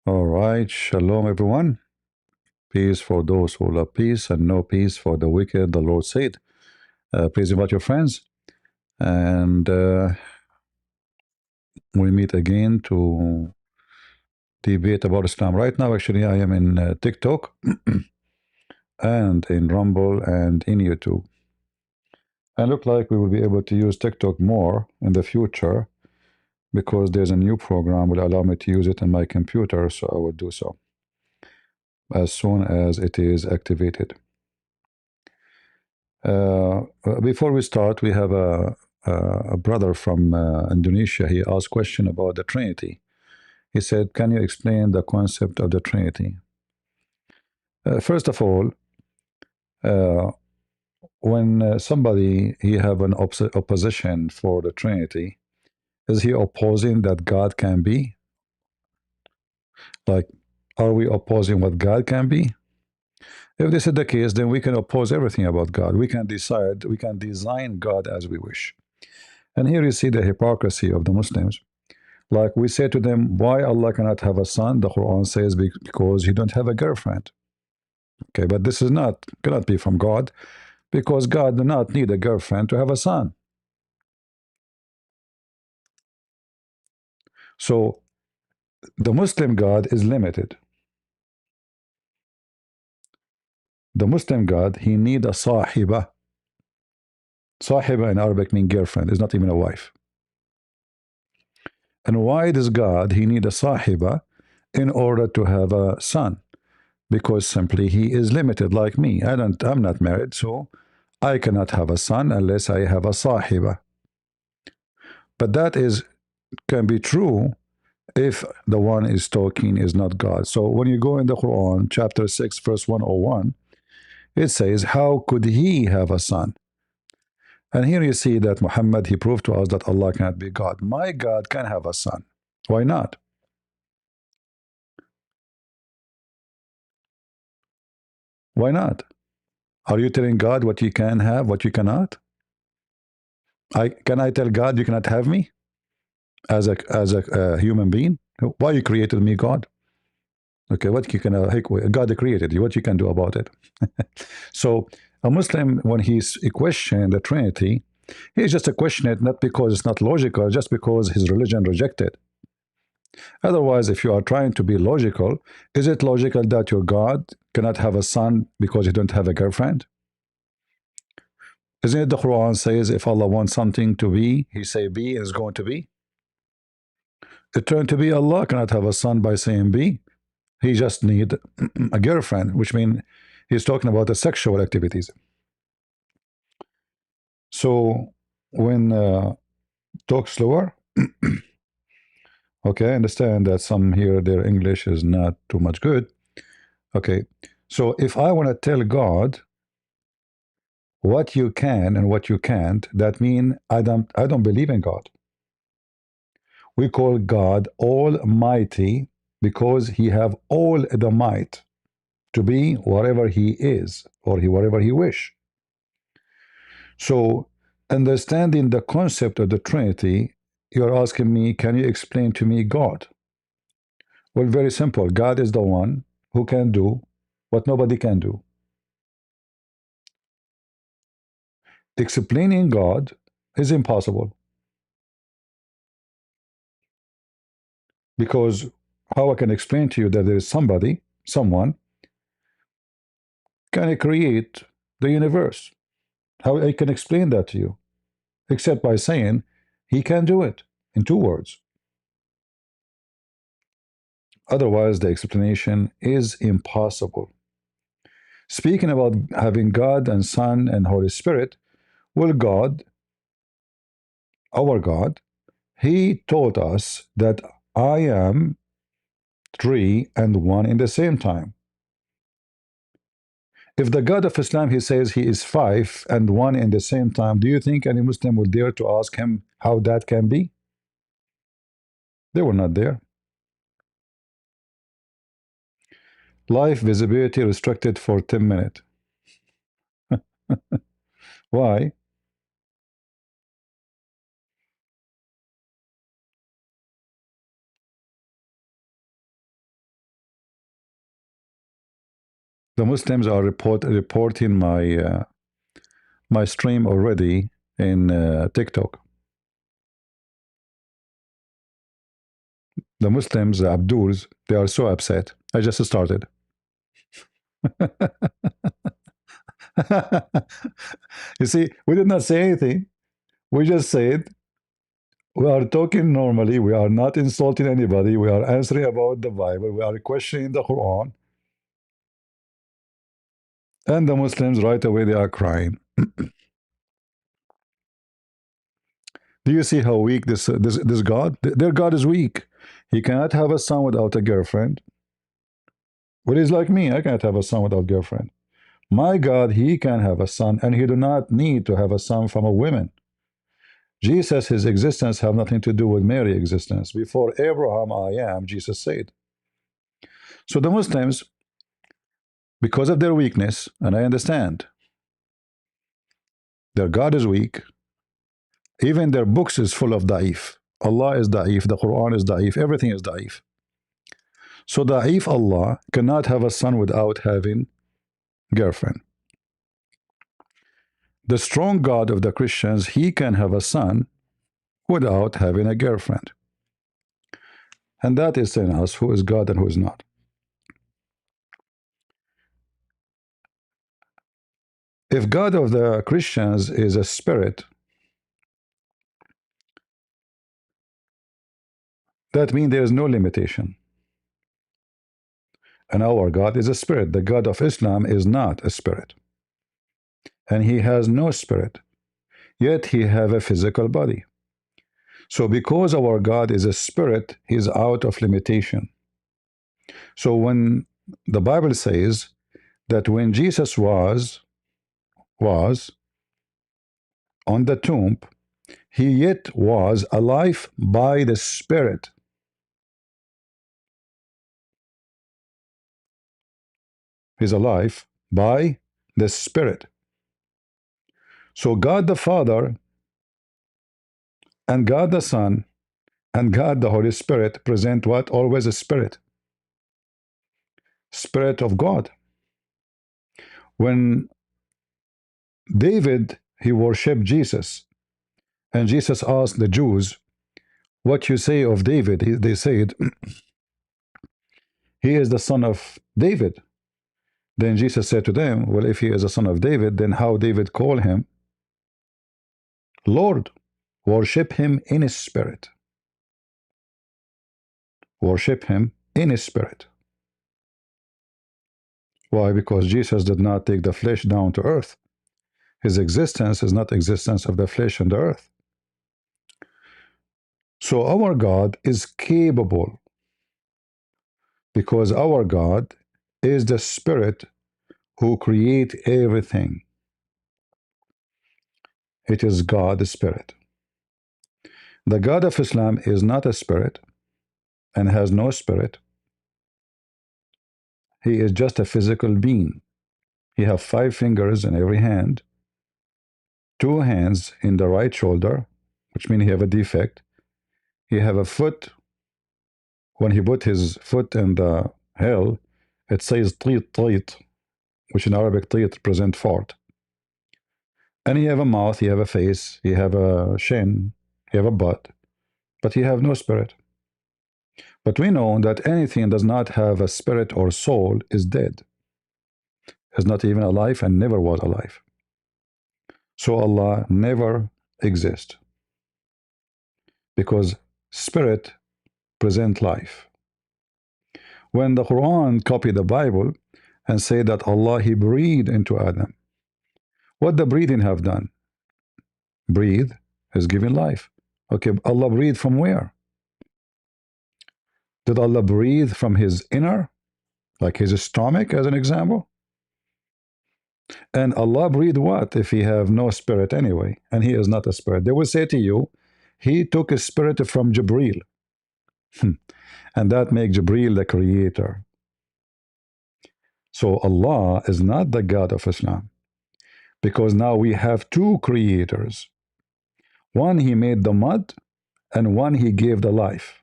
All right, shalom everyone. Peace for those who love peace and no peace for the wicked, the Lord said. Please invite your friends and we meet again to debate about Islam. Right now, actually, I am in TikTok and in Rumble and in YouTube. And look like we will be able to use TikTok more in the future because there's a new program will allow me to use it on my computer, so I will do so as soon as it is activated. Before we start, we have a brother from Indonesia. He asked question about the Trinity. He said, "Can you explain the concept of the Trinity?" First of all, uh, when somebody he have an opposition for the Trinity, is he opposing that God can be? Like, are we opposing what God can be? If this is the case, then we can oppose everything about God. We can decide, we can design God as we wish. And here you see the hypocrisy of the Muslims. Like we say to them, why Allah cannot have a son? The Quran says because you don't have a girlfriend. Okay, but this is not cannot be from God, because God do not need a girlfriend to have a son. So the Muslim God is limited. The Muslim God, he need a sahiba. Sahiba in Arabic means girlfriend, is not even a wife. And why does God he need a sahiba in order to have a son? Because simply he is limited like me. I'm not married, so I cannot have a son unless I have a sahiba. But that is can be true if the one is talking is not God. So when you go in the Quran, chapter 6, verse 101, it says, how could he have a son? And here you see that Muhammad, he proved to us that Allah cannot be God. My God can have a son. Why not? Why not? Are you telling God what you can have, what you cannot? Can I tell God you cannot have me as a human being? Why you created me, God? Okay, what you can God created you. What you can do about it? So a Muslim, when he's questioning the Trinity, he's just a question it not because it's not logical, just because his religion rejected. Otherwise, if you are trying to be logical, is it logical that your God cannot have a son because you don't have a girlfriend? Isn't it the Quran says if Allah wants something to be, He say be and it's going to be? It turned to be Allah cannot have a son by saying be. He just need a girlfriend, which means he's talking about the sexual activities. So when talk slower, okay, I understand that some here their English is not too much good. Okay, so if I want to tell God what you can and what you can't, that means I don't believe in God. We call God Almighty because He have all the might to be whatever He is or whatever He wish. So understanding the concept of the Trinity, you're asking me, can you explain to me God? Well, very simple. God is the one who can do what nobody can do. Explaining God is impossible because how I can explain to you that there is someone can create the universe? How I can explain that to you? Except by saying he can do it in two words. Otherwise, the explanation is impossible. Speaking about having God and Son and Holy Spirit, well, God, our God, He told us that I am three and one in the same time. If the God of Islam, he says he is five and one in the same time, do you think any Muslim would dare to ask him how that can be? They were not there. Live visibility restricted for 10 minutes. Why? The Muslims are reporting my stream already in TikTok. The Muslims, the Abduls, they are so upset. I just started. You see, we did not say anything. We just said we are talking normally. We are not insulting anybody. We are answering about the Bible. We are questioning the Quran. And the Muslims right away they are crying. Do you see how weak this God? Their God is weak. He cannot have a son without a girlfriend. Well, he's like me. I cannot have a son without girlfriend. My God, he can have a son, and he do not need to have a son from a woman. Jesus, his existence have nothing to do with Mary's existence. Before Abraham, I am, Jesus said. So the Muslims, because of their weakness, and I understand, their God is weak. Even their books is full of da'if. Allah is da'if, the Quran is da'if, everything is da'if. So da'if Allah cannot have a son without having girlfriend. The strong God of the Christians, he can have a son without having a girlfriend. And that is telling us who is God and who is not. If God of the Christians is a spirit, that means there is no limitation. And our God is a spirit. The God of Islam is not a spirit. And he has no spirit. Yet he have a physical body. So because our God is a spirit, he is out of limitation. So when the Bible says that when Jesus was on the tomb, he yet was alive by the Spirit. He's alive by the Spirit. So God the Father and God the Son and God the Holy Spirit present what? Always a spirit. Spirit of God. When David, he worshipped Jesus, and Jesus asked the Jews, what you say of David? They said, he is the son of David. Then Jesus said to them, well, if he is a son of David, then how David call him Lord? Worship him in his spirit. Worship him in his spirit. Why? Because Jesus did not take the flesh down to earth. His existence is not existence of the flesh and the earth. So our God is capable, because our God is the spirit who create everything. It is God the Spirit. The God of Islam is not a spirit and has no spirit. He is just a physical being. He has 5 fingers in every hand, 2 hands in the right shoulder, which means he have a defect. He have a foot. When he put his foot in the hell, it says "trit," which in Arabic "trit" present fart. And he have a mouth, he have a face, he have a shin, he have a butt, but he have no spirit. But we know that anything does not have a spirit or soul is dead, is not even alive and never was alive. So Allah never exists, because spirit present life. When the Quran copied the Bible and say that Allah he breathed into Adam, what the breathing have done? Breathe is giving life. Okay, Allah breathed from where? Did Allah breathe from his inner, like his stomach as an example? And Allah breathed what if he have no spirit anyway, and he is not a spirit? They will say to you, he took a spirit from Jibreel. And that makes Jibreel the creator. So Allah is not the God of Islam, because now we have 2 creators. One he made the mud, and one he gave the life.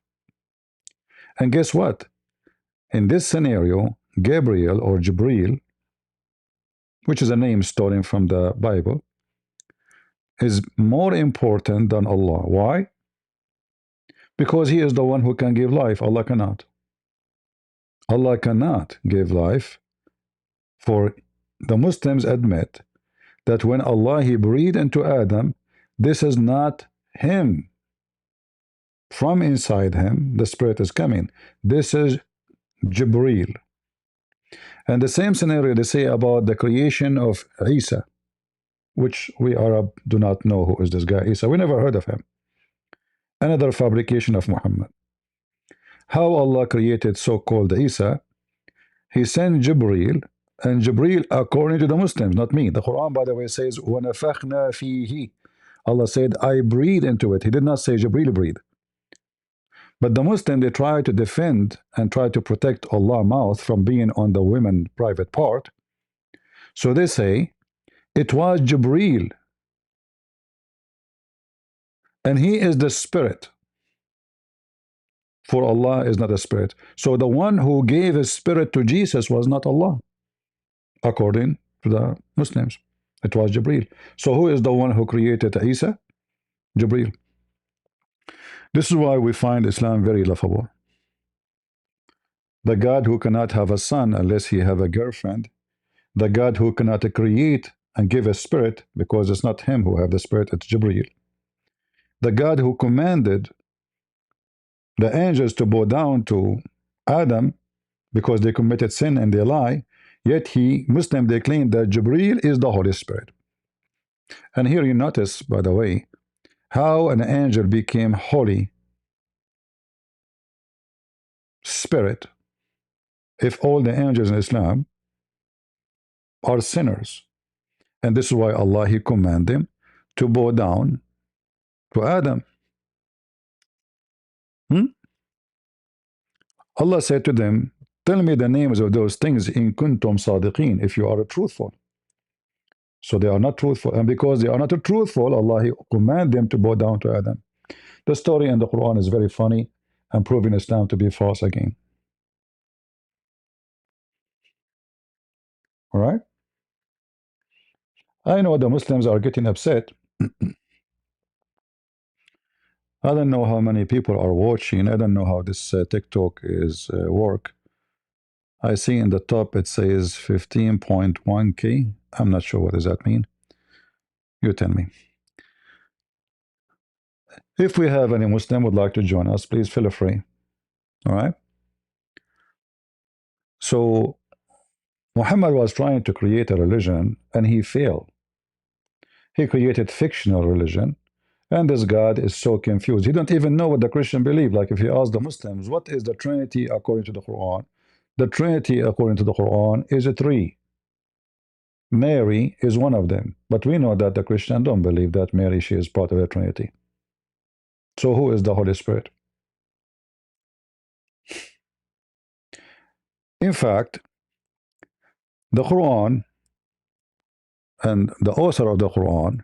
And guess what? In this scenario, Gabriel or Jibreel which is a name stolen from the Bible, is more important than Allah. Why? Because He is the one who can give life. Allah cannot. Allah cannot give life. For the Muslims admit that when Allah He breathed into Adam, this is not him. From inside him, the spirit is coming. This is Jibreel. And the same scenario they say about the creation of Isa, which we Arab do not know who is this guy Isa. We never heard of him. Another fabrication of Muhammad. How Allah created so-called Isa, He sent Jibreel, and Jibreel, according to the Muslims, not me. The Quran, by the way, says, وَنَفَخْنَا فِيهِ. Allah said, I breathe into it. He did not say Jibreel breathe. But the Muslim, they try to defend and try to protect Allah's mouth from being on the women private part. So they say, it was Jibreel, and he is the spirit. For Allah is not a spirit. So the one who gave his spirit to Jesus was not Allah, according to the Muslims. It was Jibreel. So who is the one who created Isa? Jibreel. This is why we find Islam very laughable. The God who cannot have a son unless he have a girlfriend, the God who cannot create and give a spirit, because it's not him who have the spirit, it's Jibreel. The God who commanded the angels to bow down to Adam because they committed sin and they lie, yet Muslim, they claim that Jibreel is the Holy Spirit. And here you notice, by the way, how an angel became holy spirit if all the angels in Islam are sinners. And this is why Allah, He commanded them to bow down to Adam. Allah said to them, tell me the names of those things in kuntum sadiqeen, if you are truthful. So they are not truthful. And because they are not truthful, Allah, He commanded them to bow down to Adam. The story in the Quran is very funny and proving Islam to be false again. All right? I know the Muslims are getting upset. I don't know how many people are watching. I don't know how this TikTok is work. I see in the top it says 15.1K. I'm not sure what does that mean. You tell me. If we have any Muslim would like to join us, please feel free. All right? So Muhammad was trying to create a religion and he failed. He created fictional religion, and this God is so confused. He don't even know what the Christian believe. Like if you ask the Muslims, what is the Trinity according to the Quran? The Trinity according to the Quran is a three. Mary is one of them. But we know that the Christian don't believe that Mary, she is part of the Trinity. So who is the Holy Spirit? In fact, the Quran and the author of the Quran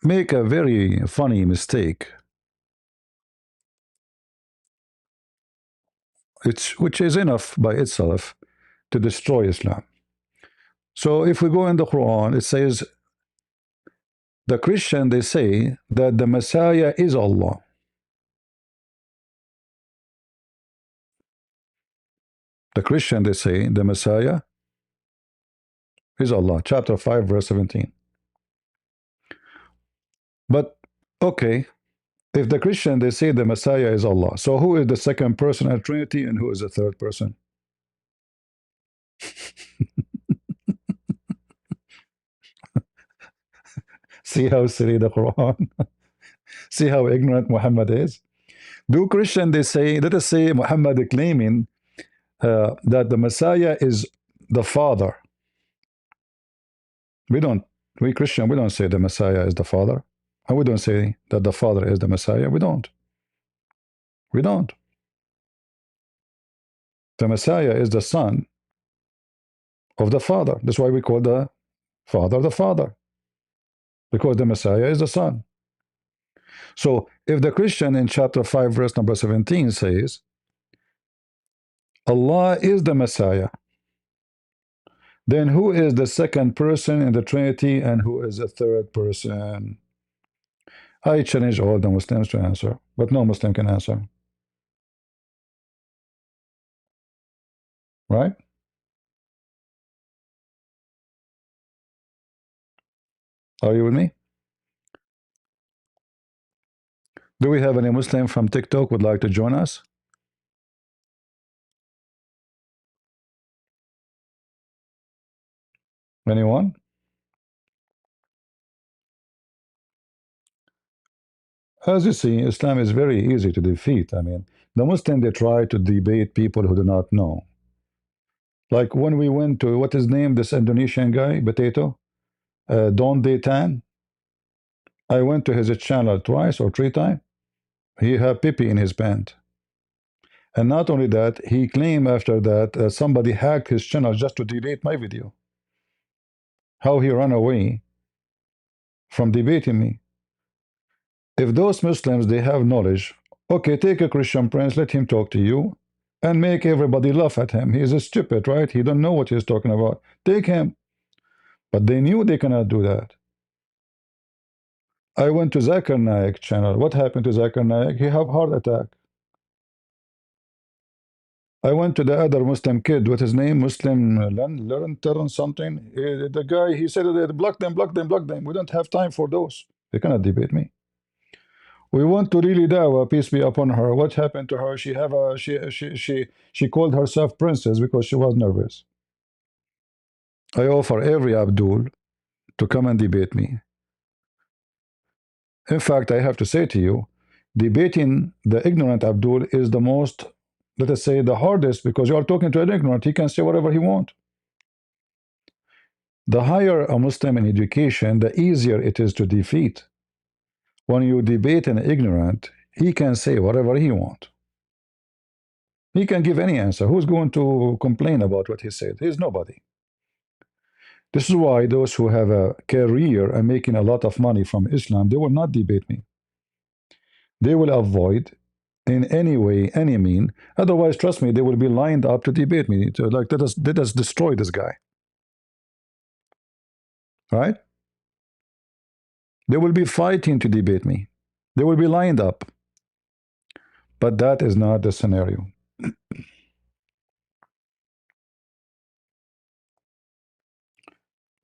make a very funny mistake, which is enough by itself to destroy Islam. So if we go in the Quran, it says, the Christian, they say that the Messiah is Allah. The Christian, they say the Messiah is Allah. Chapter 5, verse 17. But, okay, if the Christian, they say the Messiah is Allah, so who is the second person in the Trinity and who is the third person? See how silly the Quran. See how ignorant Muhammad is. Do Christian, they say, let us say Muhammad claiming that the Messiah is the Father. We Christian, we don't say the Messiah is the Father. And we don't say that the Father is the Messiah. We don't. We don't. The Messiah is the Son of the Father. That's why we call the Father, because the Messiah is the Son. So if the Christian in chapter 5, verse number 17 says Allah is the Messiah. Then who is the second person in the Trinity and who is the third person? I challenge all the Muslims to answer, but no Muslim can answer. Right? Are you with me? Do we have any Muslim from TikTok would like to join us? Anyone? As you see, Islam is very easy to defeat. I mean, the Muslim, they try to debate people who do not know. Like when we went to, what is name, this Indonesian guy, Potato, Don Tan. I went to his channel twice or three times. He had pipi in his pant. And not only that, he claimed after that somebody hacked his channel just to delete my video. How he ran away from debating me. If those Muslims, they have knowledge, okay, take a Christian prince, let him talk to you, and make everybody laugh at him. He is a stupid, right? He don't know what he's talking about. Take him. But they knew they cannot do that. I went to Zakir Naik channel. What happened to Zakir Naik? He have heart attack. I went to the other Muslim kid. What his name? Muslim Learn something. The guy, he said, block them, block them, block them. We don't have time for those. They cannot debate me. We want to really Dawah, peace be upon her. What happened to her? She have a she called herself princess because she was nervous. I offer every Abdul to come and debate me. In fact, I have to say to you, debating the ignorant Abdul is the most, let us say, the hardest, because you are talking to an ignorant. He can say whatever he wants. The higher a Muslim in education, the easier it is to defeat. When you debate an ignorant, he can say whatever he wants. He can give any answer. Who's going to complain about what he said? He's nobody. This is why those who have a career and making a lot of money from Islam, they will not debate me. They will avoid in any way, any mean. Otherwise, trust me, they will be lined up to debate me. To, like, let us destroy this guy. Right? They will be fighting to debate me. They will be lined up. But that is not the scenario.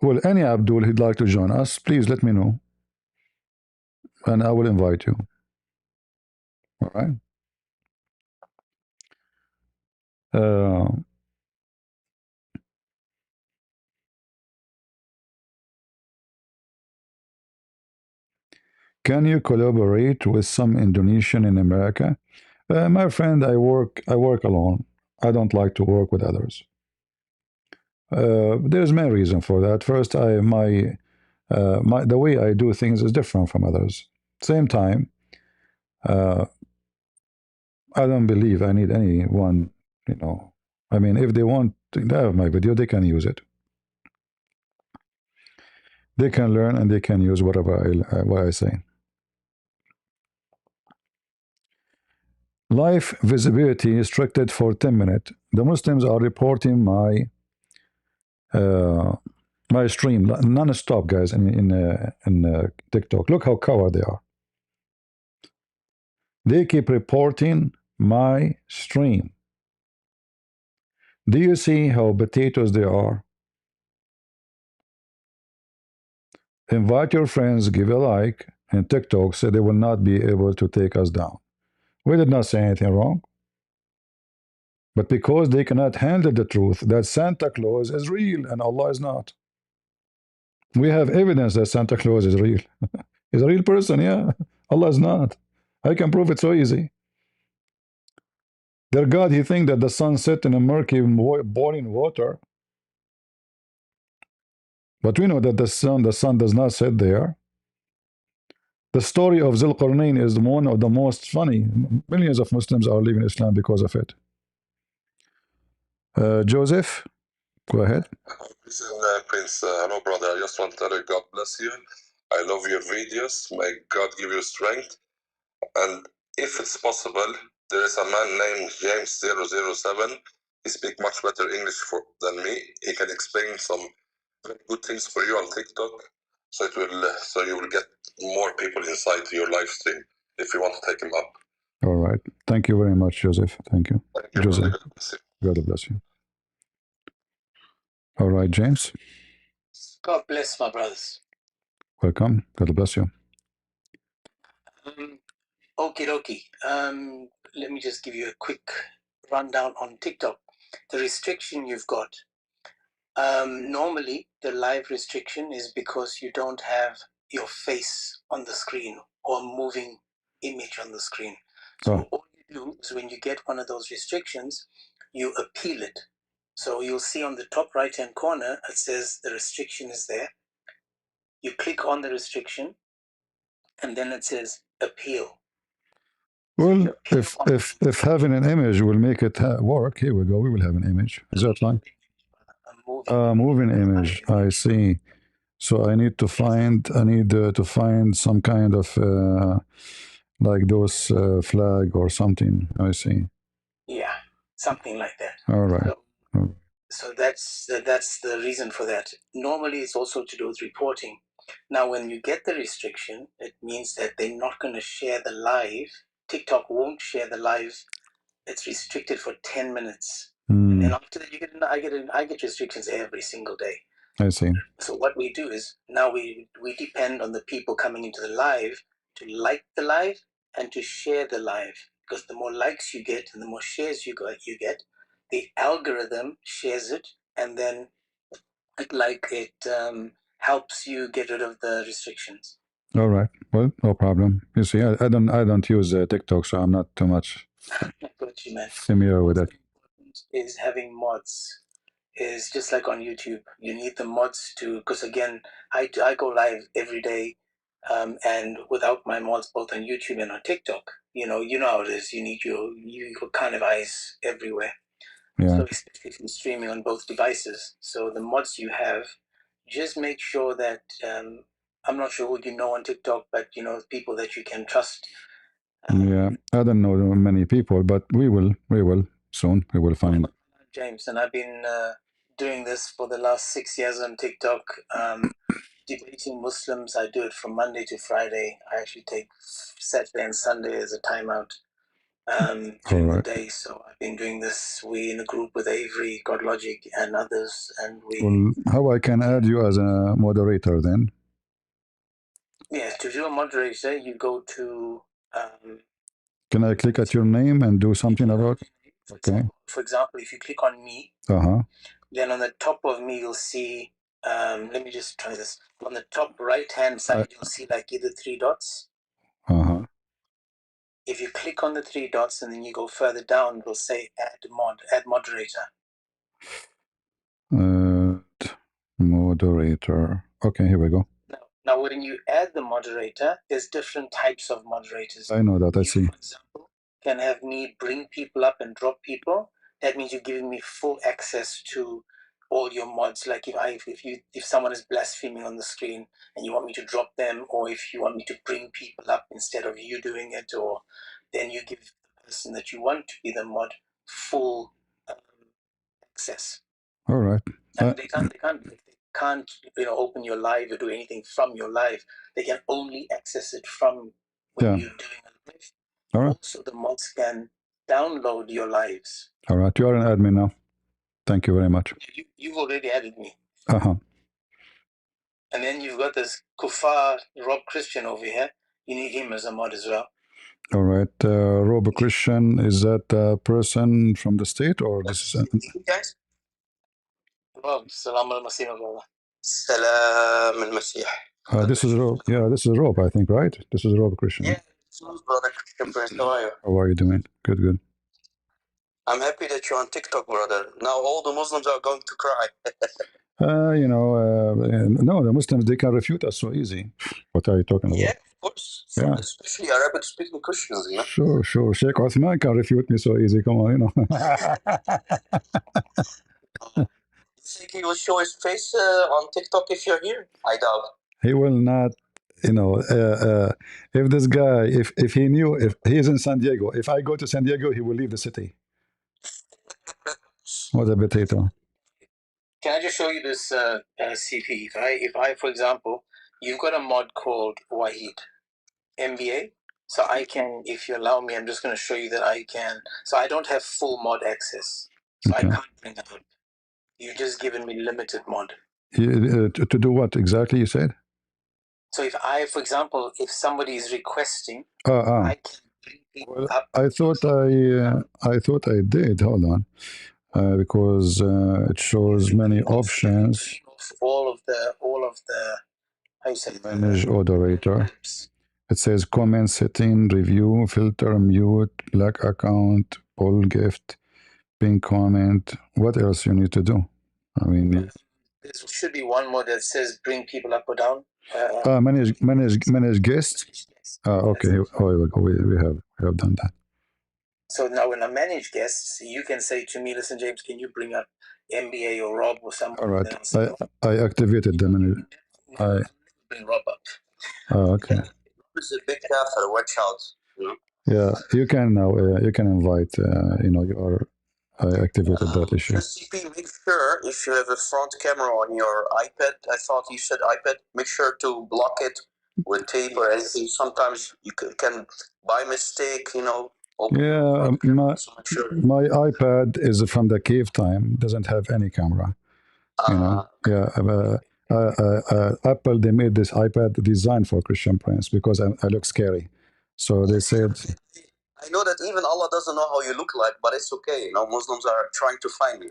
Well, any Abdul who'd like to join us, please let me know. And I will invite you. All right? Uh, can you collaborate with some Indonesian in America? My friend, I work alone. I don't like to work with others. There's many reasons for that. First, the way I do things is different from others. Same time, uh, I don't believe I need anyone. You know, I mean, if they want to have my video, they can use it. They can learn and they can use whatever what I say. Live visibility restricted for 10 minutes. The Muslims are reporting my stream non-stop, guys, in TikTok. Look how coward they are. They keep reporting my stream. Do you see how potatoes they are? Invite your friends, give a like, and TikTok said they will not be able to take us down. We did not say anything wrong. But because they cannot handle the truth that Santa Claus is real and Allah is not. We have evidence that Santa Claus is real. He's a real person, yeah. Allah is not. I can prove it so easy. Their God, he thinks that the sun set in a murky boiling water. But we know that the sun does not set there. The story of Zulqarnain is one of the most funny. Millions of Muslims are leaving Islam because of it. Joseph, go ahead. Listen, Prince, hello, brother. I just want to tell you, God bless you. I love your videos. May God give you strength. And if it's possible, there is a man named James 007. he speaks much better English than me. He can explain some very good things for you on TikTok, so it will so you will get more people inside to your live stream if you want to take him up. All right. Thank you very much, Joseph. Thank you. Thank you, Joseph. brother. God bless you. God bless you. All right, James. God bless my brothers. Welcome. God bless you. Okie dokie. Let me just give you a quick rundown on TikTok. The restriction you've got. Normally, the live restriction is because you don't have your face on the screen or moving image on the screen. So all you do is when you get one of those restrictions, you appeal it. So you'll see on the top right-hand corner, it says the restriction is there. You click on the restriction, and then it says appeal. Well, if having an image will make it work, here we go. We will have an image. Is that fine? Moving image. I see. So I need to find. To find some kind of like those flag or something. I see. Yeah, something like that. All right. So that's the reason for that. Normally, it's also to do with reporting. Now, when you get the restriction, it means that they're not going to share the live. TikTok won't share the live. It's restricted for 10 minutes. And then after that, I get restrictions every single day. I see. So what we do is now we depend on the people coming into the live to like the live and to share the live, because the more likes you get and the more shares you get, the algorithm shares it, and then it helps you get rid of the restrictions. All right. Well, no problem. You see, I don't use TikTok, so I'm not too much familiar with it. Is having mods. Is just like on YouTube. You need the mods to, because again, I go live every day, and without my mods both on YouTube and on TikTok, you know how it is. You need your kind of eyes everywhere. Yeah. So especially if you're streaming on both devices. So the mods you have, just make sure that I'm not sure who you know on TikTok, but people that you can trust. Yeah, I don't know many people, but we will soon. We will find. James, and I've been doing this for the last 6 years on TikTok, debating Muslims. I do it from Monday to Friday. I actually take Saturday and Sunday as a timeout during the day. So I've been doing this. We in a group with Avery, Godlogic, and others, and we. Well, how I can add you as a moderator then? Yes, to do a moderator, you go to. Can I click at your name and do something about it? Okay. For example, if you click on me, then on the top of me you'll see. Let me just try this. On the top right-hand side, you'll see like either 3 dots. If you click on the 3 dots and then you go further down, it'll say add moderator. Moderator. Okay, here we go. Now, when you add the moderator, there's different types of moderators. I know that. I see. For example, can have me bring people up and drop people. That means you're giving me full access to all your mods. Like if someone is blaspheming on the screen and you want me to drop them, or if you want me to bring people up instead of you doing it, or then you give the person that you want to be the mod full access. All right. They can't open your live or do anything from your live. They can only access it from when you're doing a live. All right. Also, the mods can download your lives. All right. You are an admin now. Thank you very much. You've already added me. And then you've got this Kufar Rob Christian over here. You need him as a mod as well. All right. Rob Christian, is that a person from the state or this is? Guys. Rob, salam al-Masih, brother. Salam al-Masih. This is Rob. Yeah, this is Rob, I think, right? This is Rob Christian. Yeah, brother Christian Prince. How are you? How are you doing? Good, good. I'm happy that you're on TikTok, brother. Now all the Muslims are going to cry. No, the Muslims, they can refute us so easy. What are you talking about? Yeah, of course. Yeah. Especially Arabic-speaking Christians, Sure. Sheikh Othman can refute me so easy. Come on, You think he will show his face on TikTok if you're here? I doubt. He will not. If this guy, if he knew, if he's in San Diego, if I go to San Diego, he will leave the city. What a potato. Can I just show you this CP? If I, for example, you've got a mod called Wahid MBA. So I can, if you allow me, I'm just going to show you that I can. So I don't have full mod access. So Okay. I can't bring that up. You've just given me limited mod. To do what exactly you said? So if I, for example, if somebody is requesting, I can bring people Well, up. I thought I did. Hold on, because it shows many options. All of the how you say Manage moderator. It says comment setting, review, filter, mute, black account, pull gift, pin comment. What else you need to do? I mean, there should be one more that says bring people up or down. Manage guests. Okay. Oh, here we go. We have done that. So now when I manage guests, you can say to me, listen, James, can you bring up MBA or Rob or someone? All right. I activated them. I bring Rob up. Oh, okay. It's a big kafir, watch out. Yeah, you can now. You can invite. You are. I activated that issue. CP, make sure if you have a front camera on your iPad, I thought you said iPad, make sure to block it with tape or anything. Sometimes you can by mistake, Yeah, my iPad is from the cave time. Doesn't have any camera. Yeah. Apple, they made this iPad designed for Christian Prince because I look scary. So they said. I know that even Allah doesn't know how you look like, but it's okay. Muslims are trying to find me.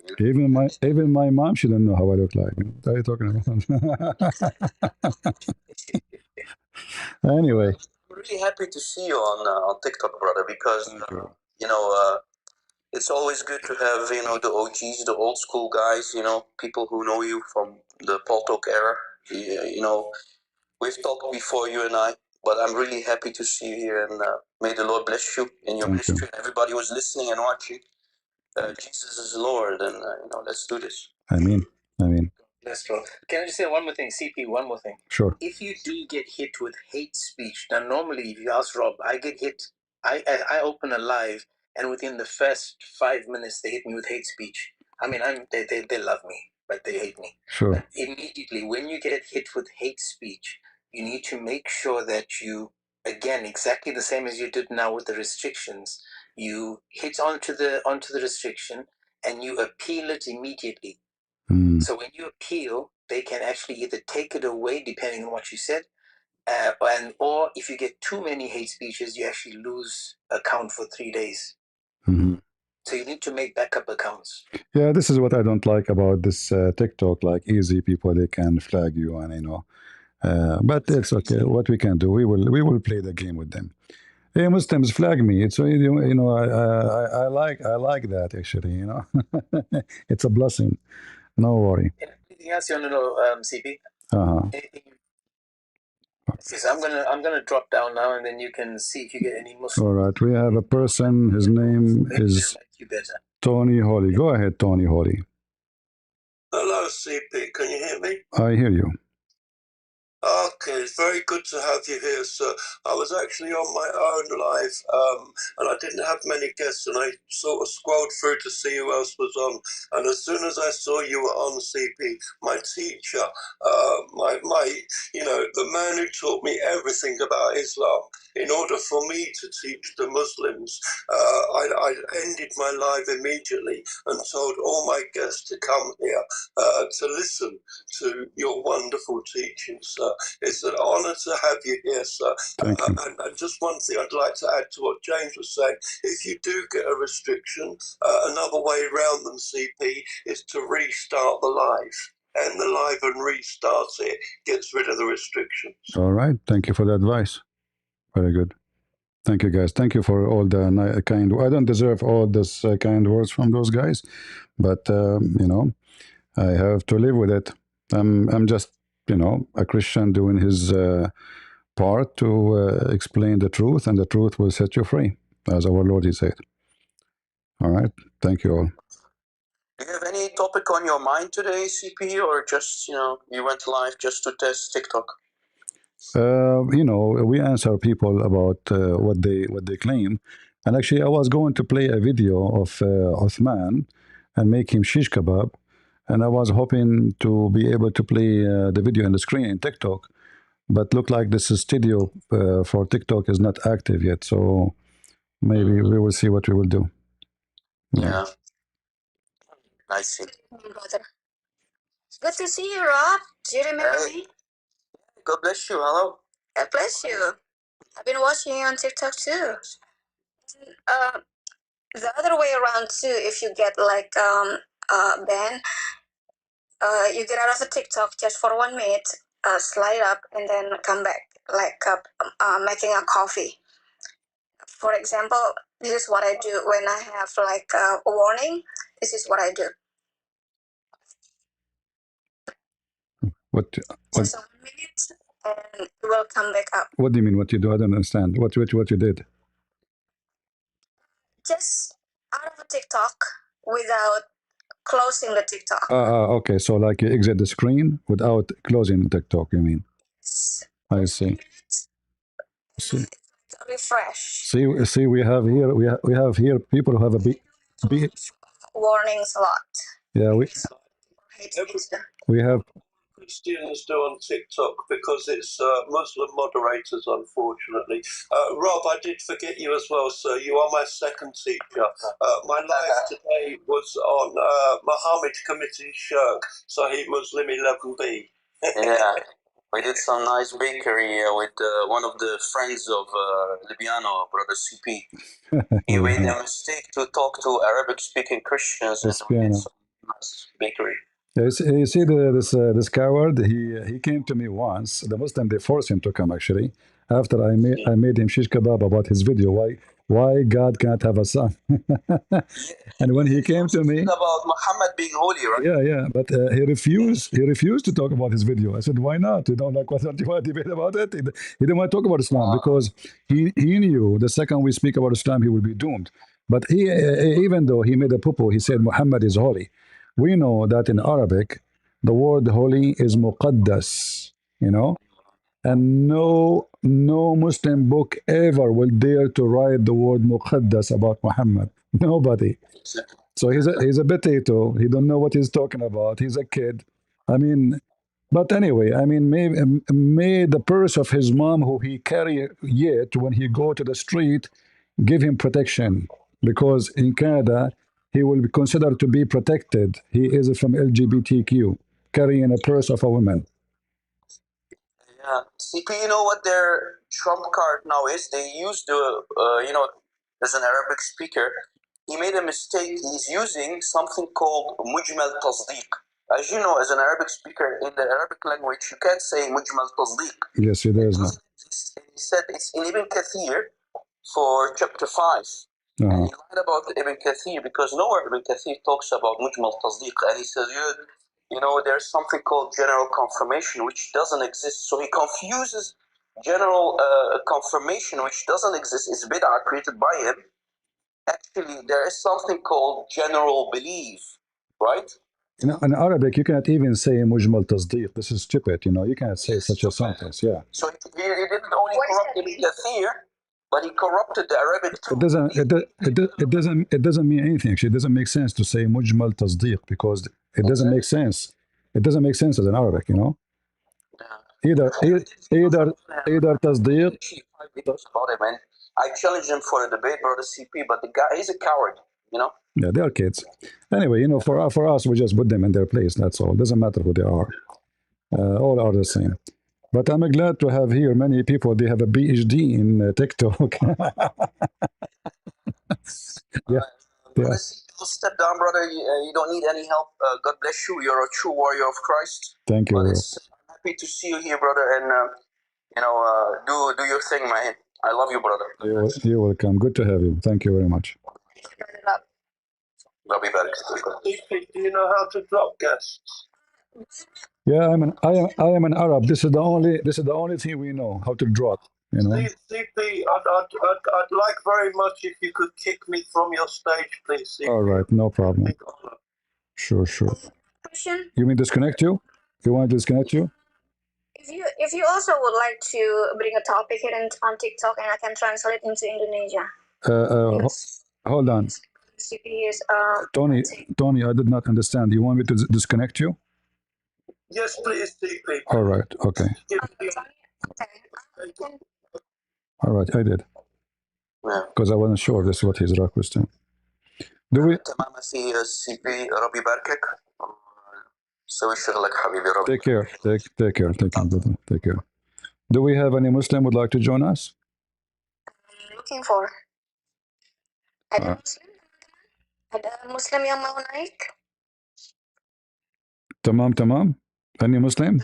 Even my mom, she doesn't know how I look like. What are you talking about? Anyway. I'm really happy to see you on TikTok, brother, because it's always good to have the OGs, the old school guys, people who know you from the Paul Talk era. We've talked before, you and I, but I'm really happy to see you here, and may the Lord bless you in your ministry. And everybody who's listening and watching, Jesus is Lord, and let's do this. Amen. Yes, bro. Can I just say one more thing, CP? One more thing. Sure. If you do get hit with hate speech, now normally if you ask Rob, I get hit. I open a live, and within the first 5 minutes, they hit me with hate speech. I mean, they love me, but they hate me. Sure. But immediately, when you get hit with hate speech, you need to make sure that you, again, exactly the same as you did now with the restrictions, you hit onto the restriction and you appeal it immediately. So when you appeal, they can actually either take it away depending on what you said, or if you get too many hate speeches, you actually lose account for 3 days. So you need to make backup accounts. Yeah, this is what I don't like about this TikTok. Like easy people, they can flag you, and but it's okay. What we can do, we will play the game with them. Hey, Muslims, flag me. It's I like that actually. It's a blessing. No worry. Anything else you want to know, CP? So I'm gonna drop down now, and then you can see if you get any Muslim. All right, we have a person. His name is Tony Holly. Go ahead, Tony Holly. Hello, CP. Can you hear me? I hear you. Okay, it's very good to have you here, sir. I was actually on my own live, and I didn't have many guests, and I sort of scrolled through to see who else was on. And as soon as I saw you were on, CP, my teacher, the man who taught me everything about Islam, in order for me to teach the Muslims, I ended my live immediately and told all my guests to come here to listen to your wonderful teaching, sir. It's an honour to have you here, sir. Thank you. And just one thing I'd like to add to what James was saying. If you do get a restriction, another way around them, CP, is to restart the live. End the live and restart it. Gets rid of the restrictions. All right. Thank you for the advice. Very good. Thank you, guys. Thank you for all the kind. I don't deserve all this kind words from those guys, but I have to live with it. I'm just a Christian doing his part to explain the truth, and the truth will set you free, as our Lord he said. All right. Thank you all. Do you have any topic on your mind today, CP, or just you went live just to test TikTok? We answer people about what they claim, and actually, I was going to play a video of Uthman and make him shish kebab. And I was hoping to be able to play the video on the screen in TikTok, but look like this studio for TikTok is not active yet. So maybe we will see what we will do. Yeah. I see. Good to see you, Rob. Do you remember me? God bless you. Hello. God bless you. I've been watching you on TikTok too. The other way around too. If you get like banned, you get out of the TikTok just for 1 minute, slide up, and then come back, like making a coffee. For example, this is what I do when I have like a warning. This is what I do. What? Just 1 minute, and it will come back up. What do you mean? What you do? I don't understand. What you did? Just out of a TikTok without closing the TikTok. Okay. So like you exit the screen without closing TikTok. You mean? Yes. I see. See, refresh. see, we have here people who have a big warnings a lot. Yeah, we have Christians do on TikTok because it's Muslim moderators, unfortunately. Rob, I did forget you as well, sir. You are my second teacher. My live today was on Muhammad committing shirk, Sahih Muslim 11b. Yeah, we did some nice bakery with one of the friends of Libiano, Brother CP. He made a mistake to talk to Arabic-speaking Christians, and we did some nice bakery. Yeah, you see this coward. He came to me once. The Muslim, they forced him to come actually. After I made him shish kebab about his video. Why God can't have a son? And when he came to me about Muhammad being holy, right? Yeah, but he refused. He refused to talk about his video. I said, why not? You don't like what you want to debate about it? He didn't want to talk about Islam because he knew the second we speak about Islam, he will be doomed. But he, even though he made a poo, he said Muhammad is holy. We know that in Arabic, the word holy is muqaddas, and no Muslim book ever will dare to write the word muqaddas about Muhammad. Nobody. So he's a potato. He don't know what he's talking about. He's a kid. I mean, but anyway, I mean, may the purse of his mom, who he carry yet when he go to the street, give him protection, because in Canada he will be considered to be protected. He is from LGBTQ, carrying a purse of a woman. Yeah, CP, you know what their trump card now is? They use the, as an Arabic speaker, he made a mistake. He's using something called mujmal tasdeeq. As you know, as an Arabic speaker, in the Arabic language, you can't say mujmal tasdeeq. Yes, it is. He said it's in Ibn Kathir for chapter 5. And he lied about Ibn Kathir because nowhere Ibn Kathir talks about mujmal tasdeeq. And he says, there's something called general confirmation, which doesn't exist. So he confuses general confirmation, which doesn't exist, is bid'ah created by him. Actually, there is something called general belief, right? In Arabic, you cannot even say mujmal tasdeeq. This is stupid. You cannot say such a sentence. Yeah. So he didn't only corrupt Ibn Kathir, but he corrupted the Arabic too. It doesn't mean anything. Actually, it doesn't make sense to say mujmal tasdeeq because it doesn't make sense. It doesn't make sense as an Arabic. Either tasdeeq. About him, and I challenged him for a debate, Brother CP, but the guy, he's a coward. Yeah, they are kids. Anyway, for us, we just put them in their place. That's all. It doesn't matter who they are. All are the same. But I'm glad to have here many people. They have a PhD in TikTok. Yeah. Brother CP, step down, brother. You don't need any help. God bless you. You're a true warrior of Christ. Thank you. I'm happy to see you here, brother, and do your thing, man. I love you, brother. You're welcome. Good to have you. Thank you very much. I'll be back. Do you know how to drop guests? Yeah, I am an Arab. This is the only thing we know, how to drop. CP, I'd like very much if you could kick me from your stage, please. CP. All right, no problem. Sure. Question? You mean disconnect you? You want to disconnect you? If you also would like to bring a topic here on TikTok, and I can translate into Indonesia. Hold on. Tony, I did not understand. You want me to disconnect you? Yes, please, TP. All right, okay. All right, I did. Because I wasn't sure this is what he's requesting. Do we take care, take care, take care. Do we have any Muslim would like to join us? Looking for. Ada Muslim yang mau naik? Tamam. Any Muslim?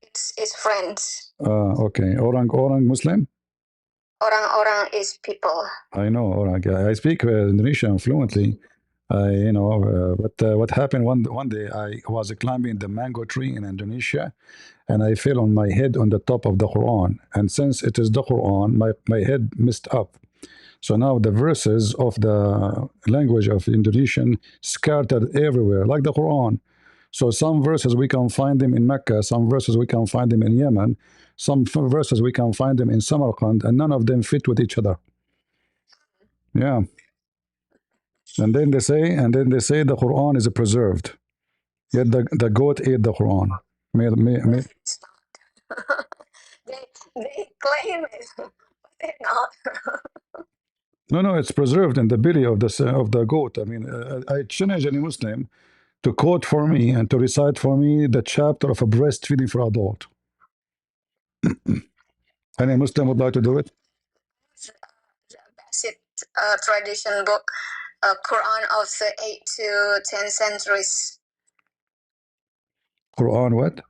It's friends. Okay. Orang Muslim? Orang is people. I know orang. I speak Indonesian fluently. But what happened one day, I was climbing the mango tree in Indonesia, and I fell on my head on the top of the Quran. And since it is the Quran, my head messed up. So now the verses of the language of Indonesian scattered everywhere, like the Quran. So some verses we can find them in Mecca, some verses we can find them in Yemen, some verses we can find them in Samarkand, and none of them fit with each other. Yeah. And then they say the Quran is preserved. Yet the goat ate the Quran. They claim it, but they're not. No, it's preserved in the belly of the goat. I mean, I challenge any Muslim to quote for me and to recite for me the chapter of a breastfeeding for adult. Any Muslim would like to do it? The basic tradition book, Quran of the 8 to 10 centuries. Quran what?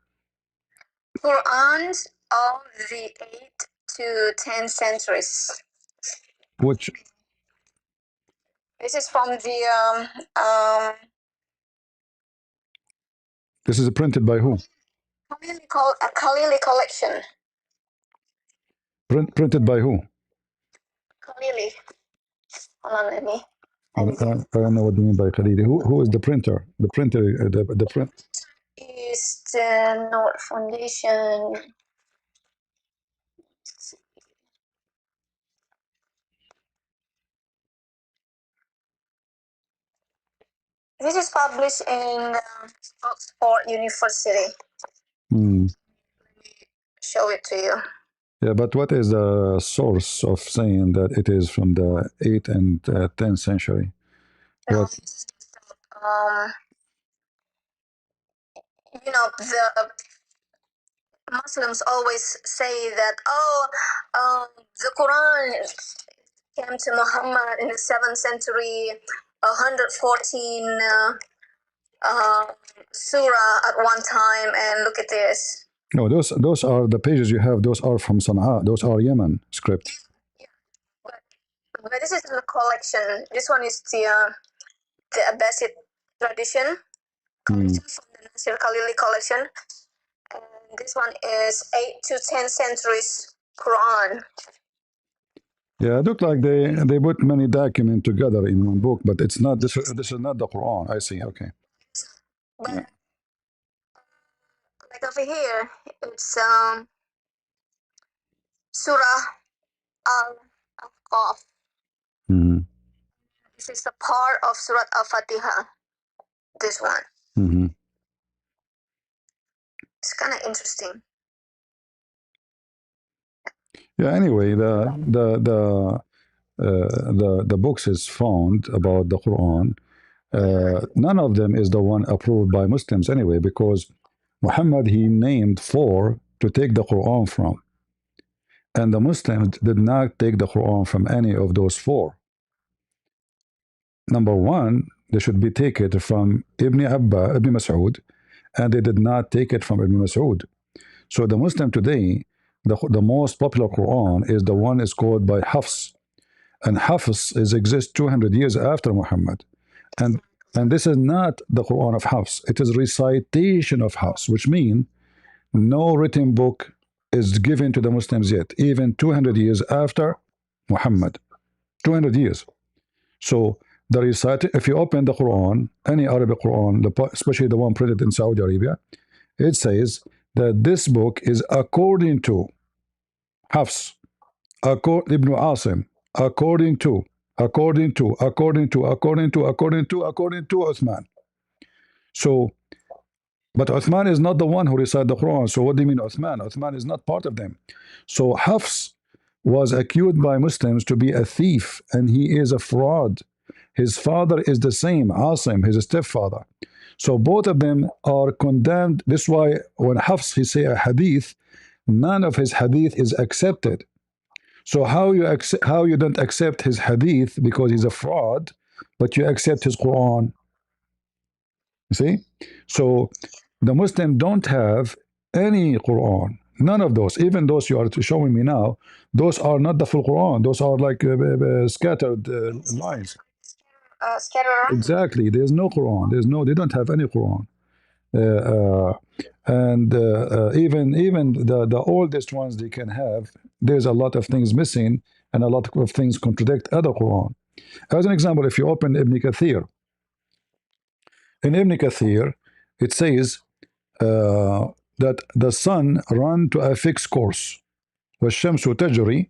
Qurans of the 8 to 10 centuries. Which? This is from the This is printed by who? Khalili collection. Printed by who? Khalili. Hold on, let me. I don't know what you mean by Qadhi. Who is the printer? The printer, the print is the Note Foundation. This is published in Oxford University. Let me show it to you. Yeah, but what is the source of saying that it is from the 8th and 10th century? What? The Muslims always say that, the Quran came to Muhammad in the 7th century, 114 surah at one time, and look at this. No, those are the pages you have. Those are from Sana'a. Those are Yemen scripts. Yeah, but this is the collection. This one is the Abbasid tradition collection from the Nasir Khalili collection, and this one is 8 to 10 centuries Quran. Yeah, it looked like they put many documents together in one book, but it's not. This is not the Quran. I see. Okay. But like over here, it's Surah Al-Qaf. This is the part of Surah Al-Fatiha. This one. It's kind of interesting. Yeah. Anyway, the books is found about the Quran. None of them is the one approved by Muslims anyway, because Muhammad, he named 4 to take the Quran from, and the Muslims did not take the Quran from any of those 4. Number 1, they should be taken from Ibn Masood, and they did not take it from Ibn Masood. So the Muslim today, the most popular Quran is the one is called by Hafs, and Hafs exists 200 years after Muhammad, and this is not the Quran of Hafs. It is recitation of Hafs, which means no written book is given to the Muslims yet, even 200 years after Muhammad. 200 years. So the recitation, if you open the Quran, any Arabic Quran, especially the one printed in Saudi Arabia, it says that this book is according to Hafs, Ibn Asim, according to according to Uthman. So, but Uthman is not the one who recited the Quran. So what do you mean Uthman? Uthman is not part of them. So Hafs was accused by Muslims to be a thief, and he is a fraud. His father is the same, Asim, his stepfather. So both of them are condemned. This is why when Hafs he say a hadith, none of his hadith is accepted. So how you don't accept his hadith because he's a fraud, but you accept his Quran? You see? So the Muslim don't have any Quran. None of those, even those you are showing me now, those are not the full Quran. Those are like scattered lines. Scattered around. Exactly. There's no Quran. They don't have any Quran. And even the oldest ones they can have, there's a lot of things missing and a lot of things contradict other Quran. As an example, if you open Ibn Kathir, in Ibn Kathir, it says that the sun run to a fixed course. وَالشَّمْسُ تَجْرِي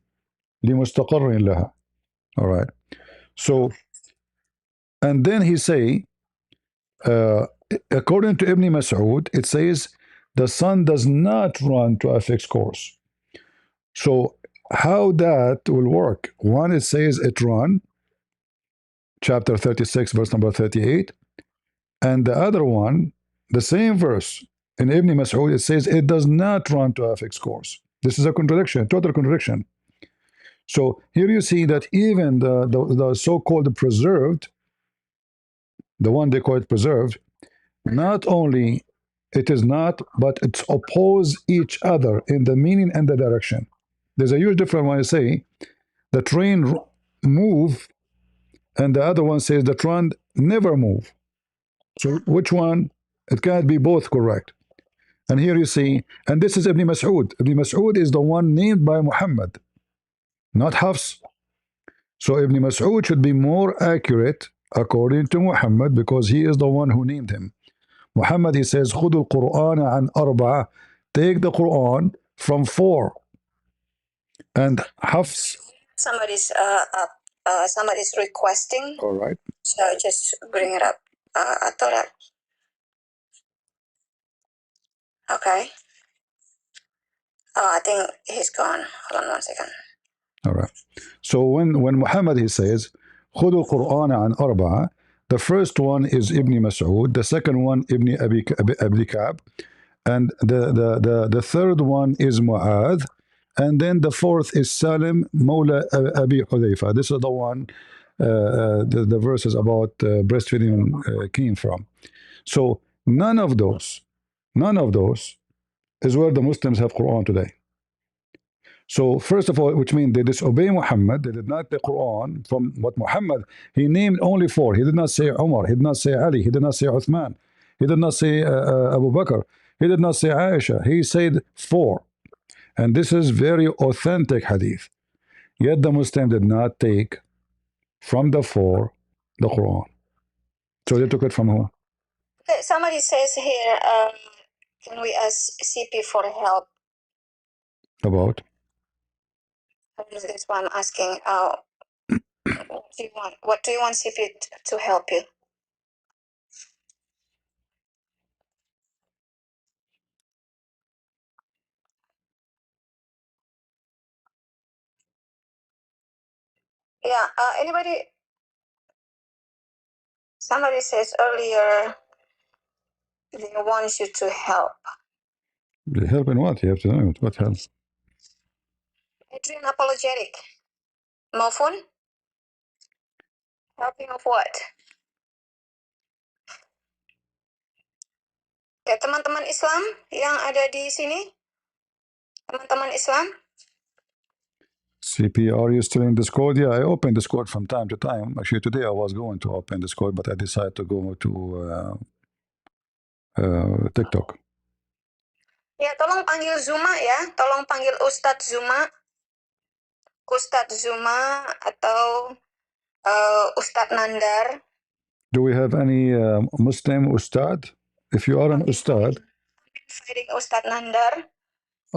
لِمُسْتَقَرٍ لَهَا. All right. So, and then he say, according to Ibn Mas'ud, it says the sun does not run to a fixed course. So how that will work? One, it says it run, chapter 36, verse number 38. And the other one, the same verse, in Ibn Mas'ud, it says it does not run to a fixed course. This is a contradiction, total contradiction. So here you see that even the so-called preserved, the one they call it preserved, not only it is not, but it's oppose each other in the meaning and the direction. There's a huge difference when I say the train move, and the other one says the train never move. So which one? It can't be both correct. And here you see, and this is Ibn Mas'ud. Ibn Mas'ud is the one named by Muhammad, not Hafs. So Ibn Mas'ud should be more accurate according to Muhammad because he is the one who named him. Muhammad, he says, خُذُوا الْقُرْآنَ عَنْ أَرْبَعَةٍ. Take the Quran from 4. And Hafs. Somebody's requesting. All right. So just bring it up. I thought okay. Oh, I think he's gone. Hold on 1 second. All right. So when Muhammad he says, خُذُوا الْقُرْآنَ عَنْ أَرْبَعَةٍ, the first one is Ibn Mas'ud, the second one Ibn Abi Ka'b, and the third one is Mu'adh, and then the fourth is Salim Mawla Abi Hudayfa. This is the one the verses about breastfeeding came from. So none of those is where the Muslims have Quran today. So first of all, which means they disobey Muhammad. They did not the Quran from what Muhammad, he named only 4. He did not say Umar, he did not say Ali, he did not say Uthman, he did not say Abu Bakr, he did not say Aisha. He said 4. And this is very authentic hadith. Yet the Muslim did not take from the 4 the Quran. So they took it from who? Okay, somebody says here, can we ask CP for help? About? That's why I'm asking. What do you want CP to help you? Yeah. Anybody? Somebody says earlier they want you to help. Help in what? You have to know what help. Adrian apologetic. Maupun? Helping of what? Ya, teman-teman Islam yang ada di sini, teman-teman Islam. CP, are you still in Discord? Yeah, I open Discord from time to time. Actually, today I was going to open Discord, but I decided to go to TikTok. Ya, tolong panggil Zuma ya. Tolong panggil Ustadz Zuma. Ustadz Zuma atau Ustadz Nandar. Do we have any Muslim Ustad? If you are an Ustad. Fighting Ustadz Nandar.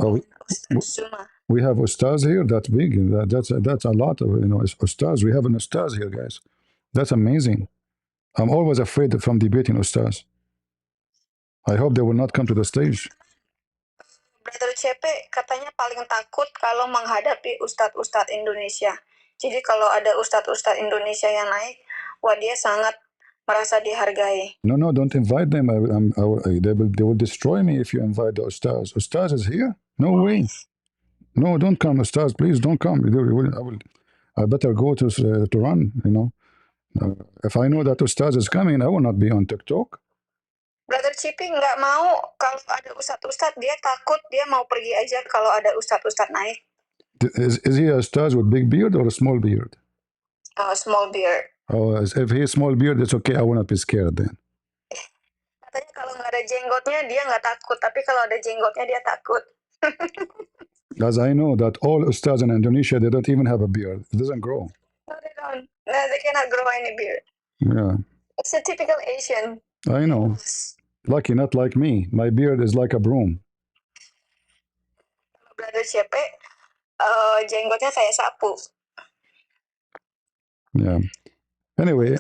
Oh, Ustadz Zuma. We have ustaz here. That's big. That's a lot of ustaz. We have an ustaz here, guys. That's amazing. I'm always afraid from debating ustaz. I hope they will not come to the stage. Brother CP katanya paling takut kalau menghadapi ustadz-ustadz Indonesia. Jadi kalau ada ustadz-ustadz Indonesia yang naik, wah dia sangat merasa dihargai. No, don't invite them. They will destroy me if you invite the ustaz. Ustaz is here? No way. No, don't come, ustaz. Please don't come. I better go to run. If I know that ustaz is coming, I will not be on TikTok. Brother Cipi nggak mau kalau ada ustadz-ustadz, dia takut, dia mau pergi aja kalau ada ustadz-ustadz naik. Is he a ustaz with big beard or a small beard? Small beard. Oh, if he is small beard, it's okay. I will not be scared then. Katanya kalau nggak ada jenggotnya dia nggak takut, tapi kalau ada jenggotnya dia takut. As I know that all ustaz in Indonesia, they don't even have a beard. It doesn't grow. No, they don't. No, they cannot grow any beard. Yeah. It's a typical Asian. I know. Lucky, not like me. My beard is like a broom. Brother CP, jenggotnya kayak sapu. Yeah. Anyway.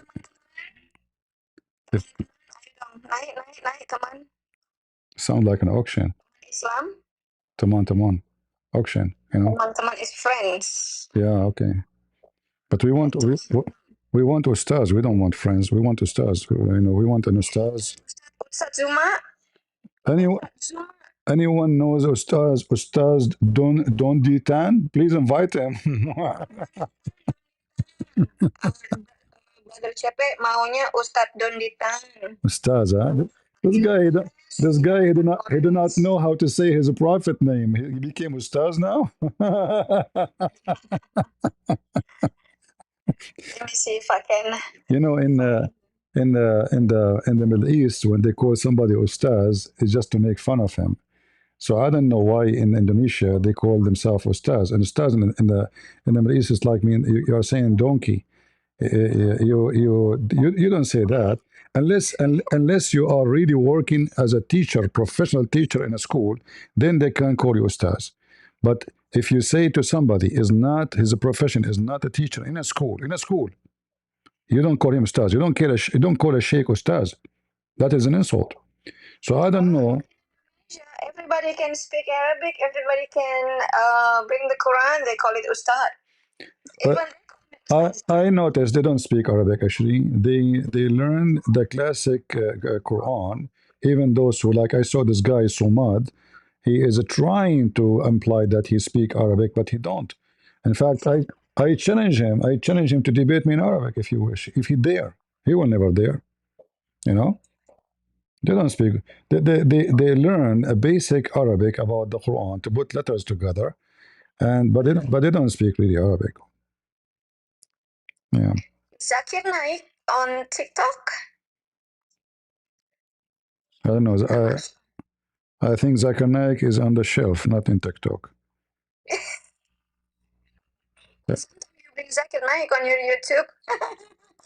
Naik, teman. Sound like an auction. Islam? Teman. Auction, Teman-teman is friends. Yeah, okay. But we want ustaz. We don't want friends. We want ustaz. We want an ustaz. Ustaz Zuma? Anyone knows ustaz Don Ditan? Please invite him. Brother CP maunya Ustaz Don Ditan. Ustaz, huh? This guy, he do not know how to say his prophet name. He became ustaz now. Let me see if I can. In the Middle East, when they call somebody ustaz, it's just to make fun of him. So I don't know why in Indonesia they call themselves ustaz. And ustaz in the Middle East is like you are saying donkey. You don't say that unless you are really working as a teacher, professional teacher in a school, then they can call you ustaz. But if you say to somebody his profession is not a teacher in a school, you don't call him ustaz. You don't call a sheikh ustaz. That is an insult. So I don't know. Everybody can speak Arabic. Everybody can bring the Quran. They call it ustad. I noticed they don't speak Arabic actually. They learn the classic Quran. Even those who, like I saw this guy Somad, he is trying to imply that he speak Arabic, but he don't. In fact, I challenge him. I challenge him to debate me in Arabic if you wish. If he dare, he will never dare. They don't speak. They learn a basic Arabic about the Quran to put letters together, but they don't speak really Arabic. Yeah. Zakir Naik on TikTok? I don't know. I think Zakir Naik is on the shelf, not in TikTok. Sometimes you bring Zakir Naik on your YouTube.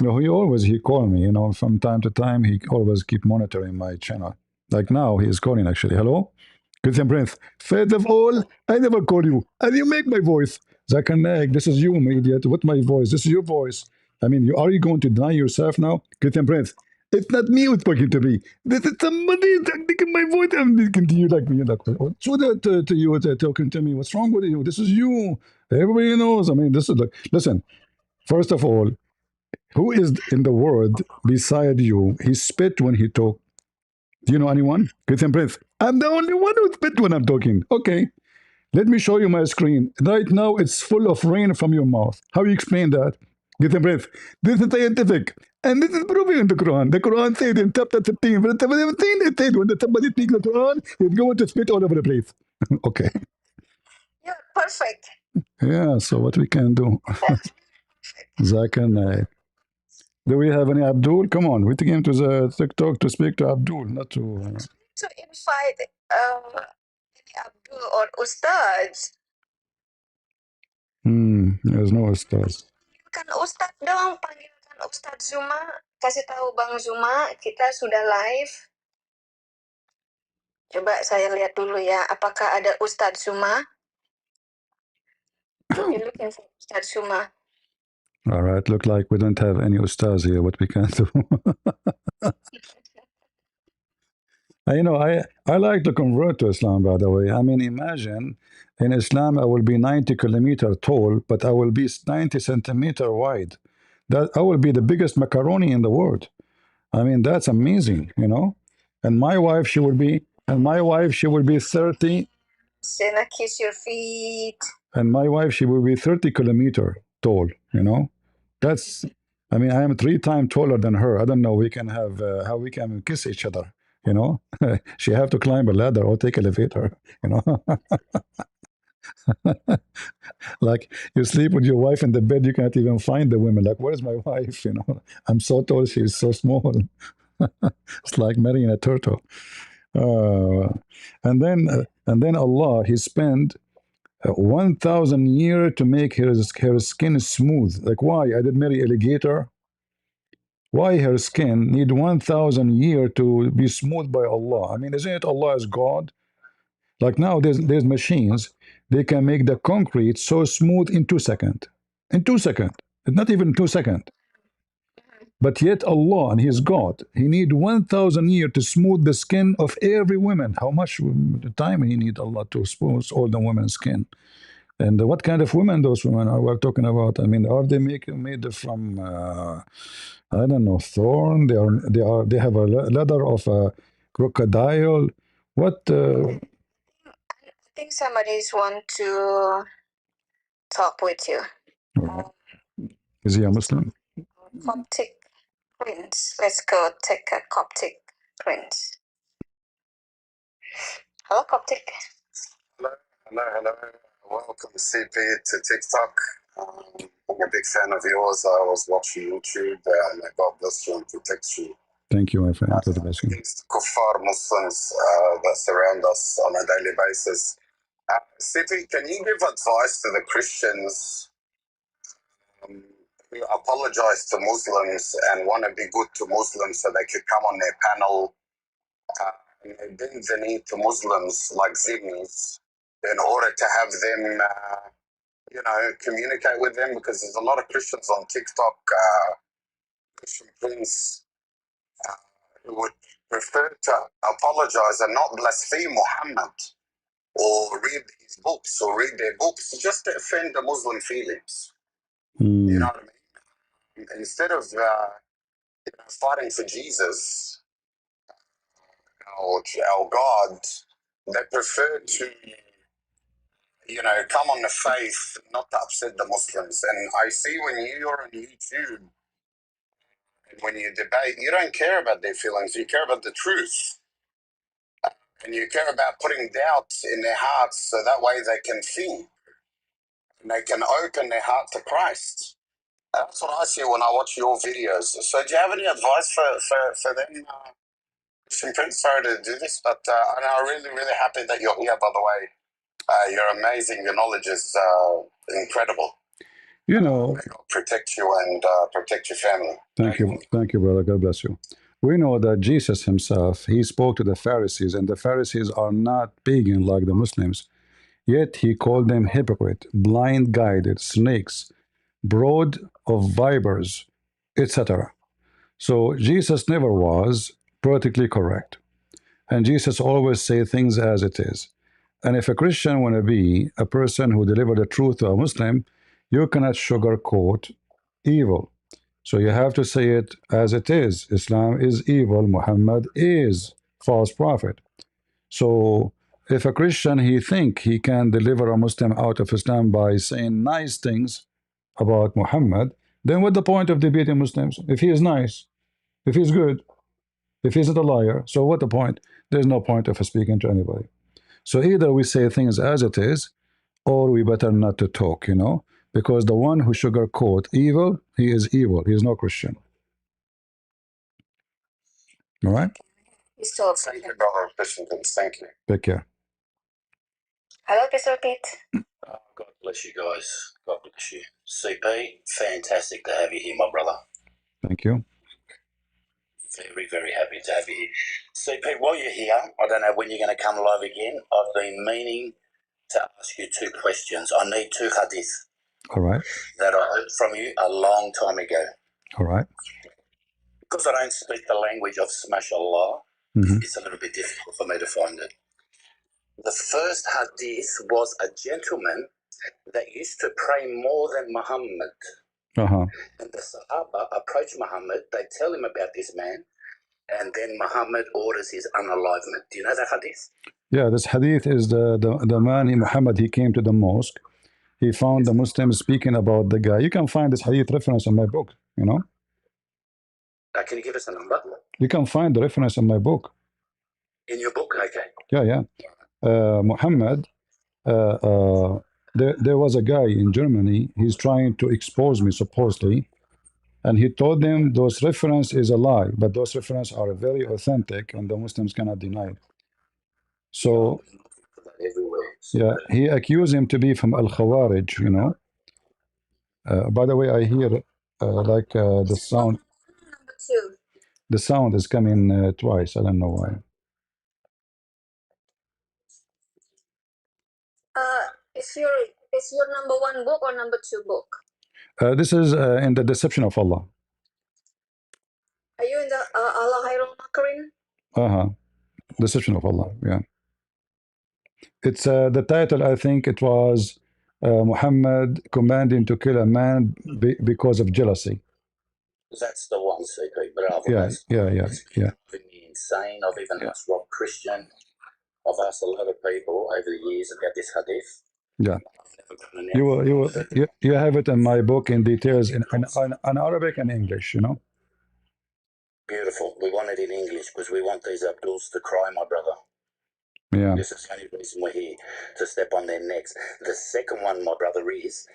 No, he call me, from time to time. He always keep monitoring my channel. Like now, he is calling actually. Hello? Christian Prince. First of all, I never call you. And you make my voice. Zakir Naik, this is you, my idiot. What my voice? This is your voice. I mean, are you going to deny yourself now? Christian Prince. It's not me who's talking to me. This is somebody taking my voice. I'm talking to you like me. What's with it to you talking to me? What's wrong with you? This is you. Everybody knows. I mean, this is like, listen, first of all, who is in the world beside you? He spit when he talk. Do you know anyone? Christian Prince. I'm the only one who spit when I'm talking. Okay. Let me show you my screen. Right now, it's full of rain from your mouth. How do you explain that? Christian Prince. This is scientific. And this is proven in the Quran. The Quran said in chapter 15, verse 17, it said when somebody speaks the Quran, he's going to spit all over the place. Okay. You're perfect. Yeah, so what we can do? Zakir Naik. Do we have any Abdul? Come on, we came to the TikTok to speak to Abdul, not to... To invite any Abdul or Ustaz. There's no Ustaz. Panggilkan Ustaz dong, panggilkan Ustaz Zuma. Kasih tahu Bang Zuma, kita sudah live. Coba saya lihat dulu ya, apakah ada Ustaz Zuma? You're looking for Ustaz Suma. All right, look like we don't have any ustaz here. What we can do? I like to convert to Islam, by the way. I mean, imagine in Islam, I will be 90 kilometer tall, but I will be 90 centimeter wide. That I will be the biggest macaroni in the world. I mean, that's amazing. And my wife, she will be 30. Sena, kiss your feet. And my wife, she will be 30 kilometer tall. That's, I mean, I am 3 times taller than her. I don't know we can have how we can kiss each other. She have to climb a ladder or take elevator. Like you sleep with your wife in the bed, you can't even find the women. Like, where's my wife? I'm so tall, she's so small. It's like marrying a turtle. And then Allah, He spent 1,000 years to make her skin smooth. Like, why? I did marry alligator. Why her skin need 1,000 years to be smooth by Allah? I mean, isn't it Allah is God? Like now, there's machines. They can make the concrete so smooth in 2 seconds. In 2 seconds, not even 2 seconds. But yet Allah, and He is God, He need 1,000 years to smooth the skin of every woman. How much time He need Allah to smooth all the women's skin? And what kind of women those women are we're talking about? I mean, are they made from I don't know, thorn? They have a leather of a crocodile. What? I think somebody's want to talk with you. Is he a Muslim? Coptic prince. Let's go take a Coptic prince. Hello, Coptic. Hello. Welcome, CP, to TikTok. I'm a big fan of yours. I was watching YouTube, and God bless you and protect you. Thank you, my friend. God bless you. Against kuffar Muslims that surround us on a daily basis. CP, can you give advice to the Christians who apologize to Muslims and want to be good to Muslims so they could come on their panel and they bend the knee to Muslims like zimmis in order to have them, communicate with them? Because there's a lot of Christians on TikTok, Christian Prince, who would prefer to apologize and not blaspheme Muhammad or read his books or read their books just to offend the Muslim feelings. You know what I mean? Instead of fighting for Jesus, our God, they prefer to come on the faith, not to upset the Muslims. And I see when you're on YouTube and when you debate, you don't care about their feelings, you care about the truth. And you care about putting doubt in their hearts so that way they can think and they can open their heart to Christ. That's what I see when I watch your videos. So do you have any advice for them? Christian Prince, sorry to do this, but I'm really, really happy that you're here, by the way. You're amazing. Your knowledge is incredible. May God protect you and protect your family. Thank you, brother. God bless you. We know that Jesus himself, he spoke to the Pharisees, and the Pharisees are not pagan like the Muslims. Yet he called them hypocrite, blind guided, snakes, brood of vipers, etc. So Jesus never was politically correct. And Jesus always say things as it is. And if a Christian want to be a person who deliver the truth to a Muslim, you cannot sugarcoat evil. So you have to say it as it is. Islam is evil. Muhammad is false prophet. So if a Christian he think he can deliver a Muslim out of Islam by saying nice things about Muhammad, then what the point of debating Muslims? If he is nice, if he's good, if he's not a liar, so what the point? There's no point of speaking to anybody. So either we say things as it is, or we better not to talk, because the one who sugarcoat evil, he is evil. He is no Christian. All right? Thank you, brother Christian Prince. Thank you. Take care. Hello, Mr. Pete. God bless you guys. God bless you. CP, fantastic to have you here, my brother. Thank you. Very, very happy to have you here. CP, while you're here, I don't know when you're going to come live again. I've been meaning to ask you two questions. I need two hadith All right. that I heard from you a long time ago. All right. Because I don't speak the language of Smash Allah, it's a little bit difficult for me to find it. The first hadith was a gentleman that used to pray more than Muhammad. And the Sahaba approach Muhammad, they tell him about this man, and then Muhammad orders his unalivement. Do you know that hadith? Yeah, this hadith is the man, Muhammad, he came to the mosque. He found the Muslims speaking about the guy. You can find this hadith reference in my book, you know. Can you give us a number? You can find the reference in my book. In your book? Okay. Yeah. Muhammad, there was a guy in Germany, he's trying to expose me, supposedly. And he told them those reference is a lie, but those references are very authentic and the Muslims cannot deny it. So, yeah, he accused him to be from Al-Khawarij, you know. By the way, I hear the sound. The sound is coming twice. I don't know why. Is your number one book or number two book? This is in the Deception of Allah. Are you in the Allah Hayrul Makarin? Deception of Allah, yeah. It's the title, I think it was Muhammad commanding to kill a man because of jealousy. That's the one, CP. Bravo. Yeah. Insane. I've even asked Rob Christian. I've asked a lot of people over the years about this hadith. Yeah. You have it in my book in details in Arabic and English, you know. Beautiful. We want it in English because we want these Abduls to cry, my brother. Yeah. This is the only reason we're here, to step on their necks. The second one, my brother, is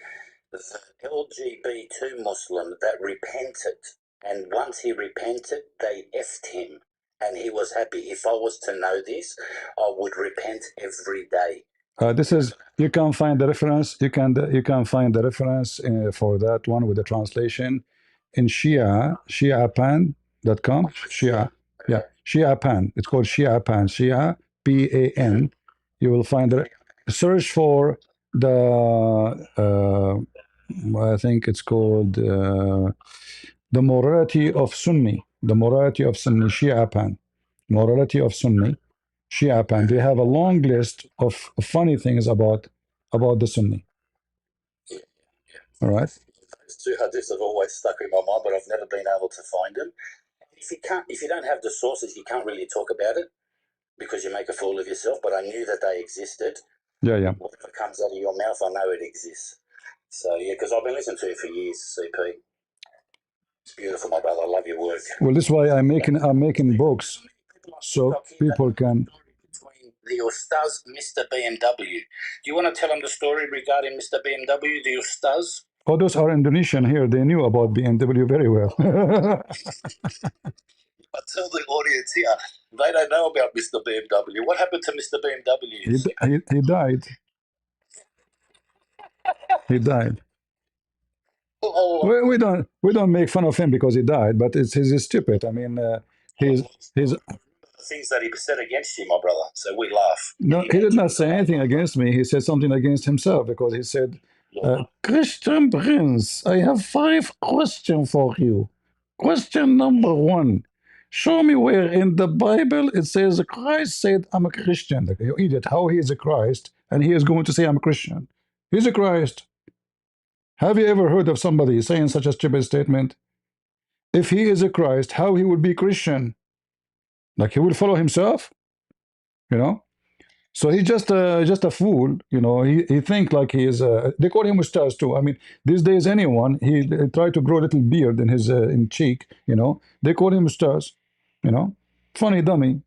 the LGBT Muslim that repented. And once he repented, they effed him. And he was happy. If I was to know this, I would repent every day. This is, you can find the reference. You can find the reference for that one with the translation in shiapan.com. Shia, yeah, Shiapan. It's called Shiapan. Shia, Pan. You will find the search for the. I think it's called the morality of Sunni. The morality of Sunni. Shiapan. Morality of Sunni. Shihab, and they have a long list of funny things about the Sunni. All right. Those two hadiths have always stuck in my mind, but I've never been able to find them. If you don't have the sources, you can't really talk about it because you make a fool of yourself. But I knew that they existed. Yeah. Whatever comes out of your mouth, I know it exists. So yeah, because I've been listening to you for years, CP. It's beautiful, my brother. I love your work. Well, this is why I'm making books, so people can. The Ustaz, Mr. BMW. Do you want to tell them the story regarding Mr. BMW, the Ustaz? Oh, those are Indonesian here. They knew about BMW very well. I tell the audience here, they don't know about Mr. BMW. What happened to Mr. BMW? He died. He died. We don't make fun of him because he died, but he's stupid. I mean, he's things that he said against you, my brother. So we laugh. No, he did not say anything against me. He said something against himself because he said, Christian Prince, I have 5 questions for you. Question number 1. Show me where in the Bible it says Christ said, I'm a Christian. Like, you idiot, how he is a Christ and he is going to say I'm a Christian? He's a Christ. Have you ever heard of somebody saying such a stupid statement? If he is a Christ, how he would be Christian? Like he will follow himself, you know. So he's just a fool, you know. He think like he is. They call him Ustaz too. I mean, these days anyone he try to grow a little beard in his in cheek, you know. They call him Ustaz, you know. Funny dummy,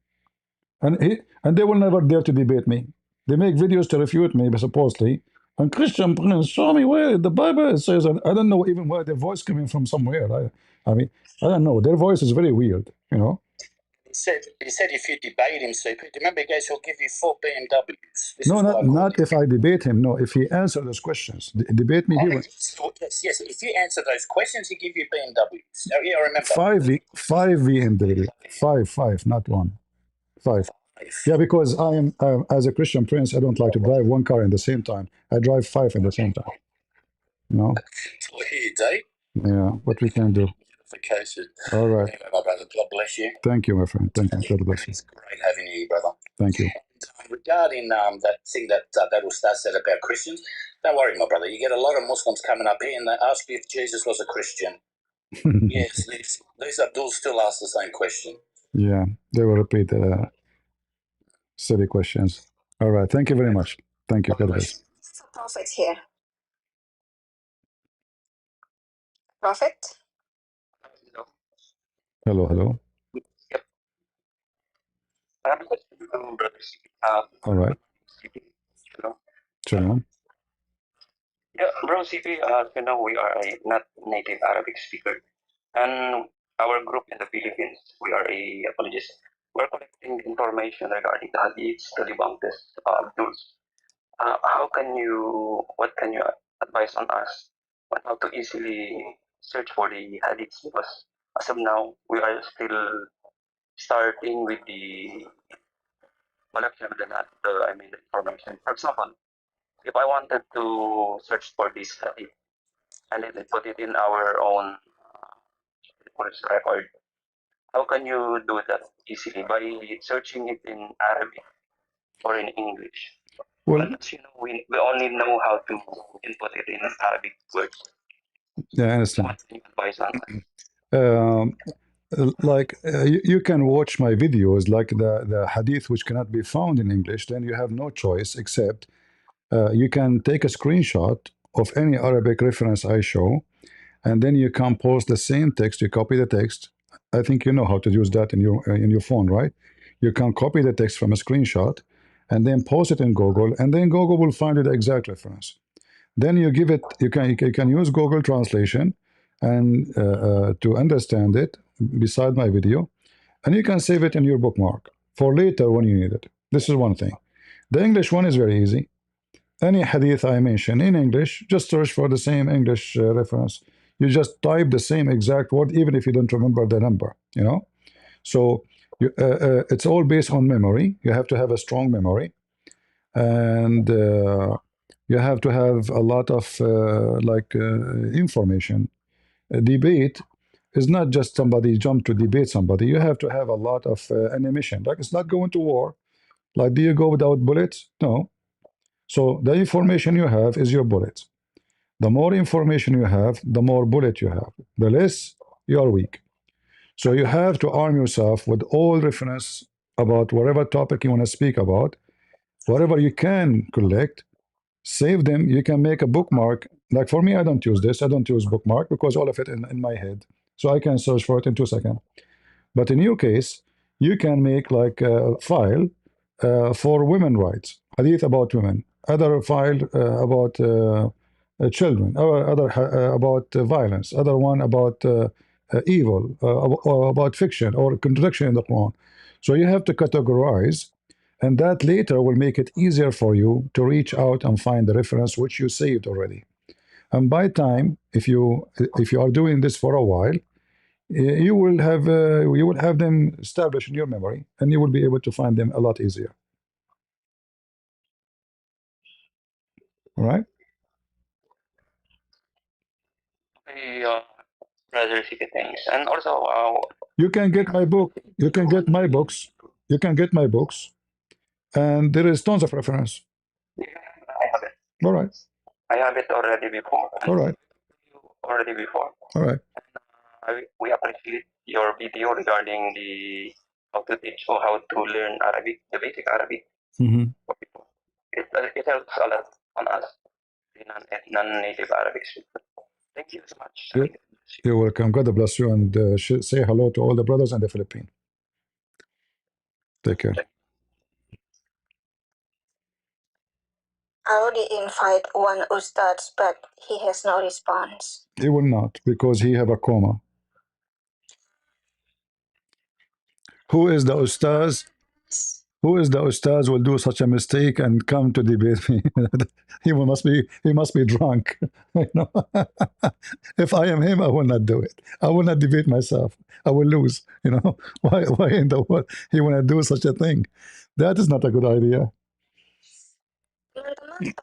and they will never dare to debate me. They make videos to refute me, supposedly. And Christian Prince, show me where the Bible says. I don't know even where their voice coming from somewhere. I mean, I don't know. Their voice is very weird, you know. He said if you debate him, CP, remember, guys, he'll give you 4 BMWs. No, not if I debate him. No, if he answers those questions. Debate me, he will. Yes. If you answer those questions, he give you BMWs. Oh, yeah, I remember. 5 BMW. 5, not 1. 5. Yeah, because I am, as a Christian prince, I don't like to drive one car in the same time. I drive 5 at the same time. No? That's what we hear, Dave. Yeah, what we can do. Vacation. All right. Anyway, my brother, God bless you. Thank you, my friend. Thank you. God bless you. It's great having you, brother. Thank you. Regarding that thing that Ustaz said about Christians, don't worry, my brother. You get a lot of Muslims coming up here and they ask you if Jesus was a Christian. Yes, these Abdul still ask the same question. Yeah, they will repeat silly questions. All right. Thank you very much. Thank you. God bless. Prophet here. Prophet? Hello, hello. All right. Shalom. Yeah, bro, CP, we are a not native Arabic speaker, and our group in the Philippines, we are a apologist. We're collecting information regarding the hadiths to debunk this Abdul's. What can you advise on us on how to easily search for the hadiths? Because as of now, we are still starting with the collection of the information. For example, if I wanted to search for this hadith, and then put it in our own record. How can you do that easily? By searching it in Arabic or in English? Well, but we only know how to input it in Arabic words. yeah, I understand. What can you advise on that? You can watch my videos, like the hadith which cannot be found in English, then you have no choice except you can take a screenshot of any Arabic reference I show, and then you can post the same text. You copy the text. I think you know how to use that in your phone, right? You can copy the text from a screenshot and then post it in Google, and then Google will find you the exact reference. Then you give it. You can use Google Translation and to understand it beside my video, and you can save it in your bookmark for later when you need it. This is one thing. The English one is very easy. Any hadith I mention in English, just search for the same English reference. You just type the same exact word, even if you don't remember the number, So it's all based on memory. You have to have a strong memory, and you have to have a lot of information. A debate is not just somebody jump to debate somebody. You have to have a lot of animation. Like, it's not going to war. Like, do you go without bullets? No. So the information you have is your bullets. The more information you have, the more bullet you have. The less, you are weak. So you have to arm yourself with all reference about whatever topic you want to speak about. Whatever you can collect, save them. You can make a bookmark. Like for me, I don't use this. I don't use bookmark because all of it in my head. So I can search for it in 2 seconds. But in your case, you can make like a file for women rights, hadith about women, other file about children, other about violence, other one about evil, or about fiction or contradiction in the Quran. So you have to categorize, and that later will make it easier for you to reach out and find the reference which you saved already. And by time, if you are doing this for a while, you will have them established in your memory, and you will be able to find them a lot easier. All right? rather CP things? And also, you can get my book. You can get my books. You can get my books, and there is tons of reference. Yeah, I have it. All right. I have it already before. All right. Already before. All right. We appreciate your video regarding the how to teach or how to learn Arabic, the basic Arabic. For people. It helps a lot on us, the non-native Arabic speakers. Thank you so much. Good. You're welcome. God bless you, and say hello to all the brothers in the Philippines. Take care. I already invite one Ustad, but he has no response. He will not, because he have a coma. Who is the Ustaz? Who is the Ustaz will do such a mistake and come to debate me? He must be drunk. If I am him, I will not do it. I will not debate myself. I will lose. Why in the world he want to do such a thing? That is not a good idea. Teman-teman,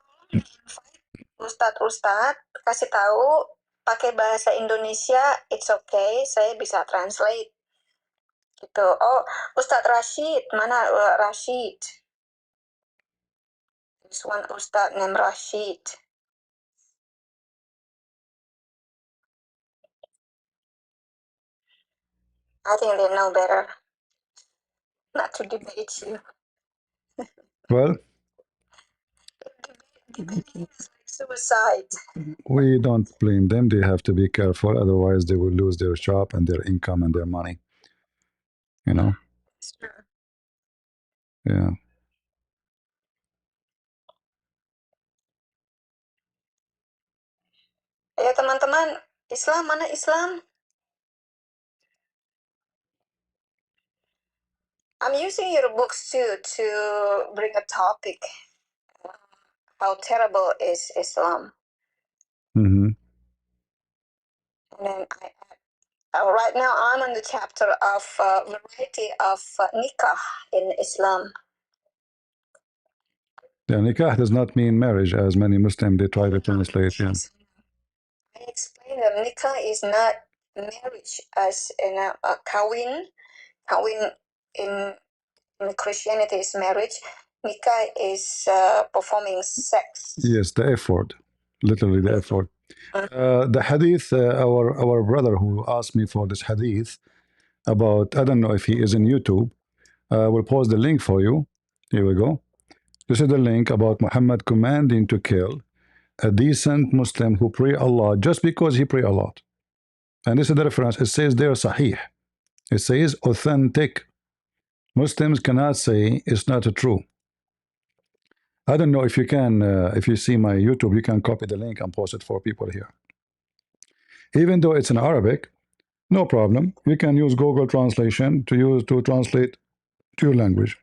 Ustadz kasih tahu pakai bahasa Indonesia, it's okay, saya bisa translate. Gitu. Oh, Ustadz Rashid, mana Rashid? There's one Ustadz named Rashid. I think they know better not to debate you. Well, Debating is like suicide. we don't blame them. They have to be careful, otherwise they will lose their job and their income and their money. You know? It's true. Yeah. Ya teman-teman, Islam mana Islam? I'm using your books too to bring a topic. How terrible is Islam? Mm-hmm. And then right now I'm on the chapter of variety of nikah in Islam. Yeah, nikah does not mean marriage, as many Muslims they try to translate. Yeah. I explained that nikah is not marriage as in a kawin. Kawin in Christianity is marriage. Nikah is performing sex. Yes, the effort, literally the effort. The hadith, our brother who asked me for this hadith about, I don't know if he is in YouTube. We'll post the link for you. Here we go. This is the link about Muhammad commanding to kill a decent Muslim who pray Allah just because he pray a lot. And this is the reference. It says there Sahih. It says authentic. Muslims cannot say it's not true. I don't know if you can, if you see my YouTube, you can copy the link and post it for people here. Even though it's in Arabic, no problem. You can use Google Translation to translate to your language.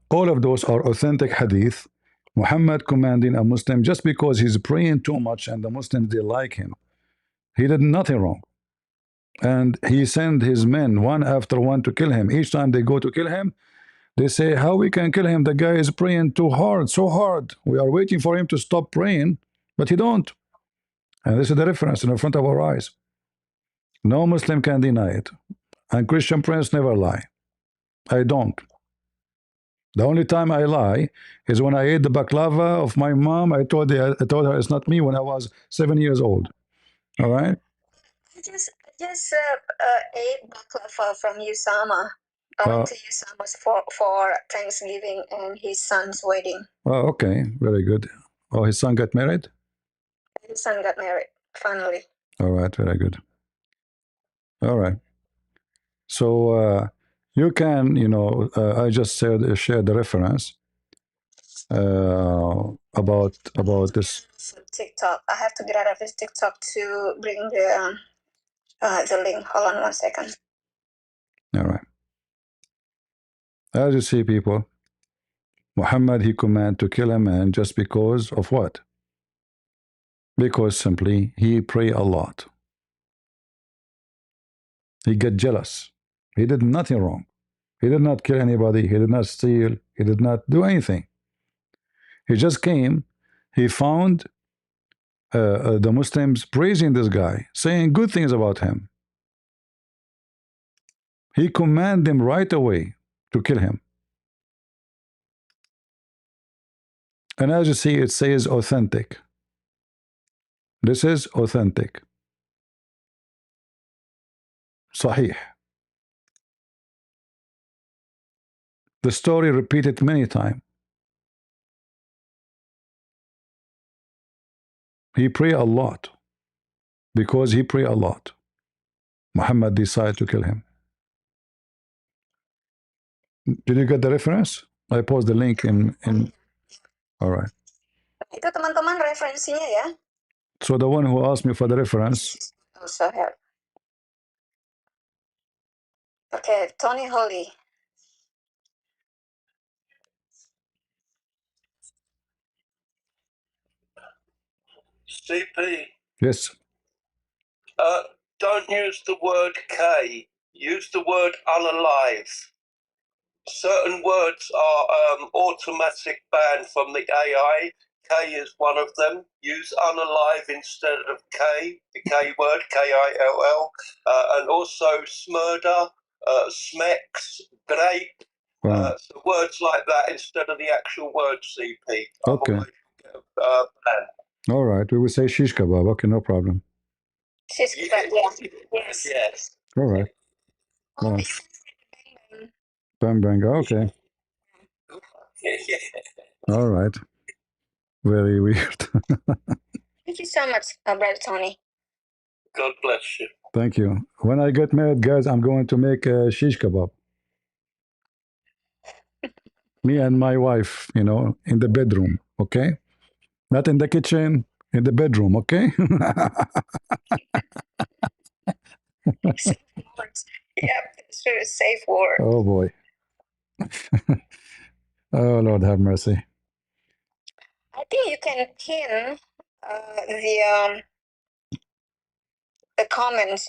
All of those are authentic hadith. Muhammad commanding a Muslim just because he's praying too much and the Muslims they like him. He did nothing wrong. And he sent his men one after one to kill him. Each time they go to kill him, they say, how we can kill him? The guy is praying too hard, so hard. We are waiting for him to stop praying, but he don't. And this is the reference in front of our eyes. No Muslim can deny it. And Christian prince never lie. I don't. The only time I lie is when I ate the baklava of my mom. I told her it's not me when I was 7 years old. All right? I just ate baklava from Usama. I went to Usama's for Thanksgiving and his son's wedding. Oh, okay. Very good. Oh, his son got married? His son got married, finally. All right. Very good. All right. So you can, I just shared the reference about this. TikTok. I have to get out of this TikTok to bring the link. Hold on 1 second. All right. As you see, people, Muhammad, he commanded to kill a man just because of what? Because simply he pray a lot. He get jealous. He did nothing wrong. He did not kill anybody. He did not steal. He did not do anything. He just came. He found the Muslims praising this guy, saying good things about him. He commanded them right away to kill him. And as you see, it says authentic. This is authentic. Sahih. The story repeated many times. He pray a lot. Because he pray a lot, Muhammad decided to kill him. Did you get the reference? I post the link in. All right. Itu teman-teman referensinya ya. So the one who asked me for the reference. Also have. Okay, Tony Holy. CP. Yes. Don't use the word K. Use the word unalive. certain words are automatic ban from the AI. K is one of them. Use unalive instead of K, the K word, K-I-L-L. And also smurder, smex, grape. So words like that instead of the actual word CP. Okay. Otherwise you get a ban. All right. We will say shish kebab. Okay, no problem. Shish kebab, yeah. Yes. Yes. All right. Or Well, you can say bang bang bang. bang. Okay. All right. Very weird. Thank you so much, Brother Tony. God bless you. Thank you. When I get married, guys, I'm going to make a shish kebab. Me and my wife, you know, in the bedroom. Okay. Not in the kitchen, in the bedroom. Okay. Safe words. Yep, it's a safe word. Oh boy. Oh Lord, have mercy. I think you can pin the comments,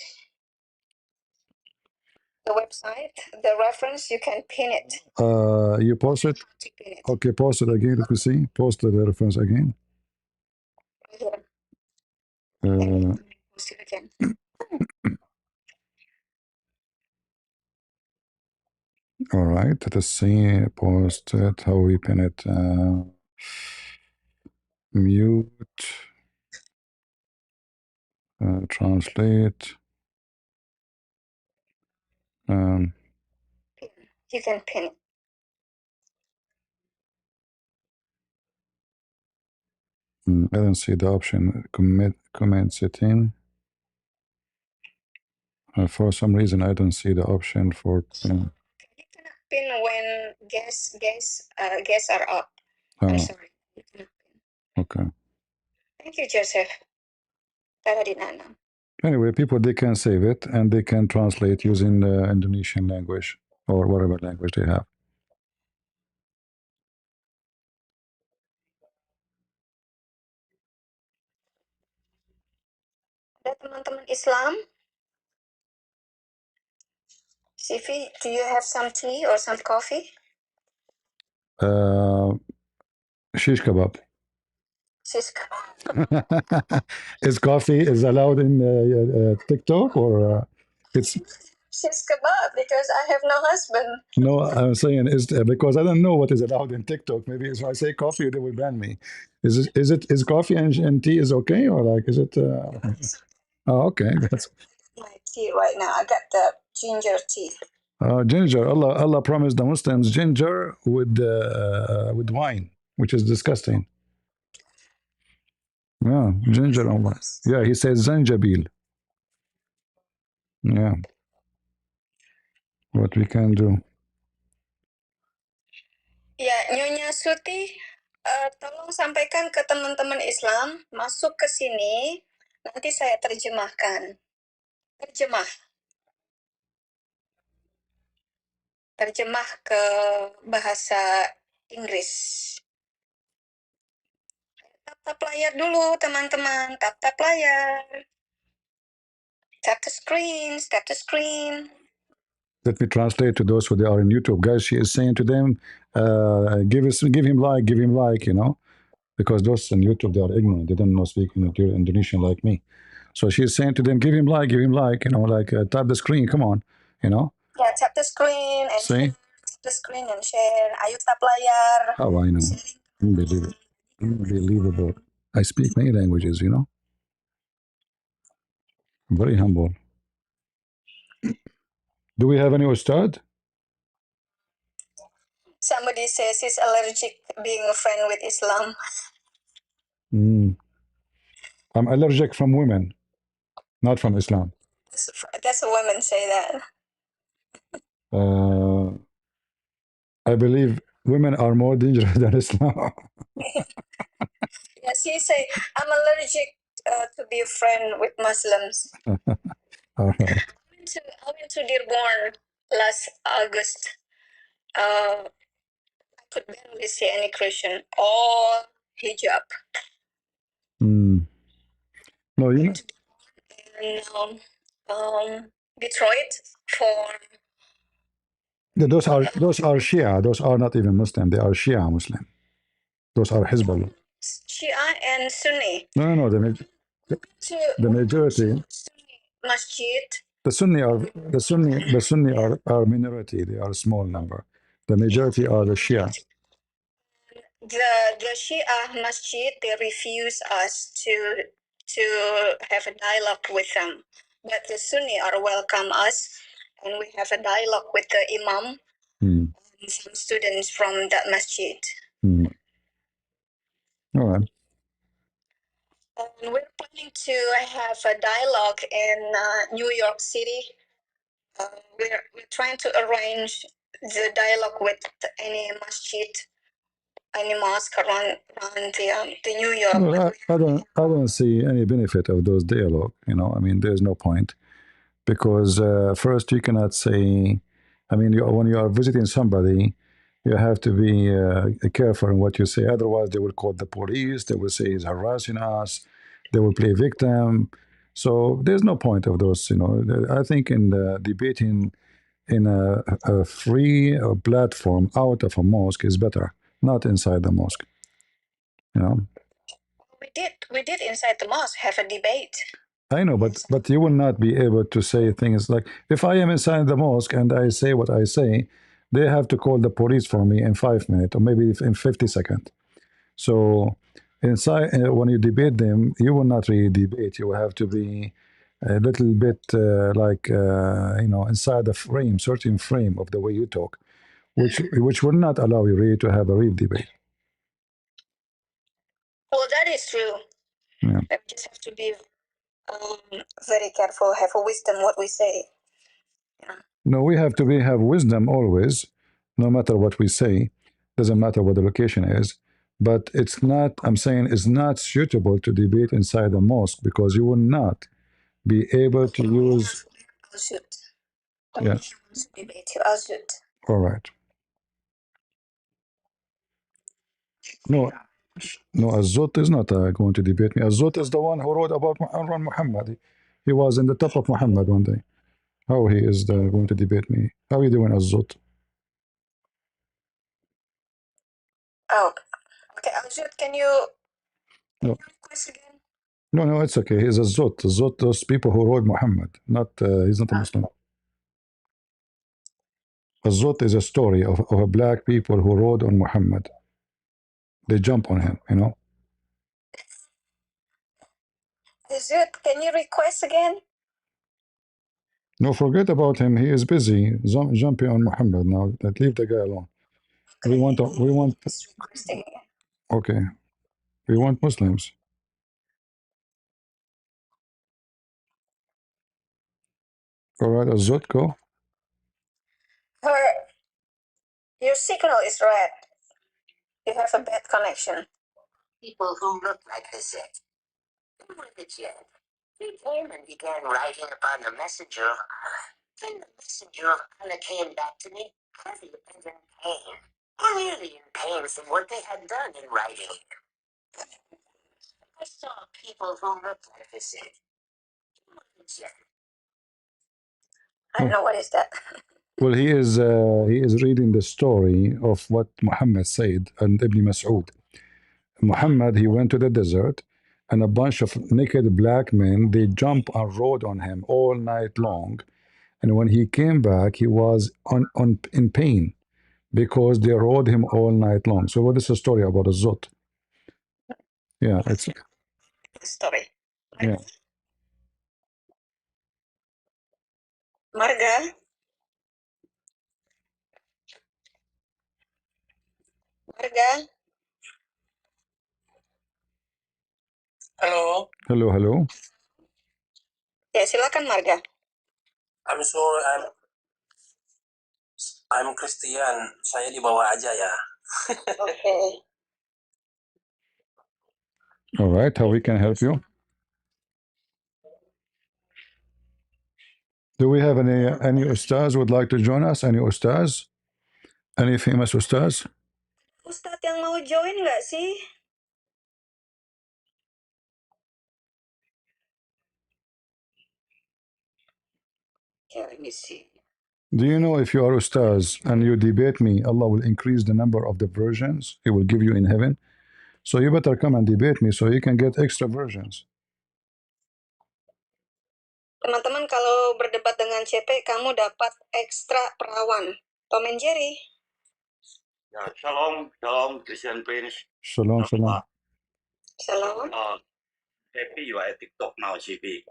the website, the reference. You can pin it. You post it. To pin it. Okay, post it again. Let me see. Post the reference again. Right here. Post it again. All right. Let us see. Post it. How we pin it. Mute. Translate. Pin. You can pin it. I don't see the option. Comment setting. For some reason, I don't see the option for. You cannot pin when guests are up. I'm sorry. You cannot pin. Okay. Thank you, Joseph. Taradinana. Anyway, people, they can save it and they can translate using the Indonesian language or whatever language they have. Ada teman-teman Islam? Sifi, do you have some tea or some coffee? Shish kebab. Shish kebab. Is coffee is allowed in TikTok or it's Shish kebab because I have no husband. no? I'm saying is because I don't know what is allowed in TikTok. Maybe if I say coffee, they will ban me. Is coffee and tea is okay or like is it? Oh, okay, that's My tea right now. I got the ginger tea. ginger. Allah promised the Muslims ginger with wine, which is disgusting. Yeah, ginger. Allah. Yeah, he says zanjabil. Yeah, what we can do. Ya, Nyonya Suti, tolong sampaikan ke teman-teman Islam masuk ke sini, nanti saya terjemahkan. Terjemah ke bahasa Inggris. Tap-tap layar dulu, teman-teman. Tap-tap layar. Tap the screen, tap the screen. Let me translate to those who they are in YouTube, guys. She is saying to them, give him like, you know, because those on YouTube they are ignorant. They don't know speak Indonesian like me. So she is saying to them, give him like, you know, like tap the screen. Come on, you know. Yeah, tap the screen and See? tap the screen and share. Ayo tap layar. How I know? Unbelievable. Unbelievable. I speak many languages, you know. I'm very humble. Do we have any Ustad? Somebody says he's allergic being a friend with Islam. I'm allergic from women, not from Islam. That's what women say that. I believe women are more dangerous than Islam. Yes, he say, I'm allergic to be a friend with Muslims. All right. I went to Dearborn last August. I could barely see any Christian. All hijab. No, you know. And Detroit for Those are Shia. Those are not even Muslim. They are Shia Muslim. Those are Hezbollah. Shia and Sunni. No. The majority. Masjid. The Sunni are minority. They are a small number. The majority are the Shia. The Shia Masjid, they refuse us to have a dialogue with them, but the Sunni are welcome us, and we have a dialogue with the Imam and some students from that masjid. All right. And we're planning to have a dialogue in New York City. We're trying to arrange the dialogue with any masjid, any mosque around the New York. Well, I don't see any benefit of those dialogue. I mean, there's no point because first you cannot say. I mean, when you are visiting somebody, you have to be careful in what you say. Otherwise, they will call the police. They will say he's harassing us. They will play victim. So there's no point of those. I think in the debating in a free platform out of a mosque is better, not inside the mosque. We did inside the mosque have a debate. I know, but you will not be able to say things like, if I am inside the mosque and I say what I say, they have to call the police for me in 5 minutes or maybe in 50 seconds. So inside, when you debate them, you will not really debate. You will have to be a little bit inside the frame, certain frame of the way you talk, which will not allow you really to have a real debate. Well, that is true. Yeah. We just have to be very careful, have a wisdom what we say. Yeah. No, we have to have wisdom always, no matter what we say. Doesn't matter what the location is. But it's not, I'm saying, it's not suitable to debate inside a mosque because you will not be able to use. Yeah. Debate you, Azhar. All right. No, Azot is not going to debate me. Azot is the one who wrote about Muhammad. He was in the top of Muhammad one day. How he is going to debate me? How are you doing, Azot? Oh, okay, Azhar, can you request again? No, it's okay. He's a Zot. Zot, those people who wrote Muhammad. Not, he's not a Muslim. A Zot is a story of black people who rode on Muhammad. They jump on him. Azhar, can you request again? No, forget about him. He is busy jumping on Muhammad now. Leave the guy alone. Okay. We want. Requesting. Okay. We want Muslims. All right, Azot, go. Your signal is red. You have a bad connection. People who look like Hizet. With the jet. He came and began writing upon the messenger. Then the messenger of Allah came back to me, heavy and in pain. Really in pain from what they had done in writing. I saw people who looked like Hizet. I don't know what is that. Well, he is reading the story of what Muhammad said and Ibn Masood. Muhammad, he went to the desert and a bunch of naked black men, they jumped and rode on him all night long. And when he came back, he was in pain because they rode him all night long. So what is the story about a Zot? Yeah, it's story. Yeah. Marga. Marga. Halo. Hello. Ya, silakan Marga. I'm sorry, I'm Christian. Saya dibawa aja ya. Okay. All right, how we can help you? Do we have any ustaz would like to join us? Any ustaz? Any famous ustaz? Ustadz yang mau join nggak sih? Okay, let me see. Do you know if you are ustaz and you debate me, Allah will increase the number of the versions He will give you in heaven? So you better come and debate me so you can get extra versions. Teman-teman, kalau berdebat dengan CP, kamu dapat ekstra perawan. Tom and Jerry. Ya, shalom, shalom, Christian Prince. Shalom, shalom. Shalom. Happy you are at TikTok now, CP.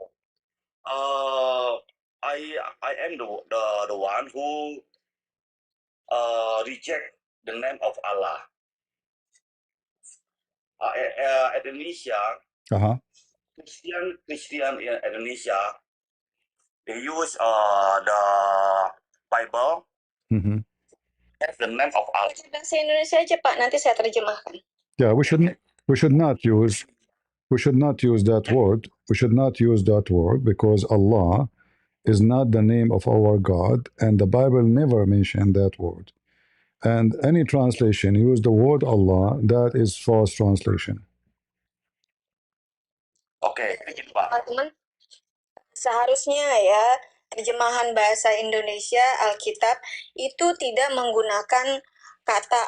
I am the one who reject the name of Allah. Indonesia, Christian in Indonesia, they use the Bible as the name of Allah. Bahasa Indonesia aja Pak, nanti saya terjemahkan. Yeah, we should not use that word. We should not use that word because Allah is not the name of our God, and the Bible never mentioned that word. And any translation use the word Allah, that is false translation. Oke, gitu Pak. Teman-teman, seharusnya ya terjemahan bahasa Indonesia Alkitab itu tidak menggunakan kata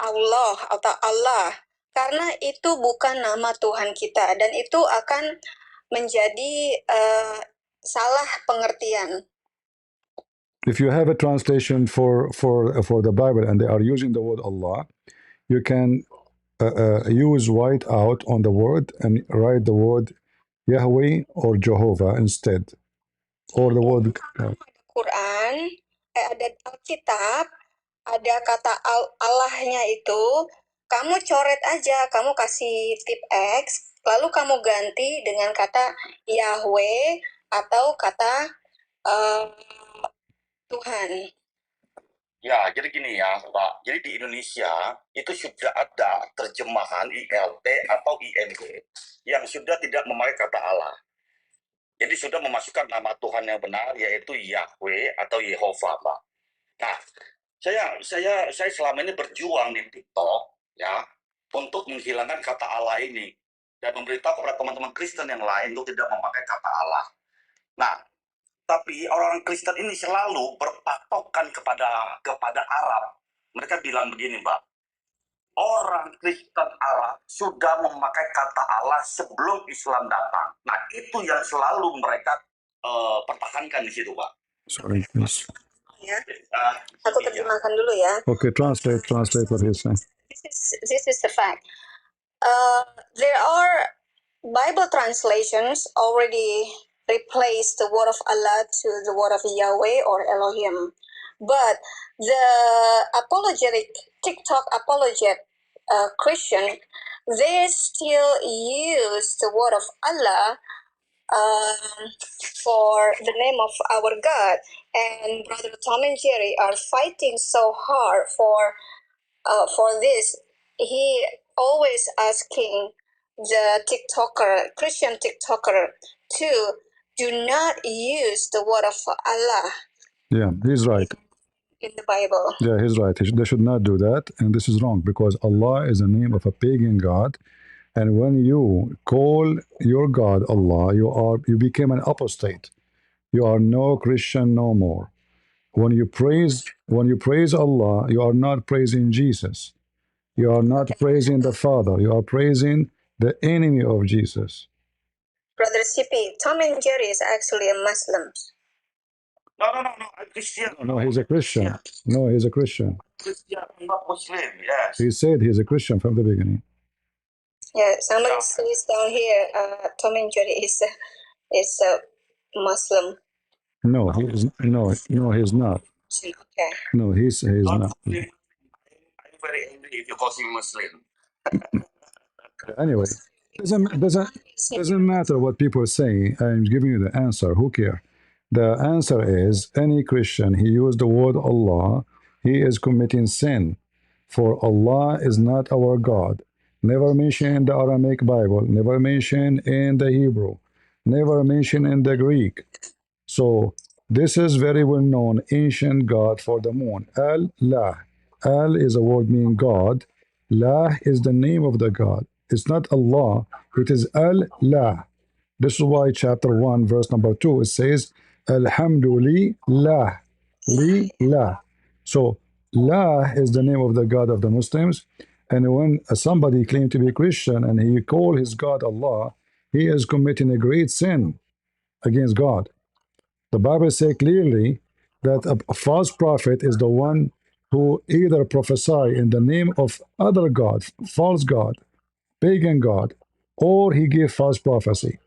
Allah atau Allah karena itu bukan nama Tuhan kita dan itu akan menjadi salah pengertian. If you have a translation for the Bible and they are using the word Allah, you can use white out on the word and write the word Yahweh or Jehovah instead, or the word. Quran, ada Alkitab, ada kata Allahnya itu, kamu coret aja, kamu kasih tip X, lalu kamu ganti dengan kata Yahweh atau kata Tuhan. Ya, jadi gini ya, Pak. Jadi di Indonesia itu sudah ada terjemahan ILT atau IMG yang sudah tidak memakai kata Allah. Jadi sudah memasukkan nama Tuhan yang benar yaitu Yahweh atau Yehovah, Pak. Nah, saya selama ini berjuang di TikTok ya untuk menghilangkan kata Allah ini dan memberitahu kepada teman-teman Kristen yang lain untuk tidak memakai kata Allah. Nah, tapi orang-orang Kristen ini selalu berpatokan kepada Arab. Mereka bilang begini, Mbak. Orang Kristen Arab sudah memakai kata Allah sebelum Islam datang. Nah, itu yang selalu mereka pertahankan di situ, Pak. Sorry, please. Ya. Aku terjemahkan dulu ya. Okay, translate what he's saying. This is the fact. There are Bible translations already replace the word of Allah to the word of Yahweh or Elohim. But the TikTok apologet Christian, they still use the word of Allah for the name of our God. And Brother Tom and Jerry are fighting so hard for this. He always asking the Christian TikToker to do not use the word of Allah. Yeah, he's right. In the Bible. Yeah, he's right. They should not do that, and this is wrong because Allah is the name of a pagan god, and when you call your God Allah, you became an apostate. You are no Christian no more. When you praise Allah, you are not praising Jesus. You are not praising the Father. You are praising the enemy of Jesus. Brother CP, Tom and Jerry is actually a Muslim. No, I'm Christian. No, he's a Christian. No, he's a Christian. Christian, not Muslim, yes. He said he's a Christian from the beginning. Yeah, somebody says down here, Tom and Jerry is a Muslim. No, he's not. Okay. No, he's not. I'm very angry if you call him Muslim. Anyway, doesn't matter what people say. I'm giving you the answer. Who cares? The answer is any Christian, he used the word Allah, he is committing sin. For Allah is not our God. Never mentioned in the Aramaic Bible, never mentioned in the Hebrew, never mentioned in the Greek. So this is very well known ancient God for the moon. Al-Lah. Al is a word meaning God. Lah is the name of the God. It's not Allah, it is Al-Lah. This is why chapter 1, verse number 2, it says, Alhamdulillah. La. So La is the name of the God of the Muslims. And when somebody claims to be Christian and he call his God Allah, he is committing a great sin against God. The Bible says clearly that a false prophet is the one who either prophesy in the name of other God, false God, pagan God, or he give false prophecy.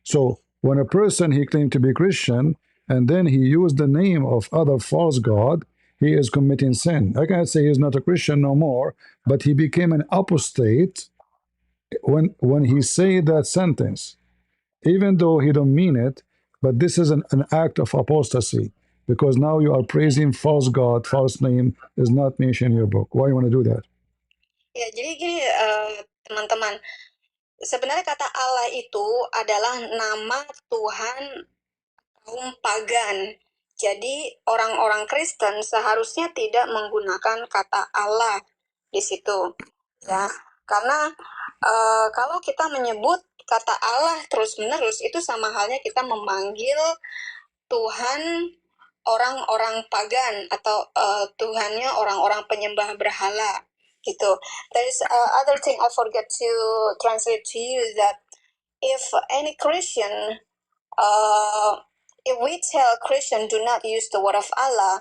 So when a person he claimed to be Christian and then he used the name of other false god, he is committing sin. I can't say he's not a Christian no more, but he became an apostate when he say that sentence, even though he don't mean it. But this is an act of apostasy because now you are praising false god, false name is not mentioned in your book. Why you want to do that? Ya, jadi gini teman-teman, sebenarnya kata Allah itu adalah nama Tuhan kaum pagan. Jadi orang-orang Kristen seharusnya tidak menggunakan kata Allah di situ, ya. Karena kalau kita menyebut kata Allah terus-menerus itu sama halnya kita memanggil Tuhan orang-orang pagan atau Tuhannya orang-orang penyembah berhala gitu. There's other thing I forget to translate to you that if any Christian if we tell Christian do not use the word of Allah,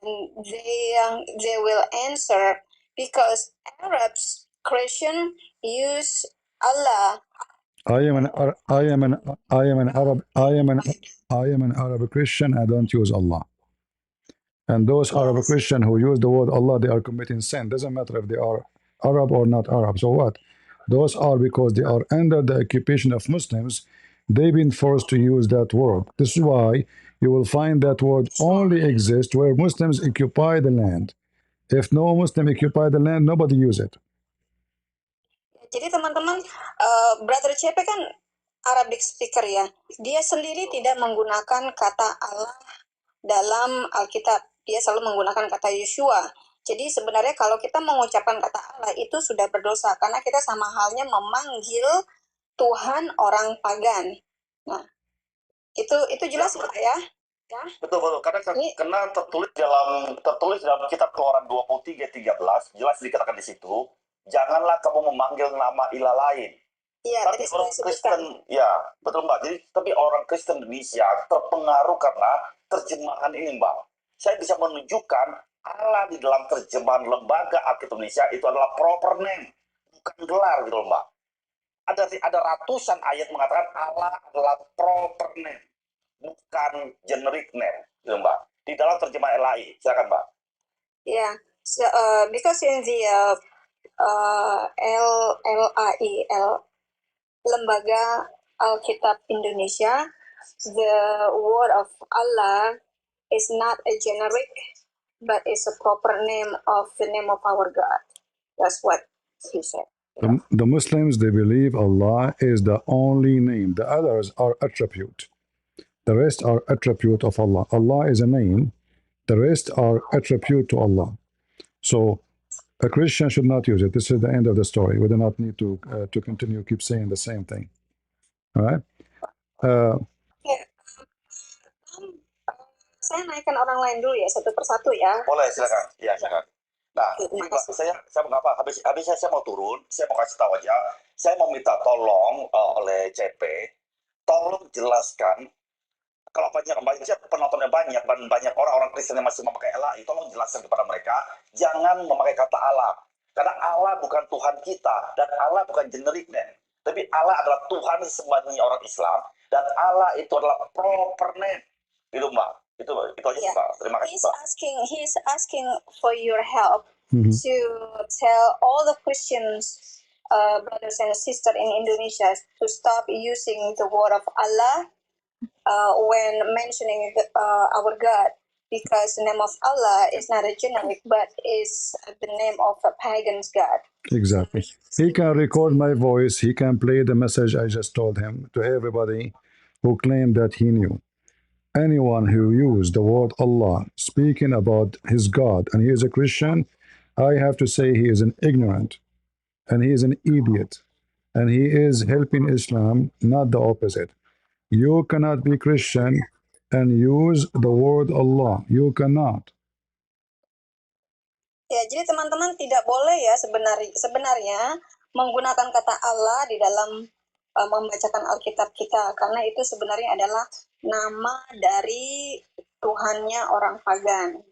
they will answer because Arabs Christian use Allah. I am an Arab Christian. I don't use Allah. And those Arab Christian who use the word Allah, they are committing sin. Doesn't matter if they are Arab or not Arab. So what? Those are because they are under the occupation of Muslims. They've been forced to use that word. This is why you will find that word only exists where Muslims occupy the land. If no Muslim occupy the land, nobody use it. Jadi teman-teman, Brother CP kan Arabic speaker ya. Dia sendiri tidak menggunakan kata Allah dalam Alkitab. Dia selalu menggunakan kata Yeshua. Jadi sebenarnya kalau kita mengucapkan kata Allah itu sudah berdosa karena kita sama halnya memanggil Tuhan orang pagan. Nah, itu jelas Pak ya? Ya. Betul. Karena tertulis dalam kitab Koran 23:13 jelas dikatakan di situ, janganlah kamu memanggil nama ilah lain. Iya, tapi orang Kristen, ya betul Mbak. Jadi tapi orang Kristen Indonesia terpengaruh karena terjemahan ini Mbak. Saya bisa menunjukkan Allah di dalam terjemahan lembaga Alkitab Indonesia itu adalah proper name, bukan gelar gitu Mbak. Ada ratusan ayat mengatakan Allah adalah proper name, bukan generic name, gitu Mbak. Di dalam terjemahan LAI, silakan Mbak. Yeah, so, because in the LAI, Lembaga Alkitab Indonesia, the word of Allah is not a generic, but is a proper name of the name of our God. That's what he said. The Muslims, they believe Allah is the only name. The others are attribute. The rest are attribute of Allah. Allah is a name. The rest are attribute to Allah. So a Christian should not use it. This is the end of the story. We do not need to continue keep saying the same thing. All right. Saya naikkan orang lain dulu ya satu persatu ya. Boleh silakan. Ya silakan. Nah, saya mengapa habis saya mau turun, saya mau kasih tahu aja. Saya mau minta tolong oleh CP, tolong jelaskan. Kalau banyak penontonnya banyak orang-orang Kristen yang masih memakai Allah, tolong jelaskan kepada mereka, jangan memakai kata Allah. Karena Allah bukan Tuhan kita, dan Allah bukan generik name. Tapi Allah adalah Tuhan semuanya orang Islam, dan Allah itu adalah proper name. Itu Mbak, itu aja Mbak. Terima kasih Mbak. He's asking for your help to tell all the Christians, brothers and sisters in Indonesia, to stop using the word of Allah when mentioning our God, because the name of Allah is not a generic, but is the name of a pagan's God. Exactly. He can record my voice. He can play the message I just told him to everybody who claimed that he knew. Anyone who used the word Allah speaking about his God and he is a Christian, I have to say he is an ignorant and he is an idiot and he is helping Islam, not the opposite. You cannot be Christian and use the word Allah. You cannot. Ya, jadi teman-teman tidak boleh ya sebenarnya menggunakan kata Allah di dalam membacakan Alkitab kita, karena itu sebenarnya adalah nama dari Tuhannya orang pagan.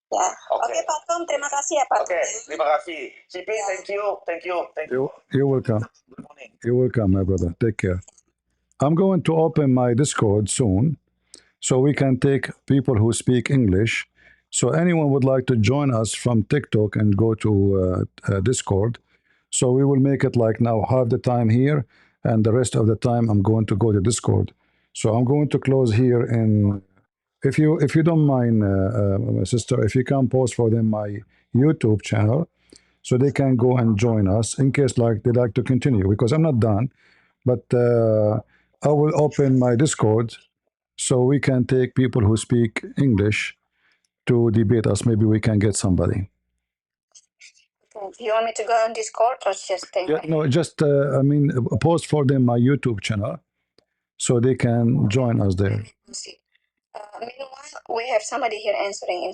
Ya, oke Pak Tom, terima kasih ya Pak. Oke, terima kasih. CP, thank you. You're welcome. You're welcome, my brother. Take care. I'm going to open my Discord soon, so we can take people who speak English. So anyone would like to join us from TikTok and go to Discord. So we will make it like now half the time here, and the rest of the time I'm going to go to Discord. So I'm going to close here. And if you don't mind, sister, if you can post for them my YouTube channel, so they can go and join us in case like they like to continue, because I'm not done, but I will open my Discord so we can take people who speak English to debate us. Maybe we can get somebody. Do you want me to go on Discord or just stay? Yeah, no, just post for them my YouTube channel so they can join us there. Meanwhile, we have somebody here answering.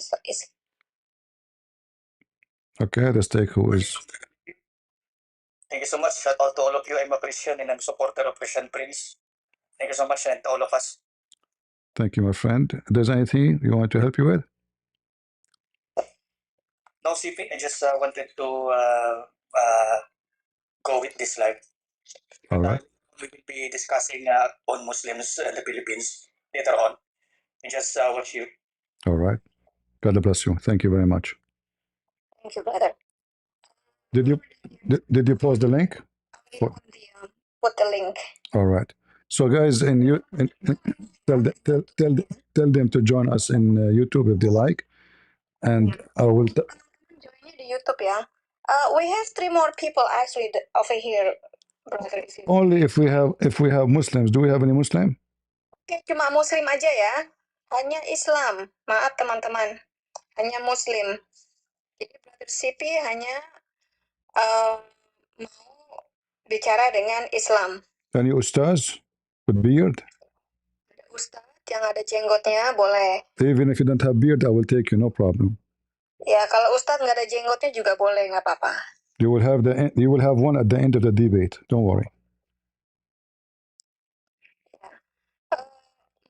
Okay, let's take who is. Thank you so much. Shout out to all of you. I'm a Christian and I'm a supporter of Christian Prince. Thank you so much, and to all of us. Thank you, my friend. There's anything you want to help you with? No, CP, I just wanted to go with this live. All right. We will be discussing on Muslims in the Philippines later on. And just watch you. All right. God bless you. Thank you very much. Thank you, brother. Did you post the link? Put the link. All right. So guys, tell them to join us in YouTube if they like, and I will. Join the YouTube, yeah. We have 3 more people actually over here, brother. Only if we have Muslims. Do we have any Muslim? Oke, cuma Muslim aja ya. Hanya Islam. Maaf teman-teman. Hanya Muslim. Jadi brother CP hanya mau bicara dengan Islam. Any ustaz with beard? Ustaz yang ada jenggotnya boleh. Even if you don't have beard, I will take you, no problem. Ya, kalau Ustaz nggak ada jenggotnya juga boleh, nggak apa-apa. You will have one at the end of the debate. Don't worry.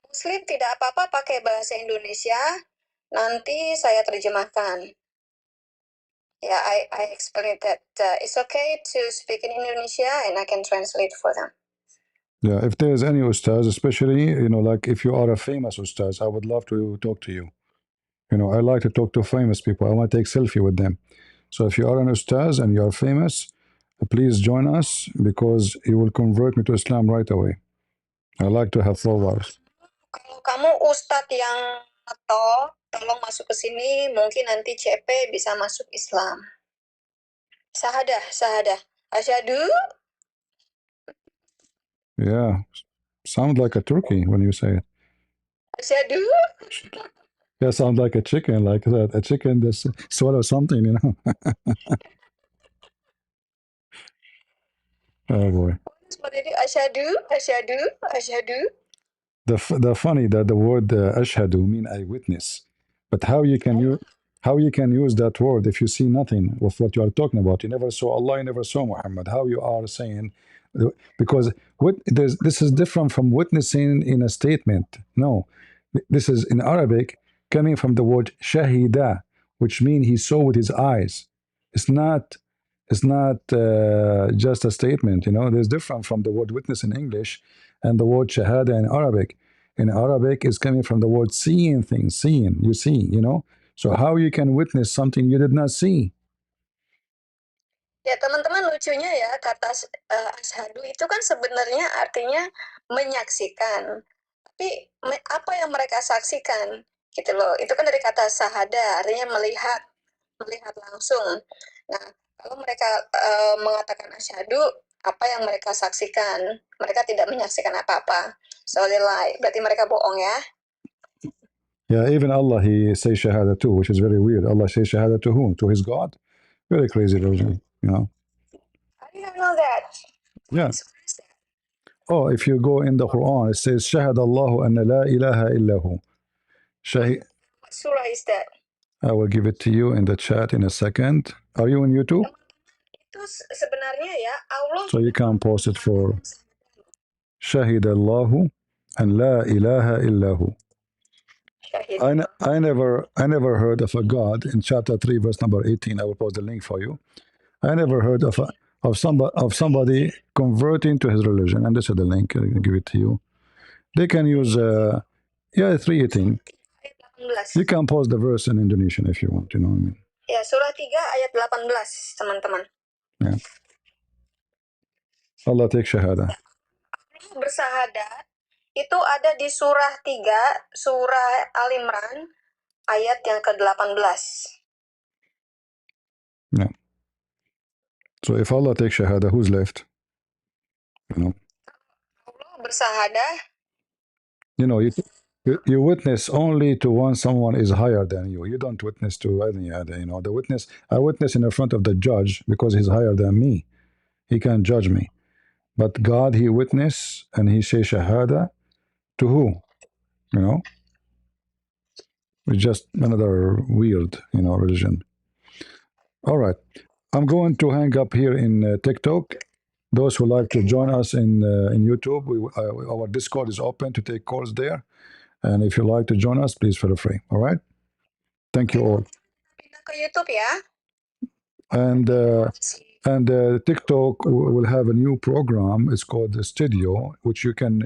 Muslim tidak apa-apa pakai bahasa Indonesia. Nanti saya terjemahkan. Yeah, I explained that it's okay to speak in Indonesia and I can translate for them. Yeah, if there's any ustaz, especially, like if you are a famous ustaz, I would love to talk to you. I like to talk to famous people. I want to take selfie with them. So if you are an ustaz and you are famous, please join us because you will convert me to Islam right away. I like to have followers. Kalau kamu ustadz yang tolong masuk ke sini, mungkin nanti CP bisa masuk Islam. Sahadah. Asyhadu. Yeah, sound like a turkey when you say it. Asyhadu. Yeah, sound like a chicken, like that. A chicken that swallows something, Oh boy. Asyhadu. The funny that the word ashhadu mean I witness, but how you can use that word if you see nothing of what you are talking about? You never saw Allah, you never saw Muhammad. How you are saying? Because this is different from witnessing in a statement. No, this is in Arabic coming from the word shahida, which means he saw with his eyes. It's not just a statement. There's different from the word witness in English and the word shahada in Arabic. In Arabic, it's coming from the word seeing things. Seeing, you see. So how you can witness something you did not see? Ya teman-teman, lucunya ya kata asyhadu itu kan sebenarnya artinya menyaksikan. Tapi apa yang mereka saksikan gitu loh. Itu kan dari kata sahada, artinya melihat langsung. Nah, kalau mereka mengatakan asyhadu, apa yang mereka saksikan? Mereka tidak menyaksikan apa-apa. So they lie. Berarti mereka bohong ya. Yeah, even Allah, he says shahada too, which is very weird. Allah says shahada to whom? To his God? Very crazy religion, I didn't know that. Yeah. Oh, if you go in the Quran, it says Shahad Allahu anna la ilaha illahu. What surah is that? I will give it to you in the chat in a second. Are you on YouTube? Itu sebenarnya ya Allah. So you can post it for Shahid Allahu and la ilaha illahu. I never heard of a God in chapter 3 verse number 18. I will post the link for you. I never heard of somebody converting to his religion. And this is the link. I can give it to you. They can use 318. You can post the verse in Indonesian if you want, you know what I mean. Ya, surah 3 ayat 18, teman-teman. Yeah. Allah take shahada. Bersahadat itu ada di surah 3, surah Al-Imran, ayat yang ke-18. Yeah. So if Allah takes shahada, who's left? You know. Allah bersahadah. You know, you witness only to when someone is higher than you. You don't witness to any other. You know, I witness in the front of the judge because he's higher than me. He can judge me. But God, he witness and he say shahada to who? You know, it's just another weird, religion. All right, I'm going to hang up here in TikTok. Those who like to join us in YouTube, our Discord is open to take calls there. And if you like to join us, please feel free. All right. Thank you all. Pindah ke YouTube ya. And TikTok will have a new program. It's called the Studio, which you can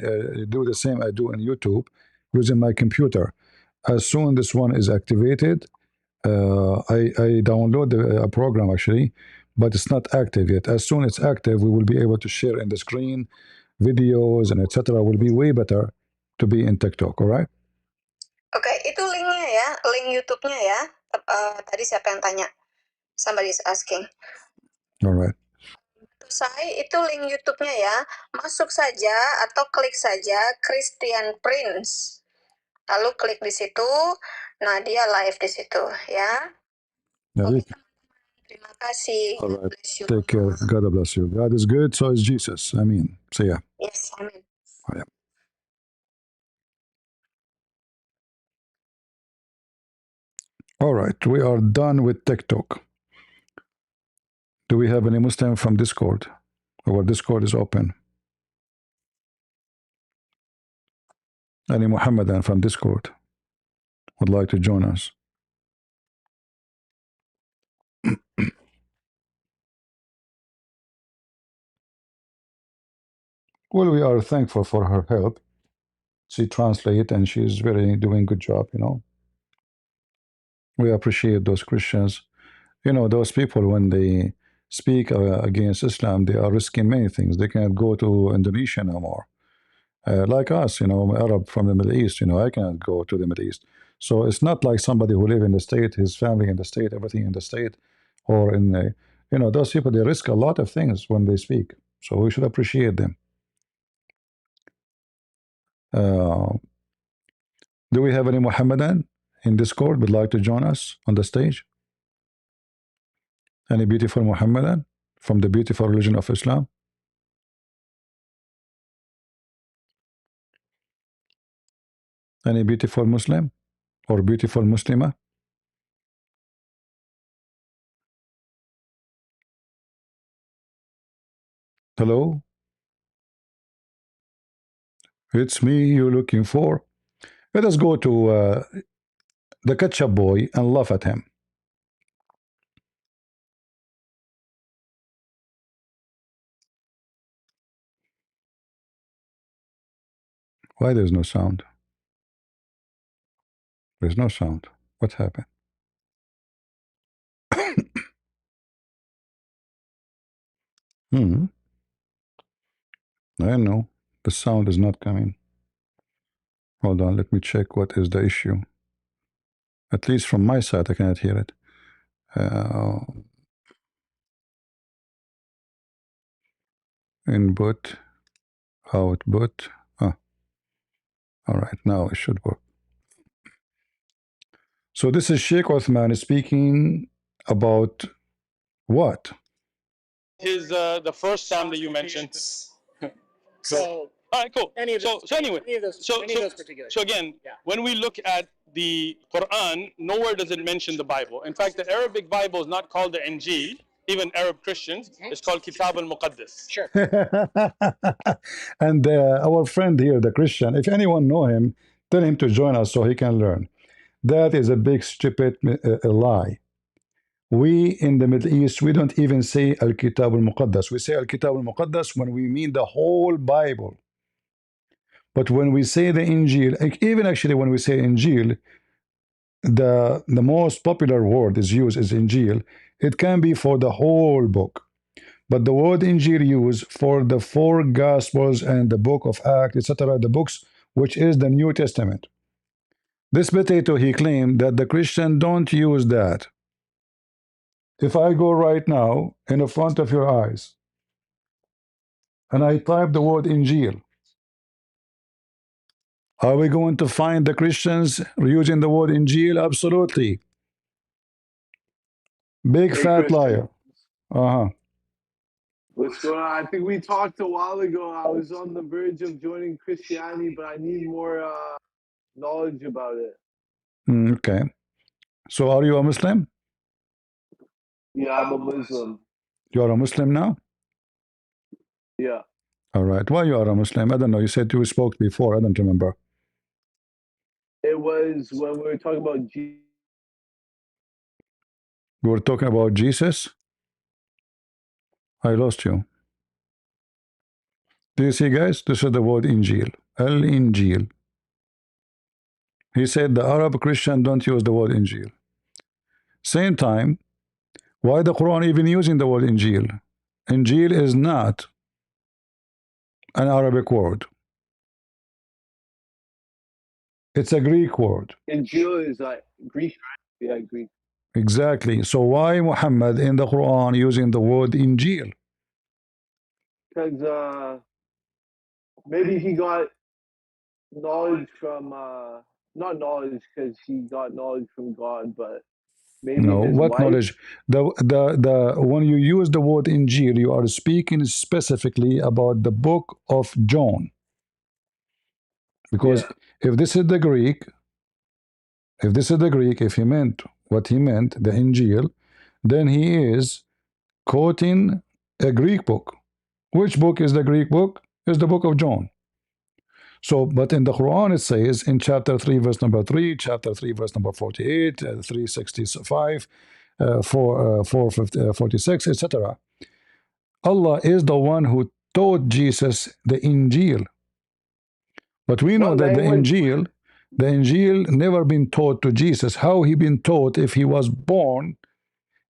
do the same I do on YouTube using my computer. As soon this one is activated, I download a program actually, but it's not active yet. As soon as it's active, we will be able to share in the screen, videos and etc. will be way better to be in TikTok. All right. Oke, itu linknya ya, link YouTube-nya ya. Tadi siapa yang tanya? Somebody is asking. Alright. Saya itu link YouTube-nya ya. Masuk saja atau klik saja Christian Prince. Lalu klik di situ. Nah, dia live di situ ya. Oke, terima kasih. Alright. Take care. God bless you. God is good, so is Jesus. Amen. See ya. Yes, amen. Oh, yeah. All right, we are done with TikTok. Do we have any Muslim from Discord? Our Discord is open. Any Muhammadan from Discord would like to join us? Well, we are thankful for her help. She translates and she's really doing a good job, We appreciate those Christians. Those people, when they speak against Islam, they are risking many things. They cannot go to Indonesia no more. Like us, Arab from the Middle East, I cannot go to the Middle East. So it's not like somebody who live in the state, his family in the state, everything in the state, or in, those people, they risk a lot of things when they speak. So we should appreciate them. Do we have any Muhammadan in Discord would like to join us on the stage? Any beautiful Muhammadan from the beautiful religion of Islam? Any beautiful Muslim or beautiful Muslima? Hello? It's me you're looking for. Let us go to the ketchup boy and laugh at him. Why there's no sound? There's no sound. What happened? I know. The sound is not coming. Hold on, let me check what is the issue. At least from my side, I cannot hear it. Input, output. All right, now it should work. So this is Sheikh Othman speaking about what? Is the first time that you mentioned. So, all right, cool. So again, when we look at the Quran, nowhere does it mention the Bible. In fact, the Arabic Bible is not called the Injil. Even Arab Christians, it's called Kitab al-Muqaddas. Sure. And our friend here, the Christian, if anyone know him, tell him to join us so he can learn. That is a big stupid lie. We in the Middle East, we don't even say Al-Kitab al-Muqaddas. We say Al-Kitab al-Muqaddas when we mean the whole Bible. But when we say the Injil, even actually when we say Injil, the most popular word is used is Injil. It can be for the whole book. But the word Injil used for the 4 Gospels and the book of Acts, etc., the books which is the New Testament. This potato, he claimed that the Christian don't use that. If I go right now in the front of your eyes and I type the word Injil, are we going to find the Christians using the word Injil? Absolutely. Big fat Christian. liar. Uh-huh. What's going on? I think we talked a while ago. I was on the verge of joining Christianity, but I need more knowledge about it. Okay. So are you a Muslim? Yeah, I'm a Muslim. You are a Muslim now? Yeah. All right. Why you are a Muslim? I don't know. You said you spoke before. I don't remember. It was when we were talking about Jesus. We were talking about Jesus. I lost you. Do you see, guys? This is the word Injil. Al-Injil. He said the Arab Christian don't use the word Injil. Same time, why the Quran even using the word Injil? Injil is not an Arabic word. It's a Greek word. Injil is like Greek. Yeah, Greek. Exactly. So why Muhammad in the Quran using the word Injil? Because maybe he got knowledge from not knowledge because he got knowledge from God, but maybe No, his what wife. knowledge? The when you use the word Injil, you are speaking specifically about the book of John. Because if this is the Greek, if he meant what he meant, the Injil, then he is quoting a Greek book. Which book is the Greek book? Is the book of John. So, but in the Quran it says in chapter 3 verse number 3, chapter 3 verse number 48, 365, 446, etc. Allah is the one who taught Jesus the Injil. But we know that the Injil never been taught to Jesus. How he been taught if he was born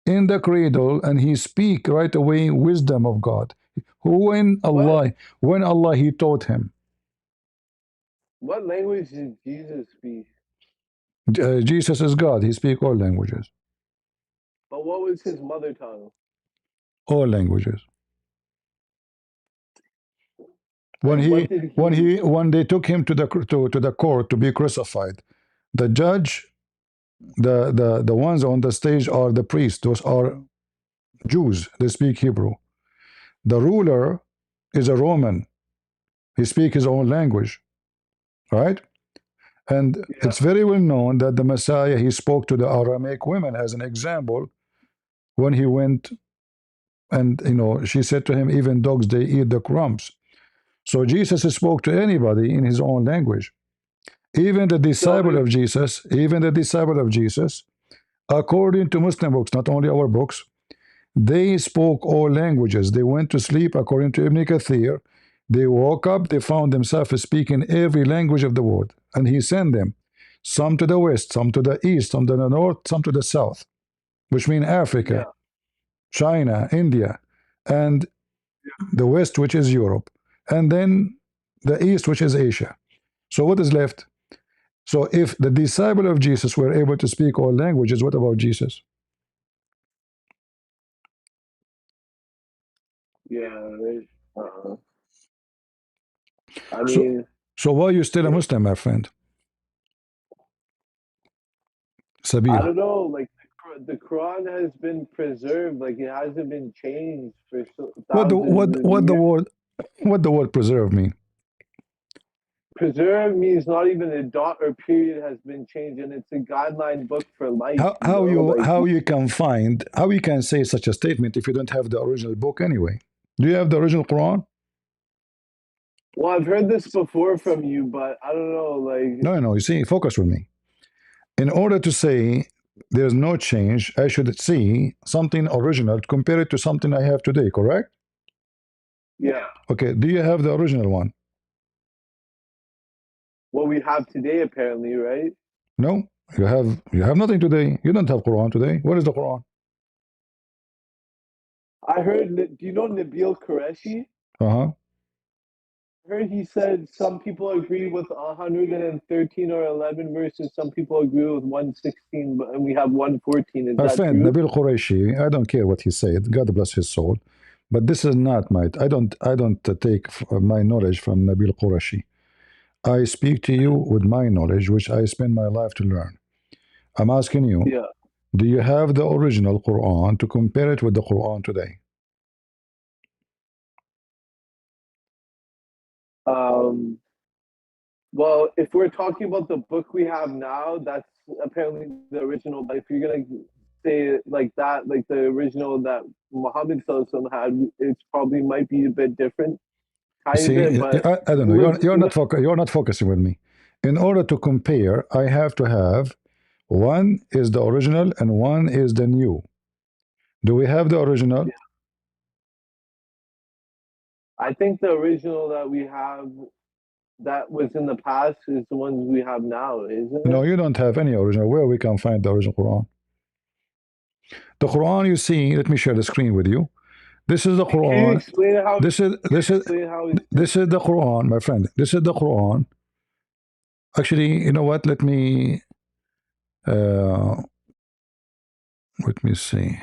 in the cradle and he speak right away wisdom of God? When Allah he taught him. What language did Jesus speak? Jesus is God. He speak all languages. But what was his mother tongue? All languages. When they took him to the court to be crucified, the judge, the ones on the stage are the priests. Those are Jews. They speak Hebrew. The ruler is a Roman. He speaks his own language, right? And it's very well known that the Messiah, he spoke to the Aramaic women as an example when he went and, she said to him, even dogs, they eat the crumbs. So Jesus spoke to anybody in his own language. Even the disciple of Jesus, according to Muslim books, not only our books, they spoke all languages. They went to sleep, according to Ibn Kathir. They woke up, they found themselves speaking every language of the world. And he sent them, some to the west, some to the east, some to the north, some to the south, which mean Africa, China, India, and the west, which is Europe, and then the east, which is Asia. So what is left? So if the disciple of Jesus were able to speak all languages, what about Jesus? I mean, so why are you still a Muslim, my friend? Sabir. I don't know. Like the Quran has been preserved. Like it hasn't been changed for thousands of years. What the word preserve mean? Preserve means not even a dot or period has been changed, and it's a guideline book for life. How you can say such a statement if you don't have the original book anyway? Do you have the original Quran? Well, I've heard this before from you, but I don't know. Like, No. You see, focus with me. In order to say there's no change, I should see something original to compare it to something I have today. Correct? yeah, Okay. Do you have the original one? what we have today, apparently, right? No. You have nothing today. You don't have Quran today. What is the Quran? I heard. Do you know Nabil Qureshi? Uh-huh. I heard he said some people agree with 113 or 11 verses. Some people agree with 116, and we have 114. Is My that friend true? Nabil Qureshi, I don't care what he said. God bless his soul. But this is not my. I don't take my knowledge from Nabil Qureshi. I speak to you with my knowledge, which I spend my life to learn. I'm asking you, Yeah. do you have the original Quran to compare it with the Quran today? Well, if we're talking about the book we have now, that's apparently the original. But if you're gonna say it like that, like the original that Muhammad Sallallahu had, it probably might be a bit different, tiny bit. See, But I don't know. You're not focusing with me. In order to compare, I have to have one is the original and one is the new. Do we have the original? I think the original that we have that was in the past is the ones we have now, isn't No, it? you don't have any original. Where we can find the original Quran? The Quran you see. Let me share the screen with you. This is the Can you Quran. explain how? Explain how it's this is the Quran, my friend. This is the Quran. Actually, you know what? Uh, let me see.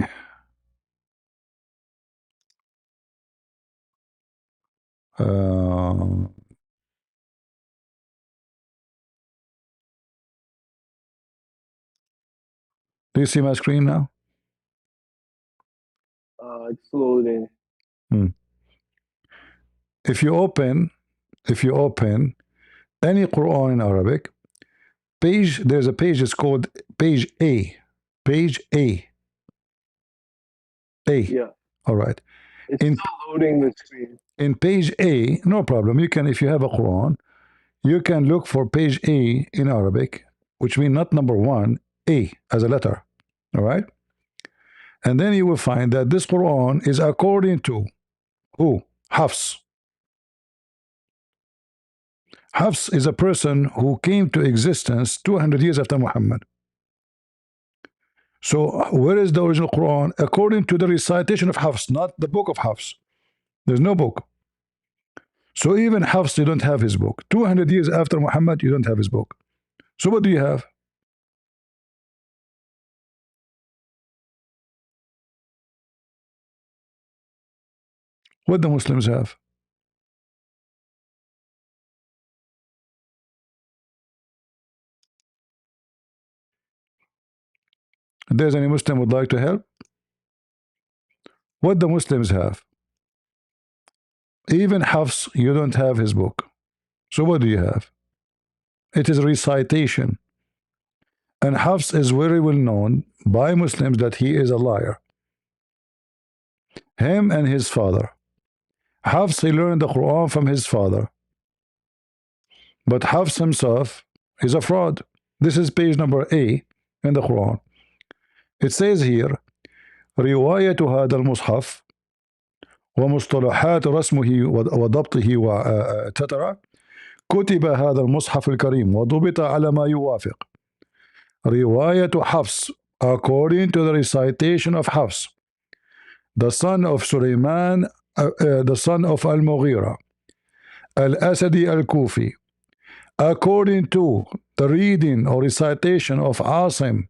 Uh, do you see my screen now? it's loading. Hmm. If you open any Quran in Arabic page, there's a page. It's called page A. Page A. A. Yeah, All right. it's In still loading the screen. in page A, no problem. You can, if you have a Quran, you can look for page A in Arabic, which means not number one, A as a letter. All right. And then you will find that this Quran is according to who? Hafs. Hafs is a person who came to existence 200 years after Muhammad. So where is the original Quran? According to the recitation of Hafs, not the book of Hafs. There's no book. So even Hafs, you don't have his book. 200 years after Muhammad, you don't have his book. So what do you have? What the Muslims have? If there's any Muslim would like to help, what the Muslims have? Even Hafs, you don't have his book. So what do you have? It is recitation. And Hafs is very well known by Muslims that he is a liar. Him and his father. Hafs, he learned the Quran from his father. But Hafs himself is a fraud. This is page number A in the Quran. It says here, رواية هذا المصحف ومصطلحات رسمه وضبطه وتترى كتب هذا المصحف الكريم وضبط على ما يوافق رواية حفص according to the recitation of Hafs, the son of Sulaiman, the son of Al-Mughira, Al-Asadi Al-Kufi, according to the reading or recitation of Asim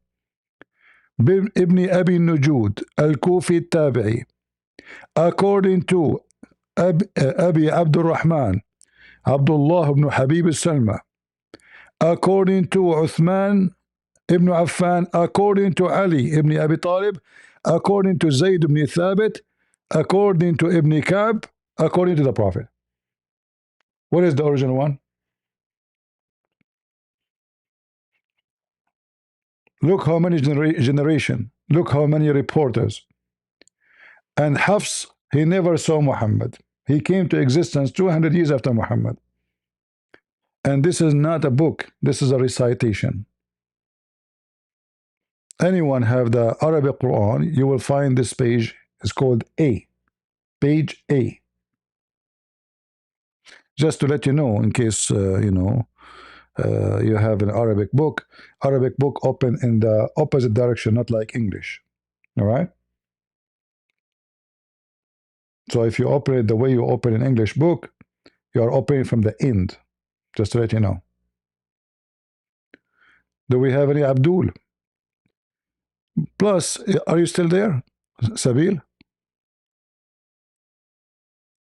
ibn Abi Nujud Al-Kufi Tabi'i, according to Abi Abdul Rahman Abdullah ibn Habib al-Salma, according to Uthman ibn Affan, according to Ali ibn Abi Talib, according to Zayd ibn Thabit, according to Ibn Ka'b, according to the Prophet. What is the original one? Look how many generation. Look how many reporters. And Hafs, he never saw Muhammad. He came to existence 200 years after Muhammad. And this is not a book. This is a recitation. Anyone have the Arabic Quran, you will find this page. It's called A. Page A. Just to let you know, in case, you know, you have an Arabic book open in the opposite direction, not like English. All right? So if you open it the way you open an English book, you are opening from the end, just to let you know. Do we have any Abdul? Plus, are you still there? Sabil?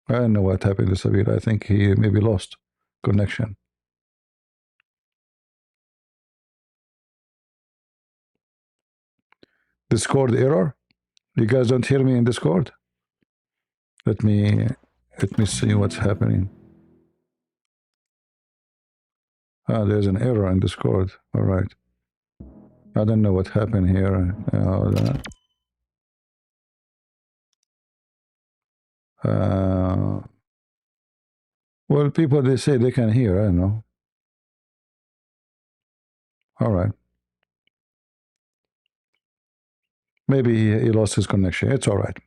I don't know what happened to Sabil. I think he maybe lost connection. Discord error? You guys don't hear me in Discord? Let me see what's happening. Ah, there's an error in Discord. All right. I don't know what happened here. Well, people, they say they can hear. I don't know. All right. Maybe he lost his connection. It's all right.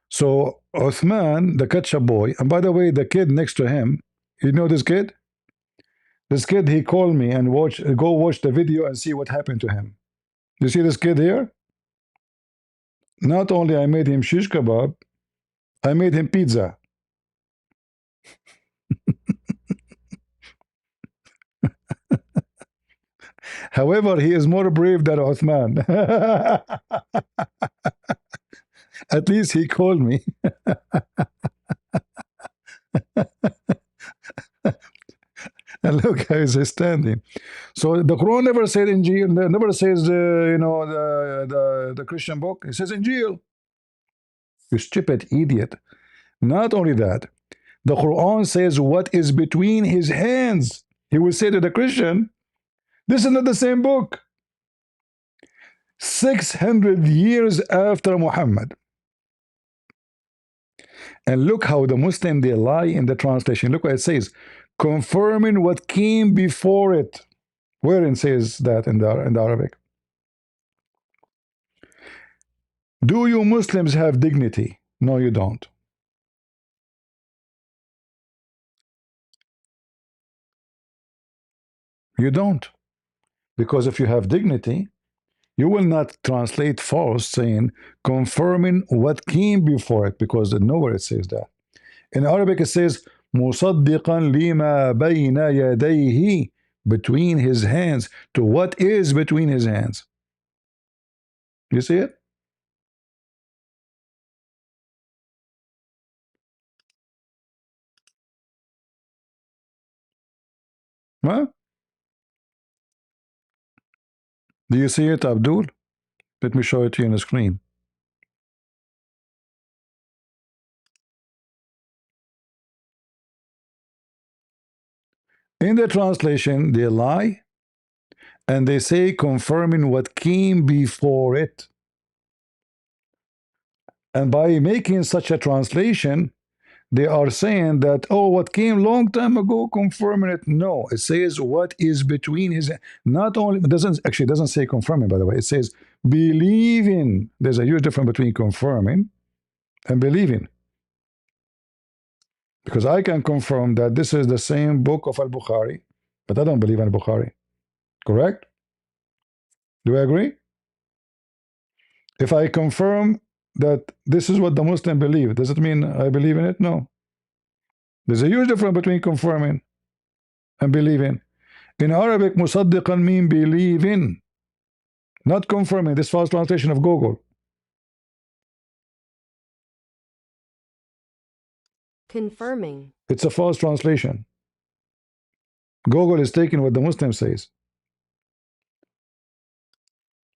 So Uthman, the ketchup boy, and by the way, the kid next to him, you know this kid? This kid, he called me and go watch the video and see what happened to him. You see this kid here? Not only I made him shish kebab, I made him pizza. However, he is more brave than Uthman. At least he called me. And look how he's standing. So the Quran never said Injil, never says you know, the Christian book. It says Injil. You stupid idiot. Not only that, the Quran says what is between his hands. He will say to the Christian, this is not the same book. 600 years after Muhammad. And look how the Muslim, they lie in the translation. Look what it says. Confirming what came before it. Where it says that in the Arabic? Do you Muslims have dignity? No, you don't. You don't. Because if you have dignity, you will not translate false saying confirming what came before it, because nowhere it says that. In Arabic it says مُصَدِّقًا لِمَا بَيْنَ يَدَيْهِ, between his hands, to what is between his hands. You see it? Huh? Do you see it, Abdul? Let me show it to you on the screen. In the translation, they lie and they say confirming what came before it. And by making such a translation, they are saying that, oh, what came long time ago, confirming it. No, it says what is between his, not only, it doesn't say confirming, by the way. It says believing. There's a huge difference between confirming and believing. Because I can confirm that this is the same book of Al-Bukhari, but I don't believe in Al-Bukhari. Correct? Do I agree? If I confirm that this is what the Muslim believe, does it mean I believe in it? No. There's a huge difference between confirming and believing. In Arabic, musaddiqan mean believing, not confirming. This false translation of Google. Confirming. It's a false translation. Google is taking what the Muslim says.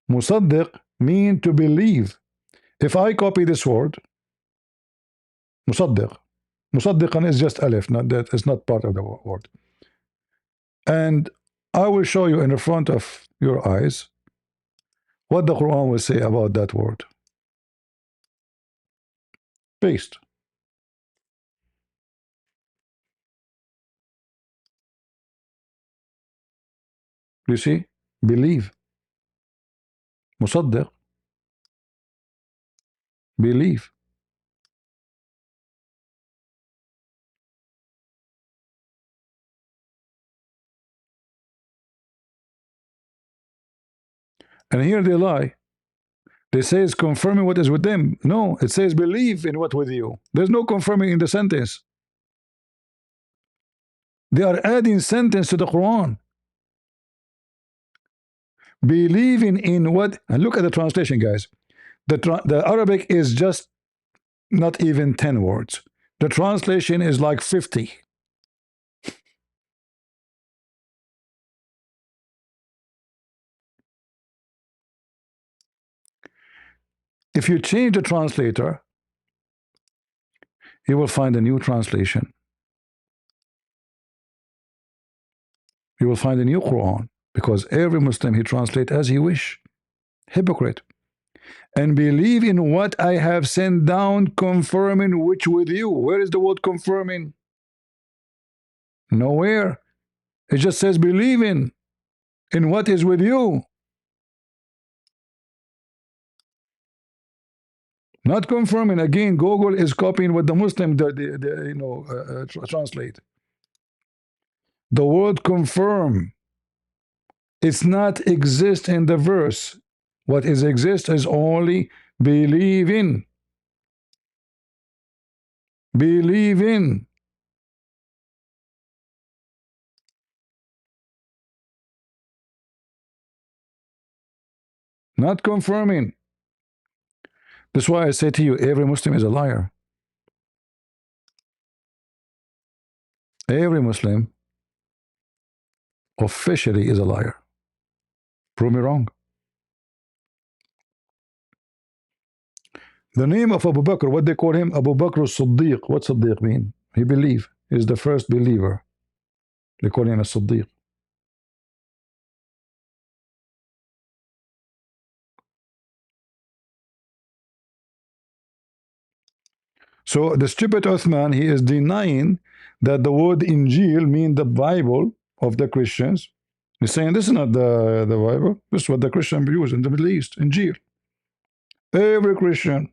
Musaddiq mean to believe. If I copy this word, musaddiq, Musaddiqan is just alif, not that is not part of the word. And I will show you in the front of your eyes what the Quran will say about that word. Paste. You see? Believe. Musaddiq. Believe. And here they lie. They say it's confirming what is with them. No, it says believe in what with you. There's no confirming in the sentence. They are adding sentence to the Quran. Believing in what? And look at the translation, guys. The Arabic is just not even 10 words. The translation is like 50. If you change the translator, you will find a new translation. You will find a new Quran, because every Muslim, he translates as he wish. Hypocrite. And believe in what I have sent down, confirming which with you. Where is the word confirming? Nowhere. It just says believe in what is with you. Not confirming. Again, Google is copying what the Muslim translate. The word confirm, it's not exist in the verse. What is exist is only believe in. Believe in. Not confirming. That's why I say to you, every Muslim is a liar. Every Muslim officially is a liar. Prove me wrong. The name of Abu Bakr, what they call him? Abu Bakr as-Siddiq. What Siddiq mean? He believe. He's the first believer. They call him a Siddiq. So the stupid Uthman, he is denying that the word Injil mean the Bible of the Christians. He's saying this is not the Bible. This is what the Christians use in the Middle East, Injil. Every Christian.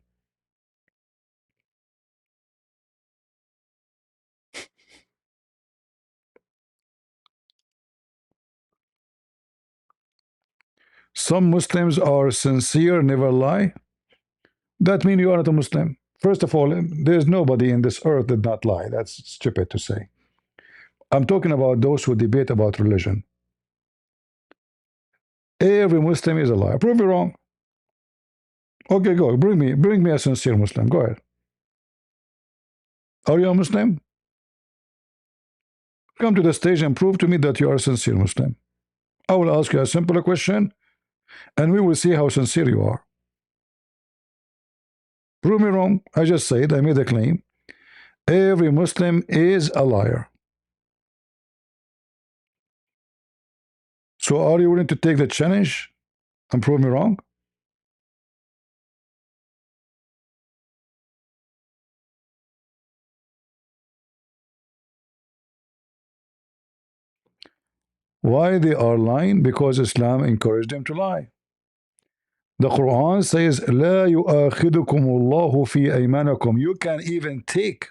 Some Muslims are sincere, never lie. That means you are not a Muslim. First of all, there's nobody in this earth that not lie. That's stupid to say. I'm talking about those who debate about religion. Every Muslim is a liar. Prove me wrong. Okay, go. Bring me a sincere Muslim. Go ahead. Are you a Muslim? Come to the stage and prove to me that you are a sincere Muslim. I will ask you a simple question, and we will see how sincere you are. Prove me wrong. I just said, I made a claim. Every Muslim is a liar. So are you willing to take the challenge and prove me wrong? Why they are lying? Because Islam encouraged them to lie. The Quran says, لا يؤاخذكم الله في أيمانكم. You can even take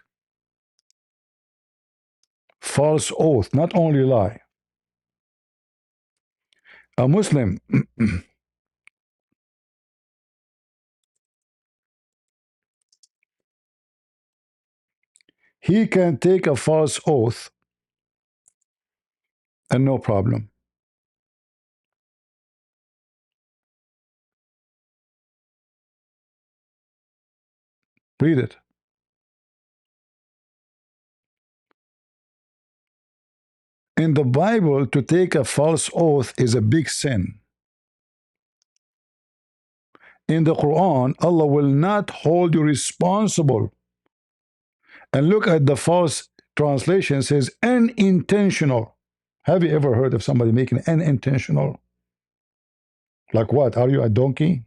false oath, not only lie. A Muslim he can take a false oath and no problem. Read it. In the Bible, to take a false oath is a big sin. In the Quran, Allah will not hold you responsible And look at the false translation, it says unintentional. Have you ever heard of somebody making unintentional? Like what? Are you a donkey?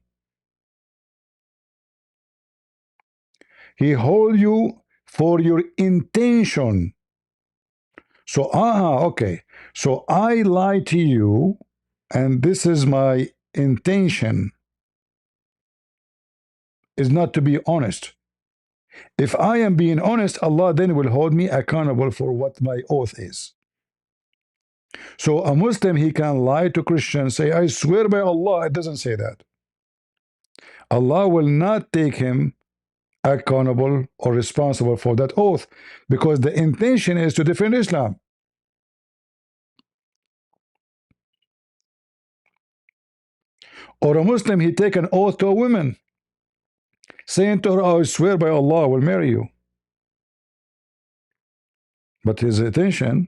He hold you for your intention. So, okay. So I lie to you, and this is my intention, is not to be honest. If I am being honest, Allah then will hold me accountable for what my oath is. So a Muslim, he can lie to Christians, say, I swear by Allah. It doesn't say that. Allah will not take him accountable or responsible for that oath, because the intention is to defend Islam. Or a Muslim, he take an oath to a woman, saying to her, I swear by Allah, I will marry you. But his intention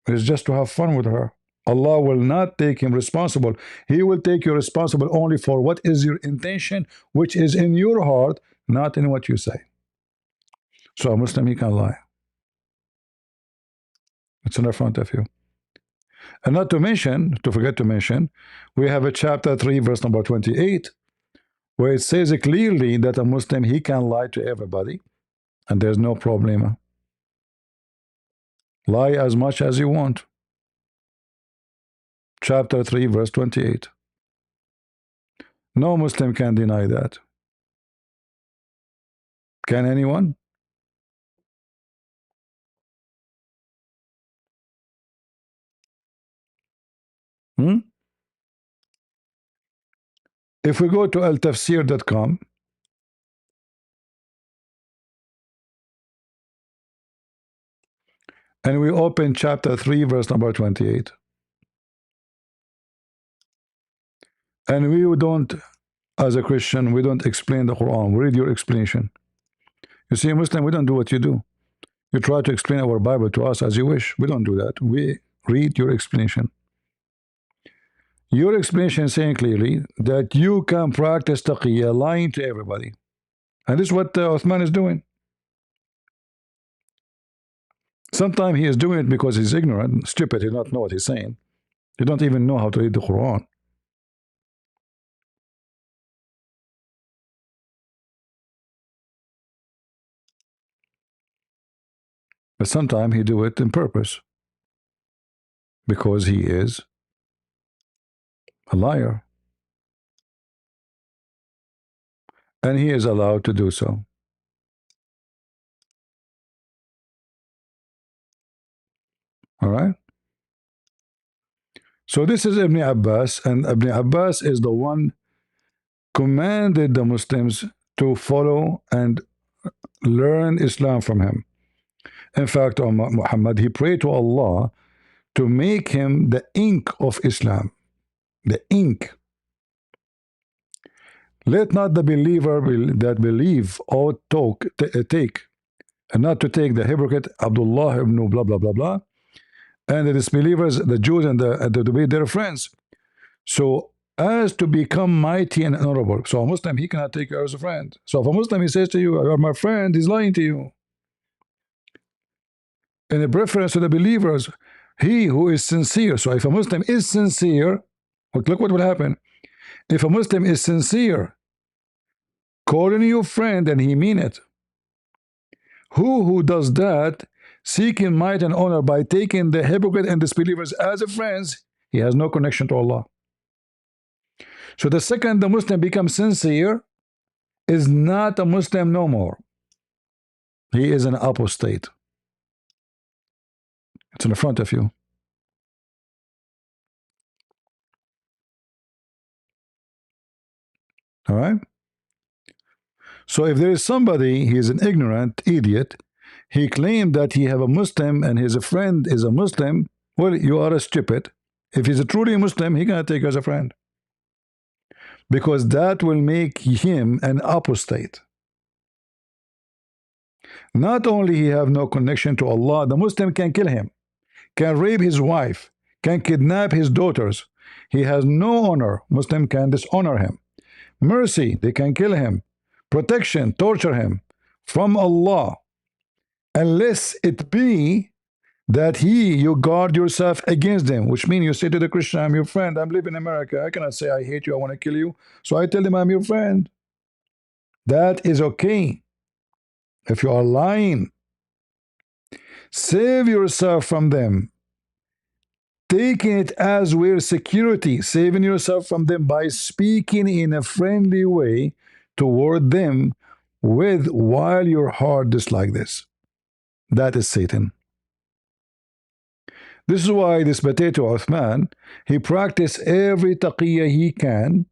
is just to have fun with her. Allah will not take him responsible. He will take you responsible only for what is your intention, which is in your heart, not in what you say. So a Muslim, he can lie. It's in the front of you. And not to mention, to forget to mention, we have a chapter 3, verse number 28, where it says clearly that a Muslim, he can lie to everybody, and there's no problem. Lie as much as you want. Chapter 3, verse 28. No Muslim can deny that. Can anyone? If we go to altafsir.com, and we open chapter 3, verse number 28, and we don't, as a Christian, we don't explain the Quran. We read your explanation. You see, Muslim, we don't do what you do. You try to explain our Bible to us as you wish. We don't do that. We read your explanation. Your explanation is saying clearly that you can practice taqiyya, lying to everybody. And this is what Uthman is doing. Sometimes he is doing it because he's ignorant, stupid, he does not know what he's saying. He don't even know how to read the Quran. But sometimes he do it on purpose, because he is a liar. And he is allowed to do so. All right? So this is Ibn Abbas, and Ibn Abbas is the one commanded the Muslims to follow and learn Islam from him. In fact, Muhammad, he prayed to Allah to make him the ink of Islam. The ink. Let not the believer that believe or take, and not to take the hypocrite Abdullah ibn blah blah blah blah, and the disbelievers, the Jews, and to be their friends, so as to become mighty and honorable. So a Muslim, he cannot take you as a friend. So if a Muslim, he says to you, you are my friend, he's lying to you. In a preference to the believers, he who is sincere. So if a Muslim is sincere, look what will happen. If a Muslim is sincere, calling you friend, and he mean it. Who does that, seeking might and honor by taking the hypocrite and disbelievers as friends, he has no connection to Allah. So the second the Muslim becomes sincere, is not a Muslim no more. He is an apostate. It's in the front of you. All right? So if there is somebody, he is an ignorant idiot, he claimed that he have a Muslim and his friend is a Muslim, well, you are a stupid. If he's a truly Muslim, he cannot take you as a friend, because that will make him an apostate. Not only he have no connection to Allah, the Muslim can kill him, can rape his wife, can kidnap his daughters. He has no honor. Muslim can dishonor him. Mercy, they can kill him. Protection, torture him. From Allah, unless it be that you guard yourself against them, which means you say to the Christian, I'm your friend, I'm living in America, I cannot say I hate you, I want to kill you, so I tell them I'm your friend. That is okay. If you are lying, save yourself from them, taking it as we're security, saving yourself from them by speaking in a friendly way toward them with while your heart is like this. That is Satan. This is why this potato Uthman, he practiced every taqiyya he can.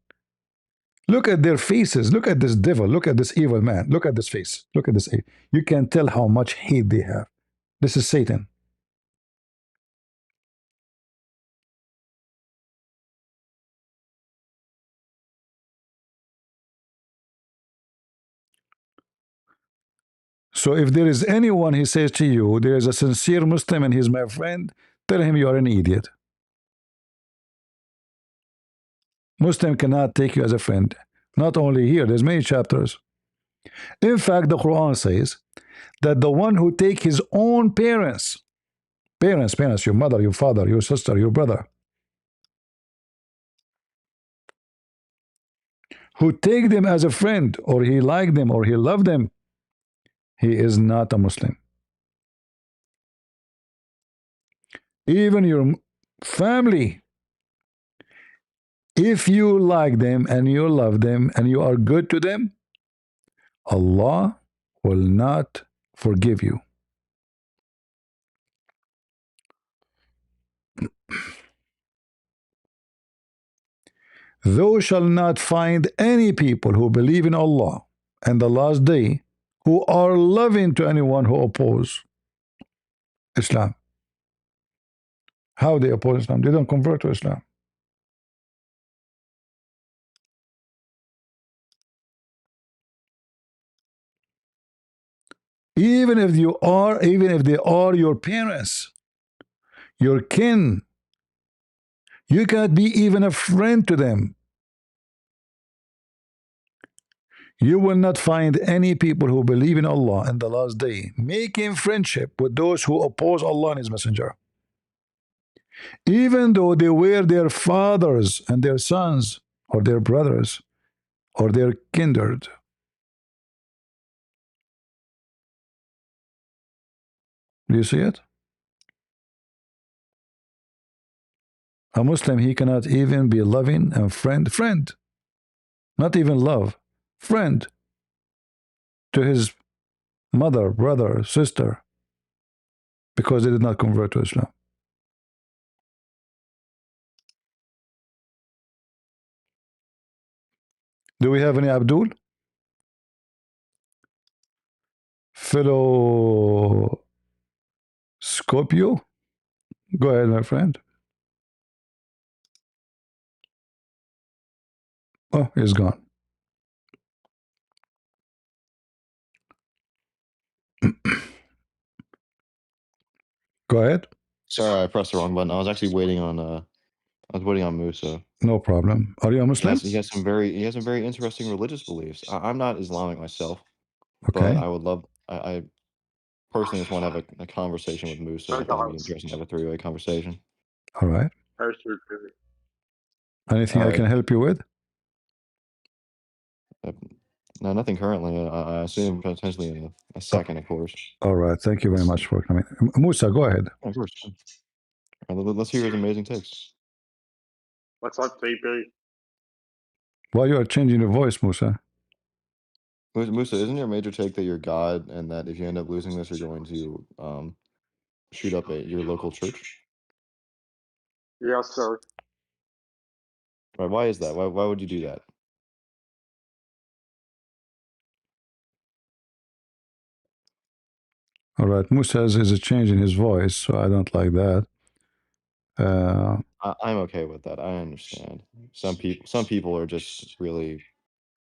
Look at their faces. Look at this devil. Look at this evil man. Look at this face. Look at this. You can tell how much hate they have. This is Satan. So if there is anyone, he says to you, there is a sincere Muslim and he's my friend, tell him you are an idiot. Muslim cannot take you as a friend. Not only here, there's many chapters. In fact, the Quran says that the one who take his own parents, your mother, your father, your sister, your brother, who take them as a friend, or he like them, or he love them, he is not a Muslim. Even your family, if you like them and you love them and you are good to them, Allah will not forgive you. Thou shalt not find any people who believe in Allah and the last day who are loving to anyone who oppose Islam. How they oppose Islam? They don't convert to Islam. Even if they are your parents, your kin, you cannot be even a friend to them. You will not find any people who believe in Allah and the last day making friendship with those who oppose Allah and His Messenger, even though they were their fathers and their sons or their brothers or their kindred. Do you see it? A Muslim, he cannot even be loving and friend, not even love, friend to his mother, brother, sister, because they did not convert to Islam. Do we have any Abdul? Fellow Scorpio? Go ahead, my friend. Oh, he's gone. Go ahead. Sorry, I pressed the wrong button. I was actually waiting on Musa. No problem. Are you a Muslim? He has some very interesting religious beliefs. I'm not Islamic myself, Okay. but I would love. I personally just want to have a conversation with Musa. I think it'd be interesting to have a three-way conversation. All right. Anything I can help you with? No, nothing currently. I assume potentially in a second, of course. All right. Thank you very much for coming. Musa, go ahead. Of course. Let's hear his amazing takes. What's up, TP? Why you are changing your voice, Musa? Musa, isn't your major take that you're God, and that if you end up losing this, you're going to shoot up your local church? Yes, sir. Right, why is that? Why would you do that? All right. Musa is a change in his voice, so I don't like that. I'm okay with that. I understand. Some people are just really,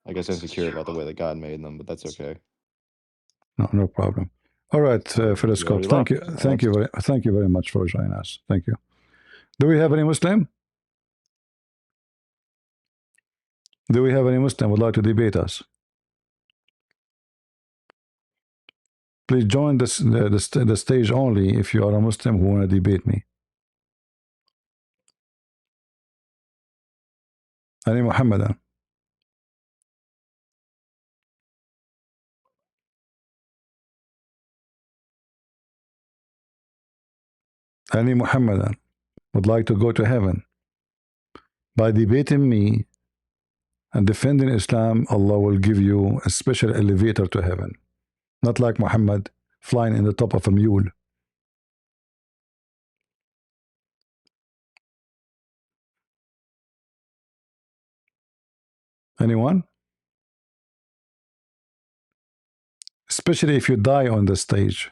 I guess, insecure about the way that God made them, but that's okay. No problem. All right, Philoscope. Thank you very much for joining us. Thank you. Do we have any Muslim? Do we have any Muslim would like to debate us? Please join the stage only if you are a Muslim who want to debate me. Ani Muhammadan. Ani Muhammadan would like to go to heaven. By debating me and defending Islam, Allah will give you a special elevator to heaven. Not like Muhammad flying in the top of a mule. Anyone? Especially if you die on the stage.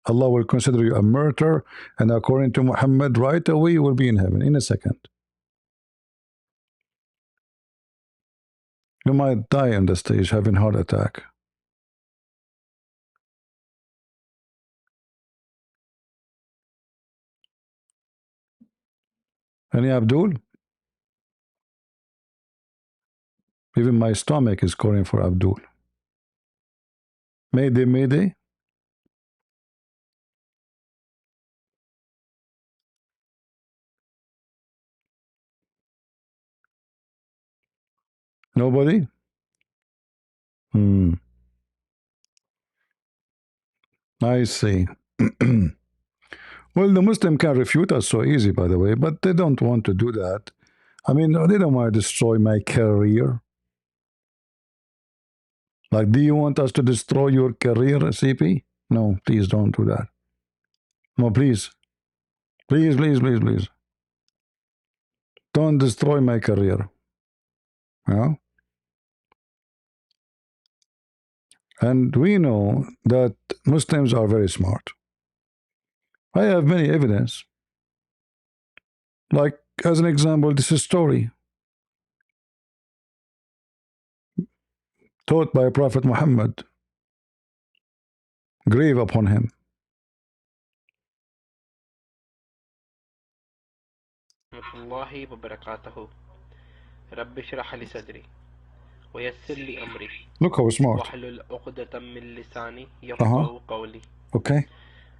Allah will consider you a martyr, and according to Muhammad, right away you will be in heaven in a second. You might die on the stage having heart attack. Any Abdul? Even my stomach is calling for Abdul. Mayday, mayday. Nobody? I see. Well, the Muslim can refute us so easy, by the way, but they don't want to do that. I mean, they don't want to destroy my career. Like, do you want us to destroy your career, CP? No, please don't do that. No, please. Please, please, please, please. Don't destroy my career. Yeah? And we know that Muslims are very smart. I have many evidence. Like, as an example, this is a story taught by Prophet Muhammad. Grave upon him. الله وبركاته رب اشرح لي صدري ويسر لي أمري. Look how smart. واحلل عقدة من لساني يفقهوا قولي. Okay.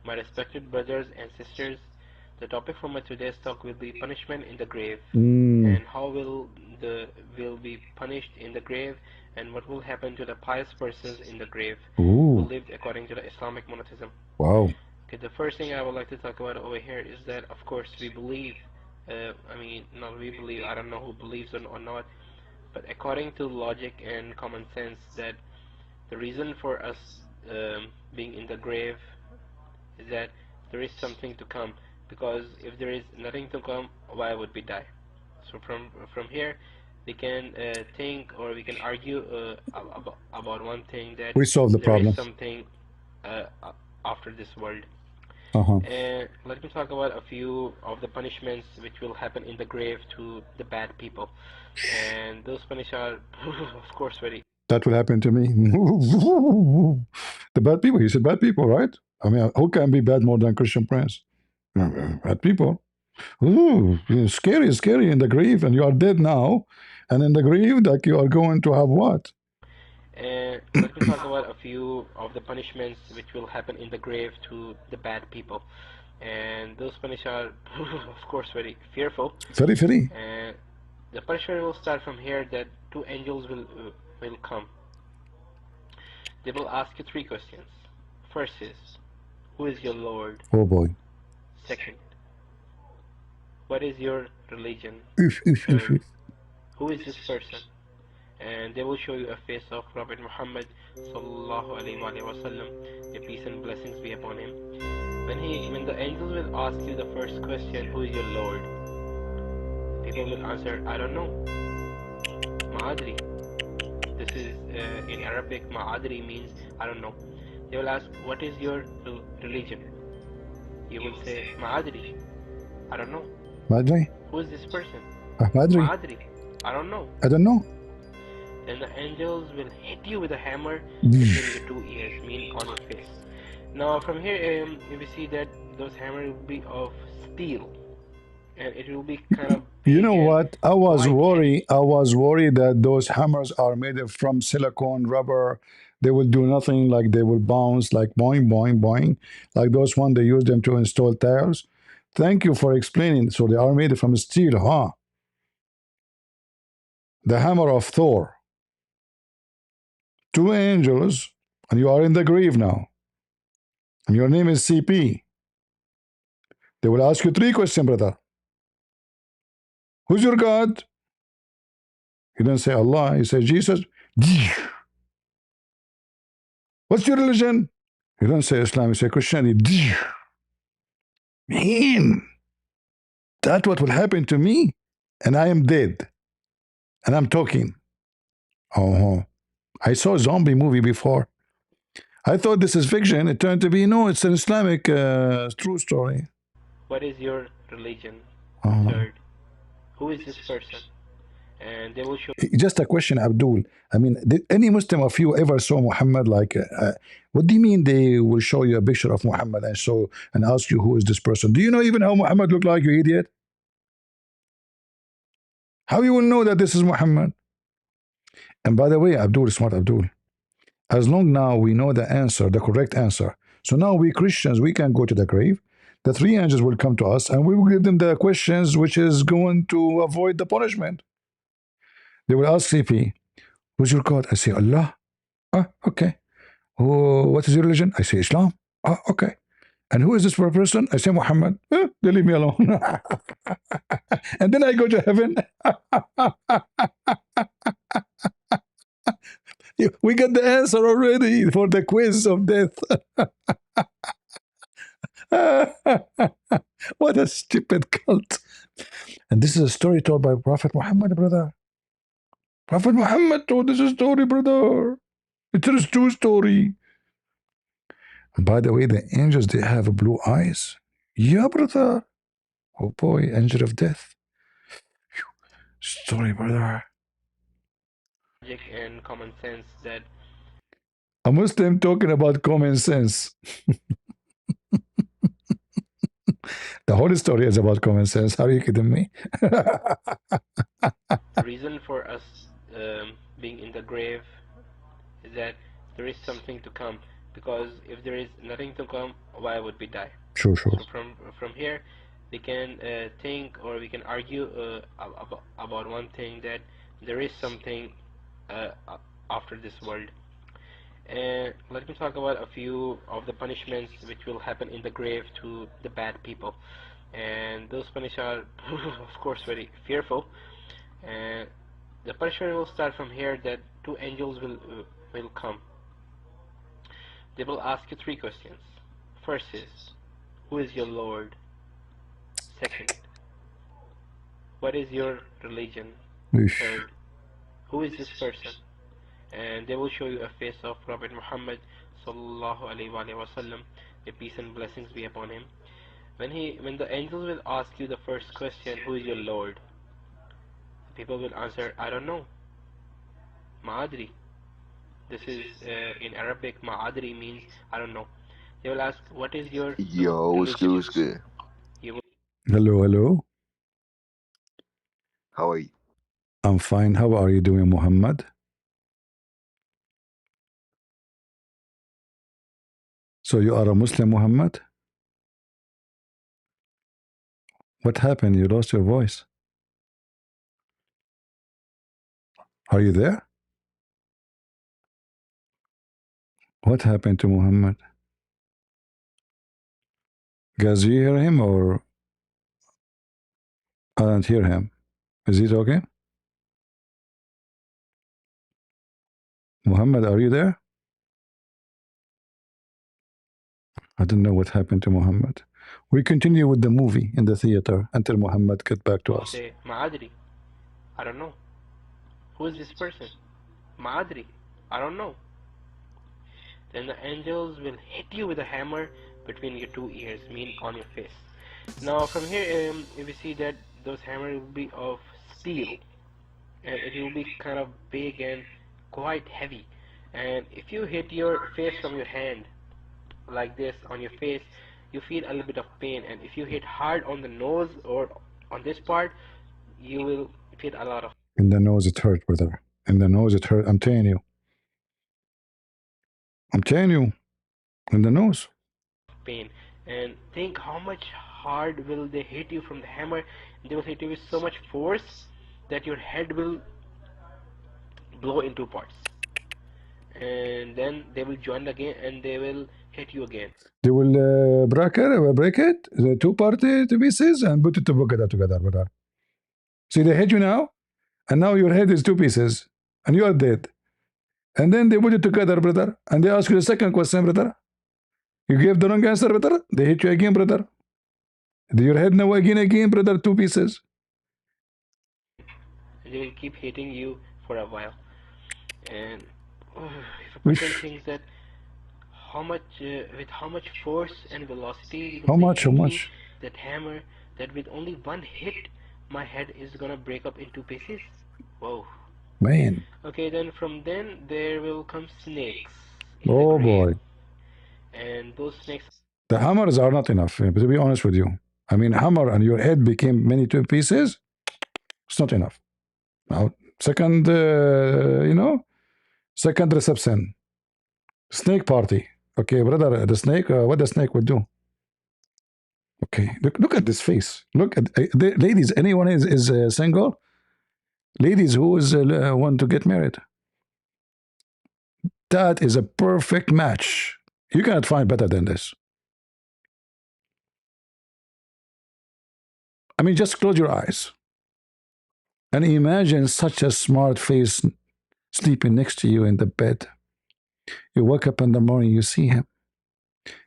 My respected brothers and sisters, the topic for my today's talk will be punishment in the grave, and how will be punished in the grave, and what will happen to the pious persons in the grave who lived according to the Islamic monotheism. Wow. Okay, the first thing I would like to talk about over here is that, of course, we believe, I don't know who believes or not, but according to logic and common sense, that the reason for us being in the grave is that there is something to come, because if there is nothing to come, why would we die? So from here we can think, or we can argue about one thing, that we solve the there problem. is something after this world. And let me talk about a few of the punishments which will happen in the grave to the bad people, and those punishments are of course very. That will happen to me. The bad people. He said bad people, right? I mean, who can be bad more than Christian Prince? Bad people. Ooh, scary, scary in the grave, and you are dead now, and in the grave, like, you are going to have what? And let me talk about a few of the punishments which will happen in the grave to the bad people, and those punishments are of course very fearful. Very, very. And the punishment will start from here, that two angels will come. They will ask you three questions. First is, who is your Lord? Oh boy. Second, what is your religion? Third, who is this person? And they will show you a face of Prophet Muhammad sallallahu alaihi wasallam. May peace and blessings be upon him. When the angels will ask you the first question, who is your Lord? People will answer, I don't know. Ma'adri. This is in Arabic. Ma'adri means I don't know. They will ask, what is your religion? You will say, Ma'adri. I don't know. Madri? Who is this person? Madri? Ma'adri. I don't know. I don't know. Then the angels will hit you with a hammer between your two ears, meaning on your face. Now from here, we see that those hammers will be of steel, and it will be kind of. You know what? I was worried that those hammers are made from silicone, rubber, they will do nothing, like they will bounce, like boing, boing, boing, like those one they use them to install towers. Thank you for explaining. So they are made from steel, huh? The hammer of Thor. Two angels, and you are in the grave now. And your name is CP. They will ask you three questions, brother. Who's your God? You don't say Allah, you say Jesus. What's your religion? You don't say Islam, you say Christianity. Man, that's what will happen to me. And I am dead. And I'm talking. Oh, I saw a zombie movie before. I thought this is fiction. It turned to be, no, it's an Islamic true story. What is your religion? Oh. Third, who is this person? And they will show. Just a question, Abdul. I mean, did any Muslim of you ever saw Muhammad? Like, what do you mean they will show you a picture of Muhammad and ask you who is this person? Do you know even how Muhammad looked like, you idiot? How you will know that this is Muhammad? And by the way, Abdul, smart Abdul, as long now we know the answer, the correct answer. So now we Christians, we can go to the grave. The three angels will come to us and we will give them the questions which is going to avoid the punishment. They will ask CP, who's your God? I say, Allah. Ah, okay. Oh, what is your religion? I say, Islam. Ah, okay. And who is this person? I say, Muhammad. They leave me alone. And then I go to heaven. We got the answer already for the quiz of death. What a stupid cult. And this is a story told by Prophet Muhammad, brother. Prophet Muhammad told us a story, brother. It's a true story. And by the way, the angels, they have blue eyes. Yeah, brother. Oh boy, angel of death. Story, brother. Logic and common sense that. A Muslim talking about common sense. The whole story is about common sense. Are you kidding me? The reason for us being in the grave is that there is something to come. Because if there is nothing to come, why would we die? Sure. So from here, we can think, or we can argue about one thing, that there is something after this world. And let me talk about a few of the punishments which will happen in the grave to the bad people. And those punishments are, of course, very fearful. And the punishment will start from here, that two angels will come. They will ask you three questions. First is, who is your Lord? Second, what is your religion? Third, who is this person? And they will show you a face of Prophet Muhammad sallallahu alaihi wasallam, may peace and blessings be upon him. When the angels will ask you the first question, who is your Lord? People will answer, I don't know. Ma'adri. This is in Arabic. Ma'adri means I don't know. They will ask, what is your religion? What's good? Hello. How are you? I'm fine. How are you doing, Muhammad? So you are a Muslim, Muhammad? What happened? You lost your voice. Are you there? What happened to Muhammad? Guys, you hear him or I don't hear him? Is he talking? Muhammad, are you there? I don't know what happened to Muhammad. We continue with the movie in the theater until Muhammad get back to us. Say, Ma'adri. I don't know. Who is this person? Ma'adri. I don't know. Then the angels will hit you with a hammer between your two ears, mean on your face. Now from here, if you see that those hammers will be of steel, and it will be kind of big and quite heavy. And if you hit your face from your hand, like this on your face, you feel a little bit of pain. And if you hit hard on the nose or on this part, you will feel a lot of. In the nose it hurt, brother. In the nose it hurt. I'm telling you. I'm telling you, in the nose. Pain. And think how much hard will they hit you from the hammer. They will hit you with so much force that your head will blow into parts. And then they will join again and they will hit you again. They will break it, the two-part to pieces, and put it together, brother. See, they hit you now, and now your head is two pieces, and you are dead. And then they put it together, brother, and they ask you the second question, brother. You gave the wrong answer, brother. They hit you again, brother. Your head now again, brother, two pieces. They will keep hitting you for a while. And if a person thinks that with how much force and velocity will they hit me, that hammer, that with only one hit my head is gonna break up into pieces. Whoa. Man. Okay, then from then there will come snakes in Oh the grave. boy. And those snakes, the hammers are not enough, to be honest with you. I mean, hammer and your head became many two pieces. It's not enough. Now, second, second reception. Snake party. Okay, brother, the snake, what the snake would do. Okay, look at this face. Look at, ladies, anyone is single? Ladies who is want to get married. That is a perfect match. You cannot find better than this. I mean, just close your eyes and imagine such a smart face sleeping next to you in the bed. You wake up in the morning, you see him.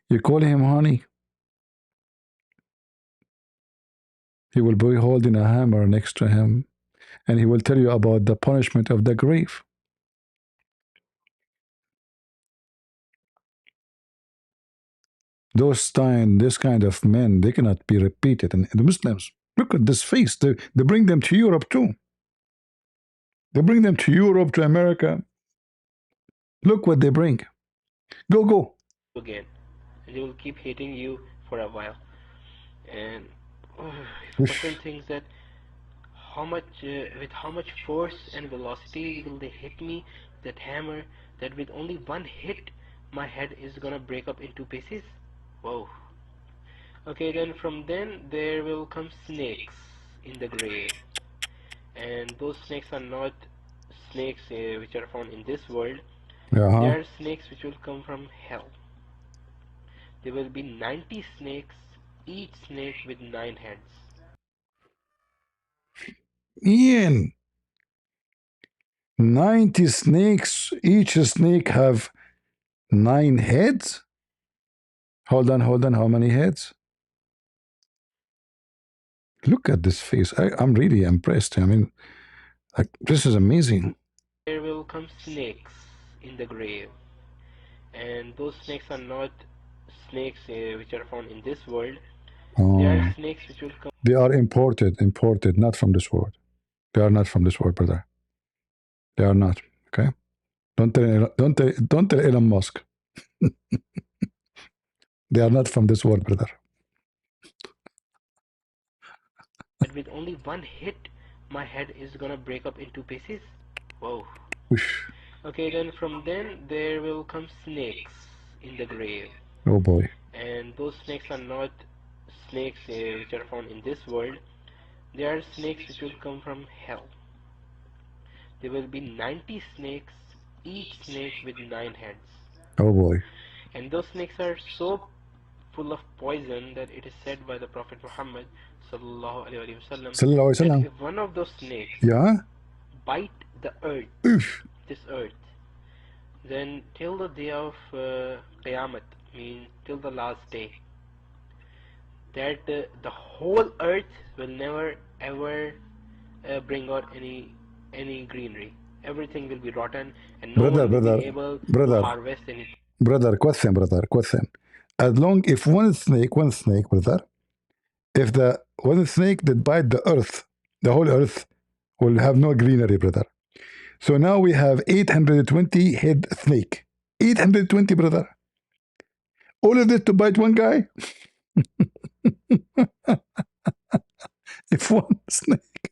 You call him honey. He will be holding a hammer next to him, and he will tell you about the punishment of the grave. This kind of men, they cannot be repeated. And the Muslims, look at this face. They bring them to Europe too. They bring them to Europe, to America. Look what they bring. Go. Again. And they will keep hitting you for a while. And if a person thinks that with how much force and velocity will they hit me, that hammer, that with only one hit my head is gonna break up into pieces. Whoa. Okay, then from then there will come snakes in the grave. And those snakes are not snakes which are found in this world. They are snakes which will come from hell. There will be 90 snakes, each snake with 9 heads. Ian, 90 snakes, each snake have 9 heads? Hold on, how many heads? Look at this face. I'm really impressed. I mean, like, this is amazing. There will come snakes in the grave. And those snakes are not snakes which are found in this world. They are snakes which will come. They are imported, not from this world. They are not from this world, brother. They are not. Okay. Don't tell Elon Musk. They are not from this world, brother. And with only one hit, my head is gonna break up into pieces. Whoa. Whoosh. Okay, then from then there will come snakes in the grave. Oh boy. And those snakes are not snakes which are found in this world. They are snakes which will come from hell. There will be 90 snakes, each snake with 9 heads. Oh boy. And those snakes are so full of poison that it is said by the Prophet Muhammad sallallahu alaihi wasallam, that if one of those snakes bite the earth, this earth, then till the day of Qiyamah, means till the last day, that the whole earth will never ever bring out any greenery. Everything will be rotten, and no one will be able to harvest anything. Brother, question. As long if one snake, brother, if the one snake that bite the earth, the whole earth will have no greenery, brother. So now we have 820 head snake. 820, brother. All of this to bite one guy? If one snake,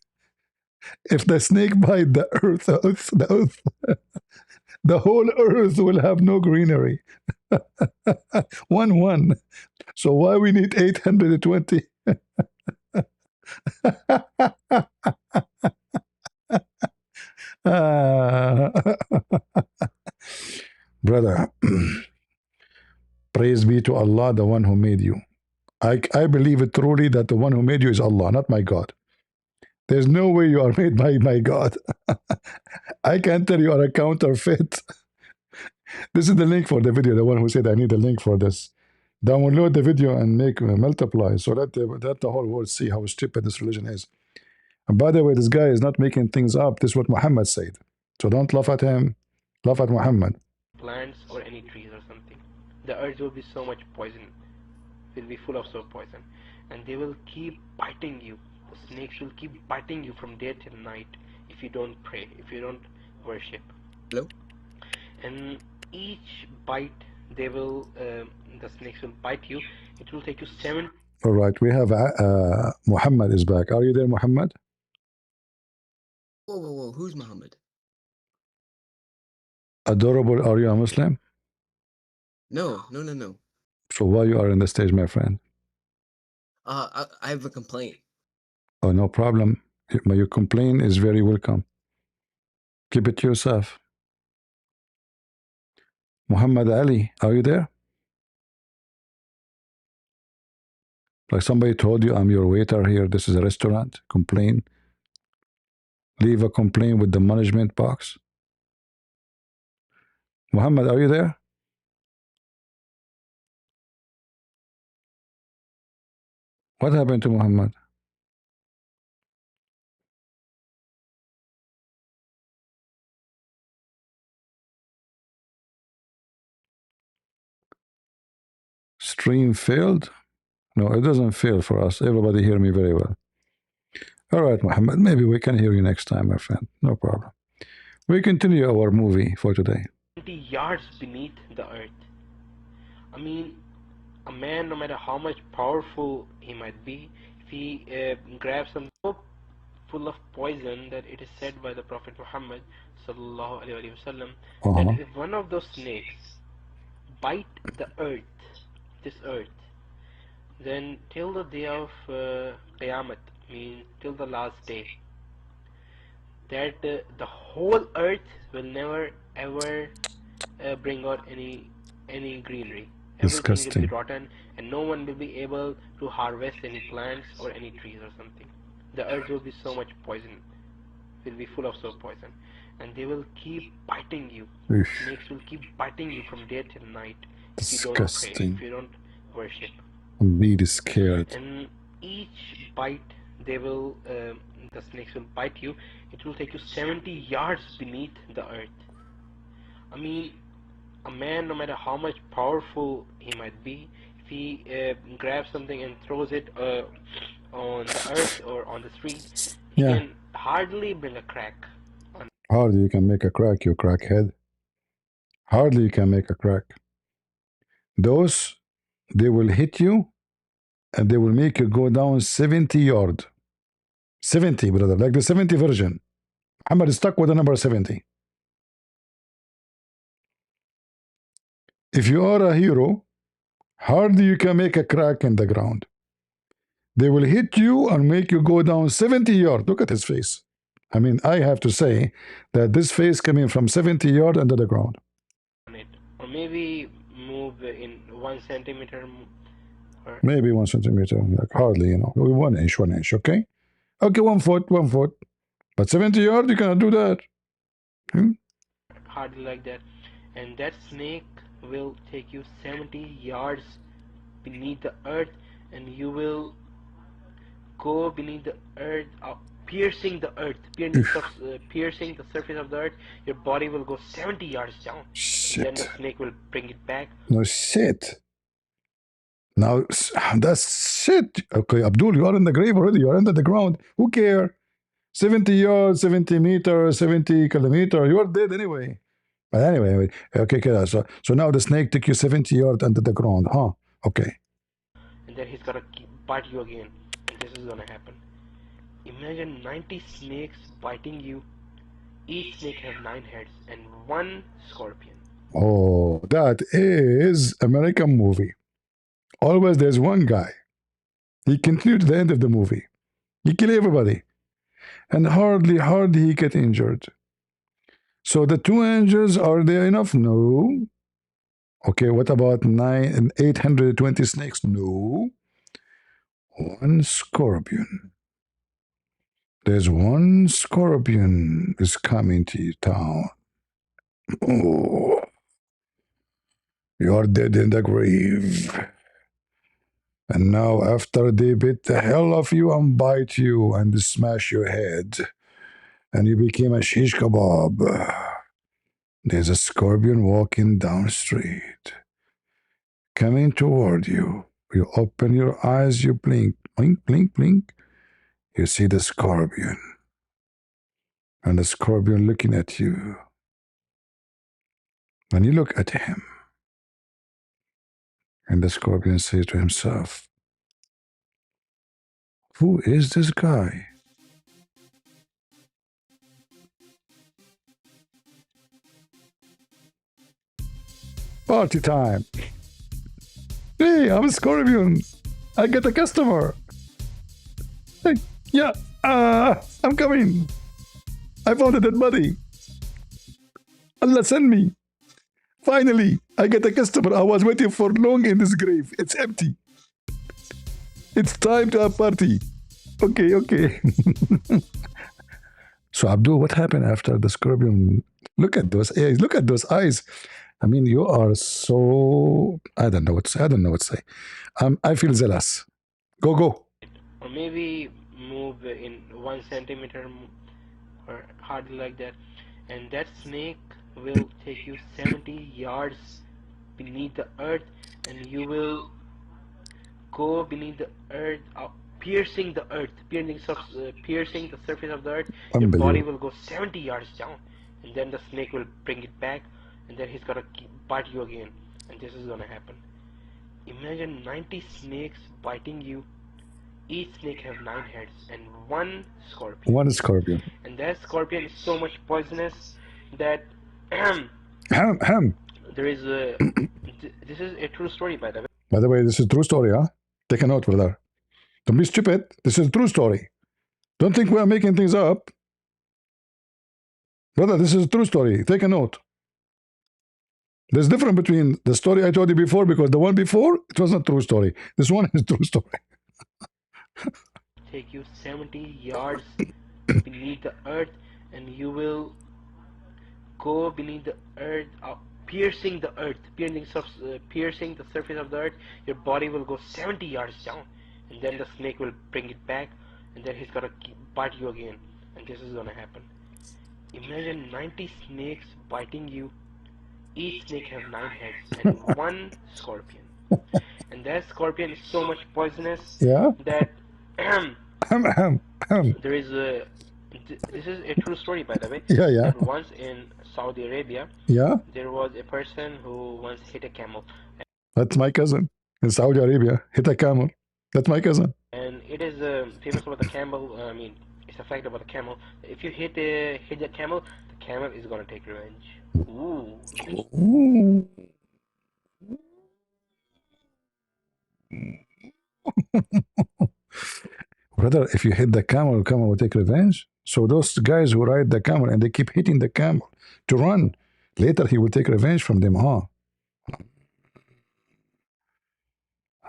if the snake bite the earth, The whole earth will have no greenery. 1-1. So why we need 820? Brother, praise be to Allah, the one who made you. I believe it truly that the one who made you is Allah, not my God. There's no way you are made by my God. I can't tell you are a counterfeit. This is the link for the video, the one who said I need a link for this. Download the video and make multiply so that the whole world see how stupid this religion is. And by the way, this guy is not making things up. This is what Muhammad said. So don't laugh at him. Laugh at Muhammad. Plants or any trees or something. The earth will be so much poison. Will be full of so poison. And they will keep biting you. The snakes will keep biting you from day till night if you don't pray, if you don't worship. Hello? And each bite, they will, the snakes will bite you. It will take you 7. All right, we have Muhammad is back. Are you there, Muhammad? Whoa, whoa, whoa. Who's Muhammad? Adorable, are you a Muslim? No, no, no, no. So why you are on the stage, my friend? I have a complaint. Oh, no problem. Your complaint is very welcome. Keep it to yourself. Muhammad Ali, are you there? Like somebody told you, I'm your waiter here. This is a restaurant. Complain. Leave a complaint with the management box. Muhammad, are you there? What happened to Muhammad? Stream failed? No, it doesn't fail for us. Everybody hear me very well. All right, Muhammad, maybe we can hear you next time, my friend. No problem. We continue our movie for today. 20 yards beneath the earth. I mean, a man, no matter how much powerful he might be, if he grabs some so full of poison that it is said by the Prophet Muhammad sallallahu alaihi wasallam that if one of those snakes bite the earth, this earth, then till the day of Qiyamah, means till the last day, that the whole earth will never ever bring out any greenery. Everything will be rotten, and no one will be able to harvest any plants or any trees or something. The earth will be so much poison, will be full of so poison, and they will keep biting you. Snakes will keep biting you from day till night if you don't pray, if you don't worship. I'm really scared. And each bite, they will, the snakes will bite you. It will take you 70 yards beneath the earth. I mean, a man, no matter how much powerful he might be, if he grabs something and throws it on the earth or on the street, he can hardly bring a crack. Hardly you can make a crack, you crackhead. Hardly you can make a crack. Those, they will hit you and they will make you go down 70 yards. 70, brother, like the 70 version. Ahmed is stuck with the number 70. If you are a hero, hardly you can make a crack in the ground. They will hit you and make you go down 70 yards. Look at his face. I mean, I have to say that this face coming from 70 yards under the ground. Or maybe move in 1 centimeter. Or maybe 1 centimeter, like hardly, you know, 1 inch, 1 inch, okay? Okay, 1 foot, 1 foot. But 70 yards, you cannot do that. Hardly like that. And that snake will take you 70 yards beneath the earth, and you will go beneath the earth, piercing the earth, piercing the surface of the earth. Your body will go 70 yards down. Shit. And then the snake will bring it back. No shit. Now, that's shit. Okay, Abdul, you are in the grave already. You are under the ground. Who cares? 70 yards, 70 meters, 70 kilometers. You are dead anyway. But anyway, okay, so now the snake took you 70 yards under the ground, huh? Okay. And then he's gonna bite you again. And this is gonna happen. Imagine 90 snakes biting you Each snake have 9 heads and 1 scorpion. Oh, that is American movie. Always there's one guy. He continued to the end of the movie. He kill everybody. And hardly he get injured. So the 2 angels, are they enough? No. Okay, what about 820 snakes? No. 1 scorpion. There's 1 scorpion is coming to your town. Oh, you're dead in the grave. And now after they bit the hell of you and bite you and smash your head, and you became a shish kebab, there's a scorpion walking down the street, coming toward you. You open your eyes, you blink, blink, blink, blink. You see the scorpion. And the scorpion looking at you. When you look at him, and the scorpion says to himself, who is this guy? Party time. Hey, I'm a scorpion. I get a customer. Hey, yeah, I'm coming. I found a dead body. Allah send me. Finally, I get a customer. I was waiting for long in this grave. It's empty. It's time to have a party. Okay. So Abdul, what happened after the scorpion? Look at those eyes. Look at those eyes. I mean, you are so... I don't know what to say. I feel jealous. Go. Or maybe move in 1 centimeter or hardly like that. And that snake will take you 70 yards beneath the earth, and you will go beneath the earth, piercing the earth, piercing the surface of the earth. Your body will go 70 yards down, and then the snake will bring it back, and then he's gonna bite you again, and this is gonna happen. Imagine 90 snakes biting you. Each snake have 9 heads and 1 scorpion. 1 scorpion. And that scorpion is so much poisonous that there is a... This is a true story, by the way. By the way, this is a true story, huh? Take a note, brother. Don't be stupid. This is a true story. Don't think we are making things up. Brother, this is a true story. Take a note. There's a difference between the story I told you before, because the one before, it was not a true story. This one is a true story. Take you 70 yards beneath the earth, and you will go beneath the earth, piercing the earth, piercing the surface of the earth. Your body will go 70 yards down, and then the snake will bring it back, and then he's gonna bite you again, and this is gonna happen. Imagine 90 snakes biting you. Each snake have 9 heads and 1 scorpion. And that scorpion is so much poisonous that there is a... This is a true story, by the way. That once in Saudi Arabia, there was a person who once hit a camel. That's my cousin in Saudi Arabia. Hit a camel. That's my cousin. And it is famous about the camel. I mean, it's a fact about the camel. If you hit the camel is gonna take revenge. Ooh. Brother, if you hit the camel will take revenge. So those guys who ride the camel and they keep hitting the camel to run, later he will take revenge from them, huh?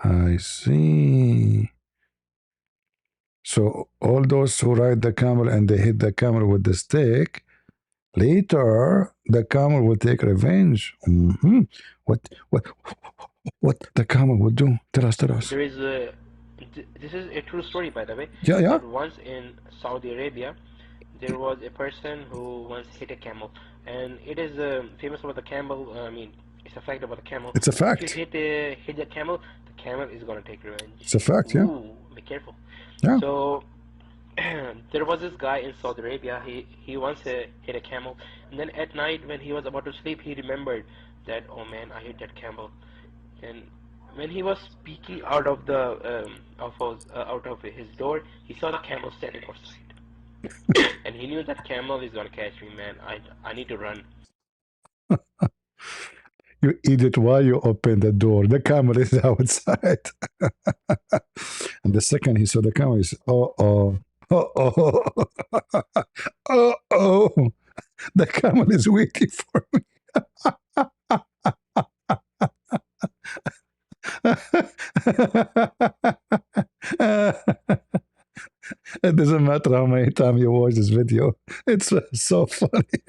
I see. So all those who ride the camel and they hit the camel with the stick, later the camel will take revenge. What the camel will do? Tell us. There is a... This is a true story, by the way. That once in Saudi Arabia, there was a person who once hit a camel, and it is famous about the camel. I mean, it's a fact about the camel. It's a fact. If you hit the camel is gonna take revenge. It's a fact. Ooh, be careful. Yeah. So there was this guy in Saudi Arabia. He once hit a camel, and then at night when he was about to sleep, he remembered that, oh man, I hit that camel. And when he was peeking out of the out of his door, he saw the camel standing outside. And he knew that camel is gonna catch me, man. I need to run. You eat it while you open the door. The camel is outside. And the second he saw the camel, he said, oh, oh, oh, oh, oh, oh, the camel is waiting for me. It doesn't matter how many times you watch this video. It's so funny.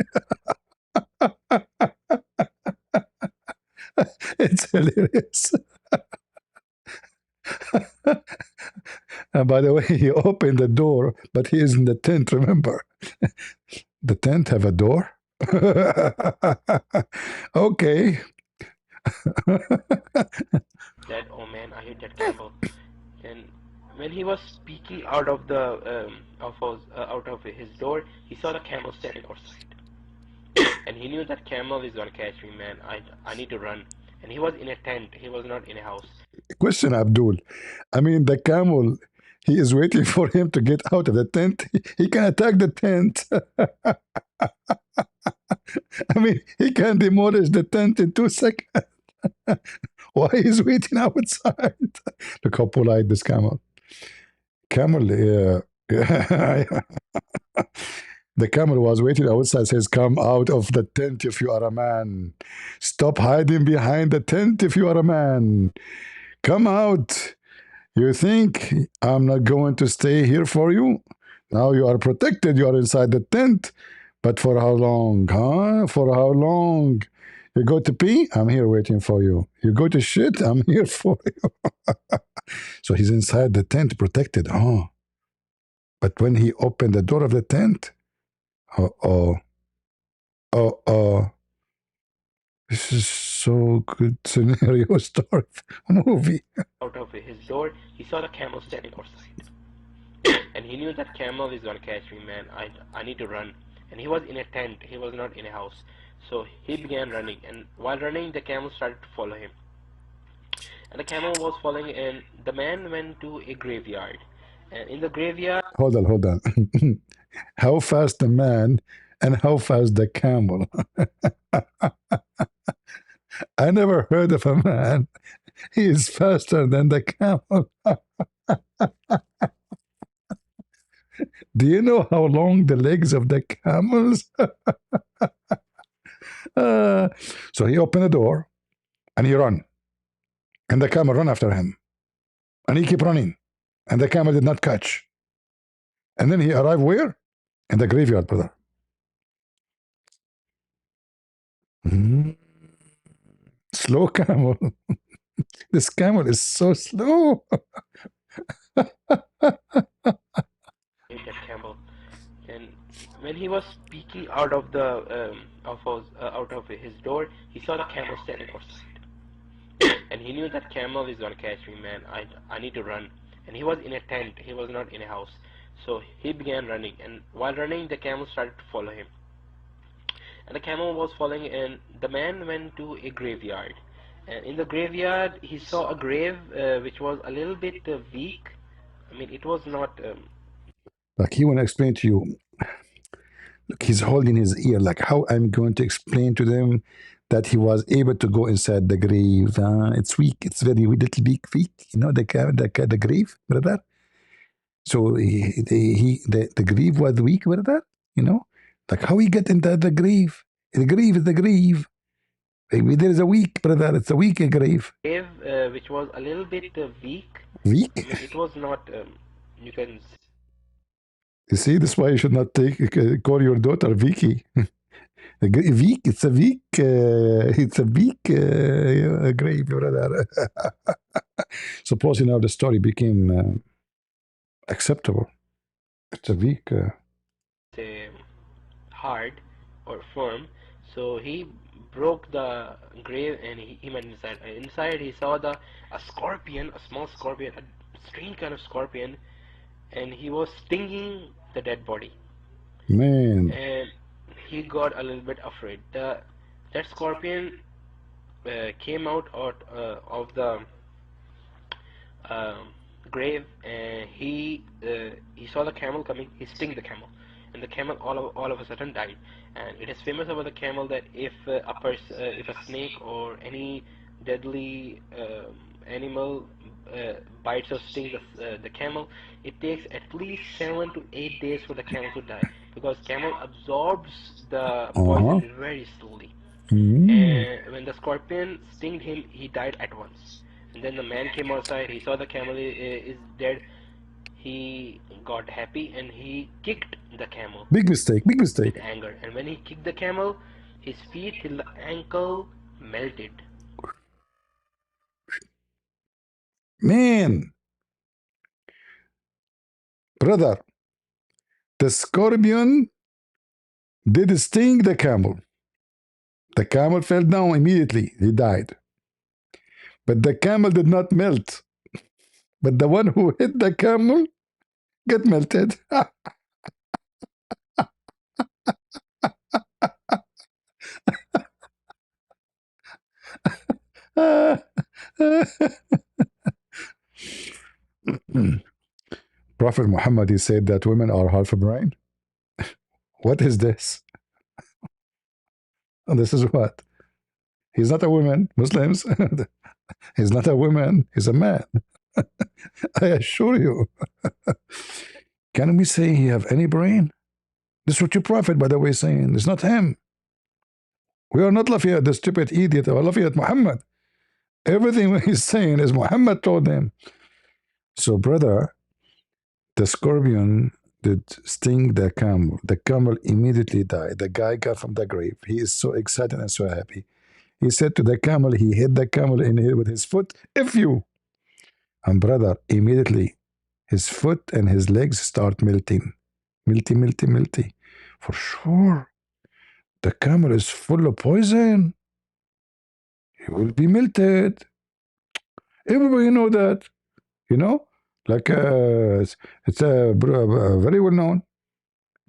It's hilarious. And by the way, he opened the door, but he is in the tent, remember? The tent have a door? Okay. That, oh man, I hate that camel. And when he was speaking out of the out of his door, he saw the camel standing outside. And he knew that camel is gonna catch me, man. I need to run. And he was in a tent. He was not in a house. Question, Abdul. I mean, the camel, he is waiting for him to get out of the tent. He can attack the tent. I mean, he can demolish the tent in 2 seconds. Why is waiting outside? Look how polite this camel. Camel, the camel was waiting outside, says, come out of the tent if you are a man. Stop hiding behind the tent if you are a man. Come out. You think I'm not going to stay here for you? Now you are protected. You are inside the tent. But for how long, huh? For how long? You go to pee? I'm here waiting for you. You go to shit? I'm here for you. So he's inside the tent, protected. Oh. But when he opened the door of the tent, uh-oh. Uh-oh. This is so good scenario story movie. Out of his door, he saw the camel standing outside. And he knew that camel is gonna catch me, man. I need to run. And he was in a tent. He was not in a house. So he began running. And while running, the camel started to follow him. And the camel was following, and the man went to a graveyard. And in the graveyard... Hold on. How fast the man and how fast the camel? I never heard of a man. He is faster than the camel. Do you know how long the legs of the camels? So he opened the door and he ran. And the camel ran after him. And he kept running. And the camel did not catch. And then he arrived where? In the graveyard, brother. Slow camel. This camel is so slow. that camel. And when he was speaking out of the out of his door, he saw the camel standing outside. And he knew that camel is gonna catch me, man. I need to run. And he was in a tent. He was not in a house. So he began running. And while running, the camel started to follow him. And the camel was following, and the man went to a graveyard. And in the graveyard, he saw a grave which was a little bit weak. I mean, it was not... Like he want to explain to you. Look, he's holding his ear. Like how I'm going to explain to them that he was able to go inside the grave. It's weak. It's very little bit weak. You know, the grave, brother. So the grave was weak, brother. You know, like how he get into the grave. The grave is the grave. There is a weak, brother. It's a weak grave. Grave which was a little bit weak. Weak? I mean, it was not. You can. You see, this is why you should not call your daughter Vicky. Weak. It's a weak. It's a weak grave, brother. Suppose now the story became acceptable. It's a weak. Hard or firm. So he broke the grave and he went inside. Inside he saw a scorpion, a small scorpion, a strange kind of scorpion, and he was stinging the dead body. Man. And he got a little bit afraid. That scorpion came out of the grave, and he saw the camel coming. He sting the camel, and the camel all of a sudden died. And it is famous about the camel that if if a snake or any deadly animal bites or stings the camel, it takes at least 7 to 8 days for the camel to die, because camel absorbs the poison very slowly. And when the scorpion stinged him, he died at once. And then the man came outside. He saw the camel is dead. He got happy and he kicked the camel. Big mistake, big mistake. With anger. And when he kicked the camel, his feet till the ankle melted. Man, brother, the scorpion did sting the camel. The camel fell down immediately. He died. But the camel did not melt. But the one who hit the camel got melted. Prophet Muhammad, he said that women are half a brain. What is this? And this is what? He's not a woman, Muslims. He's not a woman, he's a man. I assure you. Can we say he have any brain? This is what your prophet, by the way, is saying. It's not him. We are not laughing at the stupid idiot. We are laughing at Muhammad. Everything he's saying is Muhammad told him. So, brother, the scorpion did sting the camel. The camel immediately died. The guy got from the grave. He is so excited and so happy. He said to the camel, he hit the camel in here with his foot. If you, and brother, immediately his foot and his legs start melting. Melty. For sure. The camel is full of poison. He will be melted. Everybody know that. You know? Like it's very well known.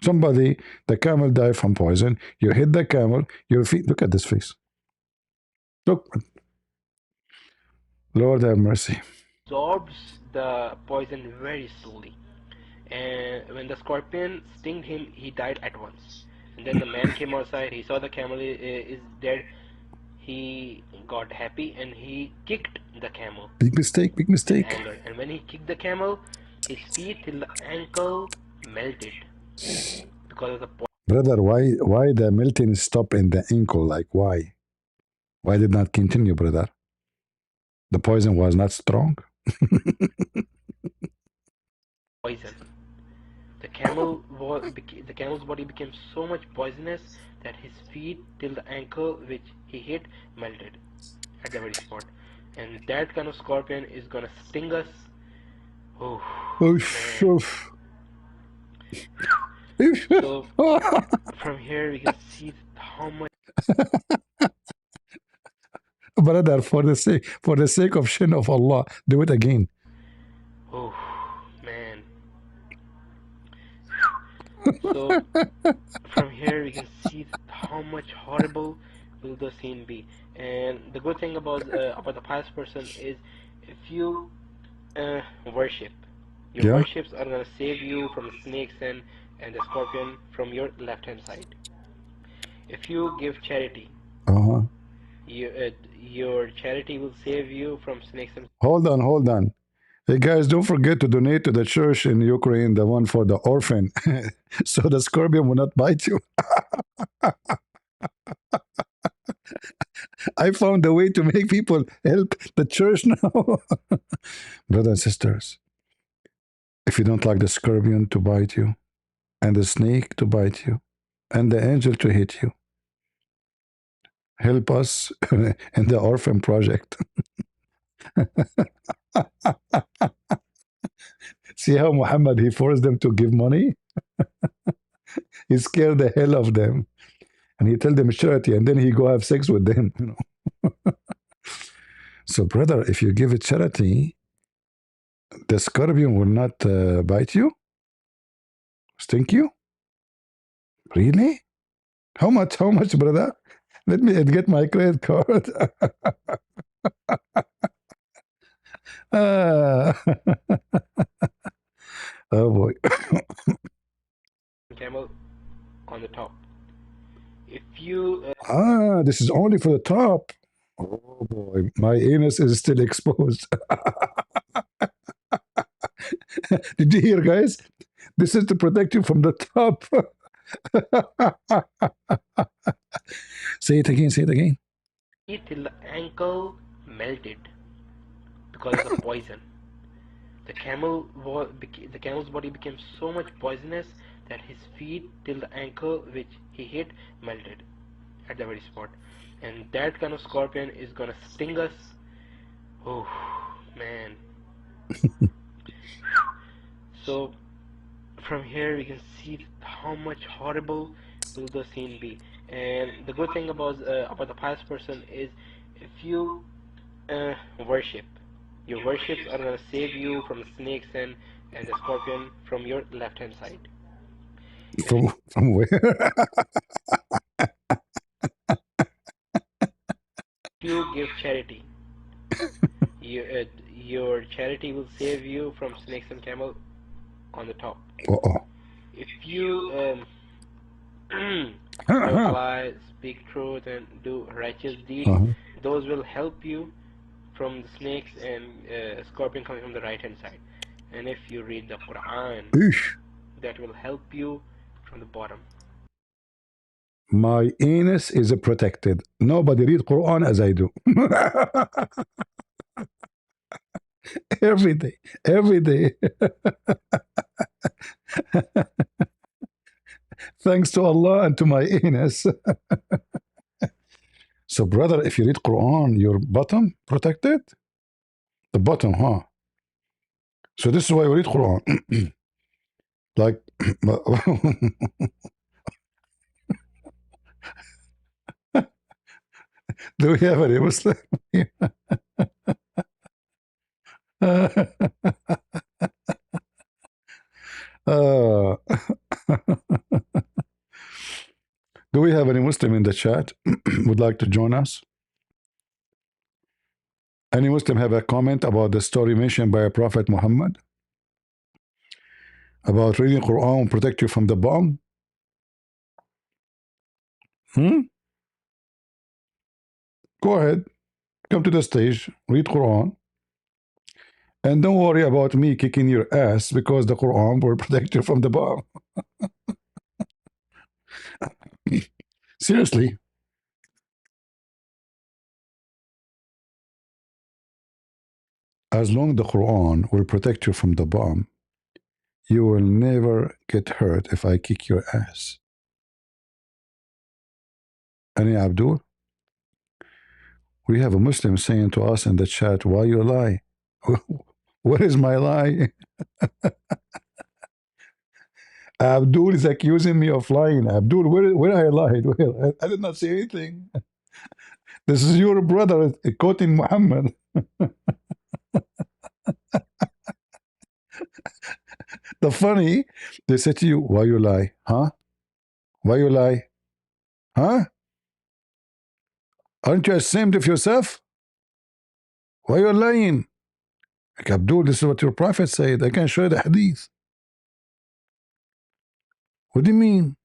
Somebody, the camel died from poison. You hit the camel, your feet. Look at this face. Look. Lord have mercy. Absorbs the poison very slowly. And when the scorpion stinged him, he died at once. And then the man came outside. He saw the camel is dead. He got happy and he kicked the camel. Big mistake, big mistake. With anger. And when he kicked the camel, his feet till the ankle melted because of the poison. Brother, why the melting stop in the ankle? Like why? Why did not continue, brother? The poison was not strong. Poison. The camel's body became so much poisonous that his feet till the ankle, which he hit, melted at the very spot. And that kind of scorpion is gonna sting us. Oh, so from here we can see how much. Brother, for the sake of shin of Allah, do it again. Oh man. So from here we can see how much horrible will the scene be. And the good thing about the pious person is, if you worship, your worships are gonna save you from the snakes and the scorpion from your left hand side. If you give charity, your charity will save you from snakes and. Hold on. Hey guys, don't forget to donate to the church in Ukraine, the one for the orphan, so the scorpion will not bite you. I found a way to make people help the church now. Brothers and sisters, if you don't like the scorpion to bite you, and the snake to bite you, and the angel to hit you, help us in the orphan project. See how Muhammad, he forced them to give money? He scared the hell of them. And he tell them charity, and then he go have sex with them. You know? So, brother, if you give it charity, the scorpion will not bite you? Stink you? Really? How much, brother? Let me get my credit card. Oh boy. Camel on the top. If you This is only for the top. Oh boy, my anus is still exposed. Did you hear, guys? This is to protect you from the top. Say it again, say it again. till the ankle melted because of the poison. The camel's body became so much poisonous that his feet till the ankle which he hit melted at the very spot. And that kind of scorpion is gonna sting us. Oh man. So from here we can see how much horrible will the scene be. And the good thing about the pious person is if you worship, your worships are gonna save you from the snakes and the scorpion from your left hand side. From where? If you give charity, your charity will save you from snakes and camel on the top. If you tell lies, speak truth, and do righteous deeds, those will help you from the snakes and scorpion coming from the right hand side. And if you read the Quran, that will help you from the bottom. My anus is protected. Nobody read Quran as I do. Every day, every day. Thanks to Allah and to my anus. So, brother, if you read Quran, your bottom protected? The bottom, huh? So this is why we read Quran. Like, do we have any Muslim? Do we have any Muslim in the chat would like to join us? Any Muslim have a comment about the story mentioned by Prophet Muhammad about reading Quran will protect you from the bomb? Go ahead, come to the stage, read Quran, and don't worry about me kicking your ass because the Quran will protect you from the bomb. Seriously. As long as the Quran will protect you from the bomb, you will never get hurt if I kick your ass. Any Abdul? We have a Muslim saying to us in the chat, why you lie? What is my lie? Abdul is accusing me of lying. Abdul, where I lied? Where? I did not say anything. This is your brother quoting Muhammad. The funny, they say to you, why you lie? Huh? Why you lie? Huh? Aren't you ashamed of yourself? Why you lying? Like, Abdul, this is what your prophet said. I can show you the hadith. What do you mean?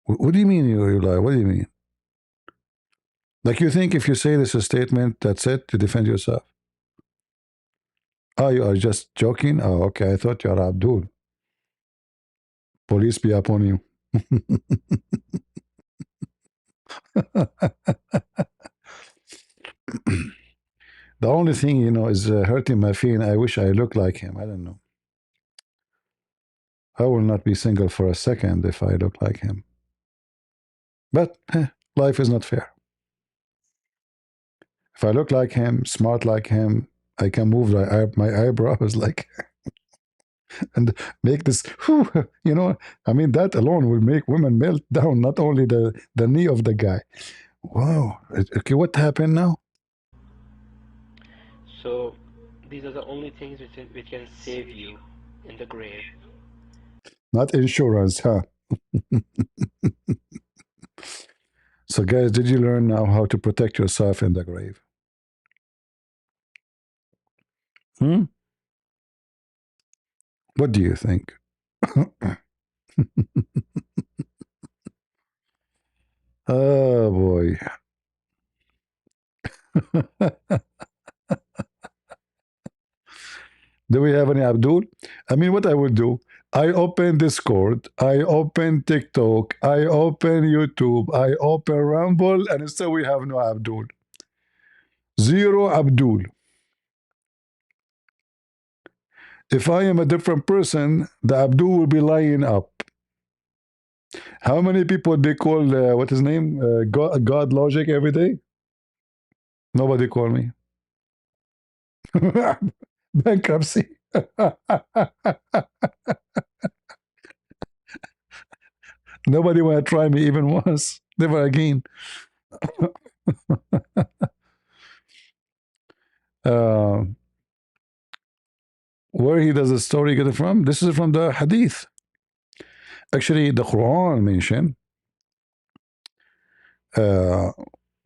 What do you mean you lie? What do you mean? Like you think if you say this a statement, that's it, to defend yourself? Oh, you are just joking? Oh, okay, I thought you are Abdul. Police be upon you. The only thing, you know, is hurting my feeling. I wish I looked like him. I don't know. I will not be single for a second if I look like him. But life is not fair. If I look like him, smart like him, I can move my eyebrows like and make this, you know, I mean, that alone will make women melt down, not only the knee of the guy. Wow. Okay, what happened now? So these are the only things which can save you in the grave. Not insurance, huh? So guys, did you learn now how to protect yourself in the grave? Hmm? What do you think? Oh boy. Do we have any Abdul? I mean, what I would do, I open Discord, I open TikTok, I open YouTube, I open Rumble, and still we have no Abdul. Zero Abdul. If I am a different person, the Abdul will be lying up. How many people they call, what his name? God Logic every day? Nobody call me. Bankruptcy. Nobody want to try me even once. Never again. uh, where he does the story get it from? This is from the Hadith. Actually, the Quran mention uh,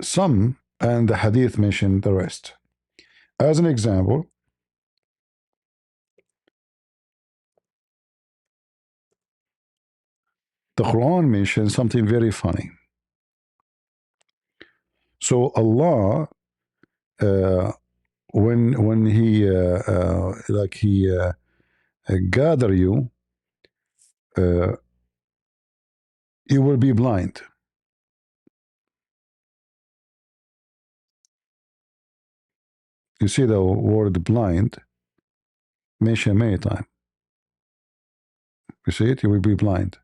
some, and the Hadith mention the rest. As an example, the Quran mentions something very funny. So Allah, when He gather you, uh, you will be blind. You see the word blind mentioned many times. You see it, you will be blind.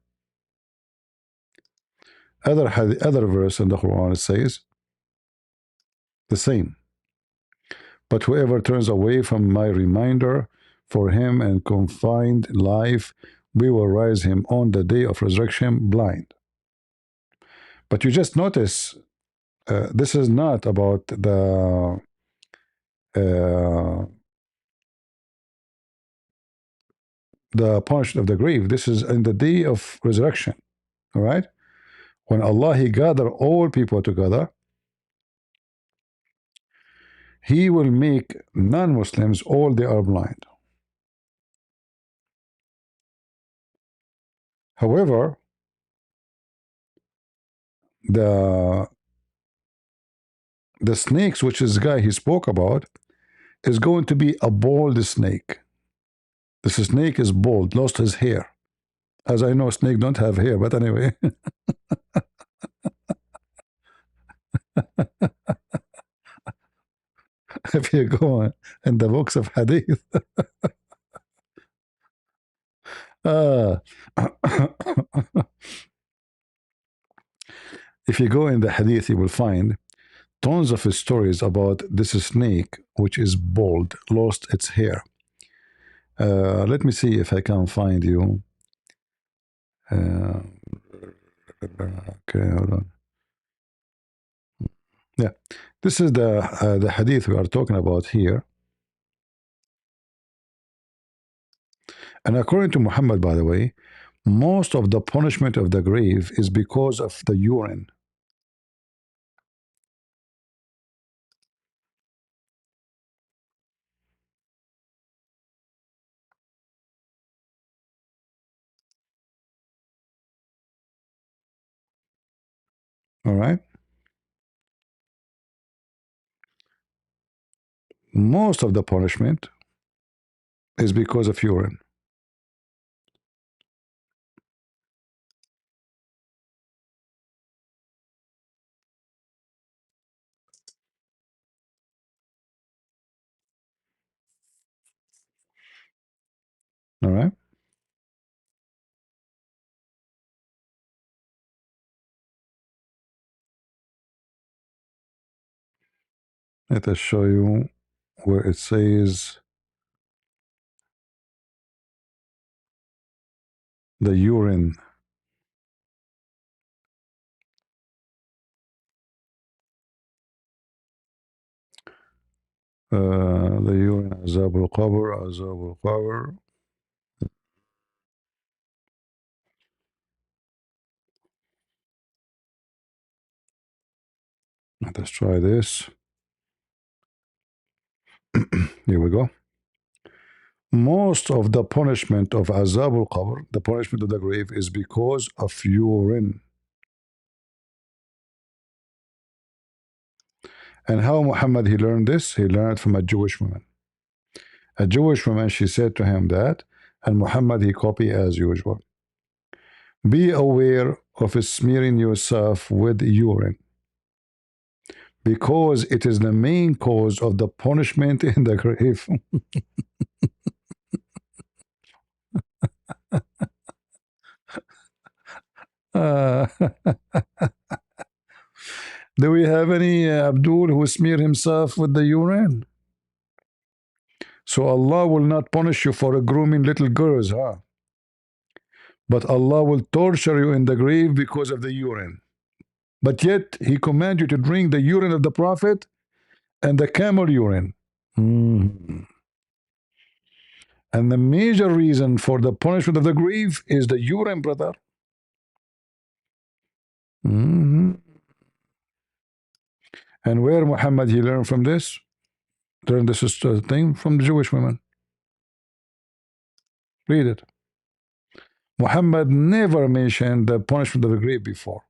Other verse in the Quran says the same. But whoever turns away from my reminder, for him and confined life, we will rise him on the day of resurrection blind. But you just notice this is not about the punishment of the grave. This is in the day of resurrection. All right? When Allah He gather all people together, He will make non-Muslims all they are blind. However, the snakes, which is the guy he spoke about, is going to be a bald snake. This snake is bald, lost his hair. As I know, snake don't have hair, but anyway. If you go in the books of Hadith, uh, if you go in the Hadith, you will find tons of stories about this snake, which is bald, lost its hair. Let me see if I can find you. Okay, hold on. Yeah, this is the Hadith we are talking about here. And according to Muhammad, by the way, most of the punishment of the grave is because of the urine. All right? Most of the punishment is because of urine. All right? Let us show you where it says the urine. The urine, Azab al-Qabr, Azab al-Qabr. Let us try this. Here we go. most of the punishment of Azab al-Qabr, the punishment of the grave, is because of urine. And how Muhammad he learned this? He learned from a Jewish woman. A Jewish woman, she said to him that, and Muhammad he copied as usual. Be aware of smearing yourself with urine, because it is the main cause of the punishment in the grave. Do we have any Abdul who smear himself with the urine? So Allah will not punish you for grooming little girls, huh? But Allah will torture you in the grave because of the urine. But yet He commands you to drink the urine of the Prophet and the camel urine. And the major reason for the punishment of the grave is the urine, brother. And where Muhammad he learned from this? Learned this thing from the Jewish women. Read it. Muhammad never mentioned the punishment of the grave before.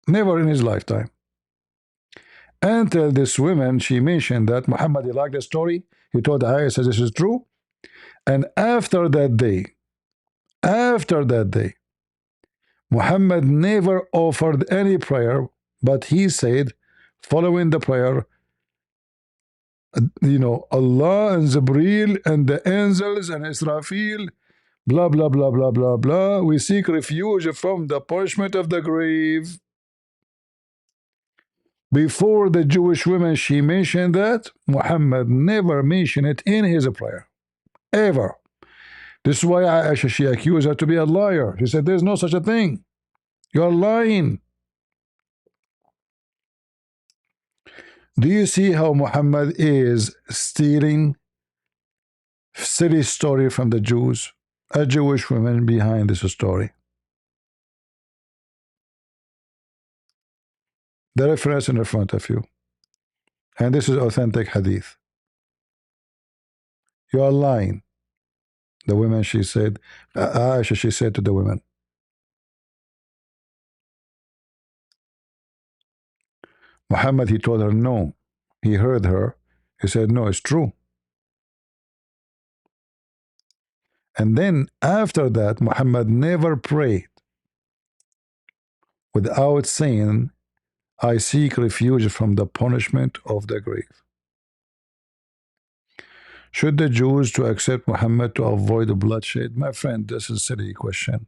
Never in his lifetime. Until this woman, she mentioned that Muhammad he liked the story. He told Aisha this is true. And after that day, Muhammad never offered any prayer, but he said, following the prayer, Allah and Jibreel and the angels and Israfil, blah, blah, blah, blah, blah, blah. We seek refuge from the punishment of the grave. Before the Jewish woman, she mentioned that. Muhammad never mentioned it in his prayer. Ever. This is why Aisha, she accused her to be a liar. She said, there's no such a thing. You're lying. Do you see how Muhammad is stealing silly story from the Jews? A Jewish woman behind this story. The reference in front of you. And this is authentic hadith. You are lying. The women, she said, Aisha, she said to the women. Muhammad, he told her no. He heard her. He said, no, it's true. And then after that, Muhammad never prayed without saying, I seek refuge from the punishment of the grave. Should the Jews to accept Muhammad to avoid the bloodshed? My friend, this is a silly question.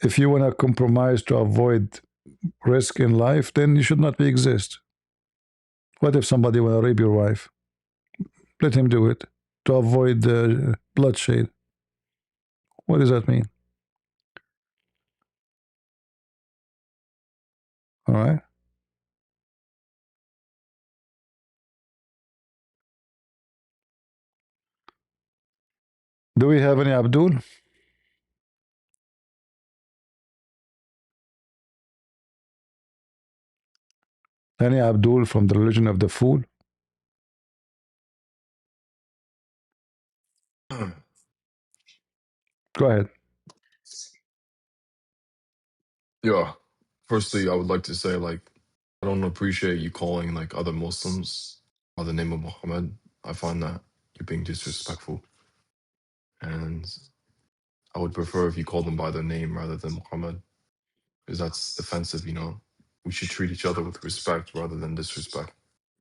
If you want to compromise to avoid risk in life, then you should not exist. What if somebody want to rape your wife? Let him do it to avoid the bloodshed. What does that mean? All right. Do we have any Abdul? Any Abdul from the religion of the fool? Go ahead. Yeah. Firstly, I would like to say, like, I don't appreciate you calling, like, other Muslims by the name of Muhammad. I find that you're being disrespectful. And I would prefer if you call them by their name rather than Muhammad, because that's defensive, We should treat each other with respect rather than disrespect.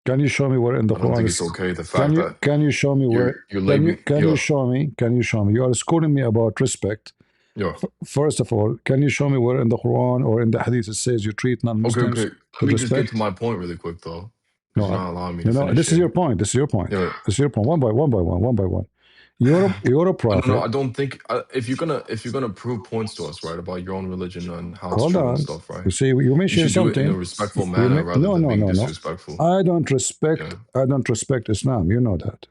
Can you show me where in the I don't Quran think is? it's okay, the fact that Can you show me where? you're labeling... Can you show me? Can you show me? You are schooling me about respect. Yeah. First of all, can you show me where in the Quran or in the Hadith it says you treat non-Muslims Okay. Let me just get to my point really quick, though. Because you're not allowing me to finish. This is your point. This is your point. Yeah. This is your point. One by one. You're a prophet. No, I don't think if you're gonna prove points to us, right, about your own religion and how it's Hold true on. and stuff, right? You see, you mentioned should something. do it in a respectful manner rather than being disrespectful. I don't respect Islam. You know that.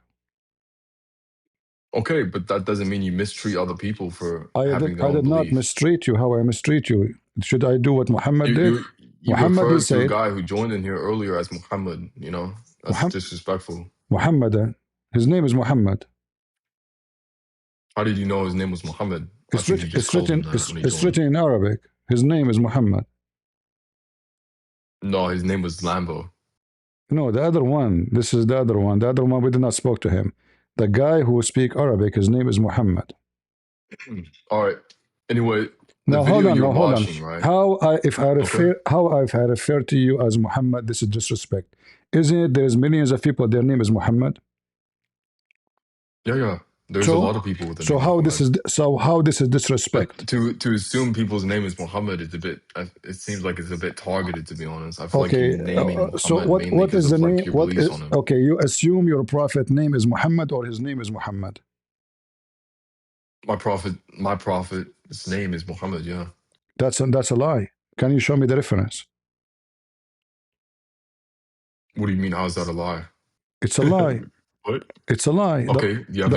Okay, but that doesn't mean you mistreat other people for having their own I did not mistreat you. How I mistreat you? Should I do what Muhammad did? You referred to a guy who joined in here earlier as Muhammad. That's disrespectful. Muhammad. His name is Muhammad. How did you know his name was Muhammad? I It's think you written, just called him that when he it's joined. written in Arabic. His name is Muhammad. No, his name was Lambo. No, the other one. This is the other one. The other one, we did not spoke to him. The guy who speak Arabic, his name is Muhammad. All right. Anyway, the Now video hold on. you're Now hold on. watching, right? If I refer to you as Muhammad, this is disrespect. Isn't it? There's millions of people. Their name is Muhammad. Yeah. There's a lot of people with the So name how Muhammad. how this is disrespect? But to assume people's name is Muhammad is a bit. It seems like it's a bit targeted, to be honest. I feel like Okay. you're naming So Muhammad mainly what because is the of like name? your What beliefs is on him. okay? You assume your prophet name is Muhammad or his name is Muhammad. My prophet's name is Muhammad. Yeah. That's a lie. Can you show me the reference? What do you mean? How's that a lie? It's a lie. What? It's a lie. Okay. Do you have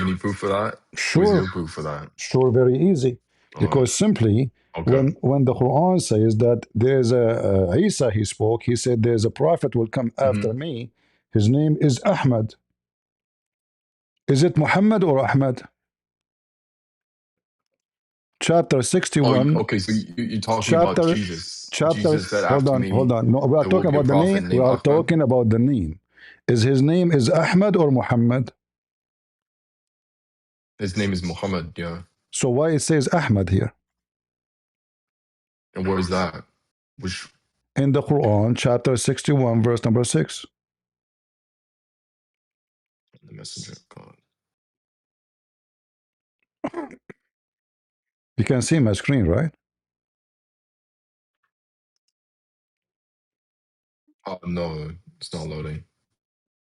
any proof for that? Sure. Where's your proof for that? Sure, very easy. Because simply, Okay. when the Quran says that there's a Isa, he spoke, he said there's a prophet will come after me. His name is Ahmed. Is it Muhammad or Ahmed? Chapter 61. Oh, okay. So you're talking about Jesus. Jesus said hold after on, me, hold on. No, we are there will talking be a about the prophet name. We named are Ahmed. talking about the name. Is his name is Ahmed or Muhammad? His name is Muhammad. Yeah. So why it says Ahmed here? And where is that? Which in the Quran, chapter 61, verse number 6. the messenger of God. You can see my screen, right? No, it's not loading.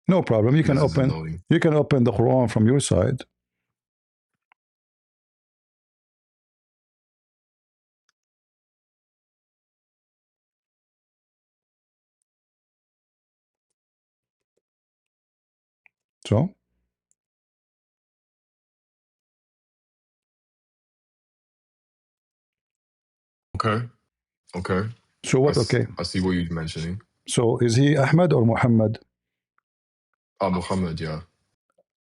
No problem. You can This isn't open. loading. You can open the Quran from your side. So Okay. So what? Okay. I see what you're mentioning. So is he Ahmed or Muhammad? Muhammad, yeah.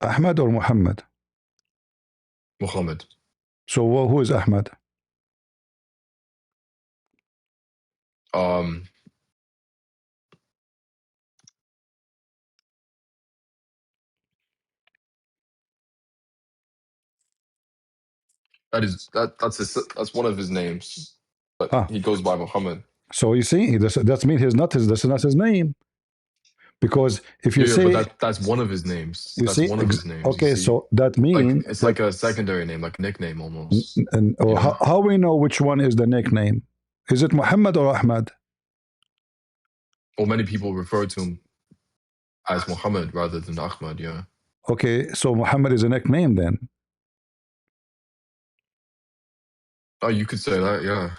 Ahmed or Muhammad? Muhammad. So who is Ahmed? That's one of his names, but he goes by Muhammad. So you see, that means this is not his name. Because if you say, but that's one of his names. That's one of his names. Okay, so that means it's like a secondary name, like a nickname almost. And how we know which one is the nickname? Is it Muhammad or Ahmad? Well, many people refer to him as Muhammad rather than Ahmad. Yeah. Okay, so Muhammad is a nickname then. Oh, you could say that, yeah.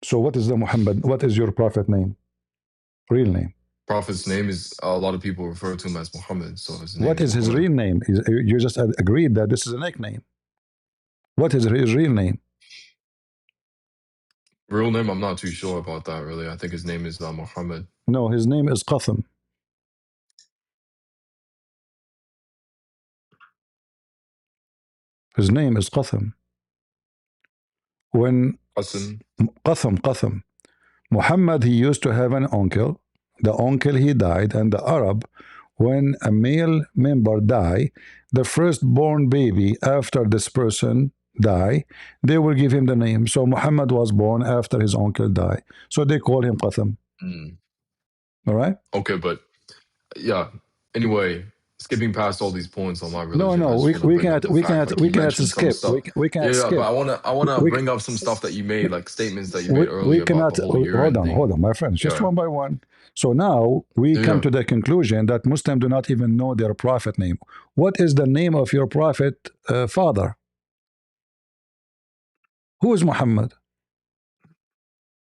So what is the Muhammad? What is your prophet name? Real name? Prophet's name is a lot of people refer to him as Muhammad. So his name what is his real name? You just agreed that this is a nickname. What is his real name? Real name, I'm not too sure about that really. I think his name is Muhammad. No, his name is Qasim. His name is Qasim. When Qasim. Muhammad, he used to have an uncle. The uncle, he died, and the Arab, when a male member die, the firstborn baby after this person die, they will give him the name. So Muhammad was born after his uncle died. So they call him Qasim. All right? Okay, but yeah. Anyway, skipping past all these points on my religion. No, we can't skip. We can't skip. But I wanna bring up some stuff that you made, like statements that you made earlier about the whole urine thing. Hold on, my friends, just one by one. So now we come to the conclusion that Muslims do not even know their prophet name. What is the name of your prophet father? Who is Muhammad?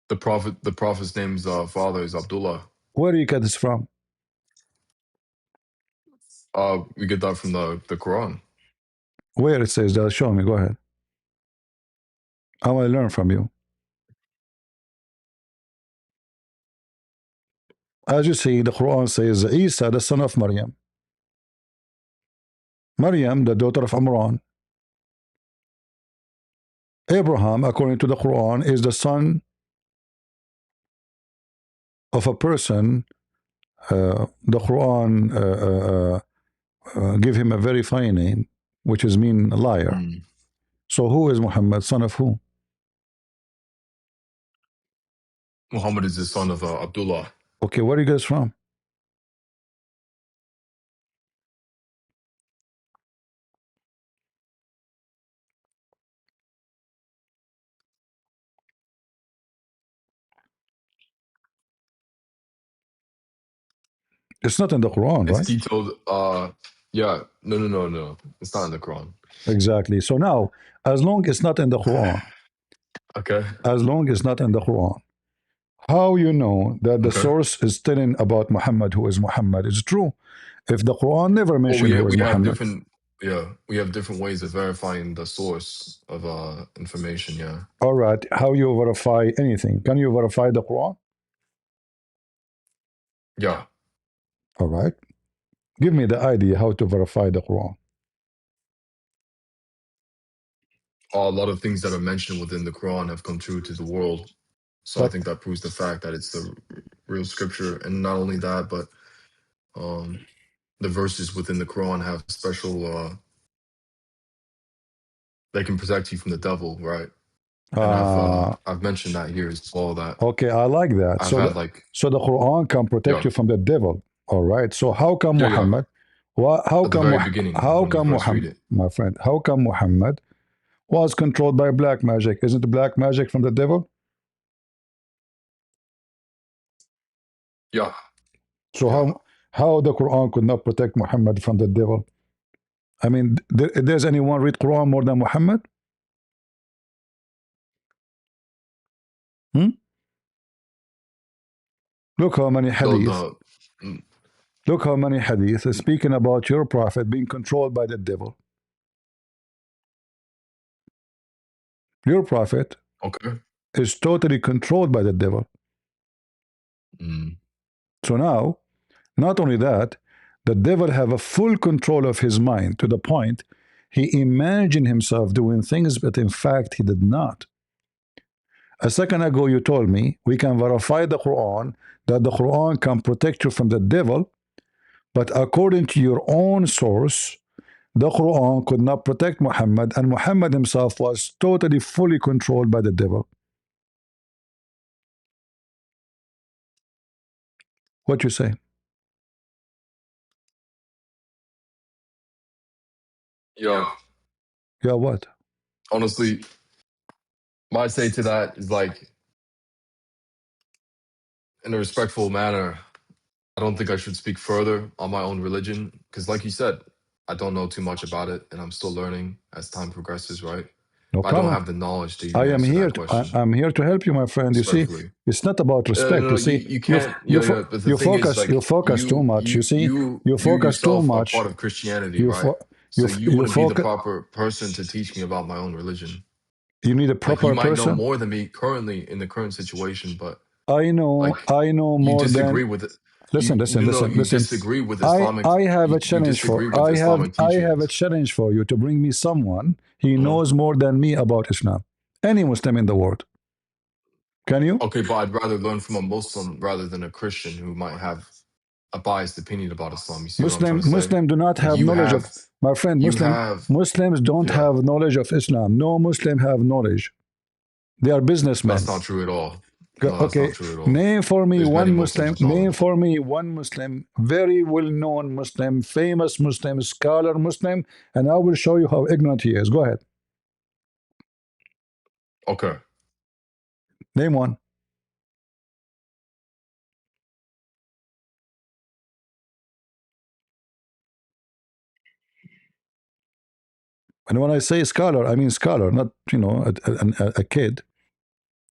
The prophet's name's father is Abdullah. Where do you get this from? We get that from the Quran. Where it says that? Show me. Go ahead. I want to learn from you. As you see, the Quran says Isa, the son of Maryam. Maryam, the daughter of Imran. Abraham, according to the Quran, is the son of a person. The Quran give him a very fine name, which is mean liar. So who is Muhammad, son of who? Muhammad is the son of Abdullah. Okay, where are you guys from? It's not in the Quran, It's right? detailed. Yeah. No. It's not in the Quran. Exactly. So now, as long as it's not in the Quran, Okay. as long as it's not in the Quran, how you know that the Okay. source is telling about Muhammad, who is Muhammad? It's true. If the Quran never Well, mentioned who is we have Muhammad, different. Yeah, we have different ways of verifying the source of information. Yeah. all right, how you verify anything? Can you verify the Quran? Yeah. All right. Give me the idea how to verify the Quran. A lot of things that are mentioned within the Quran have come true to the world. So I But think that proves the fact that it's the real scripture. And not only that, but the verses within the Quran have special, they can protect you from the devil, right? And I've mentioned that here as well, that okay, I like that. I've had like, So the Quran can protect yeah, you from the devil. All right. So how come yeah. Muhammad? How At the come very beginning how when you come first read Muhammad, it. my friend? How come Muhammad was controlled by black magic? Isn't black magic from the devil? Yeah. So Yeah. how the Quran could not protect Muhammad from the devil? I mean, does anyone read Quran more than Muhammad? Hmm? Look how many hadith. Mm, Look how many hadith is speaking about your prophet being controlled by the devil. Your prophet okay. is totally controlled by the devil. Mm. So now, not only that, the devil have a full control of his mind to the point he imagined himself doing things, but in fact he did not. A second ago, you told me we can verify the Quran, that the Quran can protect you from the devil, but according to your own source, the Quran could not protect Muhammad, and Muhammad himself was totally, fully controlled by the devil. What you say? Yeah. Yeah, what? Honestly, my say to that is like, in a respectful manner, I don't think I should speak further on my own religion because, like you said, I don't know too much about it, and I'm still learning as time progresses. Right? No But I don't problem. have the knowledge to I even am answer here. that question I'm here to help you, my friend. You see, respectfully. it's not about respect. No, You see, you can't. Yeah. But the you thing is, focus. You like, focus too much. You see, you you focus too yourself are much. part of Christianity, You right? fo- So you you wouldn't be the focus. proper person to teach me about my own religion. You need a Like, you proper might know person. more than me currently in the current situation, but I know. like, I know you more than. disagree with it. Listen, listen, listen, You listen. disagree with Islamic. I have a You challenge for. disagree with Islamic I have a teachings. challenge for you to bring me someone he Uh-huh. knows more than me about Islam. Any Muslim in the world. Can you? Okay, but I'd rather learn from a Muslim rather than a Christian who might have a biased opinion about Islam. You see what I'm trying to say? Muslim do not Like, have knowledge of, my friend. you have, Muslims don't yeah. have knowledge of Islam. No Muslim have knowledge. They are businessmen. That's not true at all. No, that's Okay, not true at all. name for me There's many one Muslims Muslim. with Name knowledge. for me one Muslim, very well-known Muslim, famous Muslim, scholar Muslim, and I will show you how ignorant he is. Go ahead. Okay. Name one. And when I say scholar, I mean scholar, not a kid.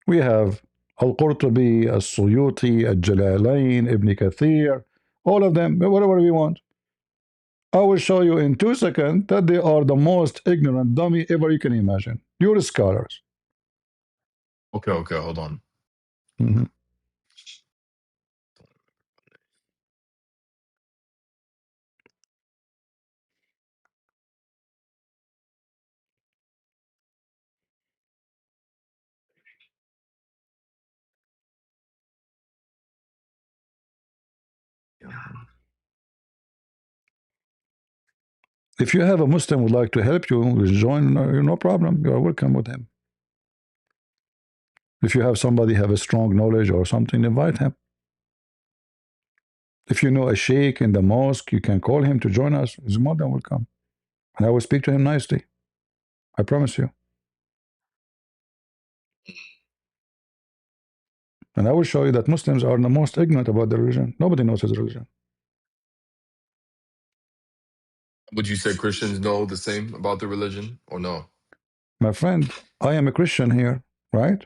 We have Al-Qurtubi, Al-Suyuti, Al-Jalalain, Ibn Kathir, all of them, whatever we want. I will show you in 2 seconds that they are the most ignorant dummy ever you can imagine. You're scholars. Okay, hold on. Mm-hmm. If you have a Muslim who would like to help you, join, no problem. You are welcome with him. If you have somebody have a strong knowledge or something, invite him. If you know a sheikh in the mosque, you can call him to join us. He's more than welcome. And I will speak to him nicely. I promise you. And I will show you that Muslims are the most ignorant about the religion. Nobody knows his religion. Would you say Christians know the same about the religion or no? My friend, I am a Christian here, right?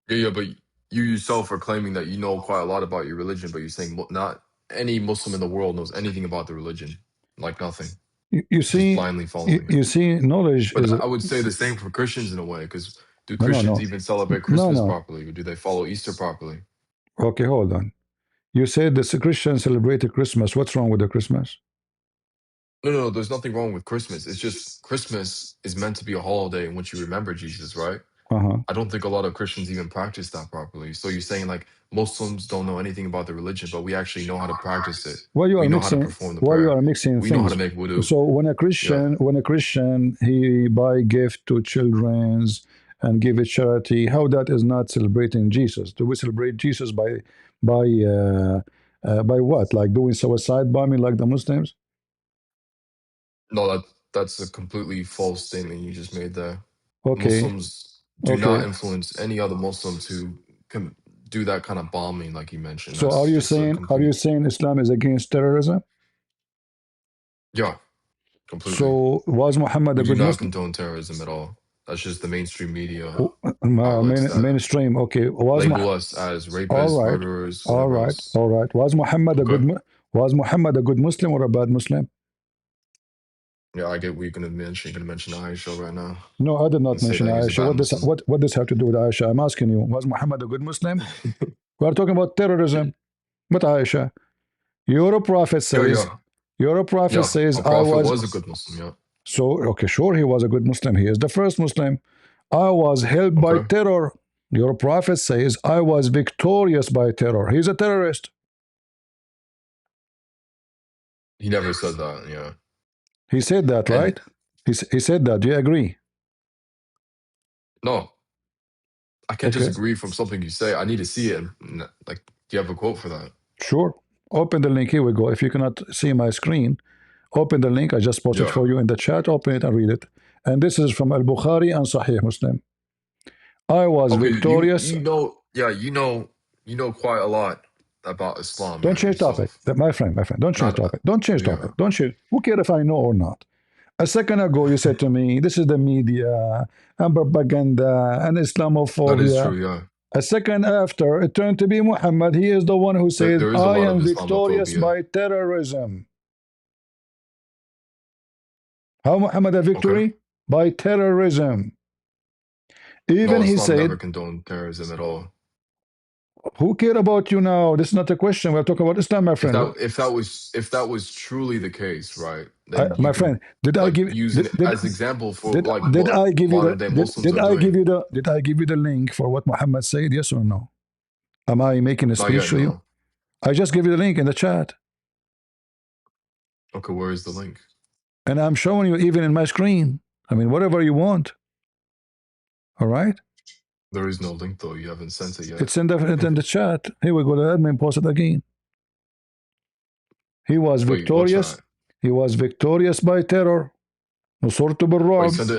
Yeah, but you yourself are claiming that you know quite a lot about your religion, but you're saying not any Muslim in the world knows anything about the religion, like nothing. You Just see, blindly following you it. see, knowledge But is. I would say the same for Christians in a way, because do No, Christians even celebrate Christmas no. properly, or do they follow Easter properly? Okay, hold on. You said the Christians celebrated Christmas. What's wrong with the Christmas? No, there's nothing wrong with Christmas. It's just Christmas is meant to be a holiday in which you remember Jesus, right? I don't think a lot of Christians even practice that properly. So you're saying like Muslims don't know anything about the religion, but we actually know how to practice it. Well, you We are know how to mixing. perform the Well, you prayer. are mixing We know how things. to make wudu. So when a Yeah. Christian, he buy gift to childrens and give it charity, how that is not celebrating Jesus? Do we celebrate Jesus by what? Like doing suicide bombing like the Muslims? No, that's a completely false statement you just made there. Okay, Muslims do not okay. influence any other Muslim to do that kind of bombing like you mentioned. So are That's you just a saying complete Islam is against terrorism? yeah, completely. So was Muhammad We a do good not Muslim? condone terrorism at all. That's just the mainstream media outlets that Mainstream. Okay, was label us as all rapists, right, murderers, all whatever right, else. all right. Okay. Was Muhammad a good Muslim or a bad Muslim? Yeah, I get what you're gonna mention. You're gonna mention Aisha right now No, I did and not say mention that he's a Aisha. bad Muslim. What does have to do with Aisha? I'm asking you. Was Muhammad a good Muslim? We are talking about terrorism. But Aisha, your prophet Yeah, says, yeah, yeah. Our I prophet was. was a good Muslim. Yeah. So okay, sure, he was a good Muslim. He is the first Muslim. I was helped by Okay. terror. Your prophet says I was victorious by terror. He's a terrorist. He never said that. Yeah. He said that, And right? He said that. Do you agree? no, I can't just Okay, agree from something you say. I need to see it. Like, do you have a quote for that? sure. Open the link. Here we go. If you cannot see my screen, open the link. I just posted Yeah. for you in the chat. Open it and read it. And this is from Al Bukhari and Sahih Muslim. I was Okay. victorious. You know. Yeah. You know quite a lot about Islam, Don't right? change topic, Yourself. my friend. Don't change Not. topic. Don't change Yeah. topic. Don't change. Who cares if I know or not? A second ago, you said to me, "This is the media and propaganda and That is Islamophobia." true. Yeah. A second after, it turned to be Muhammad. He is the one who said, There is a "I lot of am victorious Islamophobia. by terrorism." How Muhammad a Okay. victory? By terrorism. Even No, he Islam said, never condoned terrorism at all. "Who care about you now? This is not a question. We're talking about Islam, my If friend." that was truly the case, right? Then you My could friend, did I like give use did, it did, as example for did, like did what I give you the modern day Muslims are doing. did I give you the link for what Muhammad said? Yes or no? Am I making a Not speech yet, to you? no. I just give you the link in the chat, Okay, where is the link? and I'm showing you even in my screen. I mean, whatever you want. All right, There is no link though. You haven't sent it yet. it's in the chat. Here we go. The admin posted again. He was Wait, what victorious. chat? He was victorious by terror. نصرت Wait, بالرعب. send it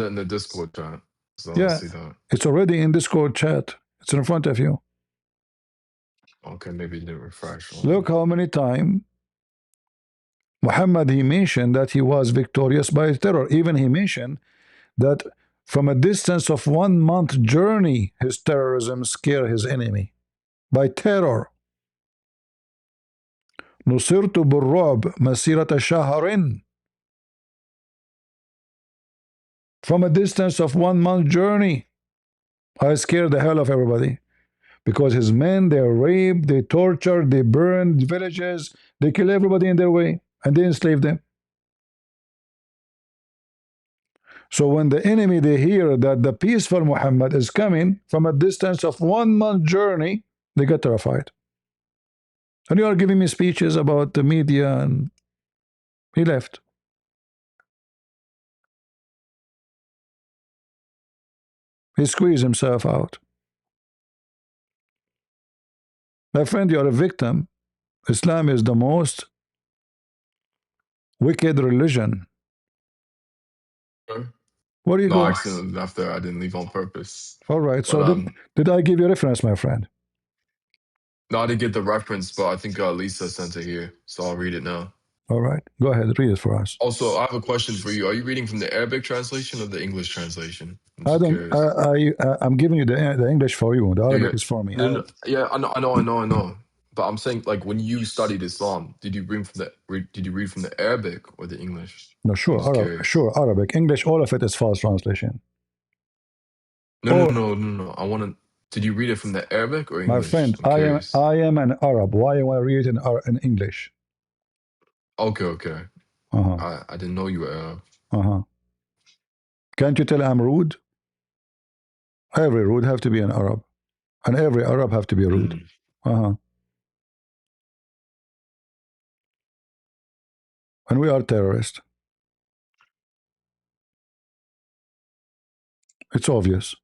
in the Discord chat. So I'll Yeah, see that. it's already in Discord chat. It's in front of you. Okay, maybe it didn't refresh. Look how many times Muhammad, he mentioned that he was victorious by terror. Even he mentioned that from a distance of 1 month journey, his terrorism scared his enemy. By terror. نصرت بالرعب مسيرة شهر. From a distance of 1 month journey, I scared the hell of everybody. Because his men, they raped, they tortured, they burned villages, they kill everybody in their way, and they enslaved them. So when the enemy, they hear that the peaceful Muhammad is coming from a distance of 1 month journey, they get terrified. And you are giving me speeches about the media, and he left. He squeezed himself out. My friend, you are a victim. Islam is the most wicked religion. Where are you No, I going? accidentally left there. I didn't leave on purpose. All right. But So did I give you a reference, my friend? no, I didn't get the reference, but I think Lisa sent it here, so I'll read it now. All right. Go ahead. Read it for us. Also, I have a question for you. Are you reading from the Arabic translation or the English translation? I'm I just don't. curious. I'm giving you the English for you. The Arabic is for me. No. Yeah, I know. But I'm saying, like, when you studied Islam, did you read from the Arabic or the English? No, I'm sure, just curious. sure, Arabic, English, all of it is false translation. No. I want to. Did you read it from the Arabic or English? My friend, I'm curious. I am an Arab. Why do I read it in English? Okay. Uh-huh. I didn't know you were Arab. Uh-huh. Can't you tell I'm rude? Every rude have to be an Arab, and every Arab have to be rude. Uh-huh. And we are terrorists. It's obvious.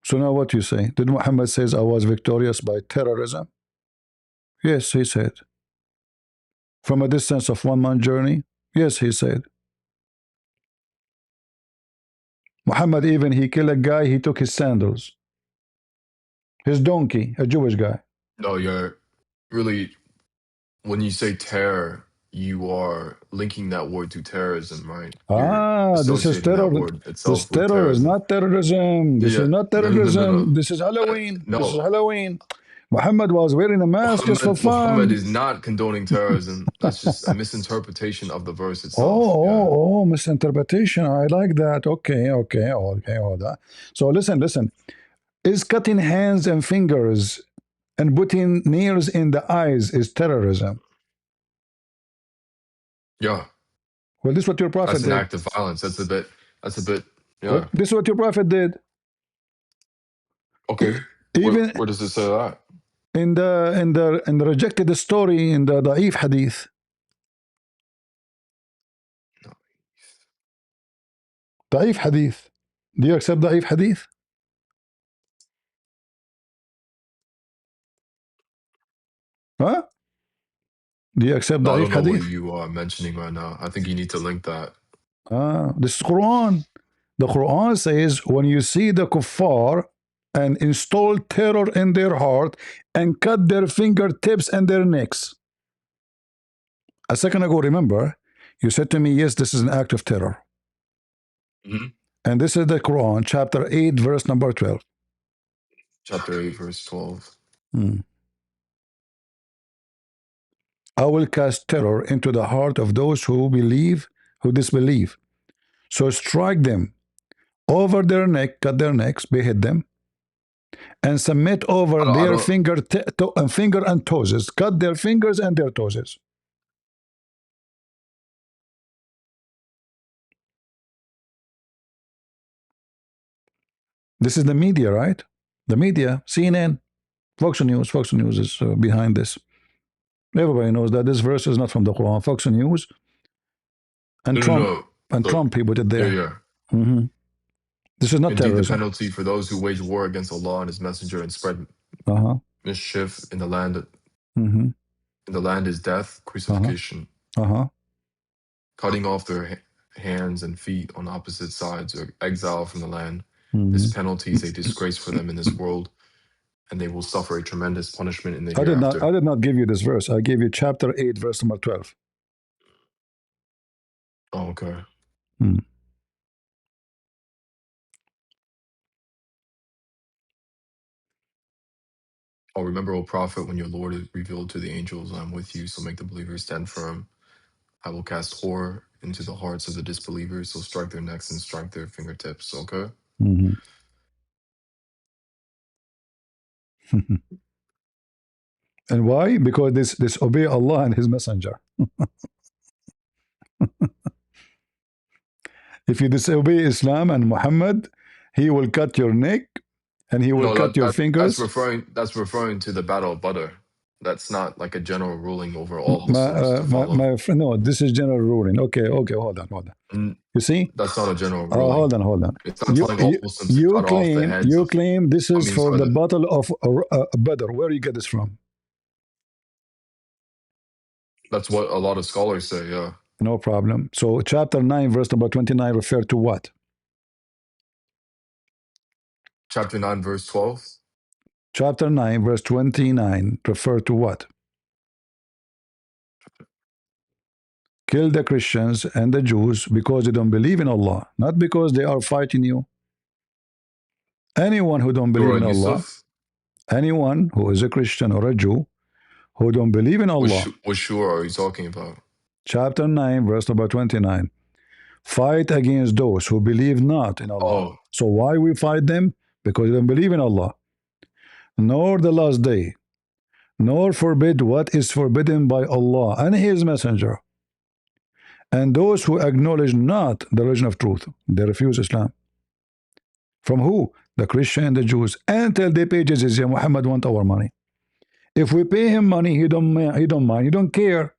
So now what you say? Did Muhammad says I was victorious by terrorism? Yes, he said. From a distance of 1 month journey? Yes, he said. Muhammad even he killed a guy, he took his sandals. His donkey, a Jewish guy. No, you're really, when you say terror, you are linking that word to terrorism, right? You're This is associating terror. that word This itself with terror is terrorism. not terrorism. This is not terrorism. No. This is Halloween. No. This is Halloween. Muhammad was wearing a mask just for fun. Muhammad is not condoning terrorism. That's just a misinterpretation of the verse itself. Oh, misinterpretation. I like that. Okay, all that. So listen. Is cutting hands and fingers and putting nails in the eyes is terrorism? Yeah. Well, this is what your prophet That's an did. act of violence. That's a bit, yeah. Well, this is what your prophet did. Okay. Even where does it say that? In the rejected story in the Da'if hadith. Da'if hadith. Do you accept Da'if hadith? Huh? Do you accept No, I Da'if don't know what hadith? you are mentioning right now. I think you need to link that. This is Quran. The Quran says when you see the kuffar and install terror in their heart and cut their fingertips and their necks. A second ago, remember, you said to me, yes, this is an act of terror. And this is the Quran, chapter 8, verse number 12. Chapter 8, verse 12. I will cast terror into the heart of those who disbelieve. So strike them over their neck, cut their necks, behead them, and submit over their finger and toes. Cut their fingers and their toes. This is the media, right? The media, CNN, Fox News. Fox News is behind this. Everybody knows that this verse is not from the Quran. Fox News and Trump, he put it there. Yeah. This is not Indeed, terrorism. the penalty for those who wage war against Allah and His Messenger and spread mischief in the land. In the land is death, crucifixion, cutting off their hands and feet on opposite sides, or exile from the land. This penalty is a disgrace for them in this world, and they will suffer a tremendous punishment in the hereafter. I did not give you this verse. I gave you chapter 8, verse number 12. Oh, okay. Oh, remember, O Prophet, when your Lord is revealed to the angels, I am with you, so make the believers stand firm. I will cast horror into the hearts of the disbelievers, so strike their necks and strike their fingertips, okay? And why? Because this disobey Allah and His Messenger. If you disobey Islam and Muhammad, He will cut your neck and He will cut your fingers. That's referring to the Battle of Badr. That's not like a general ruling over all Muslims to follow. My friend, no, this is general ruling. Okay, hold on. You see? That's not a general ruling. Hold on. It's not telling all Muslims to cut off the heads. You claim this is for sorry, the Battle of Badr. Where do you get this from? That's what a lot of scholars say, yeah. No problem. So chapter 9, verse number 29 refer to what? Chapter 9, verse 12? Chapter 9, verse 29 refer to what? Kill the Christians and the Jews because they don't believe in Allah, not because they are fighting you. Anyone who don't believe in Allah, anyone who is a Christian or a Jew who don't believe in Allah. What surah are you talking about? Chapter 9, verse number 29. Fight against those who believe not in Allah. So why we fight them? Because they don't believe in Allah, nor the last day, nor forbid what is forbidden by Allah and His Messenger. And those who acknowledge not the religion of truth, they refuse Islam. From who? The Christian and the Jews. Until they pay jizya, Muhammad want our money. If we pay him money, he don't mind, he don't care.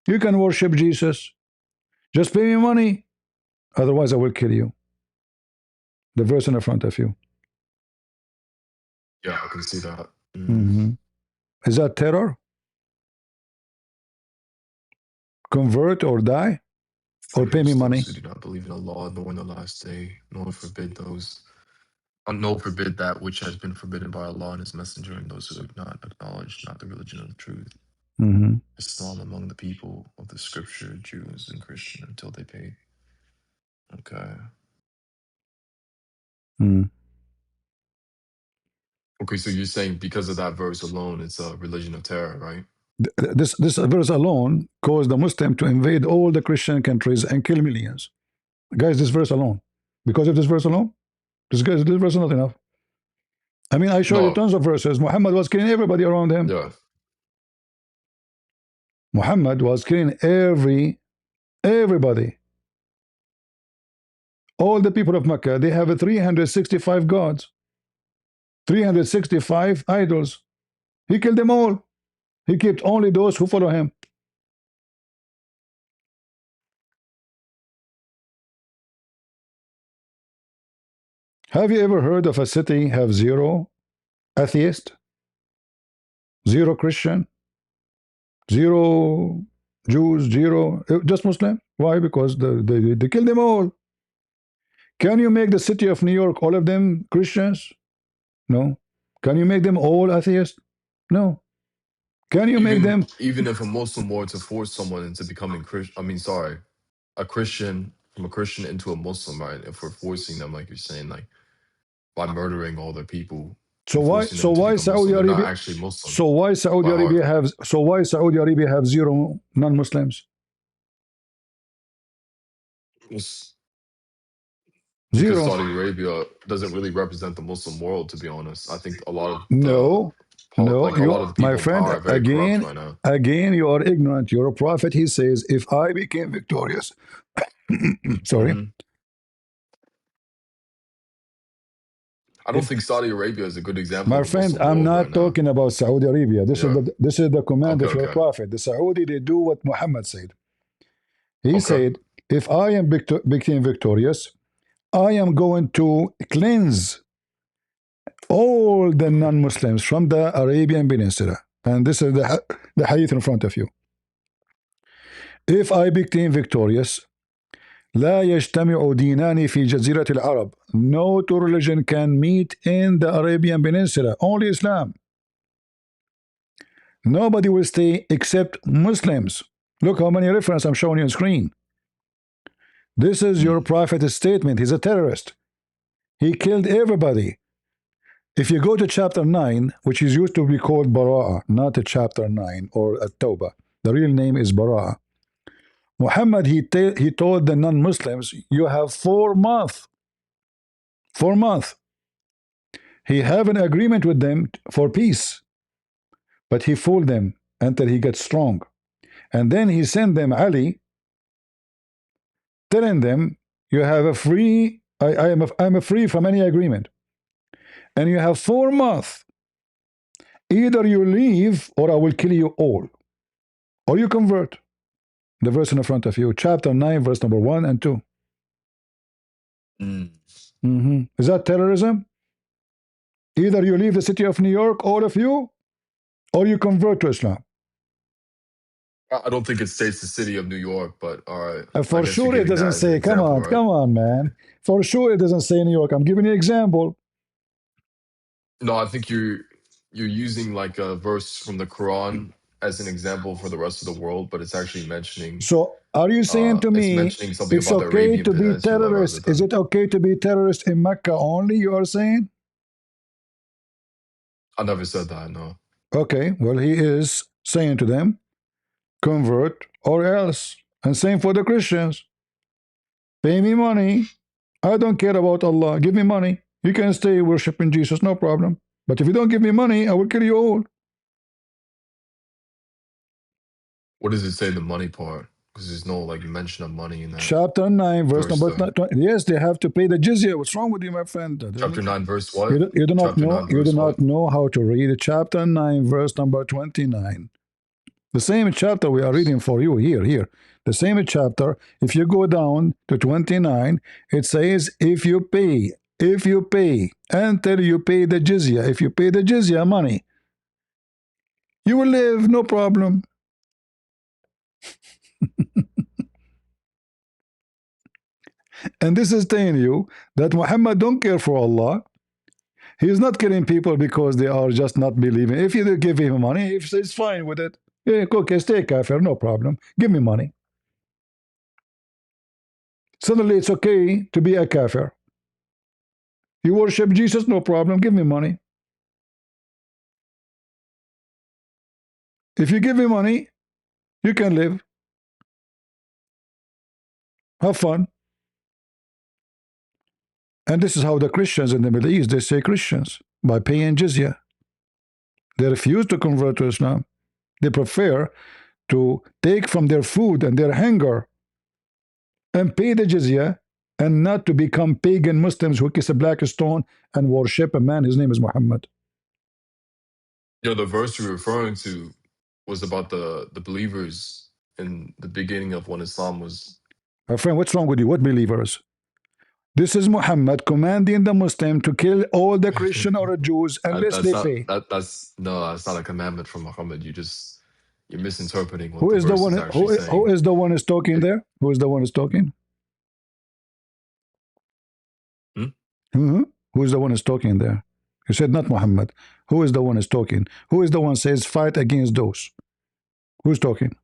You can worship Jesus. Just pay me money. Otherwise, I will kill you. The verse in the front of you. Yeah, I can see that. Is that terror? Convert or die? Or pay me money? Who do not believe in Allah, nor in the last day, nor forbid those, no forbid that which has been forbidden by Allah and His Messenger, and those who have not acknowledged not the religion of truth. Islam among the people of the scripture, Jews and Christian, until they pay. Okay. Okay, so you're saying because of that verse alone, it's a religion of terror, right? This verse alone caused the Muslim to invade all the Christian countries and kill millions. Guys, this verse alone. Because of this verse alone? This verse is not enough. I mean, I show you tons of verses. Muhammad was killing everybody around him. Yeah. Muhammad was killing everybody. All the people of Mecca, they have 365 gods. 365 idols. He killed them all. He kept only those who follow him. Have you ever heard of a city have 0 atheist, 0 Christian, 0 Jews, 0 just Muslim? Why? Because they killed them all. Can you make the city of New York all of them Christians? No. Can you make them all atheists? No. Can you make them? Even if a Muslim were to force someone into becoming Christian, a Christian, from a Christian into a Muslim, right? If we're forcing them, like you're saying, like by murdering all their people. So why Saudi Arabia? So why Saudi Arabia have 0 non-Muslims? Because Saudi Arabia doesn't really represent the Muslim world, to be honest. I think a lot of my friend, again, you are ignorant. You're a prophet. He says, if I became victorious, sorry. I don't think Saudi Arabia is a good example. My friend, I'm not talking about Saudi Arabia. This is the command of your prophet. The Saudi, they do what Muhammad said. He said, if I am became victorious, I am going to cleanse all the non-Muslims from the Arabian Peninsula. And this is the hadith in front of you. If I became victorious, لا يجتمع دينان في جزيرة العرب. No two religion can meet in the Arabian Peninsula. Only Islam. Nobody will stay except Muslims. Look how many references I'm showing you on screen. This is your prophet's statement. He's a terrorist. He killed everybody. If you go to chapter 9, which is used to be called Bara'a, not a chapter 9 or At-Tawbah. The real name is Bara'a. Muhammad, he told the non-Muslims, you have 4 months. 4 months. He have an agreement with them for peace. But he fooled them until he gets strong. And then he sent them Ali, telling them, you have a free, I'm a free from any agreement. And you have 4 months. either you leave or I will kill you all, or you convert. The verse in front of you, chapter 9, verse number 1 and 2. Is that terrorism? Either you leave the city of New York, all of you, or you convert to Islam. I don't think it states the city of New York, but all right. For sure it doesn't say, come on, man. For sure it doesn't say New York. I'm giving you an example. No, I think you're using like a verse from the Quran as an example for the rest of the world, but it's actually mentioning. So are you saying to me it's about okay to be terrorist? Is it okay to be terrorist in Mecca only, you are saying? I never said that, no. Okay, well, he is saying to them, convert or else. And same for the Christians. Pay me money. I don't care about Allah. Give me money. You can stay worshiping Jesus, no problem. But if you don't give me money, I will kill you all. What does it say, the money part? Because there's no like mention of money in that. Chapter 9, verse number 20. Yes, they have to pay the jizya. What's wrong with you, my friend? Chapter 9, verse what? You do not know how to read. Chapter 9, verse number 29. The same chapter we are reading for you here. The same chapter, if you go down to 29, it says, if you pay, until you pay the jizya, if you pay the jizya money, you will live, no problem. And this is telling you that Muhammad don't care for Allah. He is not killing people because they are just not believing. If you give him money, it's fine with it. Yeah, okay, stay kafir, no problem. Give me money. Suddenly it's okay to be a kafir. You worship Jesus, no problem. Give me money. If you give me money, you can live. Have fun. And this is how the Christians in the Middle East, they say Christians, by paying jizya. They refuse to convert to Islam. They prefer to take from their food and their hunger and pay the jizya and not to become pagan Muslims who kiss a black stone and worship a man, his name is Muhammad. Yeah, the verse you're referring to was about the believers in the beginning of when Islam was. My friend, what's wrong with you? What believers? This is Muhammad commanding the Muslim to kill all the Christian or the Jews unless they pay. That's not a commandment from Muhammad. You're misinterpreting what who the is verse the one, is actually saying. Who is the one who's talking there? Who is the one who's talking? Who is the one who's talking there? You said not Muhammad. Who is the one who's talking? Who is the one says fight against those? Who's talking?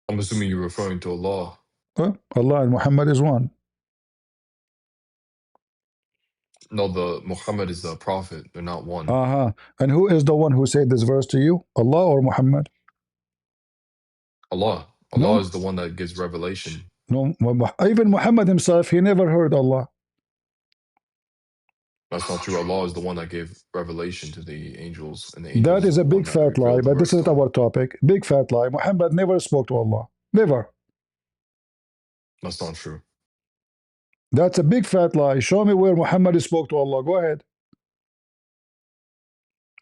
I'm assuming you're referring to Allah. Allah and Muhammad is one. No, the Muhammad is the prophet. They're not one. And who is the one who said this verse to you? Allah or Muhammad? Allah. Allah is the one that gives revelation. No, even Muhammad himself, he never heard Allah. That's not true. Allah is the one that gave revelation to the angels, and the angels. That is a big fat lie, but this is not our topic. Big fat lie. Muhammad never spoke to Allah. Never. That's not true. That's a big fat lie. Show me where Muhammad spoke to Allah. Go ahead.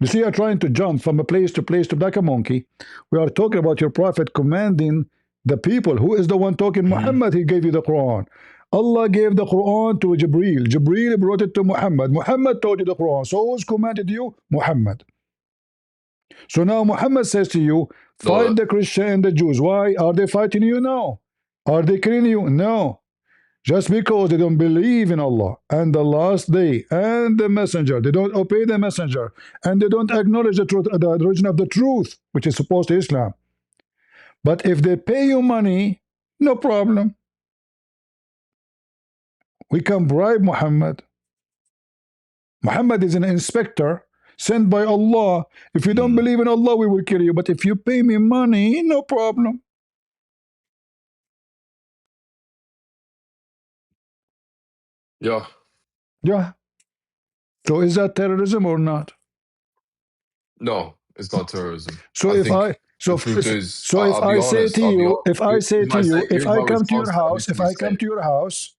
You see, you're trying to jump from a place to place to like a monkey. We are talking about your prophet commanding the people. Who is the one talking? Muhammad, he gave you the Quran. Allah gave the Quran to Jibreel. Jibreel brought it to Muhammad. Muhammad taught you the Quran. So who's commanded you? Muhammad. So now Muhammad says to you, fight the Christian and the Jews. Why? Are they fighting you? No. Are they killing you? No. Just because they don't believe in Allah and the last day and the messenger, they don't obey the messenger, and they don't acknowledge the truth, the origin of the truth, which is supposed to Islam. But if they pay you money, no problem. We can bribe Muhammad. Muhammad is an inspector sent by Allah. If you don't believe in Allah, we will kill you. But if you pay me money, no problem. Yeah. Yeah. So is that terrorism or not? No, it's not terrorism. So if I come to your house, if I come to your house,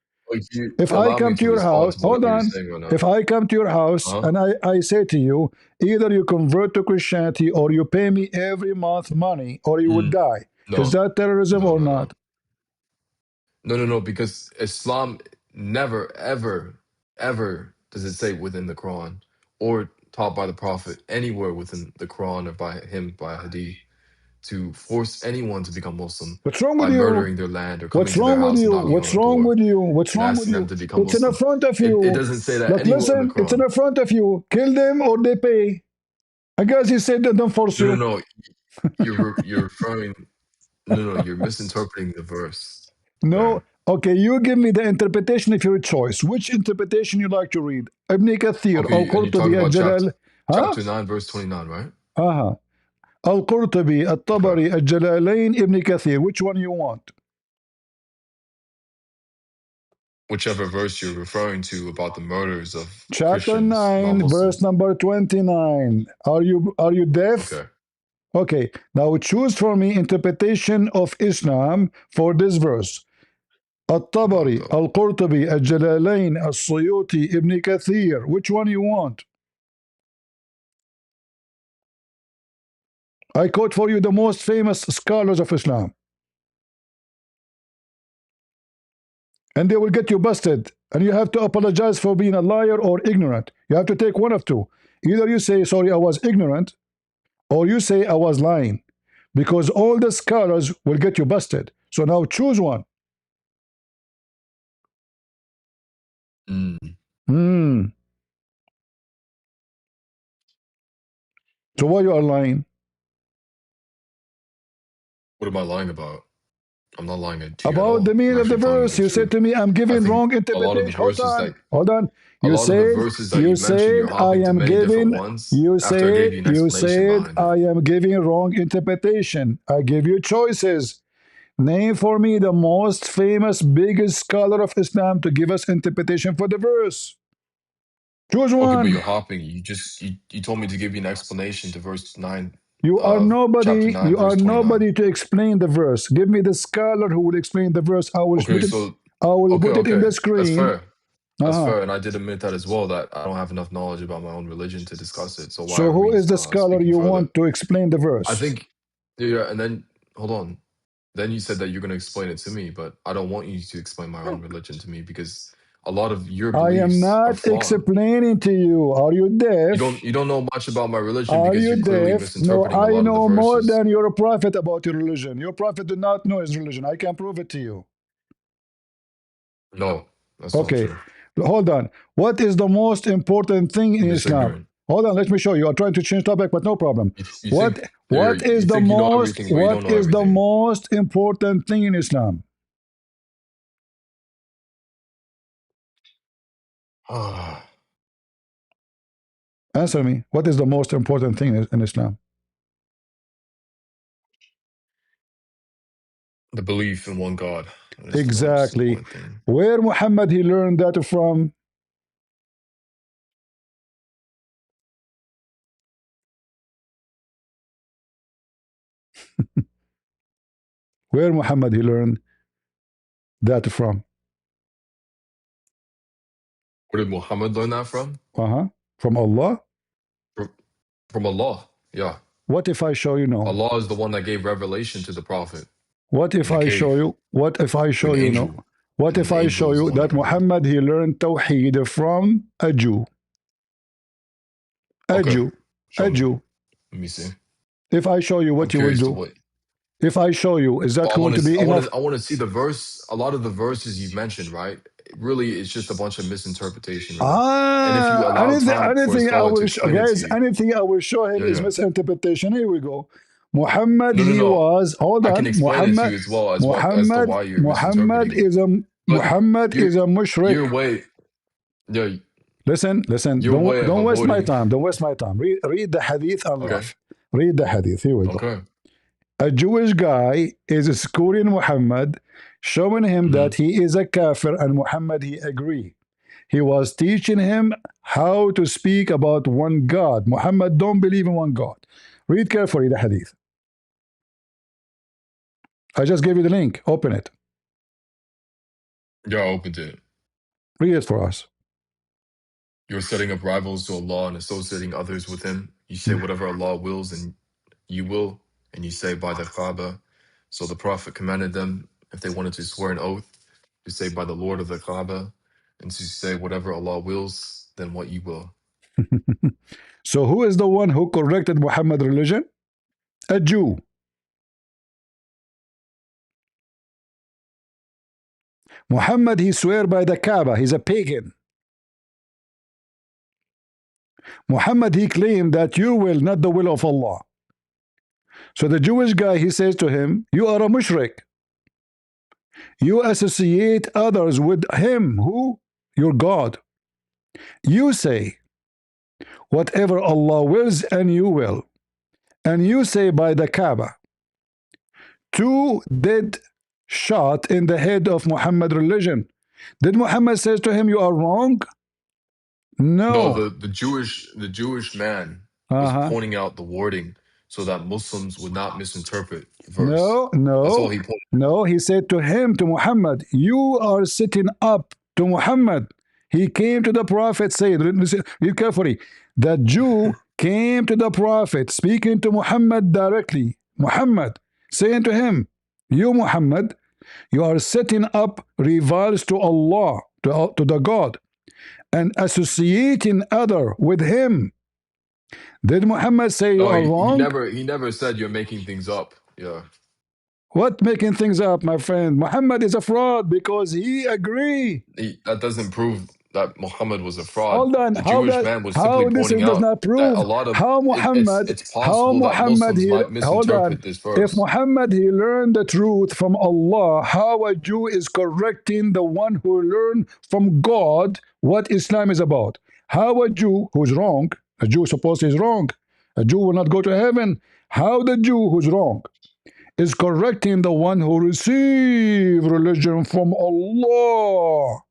If I allow me come to to your respond house, to hold whatever you're on. saying right If now. I come to your house Huh? and I say to you, either you convert to Christianity or you pay me every month money or you would die. Is No, that terrorism no, or no, no, not? no, no, no. Because Islam never, ever, ever does it say within the Quran or taught by the Prophet anywhere within the Quran or by him by Hadith to force anyone to become Muslim What's wrong with by you? murdering their land or coming What's to their wrong with house and you? knocking on What's the wrong door with you? What's and wrong with asking them you? to become It's in the Muslim. front of It you. doesn't say that Look, anywhere in the listen, it's in Quran. the front of you. Kill them or they pay. I guess he said that don't force No, no, you. no. You're referring. No, no, you're misinterpreting the verse. Okay. No. Okay, you give me the interpretation of your choice. Which interpretation you like to read? Ibn Kathir, Okay, and you're talking Al-Qurtubi, about Al-Jalal. Huh? chapter 9, verse 29, right? Uh-huh. Al-Qurtubi, Okay. Al-Tabari, Al-Jalalain, Ibn Kathir. Which one you want? Whichever verse you're referring to about the murders of Chapter Christians, 9, verse non-Muslims. number 29. Are you deaf? Okay. Okay. Now choose for me interpretation of Islam for this verse. Oh my Al-Tabari, God. Al-Qurtubi, Al-Jalalain, Al-Suyuti, Ibn Kathir. Which one you want? I quote for you the most famous scholars of Islam. And they will get you busted. And you have to apologize for being a liar or ignorant. You have to take one of two. Either you say, sorry, I was ignorant, or you say, I was lying. Because all the scholars will get you busted. So now choose one. Mm. Hmm. So why you are lying? What am I lying about? I'm not lying to you at About the all. I'm meaning of the actually telling you verse. the You said truth. to me, I'm I giving think wrong a lot of the interpretation. Hold verses on. that Hold on. a You lot of the said, verses that you you mentioned, said, you're hopping to many different ones after I gave you an you explanation said, behind it. I am giving wrong interpretation. I give you choices. Name for me the most famous, biggest scholar of Islam to give us interpretation for the verse. Choose Okay, but one. you're hopping. You told me to give you an explanation to verse 9 You are chapter nobody. 9 You verse are 29. nobody to explain the verse. Give me the scholar who will explain the verse. I will Okay, put it. so I will okay, put it in okay. the That's screen. fair. That's Uh-huh. fair, and I did admit that as well, that I don't have enough knowledge about my own religion to discuss it. So why So are who we is the scholar speaking you further? want to explain the I verse? think, yeah, and then hold on. Then you said that you're going to explain it to me, but I don't want you to explain my own religion to me because a lot of your I am beliefs are not flawed. explaining to you. Are you deaf? You don't know much about my religion Are because you you're clearly deaf? No, misinterpreting a I lot of the know more verses. than your prophet about your religion. Your prophet did not know his religion. I can prove it to you. No, that's not Okay, true. hold on. What is the most important thing You're in just Islam? ignorant. Hold on, let me show you. I'm trying to change topic, but no problem. You What think what is you the think you know most everything, but you don't what know is the everything. most important thing in Islam? Answer me. What is the most important thing in Islam? The belief in one God is the most Exactly. important thing. Where Muhammad he learned that from? Where Muhammad he learned that from? Where did Muhammad learn that from? Uh-huh. From Allah? Fr- From Allah. Yeah. What if I show you no? Allah is the one that gave revelation to the Prophet What if in a I show cave you? What if I to show an you no? angel. What And then if the I angel show is the you one that that revealed. Muhammad he learned Tawheed from a Jew? A Okay. Jew. Show A me. Jew. Let me see. If I show you I'm what you will curious to do? what. If I show you, is that But going to be enough? I want to see the verse. A lot of the verses you mentioned, right? Really, it's just a bunch of misinterpretation, really. And if you allow time for a Anything I scholar to will show, explain it to guys, you, anything I will show him yeah, is yeah. misinterpretation. Here we go. Muhammad, No, no, he no. was, hold I can on, explain it to you as well as what as to why you're Muhammad misinterpreting. But is a your mushrik. way, yeah, Listen, your way of don't waste my avoiding. time. Don't waste my time. Read the hadith and Okay, laugh. Read the hadith. Here we go. okay. A Jewish guy is scoring Muhammad, showing him Hmm. that he is a kafir, and Muhammad he agree. He was teaching him how to speak about one God. Muhammad don't believe in one God. Read carefully the hadith. I just gave you the link. Open it. Yeah, I opened it. Read it for us. You're setting up rivals to Allah and associating others with Him. You say whatever Allah wills, and you will, and you say by the Kaaba. So the Prophet commanded them, if they wanted to swear an oath, to say by the Lord of the Kaaba, and to say whatever Allah wills, then what you will. So who is the one who corrected Muhammad's religion? A Jew. Muhammad, he swear by the Kaaba. He's a pagan. Muhammad, he claimed that your will, not the will of Allah. So the Jewish guy, he says to him, you are a mushrik. You associate others with him, who? Your God. You say, whatever Allah wills, and you will. And you say by the Kaaba. Two dead shot in the head of Muhammad's religion. Did Muhammad says to him, you are wrong? No, No. the Jewish man was pointing out the wording so that Muslims would not misinterpret the verse. That's all he pointed. No, he said to him, to Muhammad, you are sitting up to Muhammad. He came to the Prophet, saying, read carefully, the Jew came to the Prophet, speaking to Muhammad directly. Muhammad, saying to him, you Muhammad, you are setting up rivals to Allah, to the God, and associating other with him. Did Muhammad say you are wrong? He never said you're making things up. Yeah. What making things up, my friend? Muhammad is a fraud because he agreed. That doesn't prove that Muhammad was a fraud. Hold on. The Jewish man was simply pointing does out not prove that a lot of how Muhammad, it's possible that Muslims might misinterpret this verse. If Muhammad he learned the truth from Allah, how a Jew is correcting the one who learned from God what Islam is about? How a Jew who's wrong, a Jew supposed is wrong, a Jew will not go to heaven. How the Jew who's wrong is correcting the one who received religion from Allah?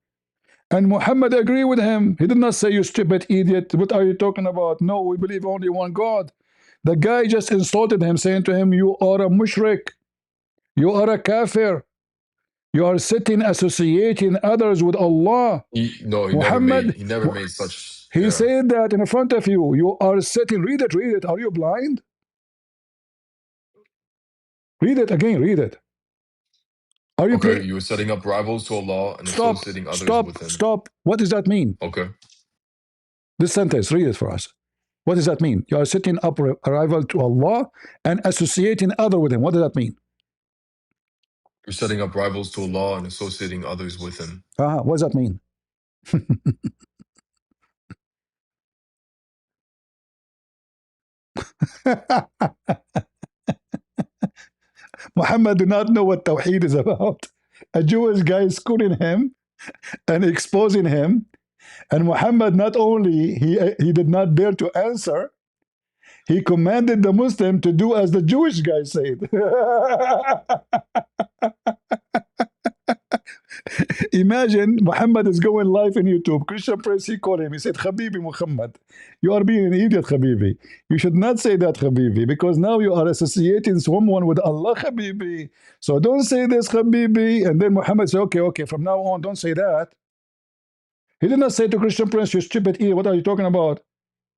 And Muhammad agreed with him. He did not say, you stupid idiot, what are you talking about? No, we believe only one God. The guy just insulted him, saying to him, you are a mushrik. You are a kafir. You are sitting associating others with Allah. Muhammad, he never made such. He said that in front of you. You are sitting. Read it. Are you blind? Read it again. Read it. Are you okay? You were setting up rivals to Allah and associating others with Him. Stop. What does that mean? Okay. This sentence. Read it for us. What does that mean? You are setting up a rival to Allah and associating other with Him. What does that mean? You're setting up rivals to Allah and associating others with Him. What does that mean? Muhammad do not know what Tawheed is about. A Jewish guy is schooling him and exposing him. And Muhammad not only, he did not dare to answer, he commanded the Muslim to do as the Jewish guy said. Imagine Muhammad is going live in YouTube. Christian Prince, he called him. He said, Habibi Muhammad, you are being an idiot, Habibi. You should not say that, Habibi, because now you are associating someone with Allah, Habibi. So don't say this, Habibi. And then Muhammad said, okay, from now on, don't say that. He did not say to Christian Prince, you stupid idiot, what are you talking about?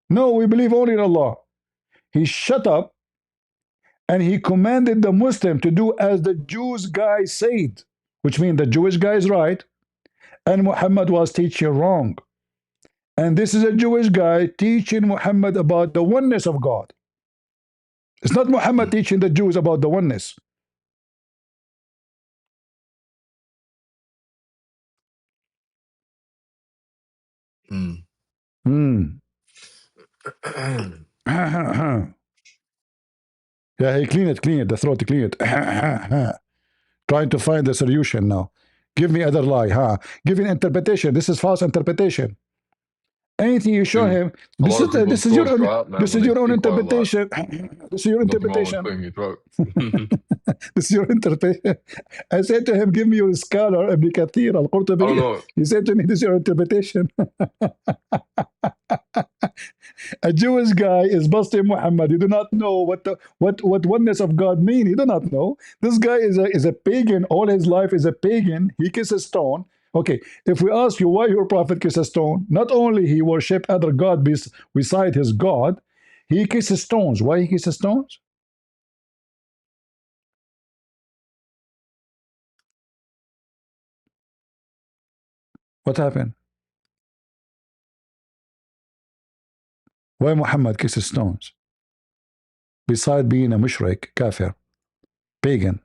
No, we believe only in Allah. He shut up and he commanded the Muslim to do as the Jews guy said, which means the Jewish guy is right and Muhammad was teaching wrong. And this is a Jewish guy teaching Muhammad about the oneness of God. It's not Muhammad teaching the Jews about the oneness. Yeah, he clean it, the throat, clean it. Trying to find the solution now. Give me other lie, Give me interpretation. This is false interpretation. Anything you show him, this is your own interpretation. This is your interpretation. This is your interpretation. I said to him, give me your scholar, Ibn Kathir, Al-Qurtubi. He said to me, this is your interpretation. A Jewish guy is busting Muhammad. You do not know what oneness of God mean. You do not know. This guy is a pagan. All his life is a pagan. He kisses stone. Okay, if we ask you why your prophet kiss a stone, not only he worship other god beside his God, he kisses stones. Why he kisses stones? What happened? Why Muhammad kisses stones? Beside being a mushrik, kafir, pagan.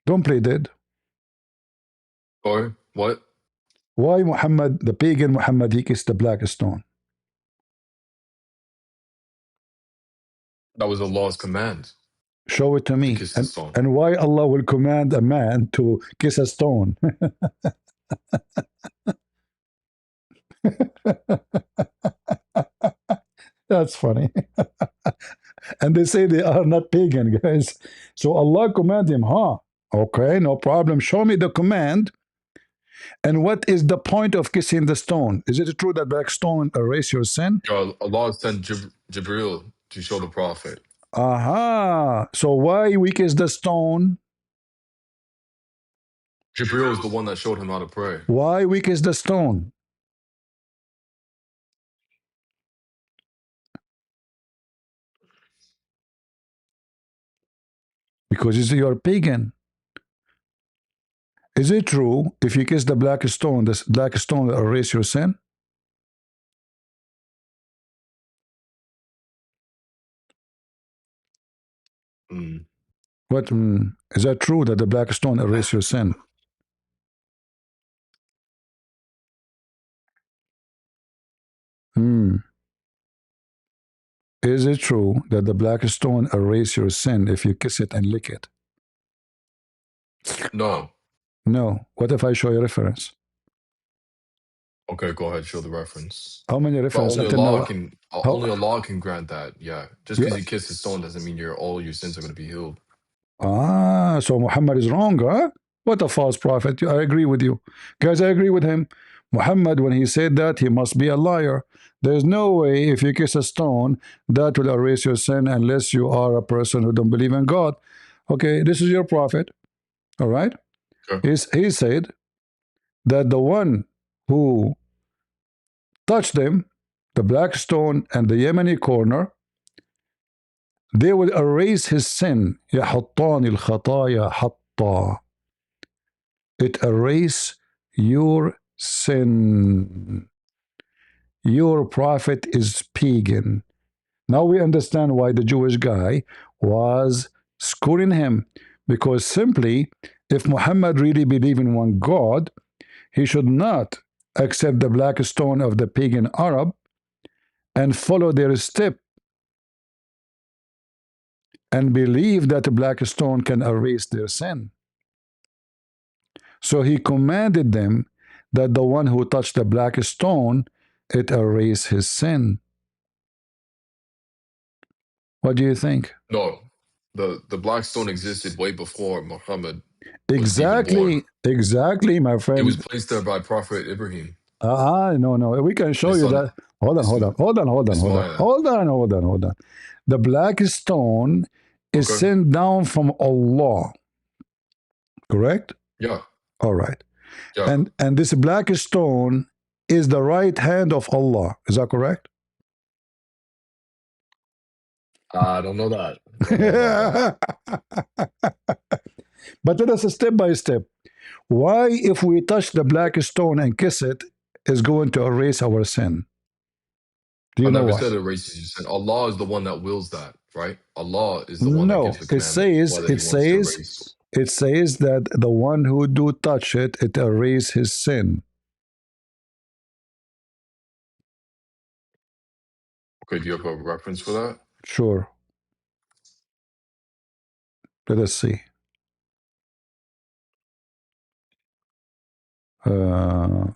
Don't play dead. Or what? Why Muhammad, the pagan Muhammad, he kissed the black stone? That was Allah's command Show it to to me. kiss the stone. And why Allah will command a man to kiss a stone? That's funny. And they say they are not pagan, guys. So Allah command him, huh? Okay, no problem. Show me the command. And what is the point of kissing the stone? Is it true that black stone erase your sin? Allah sent Jibril to show the Prophet. Aha. So why we kiss the stone? Jibril is the one that showed him how to pray. Why we kiss the stone? Because you're pagan. Is it true if you kiss the black stone, this black stone will erase your sin? Mm. What is that true that the black stone erase your sin? Is it true that the black stone erase your sin if you kiss it and lick it? No. No. What if I show you a reference? Okay, go ahead, show the reference. How many But references only until Allah now? can only Allah can grant that. Yeah, just because you kiss the stone doesn't mean all your sins are going to be healed. Ah, so Muhammad is wrong, huh? What a false prophet. I agree with you. Guys, I agree with him. Muhammad, when he said that, he must be a liar. There's no way if you kiss a stone, that will erase your sin unless you are a person who don't believe in God. Okay, this is your prophet. All right? Sure. He said that the one who touched them, the black stone and the Yemeni corner, they will erase his sin. يَحُطَّانِ الْخَطَايَا حَطًّا. It erase your sin. Your prophet is pagan. Now we understand why the Jewish guy was scoring him, because simply if Muhammad really believed in one God, he should not accept the black stone of the pagan Arab and follow their step and believe that the black stone can erase their sin. So he commanded them that the one who touched the black stone, it erase his sin. What do you think? No, the black stone existed way before Muhammad was even born. Exactly, my friend. It was placed there by Prophet Ibrahim. No. We can show you that. Hold on. The black stone is sent down from Allah. Correct? Yeah. All right. Yeah. And this black stone is the right hand of Allah. Is that correct? I don't know that. But let us step by step. Why, if we touch the black stone and kiss it, is going to erase our sin? Do you know why? I never said it erases your sin. Allah is the one that wills that, right? Allah is the one that gives the command. It says that the one who do touch it, it erases his sin. Okay, do you have a reference for that? Sure. Let us see. No.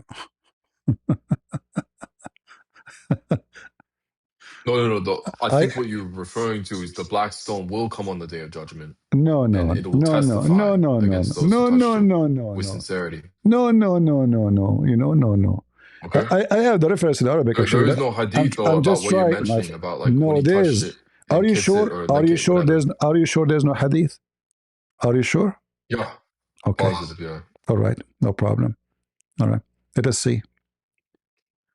I think what you're referring to is the black stone will come on the day of judgment. No. It will testify against those who touched it with sincerity. No. No. Okay. I have the reference in Arabic. There is no hadith about what you're mentioning about like when he touched it. Are you sure? Are you sure there's no hadith? Are you sure? Yeah. Okay. Positive, yeah. All right. No problem. All right. Let us see.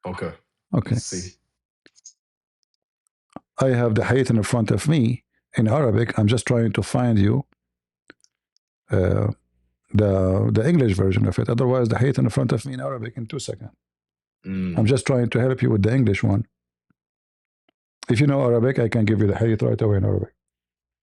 Okay. Okay. Let's see. I have the hadith in front of me in Arabic. I'm just trying to find you the English version of it. Otherwise, the hadith in front of me in Arabic in 2 seconds. I'm just trying to help you with the English one. If you know Arabic, I can give you the hadith right away in Arabic.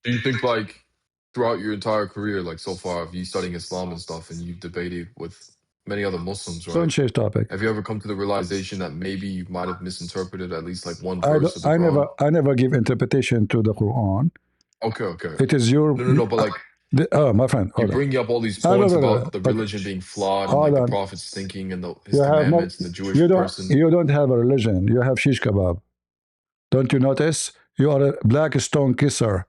Do you think, like, throughout your entire career, like so far, of you studying Islam and stuff, and you've debated with many other Muslims, right? Don't change topic. Have you ever come to the realization that maybe you might have misinterpreted at least like one verse of the I Quran? never give interpretation to the Quran. Okay. It is your no, but like my friend. you're bringing up all these points about the religion being flawed and like the prophet's thinking and his commandments and the Jewish person. You don't have a religion. You have shish kebab. Don't you notice? You are a black stone kisser,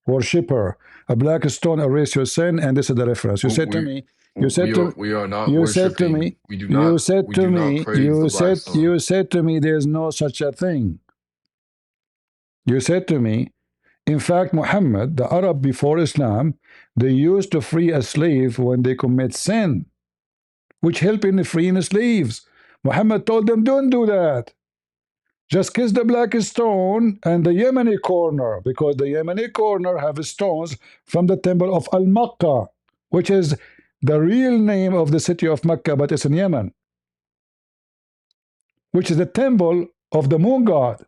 worshipper. A black stone erase your sin, and this is the reference. You said to me. You said to we are not you worshiping. said to me. We do not. You said we to do me. not praise the black stone. You said to me. There's no such a thing. You said to me. In fact, Muhammad, the Arab before Islam, they used to free a slave when they commit sin, which help in freeing the slaves. Muhammad told them, don't do that. Just kiss the black stone and the Yemeni corner, because the Yemeni corner have stones from the temple of Al-Makkah, which is the real name of the city of Mecca, but it's in Yemen, which is the temple of the moon god.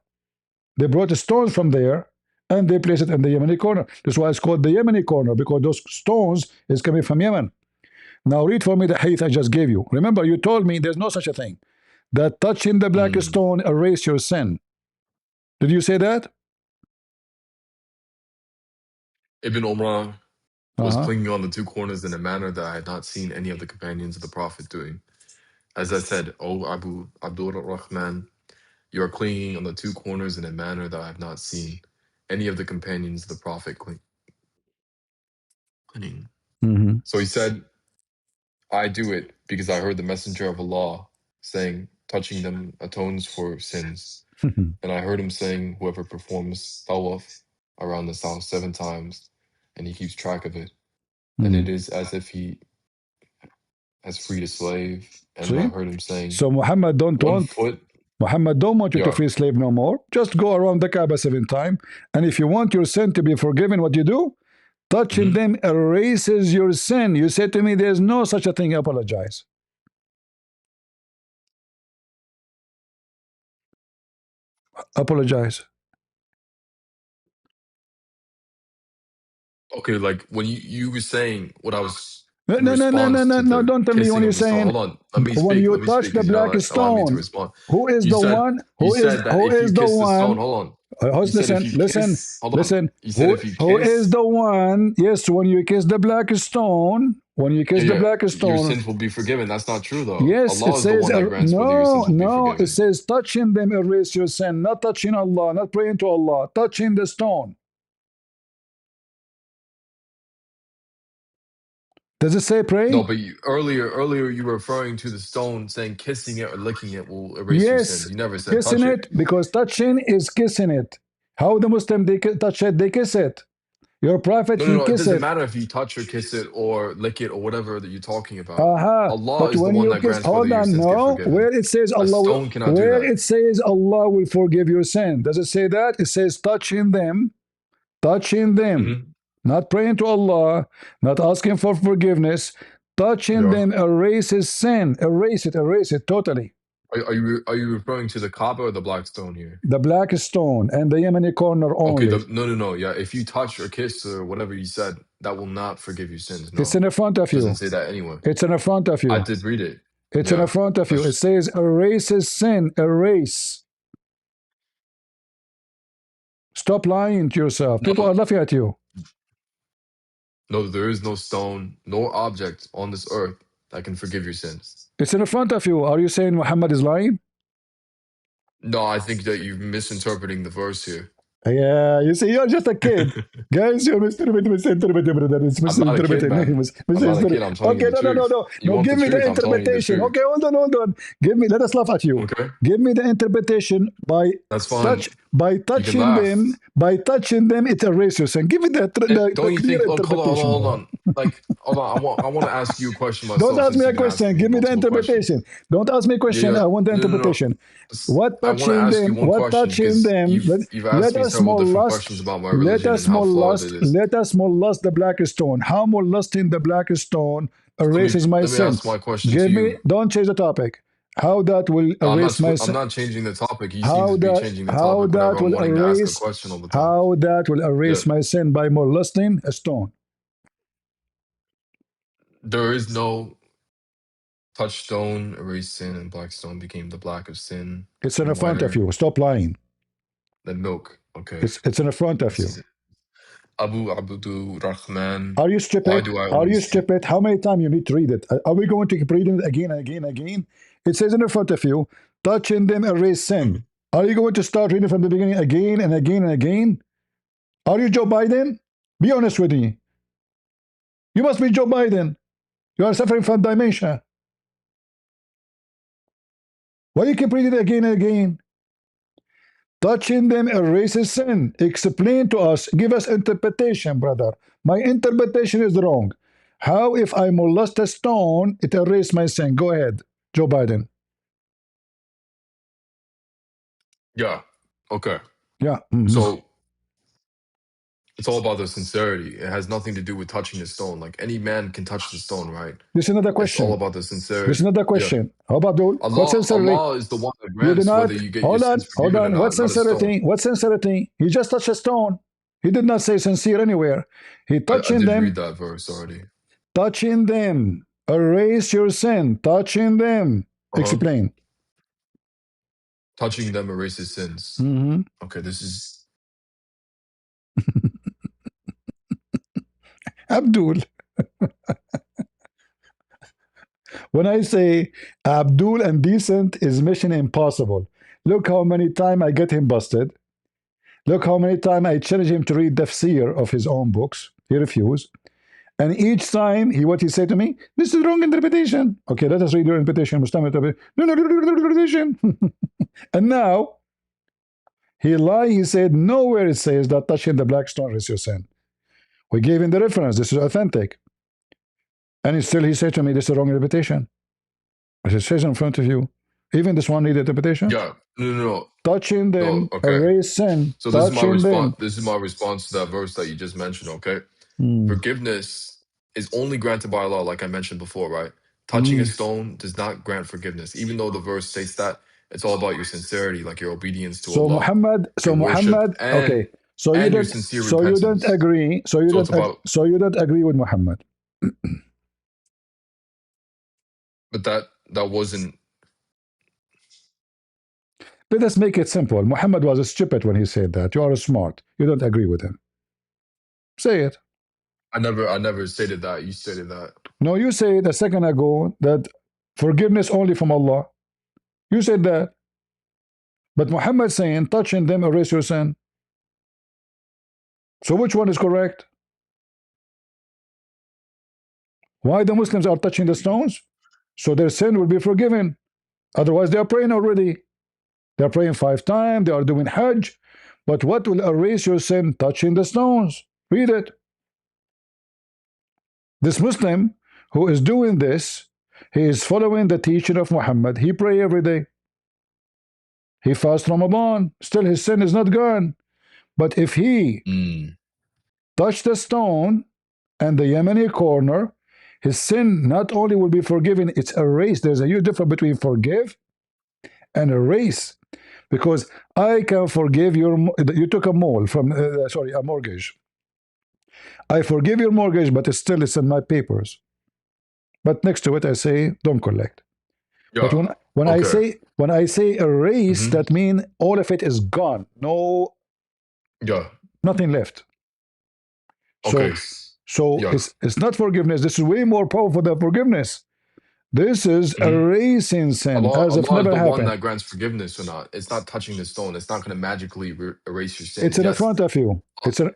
They brought the stones from there and they placed it in the Yemeni corner. That's why it's called the Yemeni corner, because those stones is coming from Yemen. Now read for me the hadith I just gave you. Remember, you told me there's no such a thing, that touching the black stone erase your sin. Did you say that? Ibn Umrah was clinging on the two corners in a manner that I had not seen any of the companions of the Prophet doing. As I said, O Abdul Rahman, you are clinging on the two corners in a manner that I have not seen any of the companions of the Prophet clinging. So he said, I do it because I heard the Messenger of Allah saying, touching them atones for sins. And I heard him saying, whoever performs Dawah around this house 7 times, and he keeps track of it, and it is as if he has freed a slave. And I heard him saying, so Muhammad don't want you to free slave no more. Just go around the Kaaba 7 times, and if you want your sin to be forgiven, what you do? Touching them erases your sin. You said to me, there's no such a thing. Apologize. Apologize. Okay, like when you were saying what I was no, don't tell me when you're saying, hold on, let me speak. When you touch the black stone, who is the one? Who is the one? Hold on. Listen. Who is the one? Yes, when you kiss the black stone, your sins will be forgiven. That's not true, though. Yes, Allah is the one that grants whether your sins will be forgiven. It says touching them erase your sin, not touching Allah, not praying to Allah, touching the stone. Does it say pray? No, but earlier you were referring to the stone, saying kissing it or licking it will erase your sins. You never said kissing touch it, because touching is kissing it. How the Muslim they touch it, they kiss it. Your prophet he it kiss doesn't it. matter if you touch or kiss it or lick it or whatever that you're talking about. Allah But is the one that grants whether your sins get forgiven. Where it says Allah, it says Allah will forgive your sin. Does it say that? It says touching them. Not praying to Allah, not asking for forgiveness. Touching them erases sin. Erase it totally. Are you referring to the Kaaba or the black stone here? The black stone and the Yemeni corner only. Okay, no. Yeah, if you touch or kiss or whatever you said, that will not forgive your sins. No. It's in the front of you. It doesn't say that anywhere. It's in the front of you. I did read it. It's in the front of you. It says erases sin. Erase. Stop lying to yourself. People are laughing at you. No, there is no stone, nor object on this earth that can forgive your sins. It's in the front of you. Are you saying Muhammad is lying? No, I think that you're misinterpreting the verse here. Yeah, you see, you're just a kid. Guys, you're misinterpreting. I'm not a kid, man. I'm not a kid. I'm telling you the truth. No, give me the interpretation. Okay, hold on. Let us laugh at you. Okay. Give me the interpretation by touching them, it erases. And give me the clear interpretation. Hold on. Like, hold on, I want to ask you a question Don't myself ask me since a you've been question. asking me Give me the multiple questions. interpretation. Don't ask me a Yeah, question. yeah. I want the No, no, no. interpretation. What I want to touching ask you them? one What question touching because them? you've asked me several different questions about my religion and how flawed it is. Let us molest the black stone. How molesting the black stone erases my Let me sin? ask my question to Give me. you. Don't change the topic. How that will No, erase my I'm sin? not changing the topic. You seem to be changing the How topic whenever that I'm will wanting to ask a erase? question all the time. How that will Yeah. erase my sin by molesting a stone? There is no touchstone, erased sin, and black stone became the black of sin It's in and front of whiter you. Stop lying. than milk. Okay. It's in front of This you. is it. Abu Abdu Rahman. Are you Why stupid? do I Are you always see? stupid? How many times you need to read it? Are we going to keep reading it again and again and again? It says in front of you, touching them erase sin. Are you going to start reading from the beginning again and again and again? Are you Joe Biden? Be honest with me. You must be Joe Biden. You are suffering from dementia. Why you keep reading it again and again? Touching them erases sin. Explain to us. Give us interpretation, brother. My interpretation is wrong. How if I molest a stone, it erases my sin? Go ahead, Joe Biden. Yeah. Okay. Yeah. So it's all about the sincerity. It has nothing to do with touching the stone. Like any man can touch the stone, right? This is another It's all question. about the This is sincerity. another Yeah. question. How about Abdul? What sincerity? Allah is the one that You do grants whether not. you get your sins Hold forgiven or on. What not a stone. sincerity? What sincerity? He just touched a stone. He did not say sincere anywhere. He I touching did read them. that verse already. Touching them. Erase your sin. Touching them. Explain. Touching them erases sins. Okay, this is Abdul. When I say Abdul and decent is mission impossible. Look how many times I get him busted. Look how many times I challenge him to read tafsir of his own books. He refused. And each time what he said to me, this is wrong interpretation. Okay, let us read your interpretation. No, interpretation. And now he lied. He said nowhere it says that touching the black stone is your sin. We gave him the reference. This is authentic. And he said to me, this is wrong interpretation. As it says in front of you. Even this one needed interpretation. yeah. No. Touching them, No, okay. erase sin. So this is my Touching response. them. This is my response to that verse that you just mentioned, okay? Forgiveness is only granted by Allah, like I mentioned before, right? Touching a stone does not grant forgiveness. Even though the verse states that, it's all about your sincerity, like your obedience to So Allah, your worship, Muhammad, okay. So you and your don't sincere so you don't repentance. agree. So it's about you don't agree with Muhammad. but that wasn't. Let us make it simple. Muhammad was stupid when he said that. You are smart. You don't agree with him. Say it. I never stated that. You stated that. No, you said a second ago that forgiveness only from Allah. You said that. But Muhammad saying touching them erase your sin. So which one is correct? Why the Muslims are touching the stones? So their sin will be forgiven. Otherwise, they are praying already. They are praying 5 times. They are doing Hajj. But what will erase your sin? Touching the stones. Read it. This Muslim who is doing this, he is following the teaching of Muhammad. He pray every day. He fasts Ramadan. Still his sin is not gone. But if he touched the stone and the Yemeni corner, his sin not only will be forgiven, it's erased. There's a huge difference between forgive and erase. Because I can forgive you took a mole from, a mortgage. I forgive your mortgage, but it's in my papers. But next to it, I say, don't collect. Yeah. But when I say erase, that means all of it is gone. No. Yeah. Nothing left. Okay. So it's not forgiveness. This is way more powerful than forgiveness. This is erasing sin as if Allah never is the happened. one that grants forgiveness or not. It's not touching the stone. It's not going to magically erase your sins. It's in front of you. It's in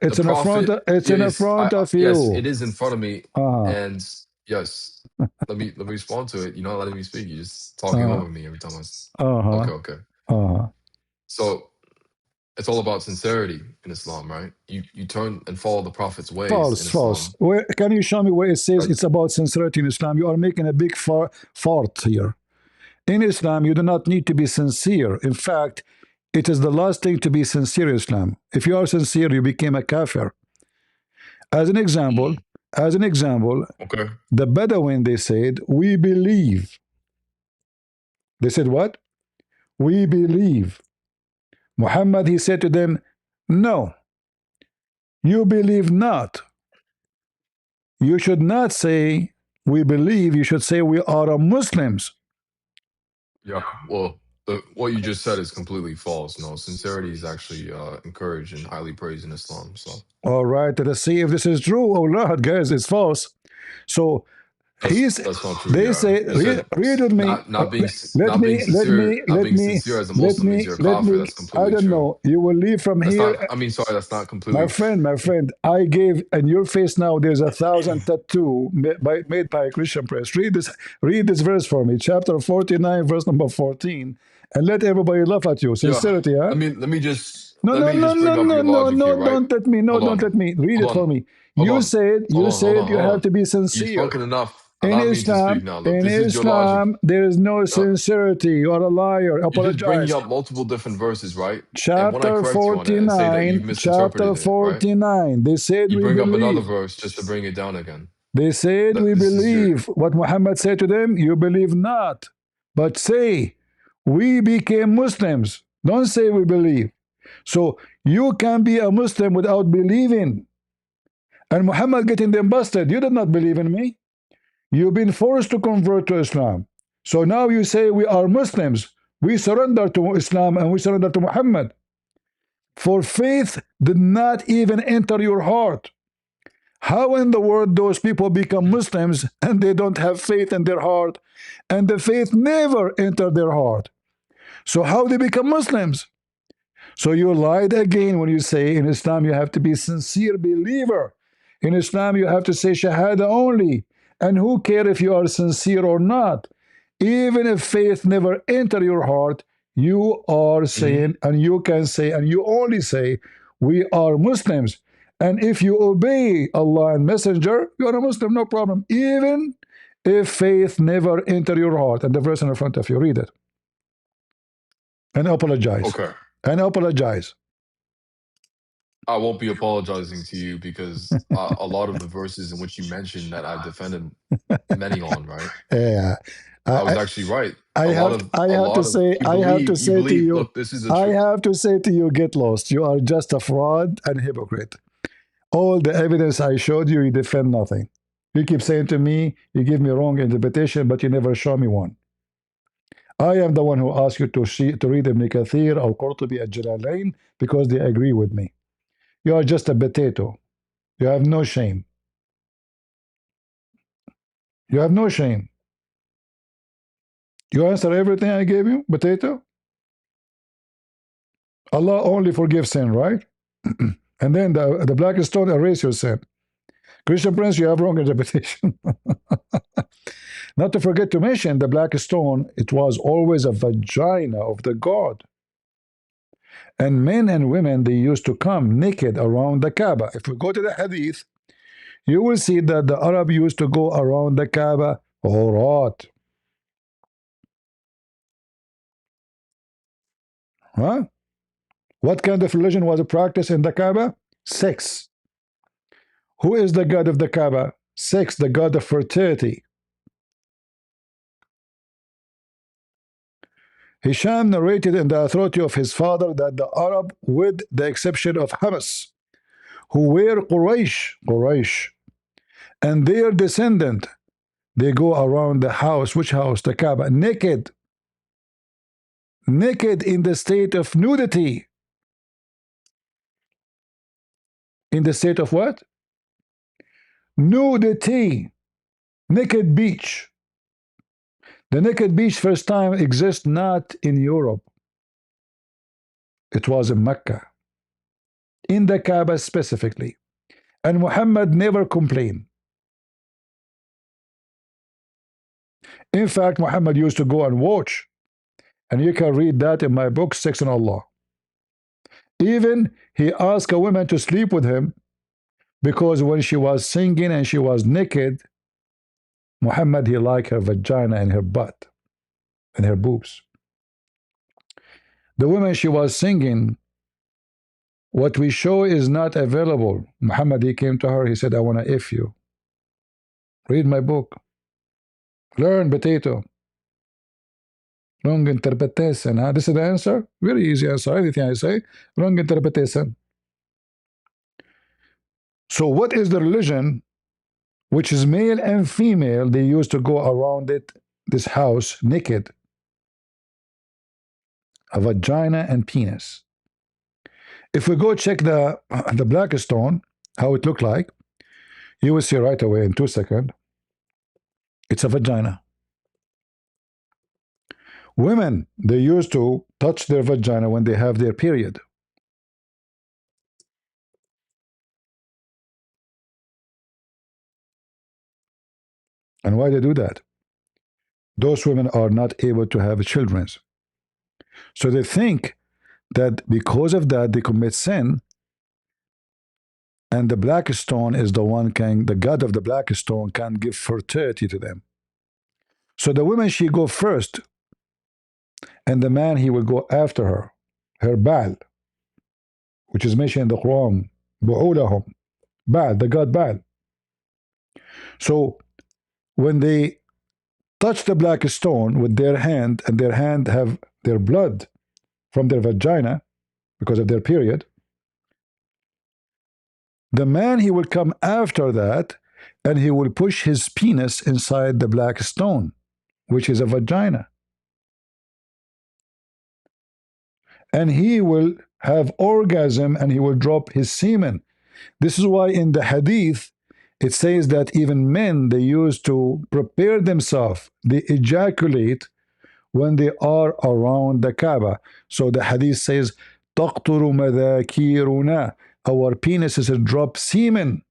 front of you. Yes, it is in front of me. And yes, let me respond to it. You're not letting me speak. You're just talking over me every time I. Okay. So it's all about sincerity in Islam, right? You turn and follow the Prophet's ways in False, false. Islam. Where, can you show me where it says That, it's about sincerity in Islam? You are making a big fault here. In Islam, you do not need to be sincere. In fact, it is the last thing to be sincere in Islam. If you are sincere, you became a kafir. As an example, okay. the Bedouin, they said, we believe. They said what? We believe. Muhammad, he said to them, no, you believe not. You should not say we believe, you should say we are Muslims. Yeah. Well, what you just said is completely false. No, sincerity is actually encouraged and highly praised in Islam. So All right, let us see if this is true or not, guys. It's false. So that's not true. they Yeah, say, you said read with me. not being Let me, let sincere, me, not let being me, sincere as a let Muslim means me, you're a let kafir. me. That's I completely don't true. know. You will leave from That's here. not. I mean, sorry, that's not My completely. friend, I gave in your face now. There's 1,000 tattoo made by a Christian press. Read this verse for me, chapter 49, verse number 14, and let everybody laugh at you. Yeah. Sincerity, huh? Let me just No, no, no, no, bring up no, your no, logic no, here, right? don't let me. No, Hold don't let on. me. Read Hold it for on. me. Hold You on. said, Hold on. Hold on. you Hold have on. to be You've sincere. spoken enough. Allow me to speak now. Look, In this is your logic. Islam, there is no sincerity. You are a liar. You're just bringing Apologize. up multiple different verses, right? And when I Chapter correct you on it and say that you've 49. Chapter misinterpreted it, right? 49. They said You we bring up another believe. verse just to bring it down again. They said we This is your believe. What Muhammad said to them, you believe not. But say, we became Muslims. Don't say we believe. So you can be a Muslim without believing. And Muhammad getting them busted. You did not believe in me. You've been forced to convert to Islam. So now you say we are Muslims. We surrender to Islam and we surrender to Muhammad. For faith did not even enter your heart. How in the world those people become Muslims and they don't have faith in their heart, and the faith never entered their heart? So how they become Muslims? So you lied again when you say in Islam you have to be sincere believer. In Islam you have to say Shahada only. And who care if you are sincere or not? Even if faith never enter your heart, you are saying, and you can say, and you only say, we are Muslims. And if you obey Allah and Messenger, you are a Muslim, no problem. Even if faith never enter your heart. And the verse in front of you, read it. And apologize. okay. And apologize. I won't be apologizing to you because a lot of the verses in which you mentioned that I've defended many on, right? Yeah. I was actually right. I have to say to you, look, this is the I truth. have to say to you, get lost. You are just a fraud and hypocrite. All the evidence I showed you, you defend nothing. You keep saying to me, you give me wrong interpretation, but you never show me one. I am the one who asked you to read Ibn Kathir or Qurtubi at Jalalain because they agree with me. You are just a potato. You have no shame. You have no shame. You answer everything I gave you, potato? Allah only forgives sin, right? And then the black stone erase your sin. Christian Prince, you have wrong interpretation. Not to forget to mention the black stone, it was always a vagina of the god. And men and women, they used to come naked around the Kaaba. If we go to the hadith, you will see that the Arab used to go around the Kaaba urat. Huh? What kind of religion was practiced in the Kaaba? Sex. Who is the god of the Kaaba? Sex, the god of fertility. Hisham narrated in the authority of his father that the Arab, with the exception of Hamas, who were Quraysh, and their descendant, they go around the house. Which house? The Kaaba, naked. Naked in the state of nudity. In the state of what? Nudity. Naked beach. The naked beach first time exists not in Europe. It was in Mecca. In the Kaaba specifically. And Muhammad never complained. In fact, Muhammad used to go and watch. And you can read that in my book, Sex and Allah. Even he asked a woman to sleep with him because when she was singing and she was naked, Muhammad, he liked her vagina and her butt and her boobs. The woman she was singing, what we show is not available. Muhammad, he came to her, he said, I want to F you. Read my book. Learn, potato. Wrong interpretation. Huh? This is the answer. Very easy answer. Anything I say, wrong interpretation. So what is the religion which is male and female? They used to go around it, this house, naked. A vagina and penis. If we go check the black stone, how it looked like, you will see right away in 2 seconds, it's a vagina. Women, they used to touch their vagina when they have their period. And why they do that? Those women are not able to have children. So they think that because of that they commit sin, and the black stone is the one the god of the black stone can give fertility to them. So the woman, she go first, and the man, he will go after her, her Baal, which is mentioned in the Quran, Bu'ulahum, Baal, the god Baal. So when they touch the black stone with their hand, and their hand have their blood from their vagina because of their period, the man, he will come after that, and he will push his penis inside the black stone, which is a vagina. And he will have orgasm, and he will drop his semen. This is why in the hadith, it says that even men, they used to prepare themselves, they ejaculate when they are around the Kaaba. So the hadith says, تَقْطُرُ مَذَاكِيرُنَا, our penises drop semen.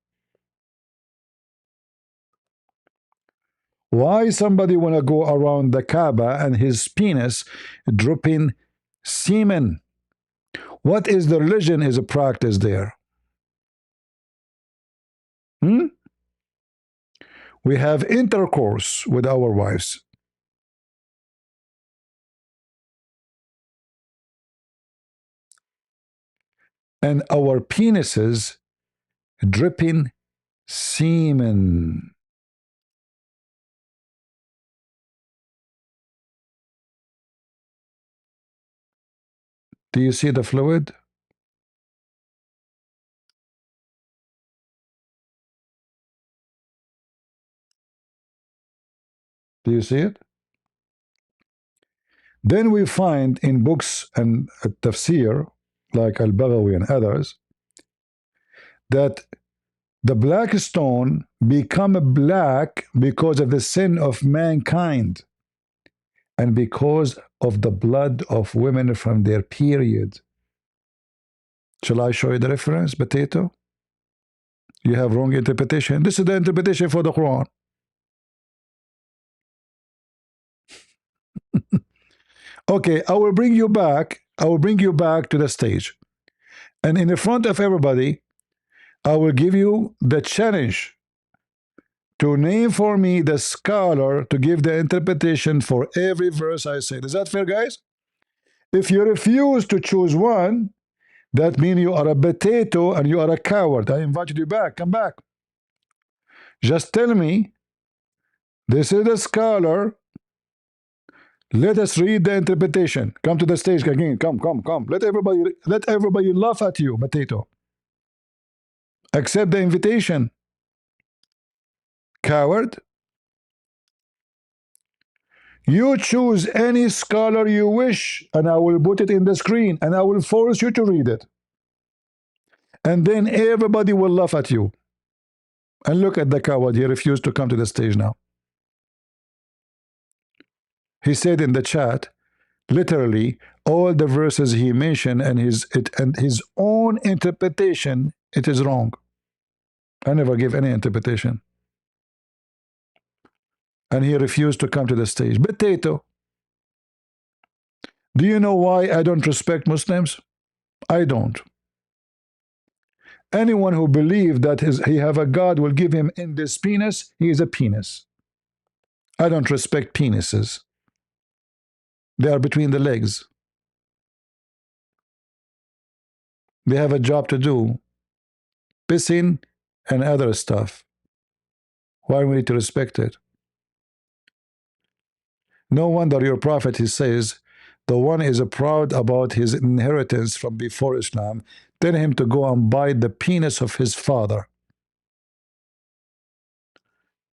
Why somebody want to go around the Kaaba and his penis dropping semen? What is the religion is a practice there? We have intercourse with our wives. And our penises dripping semen. Do you see the fluid? Do you see it? Then we find in books and tafsir, like Al-Baghawi and others, that the black stone become black because of the sin of mankind and because of the blood of women from their period. Shall I show you the reference, potato? You have wrong interpretation. This is the interpretation for the Quran. Okay, I will bring you back. I will bring you back to the stage. And in the front of everybody, I will give you the challenge to name for me the scholar to give the interpretation for every verse I say. Is that fair, guys? If you refuse to choose one, that means you are a potato and you are a coward. I invited you back. Come back. Just tell me, this is the scholar. Let us read the interpretation. Come to the stage again. Come. Let everybody laugh at you, potato. Accept the invitation. Coward. You choose any scholar you wish, and I will put it in the screen, and I will force you to read it. And then everybody will laugh at you. And look at the coward. He refused to come to the stage now. He said in the chat, literally, all the verses he mentioned and his own interpretation, it is wrong. I never give any interpretation. And he refused to come to the stage. Potato. Do you know why I don't respect Muslims? I don't. Anyone who believes that he have a God will give him in this penis, he is a penis. I don't respect penises. They are between the legs. They have a job to do. Pissing and other stuff. Why we need to respect it? No wonder your prophet, he says, the one is proud about his inheritance from before Islam. Tell him to go and bite the penis of his father.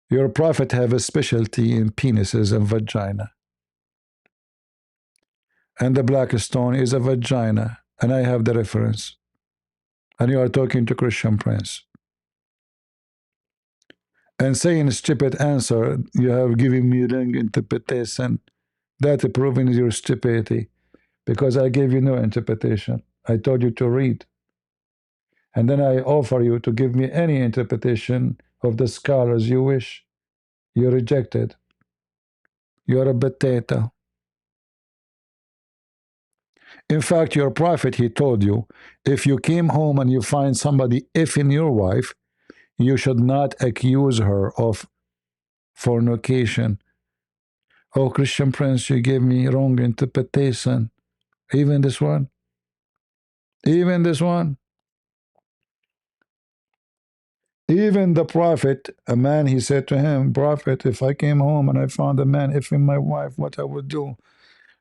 Your prophet have a specialty in penises and vagina. And the black stone is a vagina. And I have the reference. And you are talking to Christian Prince. And saying stupid answer, you have given me wrong interpretation. That proving your stupidity. Because I gave you no interpretation. I told you to read. And then I offer you to give me any interpretation of the scholars you wish. You rejected. You're a potato. In fact, your prophet, he told you, if you came home and you find somebody effing your wife, you should not accuse her of fornication. Oh, Christian Prince, you gave me wrong interpretation. Even this one? Even this one? Even the prophet, a man, he said to him, Prophet, if I came home and I found a man effing my wife, what I would do?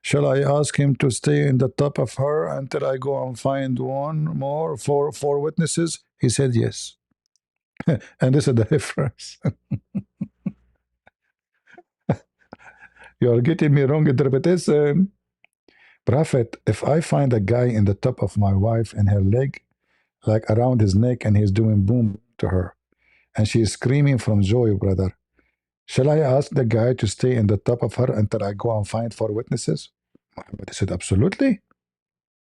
Shall I ask him to stay in the top of her until I go and find one more, four witnesses? He said yes. And this is the difference. You are getting me wrong interpretation. Prophet, if I find a guy in the top of my wife and her leg, like around his neck, and he's doing boom to her, and she is screaming from joy, brother, shall I ask the guy to stay in the top of her until I go and find four witnesses? Muhammad said, absolutely.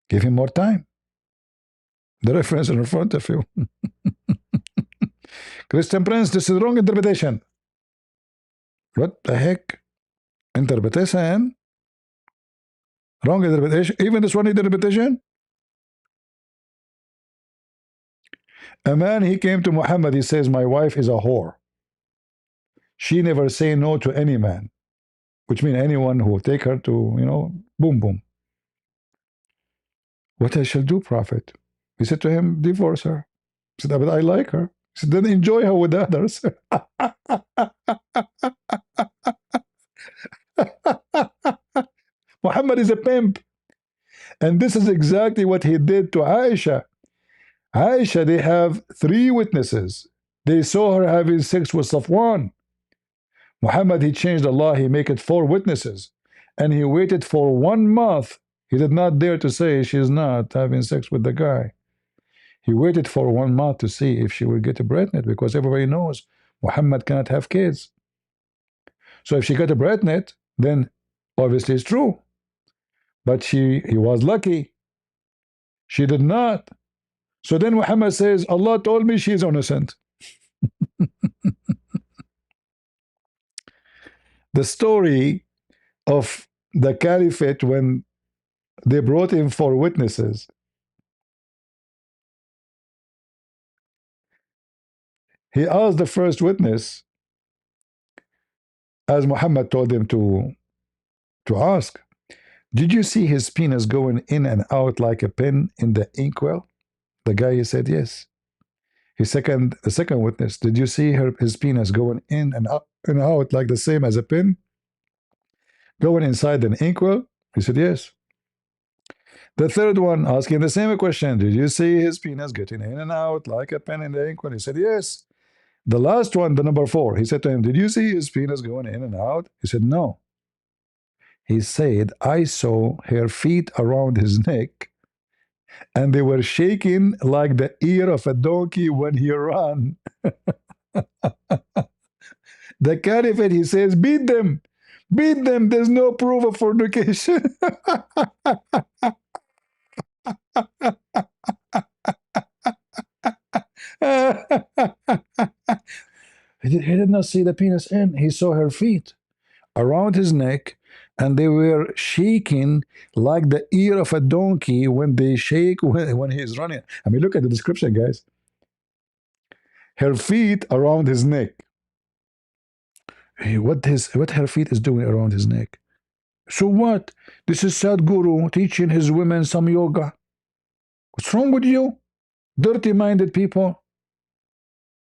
Give him more time. The reference in front of you. Christian Prince, this is wrong interpretation. What the heck? Interpretation? Wrong interpretation? Even this one interpretation? A man, he came to Muhammad, he says, my wife is a whore. She never say no to any man, which means anyone who will take her to, boom, boom. What I shall do, Prophet? He said to him, divorce her. He said, but I like her. He said, then enjoy her with others. Muhammad is a pimp. And this is exactly what he did to Aisha. Aisha, they have 3 witnesses. They saw her having sex with Safwan. Muhammad, he changed the law. He make it 4 witnesses. And he waited for 1 month. He did not dare to say she's not having sex with the guy. He waited for 1 month to see if she will get pregnant, because everybody knows Muhammad cannot have kids. So if she got pregnant, then obviously it's true. But he was lucky. She did not. So then Muhammad says, Allah told me she's innocent. The story of the caliphate when they brought in 4 witnesses. He asked the first witness, as Muhammad told him to ask, did you see his penis going in and out like a pin in the inkwell? The guy, he said yes. The second witness, did you see his penis going in and out like the same as a pin going inside an inkwell? He said yes. The third one, asking the same question, did you see his penis getting in and out like a pin in the inkwell? He said yes. The last one, the number 4, he said to him, did you see his penis going in and out? He said no. He said, I saw her feet around his neck, and they were shaking like the ear of a donkey when he ran. The caliphate, he says, beat them. Beat them. There's no proof of fornication. He did not see the penis in. He saw her feet around his neck, and they were shaking like the ear of a donkey when they shake when he's running. I mean, look at the description, guys. Her feet around his neck. Hey, what her feet is doing around his neck? So what? This is Sadhguru teaching his women some yoga. What's wrong with you? Dirty-minded people.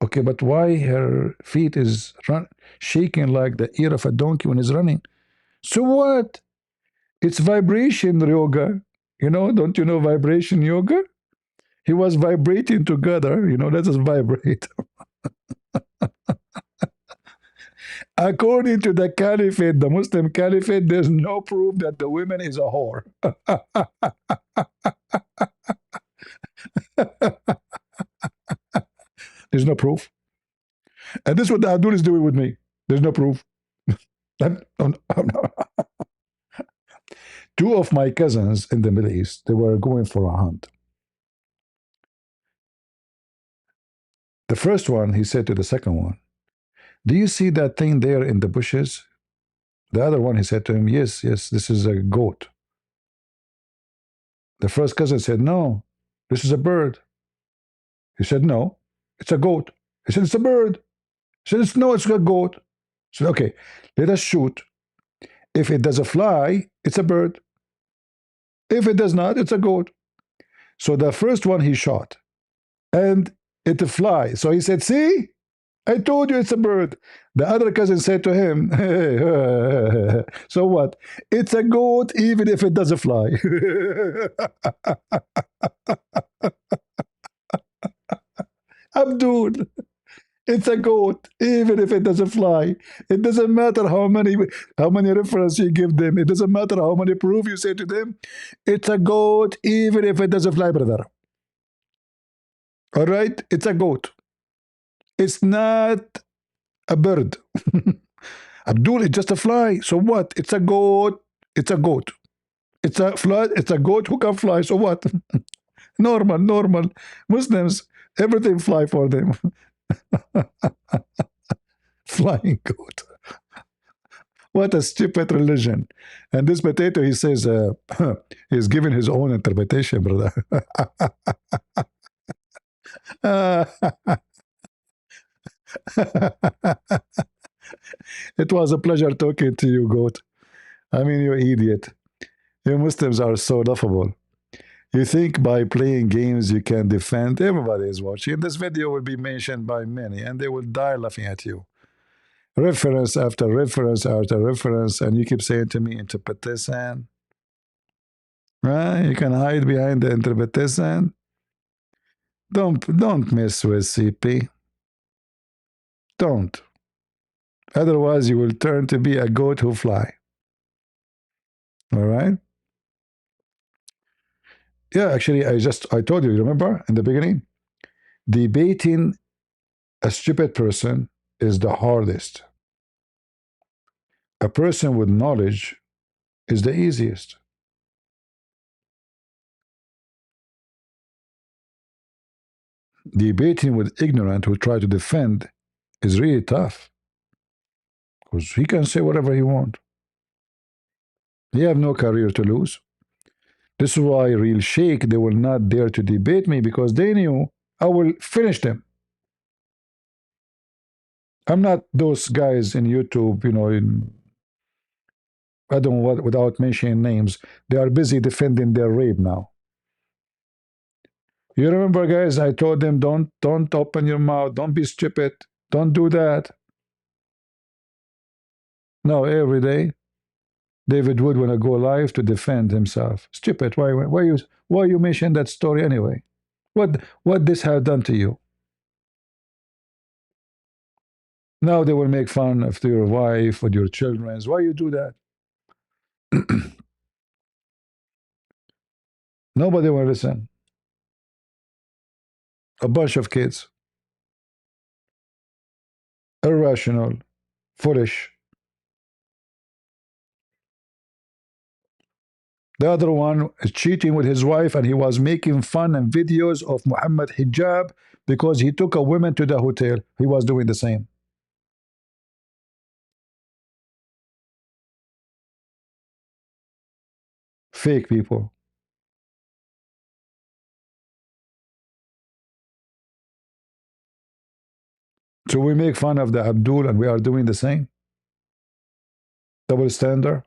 Okay, but why her feet is shaking like the ear of a donkey when he's running? So what? It's vibration yoga. You know, don't you know vibration yoga? He was vibrating together. You know, let us vibrate. According to the caliphate, the Muslim caliphate, there's no proof that the woman is a whore. There's no proof. And this is what the Abdul is doing with me. There's no proof. Two of my cousins in the Middle East, they were going for a hunt. The first one, he said to the second one, do you see that thing there in the bushes? The other one, he said to him, yes, yes, this is a goat. The first cousin said, no, this is a bird. He said, no, it's a goat. He said, it's a bird. He said, no, it's a goat. He said, okay, let us shoot. If it does a fly, it's a bird. If it does not, it's a goat. So the first one he shot, and it fly. So he said, see, I told you it's a bird. The other cousin said to him, so what? It's a goat even if it doesn't fly. Abdul, it's a goat even if it doesn't fly. It doesn't matter how many references you give them. It doesn't matter how many proof you say to them. It's a goat even if it doesn't fly, brother. All right? It's a goat. It's not a bird. Abdul, it's just a fly. So what? It's a goat. It's a goat. It's a fly. It's a goat who can fly. So what? Normal. Muslims, everything fly for them. Flying goat. What a stupid religion. And this potato, he says, he's giving his own interpretation, brother. It was a pleasure talking to you, goat. I mean, you idiot. You Muslims are so laughable. You think by playing games you can defend? Everybody is watching. This video will be mentioned by many, and they will die laughing at you. Reference after reference after reference, and you keep saying to me, interpretation. Right? You can hide behind the interpretation. Don't mess with CP. Don't. Otherwise, you will turn to be a goat who fly. All right? Yeah, actually, I told you, remember, in the beginning? Debating a stupid person is the hardest. A person with knowledge is the easiest. Debating with ignorant who try to defend is really tough. Because he can say whatever he wants. He have no career to lose. This is why real sheikh, they will not dare to debate me because they knew I will finish them. I'm not those guys in YouTube, you know, I don't know what, without mentioning names. They are busy defending their rape now. You remember, guys, I told them, don't open your mouth, don't be stupid, don't do that. No, every day, David Wood want to go live to defend himself. Stupid. Why you mention that story anyway? What this have done to you? Now they will make fun of your wife or your children. Why you do that? Nobody will listen. A bunch of kids. Irrational. Foolish. The other one is cheating with his wife, and he was making fun and videos of Muhammad Hijab because he took a woman to the hotel. He was doing the same. Fake people. So we make fun of the Abdul and we are doing the same? Double standard?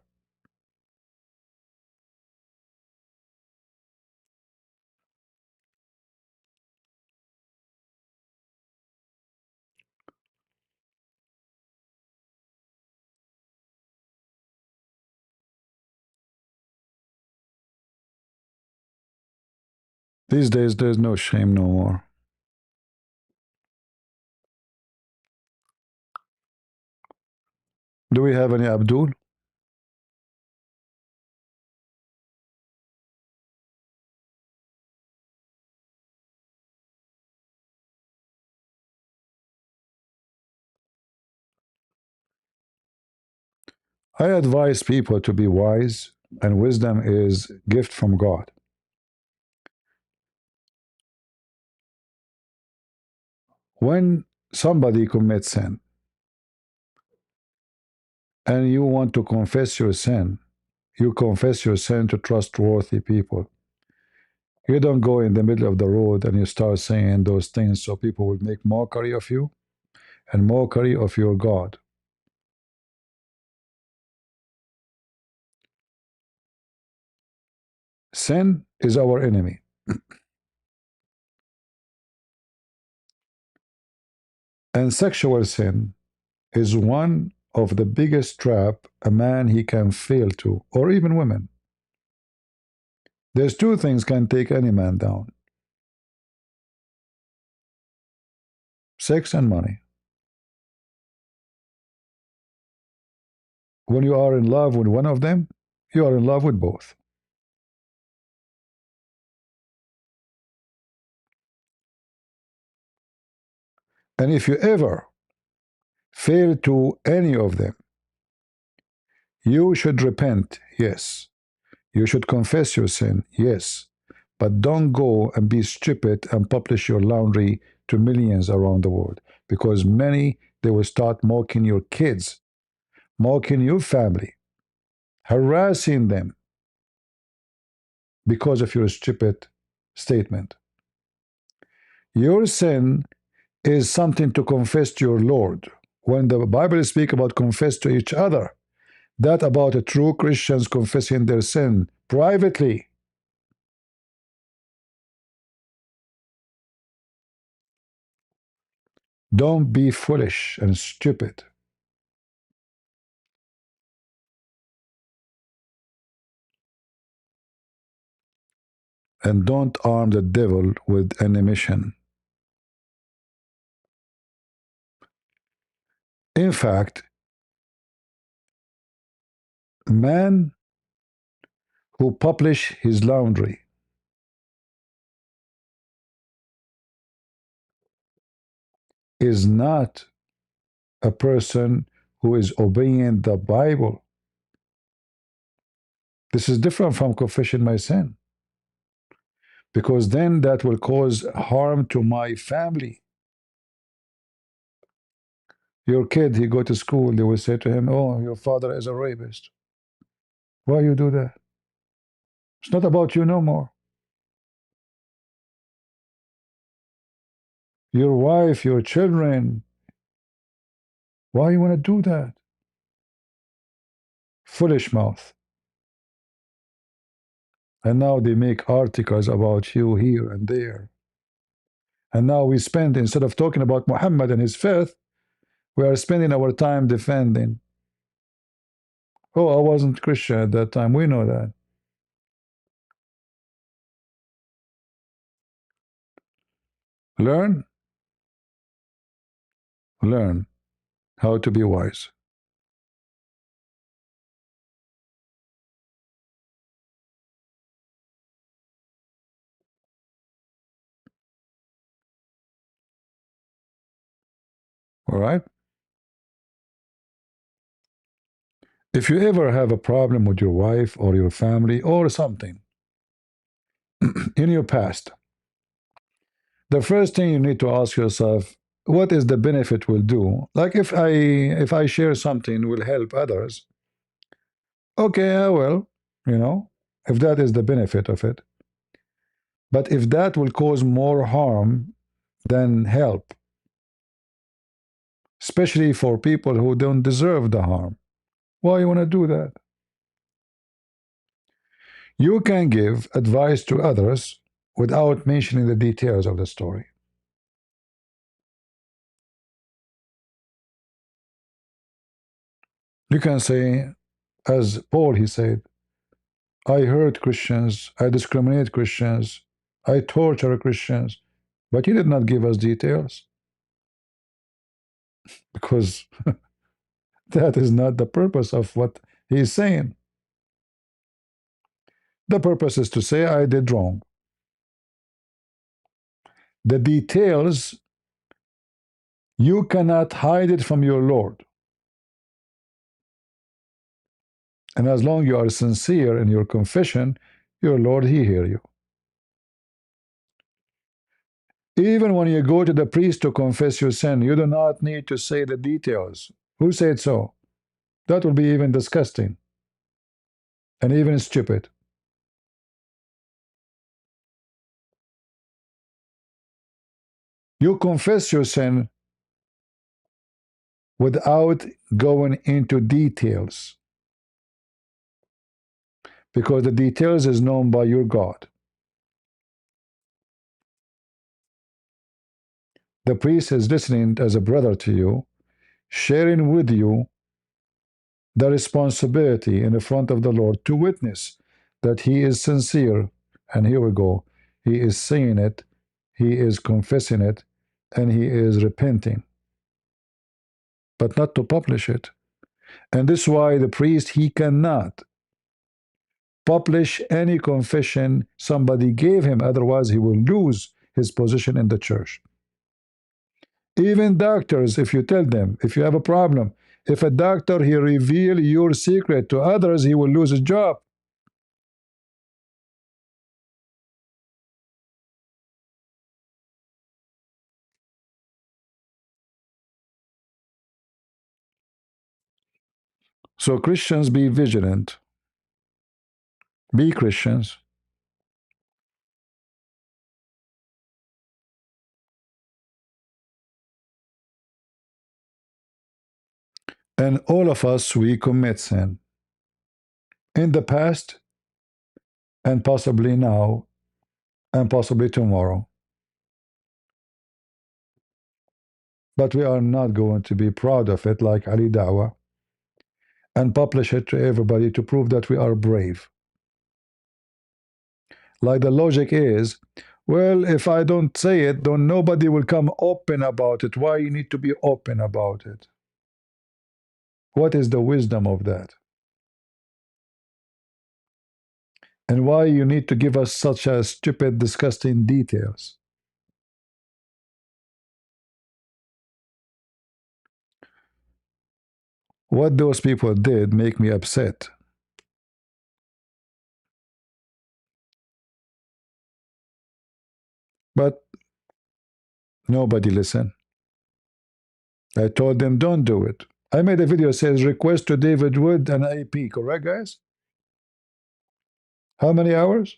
These days, there's no shame no more. Do we have any Abdul? I advise people to be wise, and wisdom is gift from God. When somebody commits sin and you want to confess your sin, you confess your sin to trustworthy people. You don't go in the middle of the road and you start saying those things so people will make mockery of you and mockery of your God. Sin is our enemy. And sexual sin is one of the biggest trap a man he can fail to, or even women. There's two things can take any man down: sex and money. When you are in love with one of them, you are in love with both. And if you ever fail to any of them, you should repent, yes. You should confess your sin, yes. But don't go and be stupid and publish your laundry to millions around the world, because many, they will start mocking your kids, mocking your family, harassing them because of your stupid statement. Your sin is something to confess to your Lord. When the Bible speaks about confess to each other, that about a true Christians confessing their sin privately. Don't be foolish and stupid. And don't arm the devil with ammunition. In fact, man who publish his laundry is not a person who is obeying the Bible. This is different from confessing my sin, because then that will cause harm to my family. Your kid, he go to school, they will say to him, oh, your father is a rapist. Why you do that? It's not about you no more. Your wife, your children, why you want to do that? Foolish mouth. And now they make articles about you here and there. And now we spend, instead of talking about Muhammad and his faith, we are spending our time defending. Oh, I wasn't Christian at that time. We know that. Learn how to be wise. All right? If you ever have a problem with your wife or your family or something in your past, the first thing you need to ask yourself, what is the benefit will do? Like if I share something will help others, okay, I will, you know. if that is the benefit of it. But if that will cause more harm than help, especially for people who don't deserve the harm, why you want to do that? You can give advice to others without mentioning the details of the story. You can say, as Paul, he said, I hurt Christians, I discriminate Christians, I torture Christians, but he did not give us details because that is not the purpose of what he is saying. The purpose is to say, I did wrong. The details, you cannot hide it from your Lord. And as long as you are sincere in your confession, your Lord, he hear you. Even when you go to the priest to confess your sin, you do not need to say the details. Who said so? That would be even disgusting and even stupid. You confess your sin without going into details, because the details is known by your God. The priest is listening as a brother to you, sharing with you the responsibility in the front of the Lord to witness that he is sincere. And here we go. He is saying it, he is confessing it, and he is repenting, but not to publish it. And this is why the priest, he cannot publish any confession somebody gave him, otherwise he will lose his position in the church. Even doctors, if you tell them, if you have a problem, if a doctor, he reveal your secret to others, he will lose his job. So Christians, be vigilant. Be Christians. And all of us, we commit sin. In the past, and possibly now, and possibly tomorrow. But we are not going to be proud of it like Ali Dawah and publish it to everybody to prove that we are brave. Like the logic is, well, if I don't say it, then nobody will come open about it. Why you need to be open about it? What is the wisdom of that? And why you need to give us such a stupid, disgusting details? What those people did make me upset. But nobody listened. I told them, don't do it. I made a video that says, request to David Wood and AP. Correct, guys? How many hours?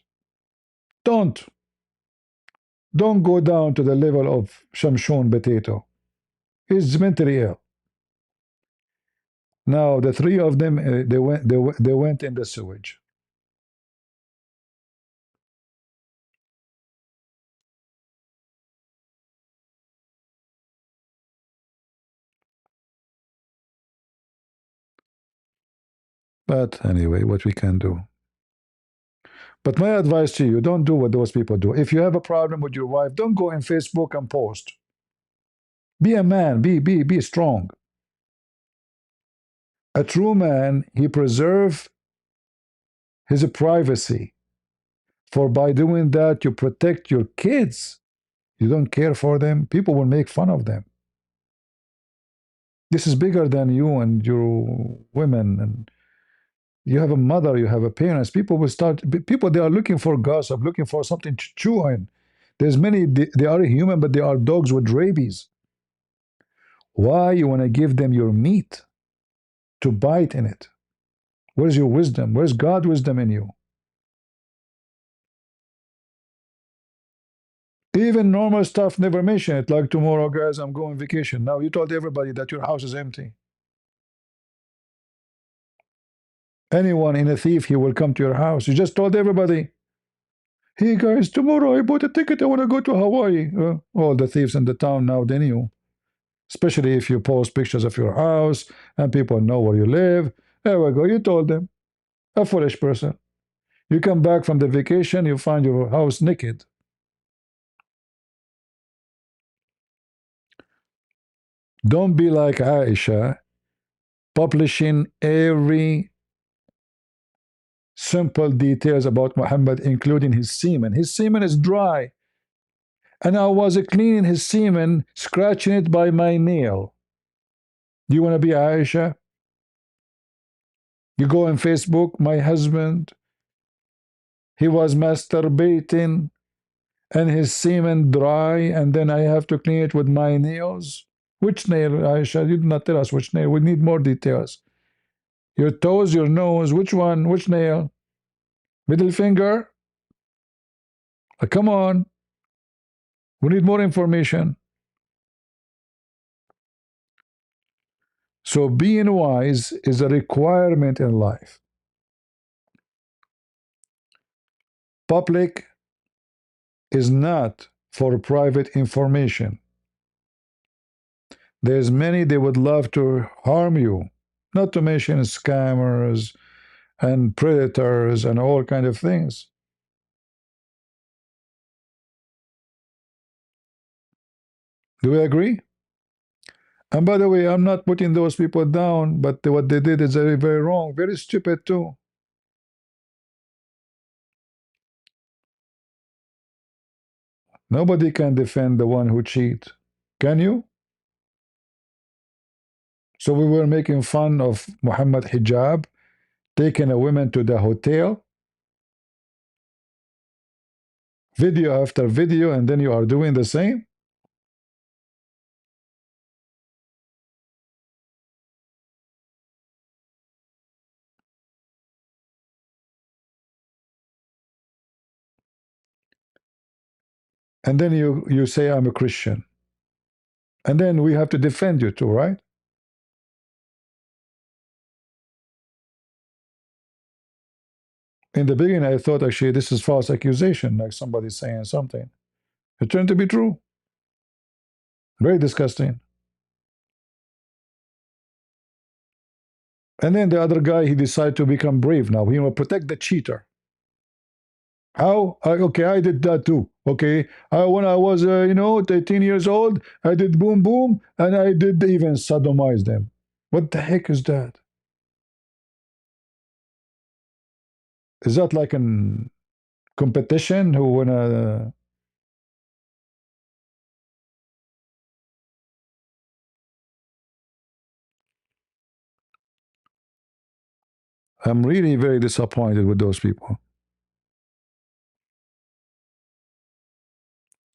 Don't. Don't go down to the level of Shamshon Potato. He's mentally ill. Now, the three of them, they went in the sewage. But anyway, what we can do. But my advice to you, don't do what those people do. If you have a problem with your wife, don't go in Facebook and post. Be a man. Be strong. A true man, he preserves his privacy. For by doing that, you protect your kids. You don't care for them. People will make fun of them. This is bigger than you and your women. And you have a mother, you have a parents. People will start. People, they are looking for gossip, looking for something to chew on. There's many. They are human, but they are dogs with rabies. Why you want to give them your meat to bite in it? Where's your wisdom? Where's God's wisdom in you? Even normal stuff never mention it, like tomorrow, guys, I'm going vacation. Now you told everybody that your house is empty. Anyone in a thief, he will come to your house. You just told everybody, hey guys, tomorrow I bought a ticket, I want to go to Hawaii. All the thieves in the town now, they knew. Especially if you post pictures of your house and people know where you live. There we go, you told them. A foolish person. You come back from the vacation, you find your house naked. Don't be like Aisha, publishing every simple details about Muhammad, including his semen. His semen is dry. And I was cleaning his semen, scratching it by my nail. Do you want to be Aisha? You go on Facebook, my husband, he was masturbating and his semen dry, and then I have to clean it with my nails. Which nail, Aisha? You did not tell us which nail. We need more details. Your toes, your nose, which one? Which nail? Middle finger? Come on. We need more information. So being wise is a requirement in life. Public is not for private information. There's many they would love to harm you, not to mention scammers and predators and all kind of things. Do we agree? And by the way, I'm not putting those people down, but what they did is very, very wrong, very stupid too. Nobody can defend the one who cheat. Can you? So we were making fun of Muhammad Hijab, taking a woman to the hotel, video after video, and then you are doing the same? And then you say, I'm a Christian. And then we have to defend you too, right? In the beginning, I thought actually this is false accusation, like somebody saying something. It turned to be true. Very disgusting. And then the other guy, he decided to become brave now. He will protect the cheater. How? Okay, I did that too. Okay, when I was, 18 years old, I did boom boom, and I did even sodomize them. What the heck is that? Is that like a competition who wanna? I'm really very disappointed with those people.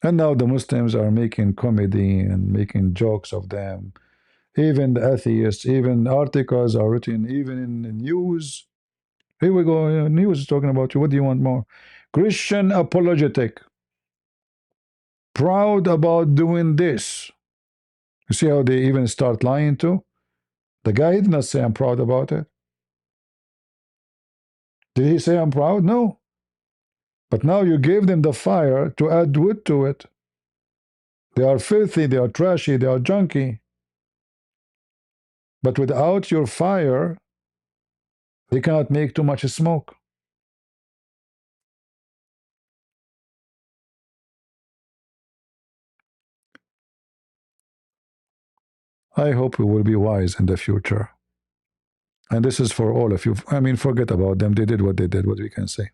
And now the Muslims are making comedy and making jokes of them. Even the atheists, even articles are written, even in the news. Here we go, news is talking about you. What do you want more? Christian apologetic. Proud about doing this. You see how they even start lying too? The guy did not say I'm proud about it. Did he say I'm proud? No. But now you gave them the fire to add wood to it. They are filthy, they are trashy, they are junky. But without your fire, they cannot make too much smoke. I hope we will be wise in the future. And this is for all of you. I mean, forget about them. They did what they did, what we can say.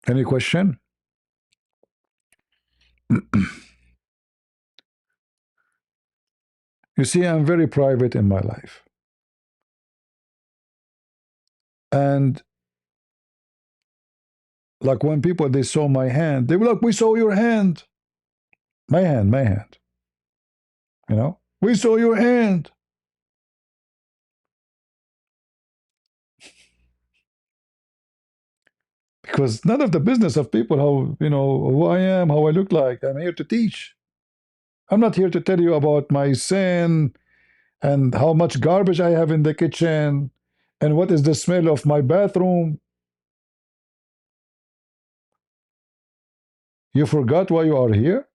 Any question? You see, I'm very private in my life. And like when people, they saw my hand, they were like, we saw your hand. My hand, my hand. You know, we saw your hand. Because none of the business of people, how, who I am, how I look like. I'm here to teach. I'm not here to tell you about my sin and how much garbage I have in the kitchen and what is the smell of my bathroom. You forgot why you are here?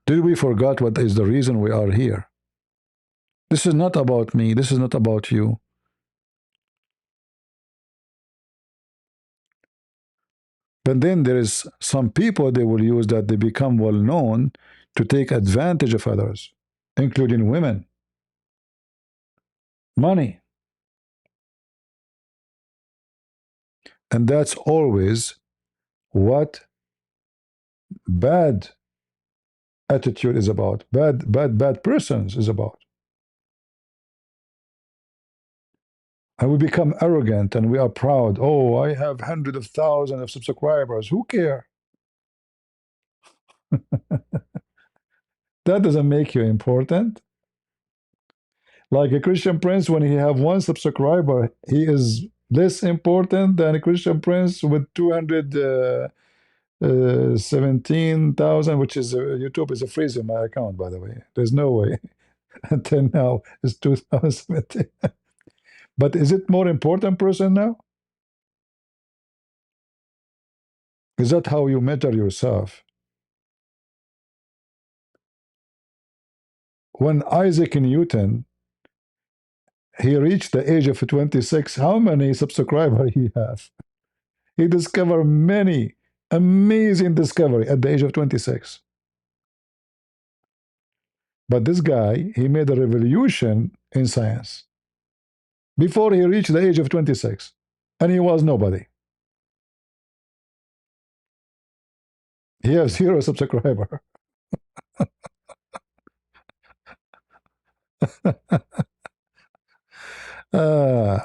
Did we forget what is the reason we are here? This is not about me. This is not about you. But then there is some people they will use that they become well known to take advantage of others, including women. Money. And that's always what bad attitude is about. Bad persons is about. And we become arrogant and we are proud. Oh, I have hundreds of thousands of subscribers. Who care? That doesn't make you important. Like a Christian prince, when he have one subscriber, he is less important than a Christian prince with 217,000, which is YouTube is a freezing my account, by the way. There's no way. Until now, it's 2017. But is it more important person now? Is that how you measure yourself? When Isaac Newton, he reached the age of 26, how many subscribers he have? He discovered many amazing discovery at the age of 26. But this guy, he made a revolution in science before he reached the age of 26. And he was nobody. He has 0 subscriber. uh,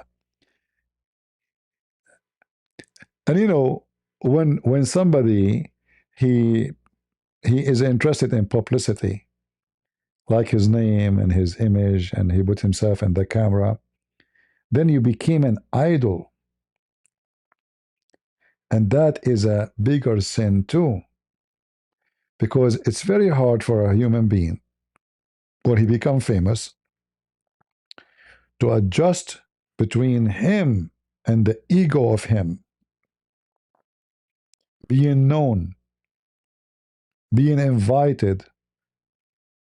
and when somebody he is interested in publicity, like his name and his image, and he put himself in the camera, then you became an idol. And that is a bigger sin too. Because it's very hard for a human being, when he becomes famous, to adjust between him and the ego of him, being known, being invited,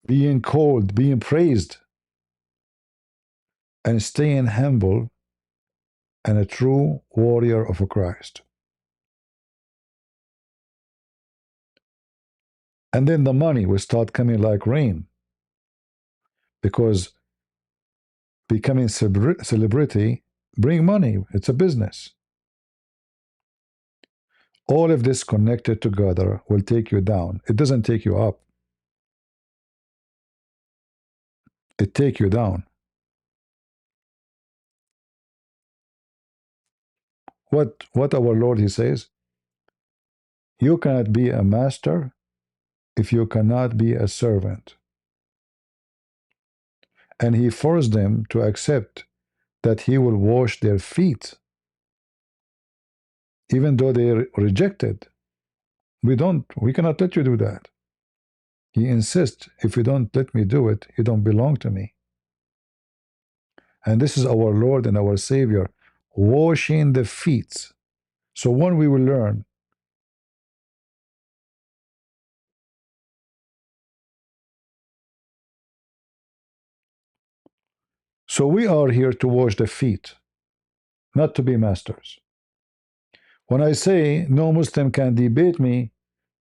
being called, being praised, and staying humble and a true warrior of Christ. And then the money will start coming like rain, because becoming celebrity bring money. It's a business. All of this connected together will take you down. It doesn't take you up. It takes you down. What our Lord, he says, you cannot be a master if you cannot be a servant. And he forced them to accept that he will wash their feet, even though they rejected. We cannot let you do that. He insists, if you don't let me do it, you don't belong to me. And this is our Lord and our Savior, washing the feet. So when we will learn, so we are here to wash the feet, not to be masters. When I say no Muslim can debate me,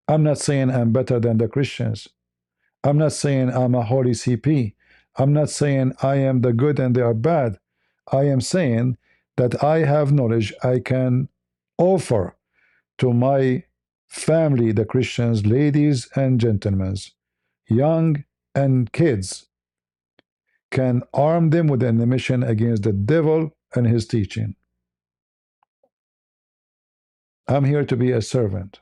I'm not saying I'm better than the Christians. I'm not saying I'm a holy CP. I'm not saying I am the good and they are bad. I am saying that I have knowledge I can offer to my family, the Christians, ladies and gentlemen, young and kids, can arm them with an mission against the devil and his teaching. I'm here to be a servant.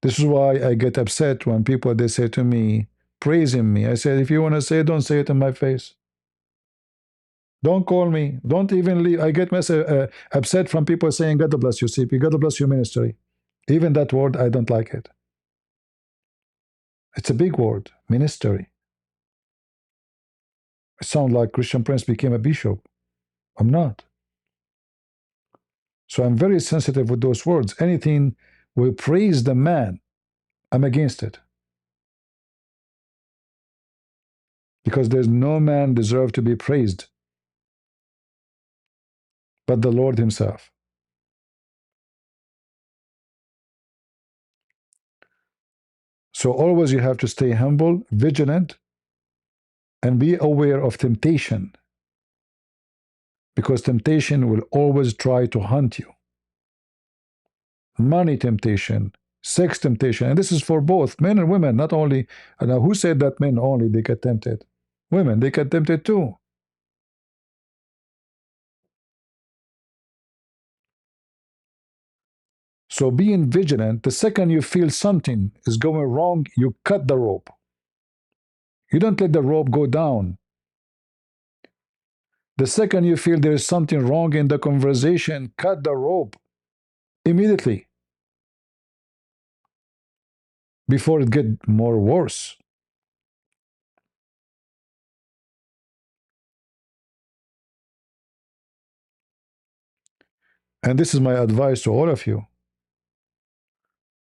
This is why I get upset when people, they say to me, praising me. I said, if you want to say it, don't say it in my face. Don't call me. Don't even leave. I get upset from people saying, God bless you, CP. God bless your ministry. Even that word, I don't like it. It's a big word, ministry. It sounds like Christian Prince became a bishop. I'm not. So I'm very sensitive with those words. Anything will praise the man, I'm against it. Because there's no man deserve to be praised but the Lord himself. So always you have to stay humble, vigilant, and be aware of temptation. Because temptation will always try to hunt you. Money temptation, sex temptation, and this is for both men and women, not only. Now, who said that men only they get tempted? Women, they get tempted too. So being vigilant, the second you feel something is going wrong, you cut the rope. You don't let the rope go down. The second you feel there is something wrong in the conversation, cut the rope immediately before it gets more worse. And this is my advice to all of you.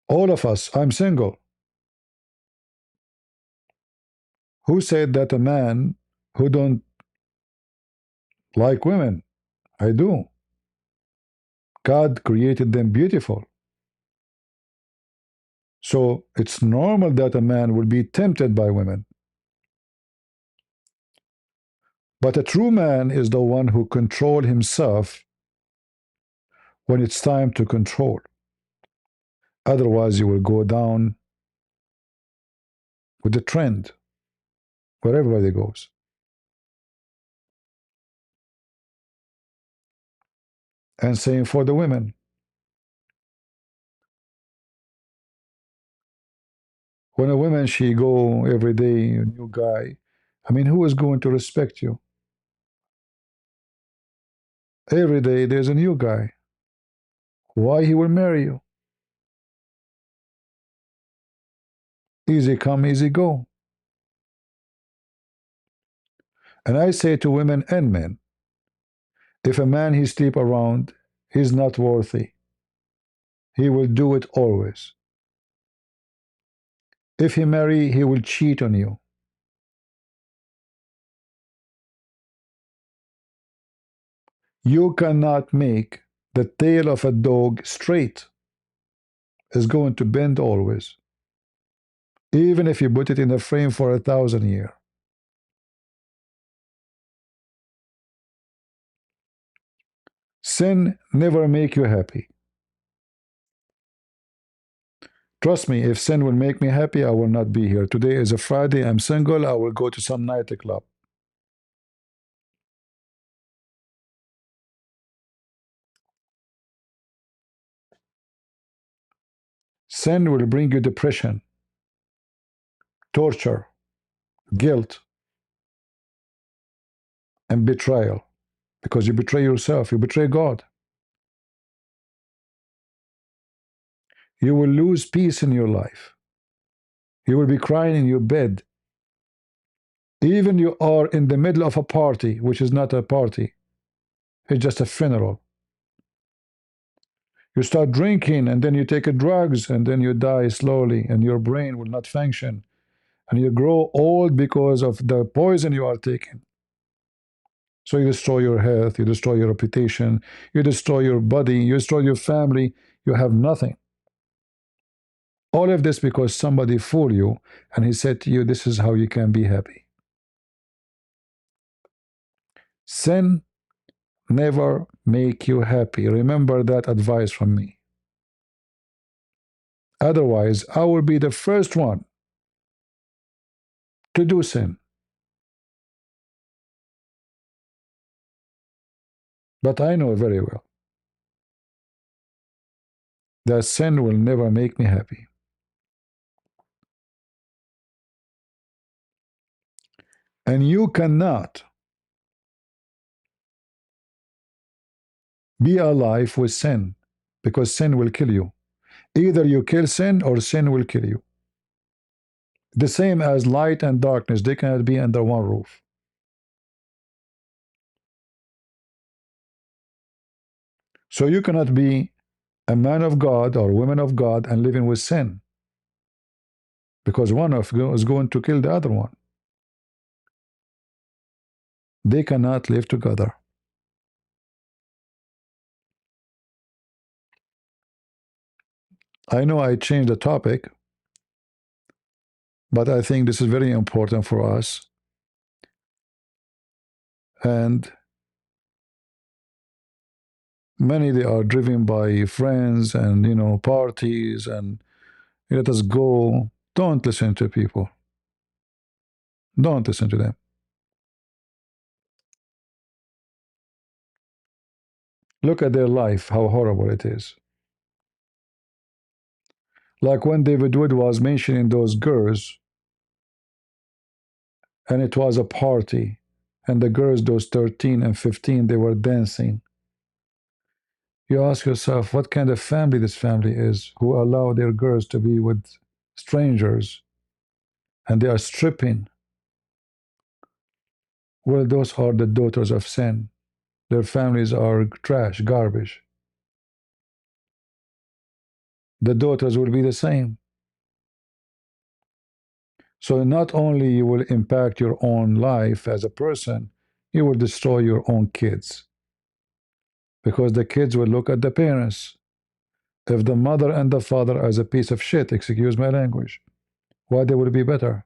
All of us, I'm single. Who said that a man who don't like women? I do. God created them beautiful. So it's normal that a man will be tempted by women. But a true man is the one who controls himself when it's time to control. Otherwise, you will go down with the trend where everybody goes. And same for the women. When a woman, she go every day, a new guy, I mean, who is going to respect you? Every day there's a new guy. Why he will marry you? Easy come, easy go. And I say to women and men, if a man he sleep around, he's not worthy. He will do it always. If he marry, he will cheat on you. You cannot make the tail of a dog straight. It's going to bend always. Even if you put it in a frame for 1,000 years. Sin never make you happy. Trust me, if sin will make me happy, I will not be here. Today is a Friday, I'm single, I will go to some nightclub. Sin will bring you depression, torture, guilt, and betrayal. Because you betray yourself, you betray God. You will lose peace in your life. You will be crying in your bed. Even you are in the middle of a party, which is not a party. It's just a funeral. You start drinking and then you take drugs and then you die slowly and your brain will not function. And you grow old because of the poison you are taking. So you destroy your health, you destroy your reputation, you destroy your body, you destroy your family, you have nothing. All of this because somebody fooled you and he said to you, this is how you can be happy. Sin never make you happy. Remember that advice from me. Otherwise, I will be the first one to do sin. But I know very well that sin will never make me happy. And you cannot be alive with sin, because sin will kill you. Either you kill sin or sin will kill you. The same as light and darkness, they cannot be under one roof. So you cannot be a man of God or woman of God and living with sin, because one of you is going to kill the other one. They cannot live together. I know I changed the topic, but I think this is very important for us. And many, they are driven by friends and, you know, parties and let us go. Don't listen to people. Don't listen to them. Look at their life, how horrible it is. Like when David Wood was mentioning those girls, and it was a party, and the girls, those 13 and 15, they were dancing. You ask yourself, what kind of family this family is, who allow their girls to be with strangers, and they are stripping. Well, those are the daughters of sin. Their families are trash, garbage. The daughters will be the same. So not only you will impact your own life as a person, you will destroy your own kids. Because the kids will look at the parents. If the mother and the father are a piece of shit, excuse my language, why they will be better?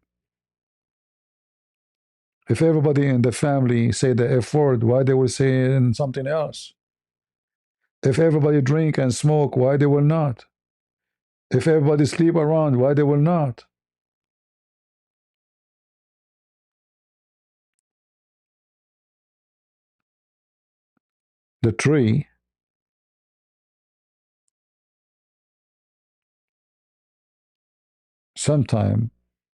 If everybody in the family say the F word, why they will say something else? If everybody drink and smoke, why they will not? If everybody sleep around, why they will not? The tree sometimes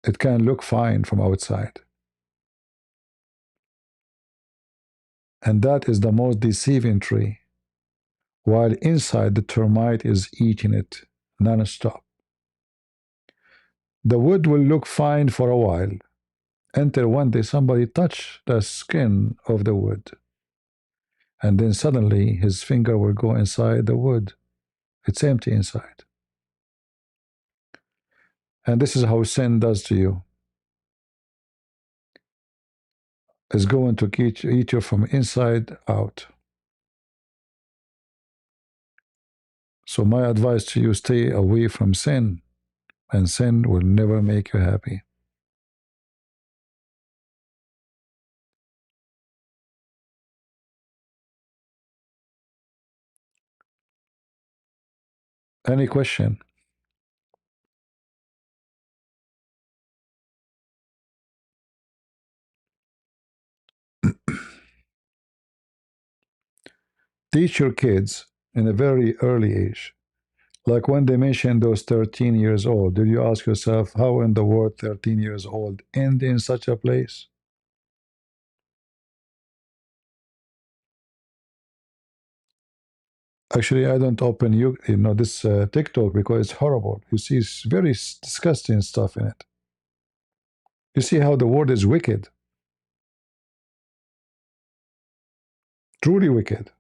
it can look fine from outside. And that is the most deceiving tree. While inside the termite is eating it non-stop. The wood will look fine for a while until one day somebody touch the skin of the wood. And then suddenly his finger will go inside the wood. It's empty inside. And this is how sin does to you. It's going to eat you from inside out. So my advice to you, stay away from sin, and sin will never make you happy. Any question? Teach your kids in a very early age. Like when they mentioned those 13 years old, did you ask yourself, how in the world 13 years old end in such a place? Actually, I don't open this TikTok because it's horrible. You see very disgusting stuff in it. You see how the world is wicked. Truly wicked.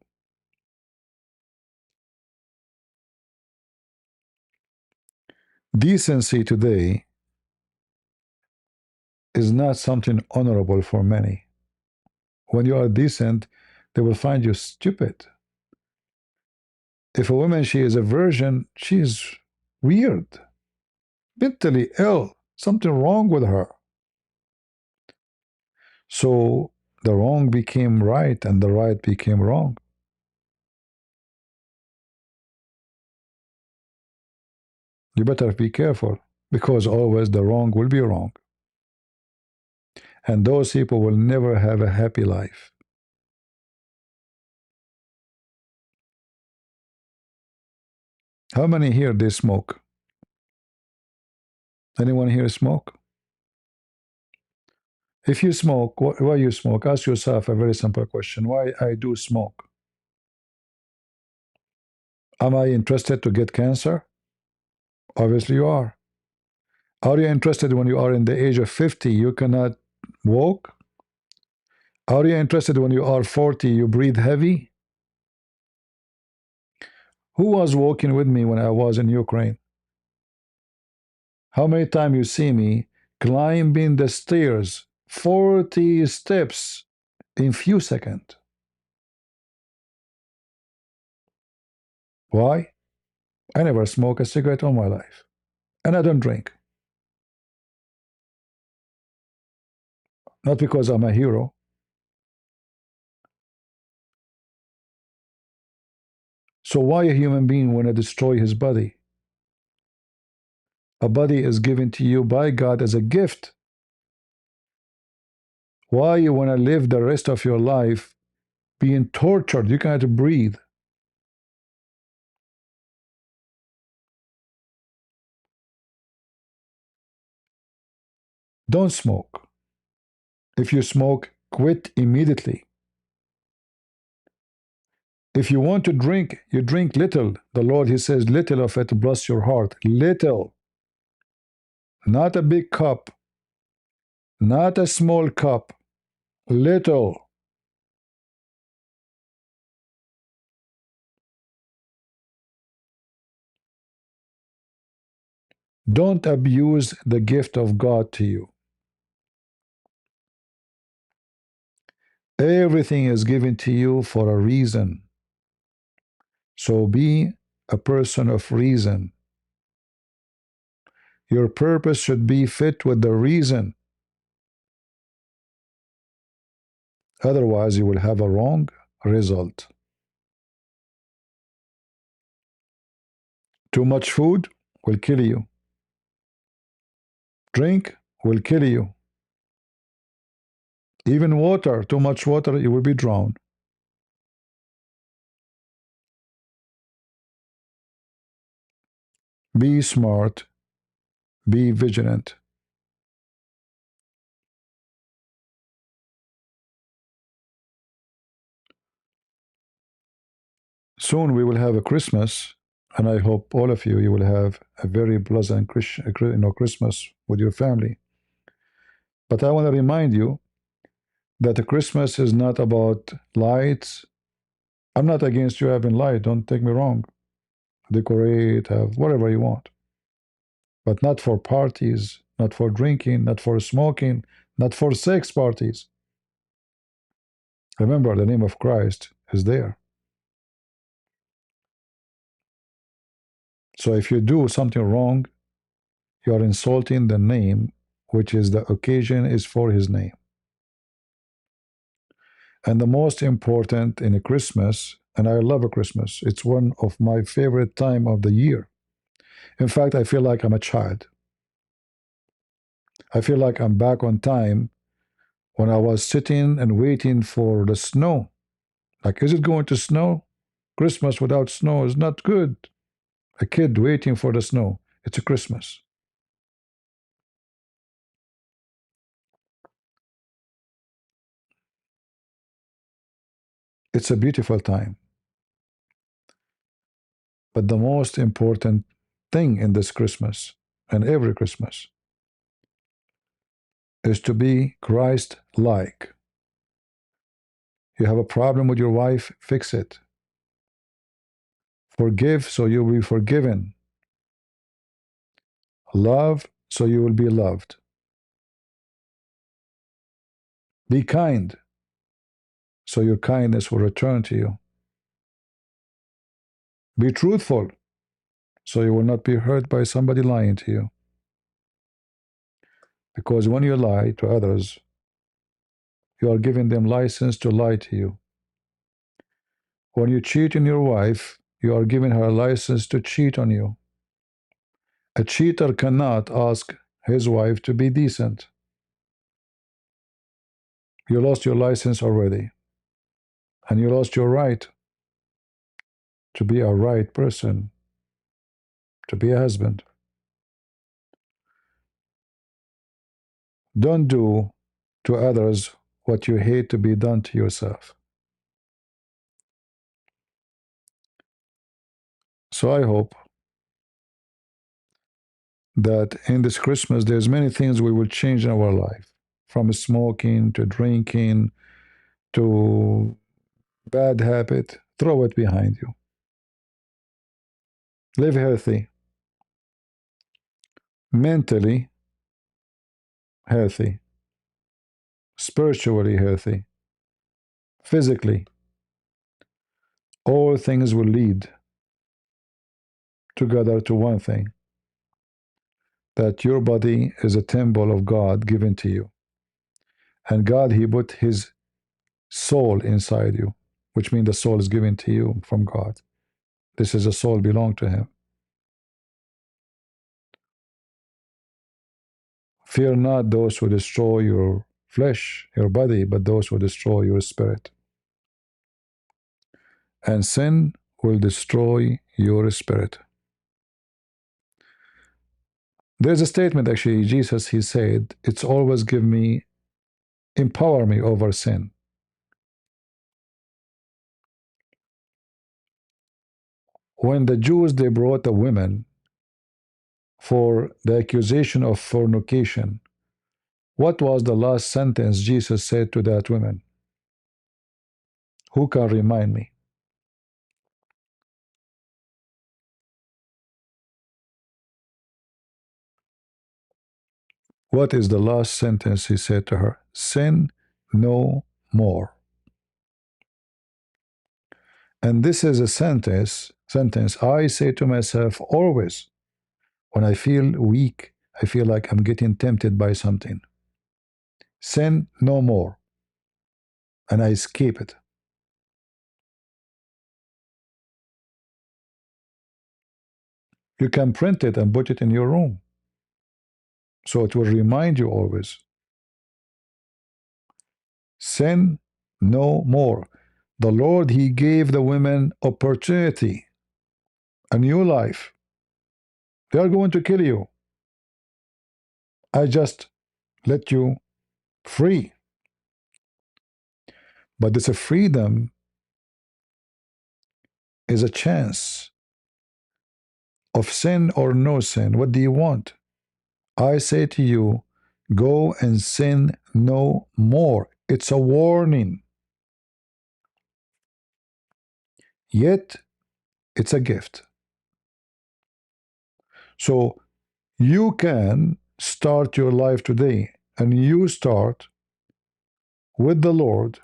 Decency today is not something honorable for many. When you are decent, they will find you stupid. If a woman, she is a virgin, she is weird, mentally ill, something wrong with her. So the wrong became right and the right became wrong. You better be careful, because always the wrong will be wrong. And those people will never have a happy life. How many here they smoke? Anyone here smoke? If you smoke, why you smoke? Ask yourself a very simple question. Why I do smoke? Am I interested to get cancer? Obviously you are. Are you interested when you are in the age of 50, you cannot walk? Are you interested when you are 40, you breathe heavy? Who was walking with me when I was in Ukraine? How many times you see me climbing the stairs, 40 steps in few seconds? Why? I never smoke a cigarette all my life. And I don't drink. Not because I'm a hero. So why a human being want to destroy his body? A body is given to you by God as a gift. Why you want to live the rest of your life being tortured? You cannot breathe. Don't smoke. If you smoke, quit immediately. If you want to drink, you drink little. The Lord, He says, little of it bless your heart. Little. Not a big cup. Not a small cup. Little. Don't abuse the gift of God to you. Everything is given to you for a reason. So be a person of reason. Your purpose should be fit with the reason. Otherwise, you will have a wrong result. Too much food will kill you. Drink will kill you. Even water, too much water, you will be drowned. Be smart. Be vigilant. Soon we will have a Christmas, and I hope all of you will have a very pleasant Christmas with your family. But I want to remind you that the Christmas is not about lights. I'm not against you having light, don't take me wrong. Decorate, have whatever you want. But not for parties, not for drinking, not for smoking, not for sex parties. Remember, the name of Christ is there. So if you do something wrong, you are insulting the name, which is the occasion is for his name. And the most important in a Christmas, and I love a Christmas, it's one of my favorite time of the year. In fact, I feel like I'm a child. I feel like I'm back on time when I was sitting and waiting for the snow. Like, is it going to snow? Christmas without snow is not good. A kid waiting for the snow. It's a Christmas. It's a beautiful time. But the most important thing in this Christmas and every Christmas is to be Christ-like. You have a problem with your wife, fix it. Forgive so you will be forgiven. Love so you will be loved. Be kind so your kindness will return to you. Be truthful so you will not be hurt by somebody lying to you. Because when you lie to others, you are giving them license to lie to you. When you cheat on your wife, you are giving her a license to cheat on you. A cheater cannot ask his wife to be decent. You lost your license already. And you lost your right to be a right person, to be a husband. Don't do to others what you hate to be done to yourself. So I hope that in this Christmas there's many things we will change in our life, from smoking to drinking to bad habit. Throw it behind you. Live healthy, mentally healthy, spiritually healthy, physically. All things will lead together to one thing, that your body is a temple of God given to you. And God, He put His soul inside you, which means the soul is given to you from God. This is a soul belong to Him. Fear not those who destroy your flesh, your body, but those who destroy your spirit. And sin will destroy your spirit. There's a statement, actually, Jesus, He said, it's always give me, empower me over sin. When the Jews, they brought the women for the accusation of fornication, what was the last sentence Jesus said to that woman? Who can remind me? What is the last sentence He said to her? Sin no more. And this is a sentence I say to myself always when I feel weak, I feel like I'm getting tempted by something. Sin no more. And I escape it. You can print it and put it in your room. So it will remind you always. Sin no more. The Lord, He gave the women opportunity, a new life. They are going to kill you. I just let you free. But this freedom is a chance of sin or no sin. What do you want? I say to you, go and sin no more. It's a warning. Yet, it's a gift. So, you can start your life today, and you start with the Lord,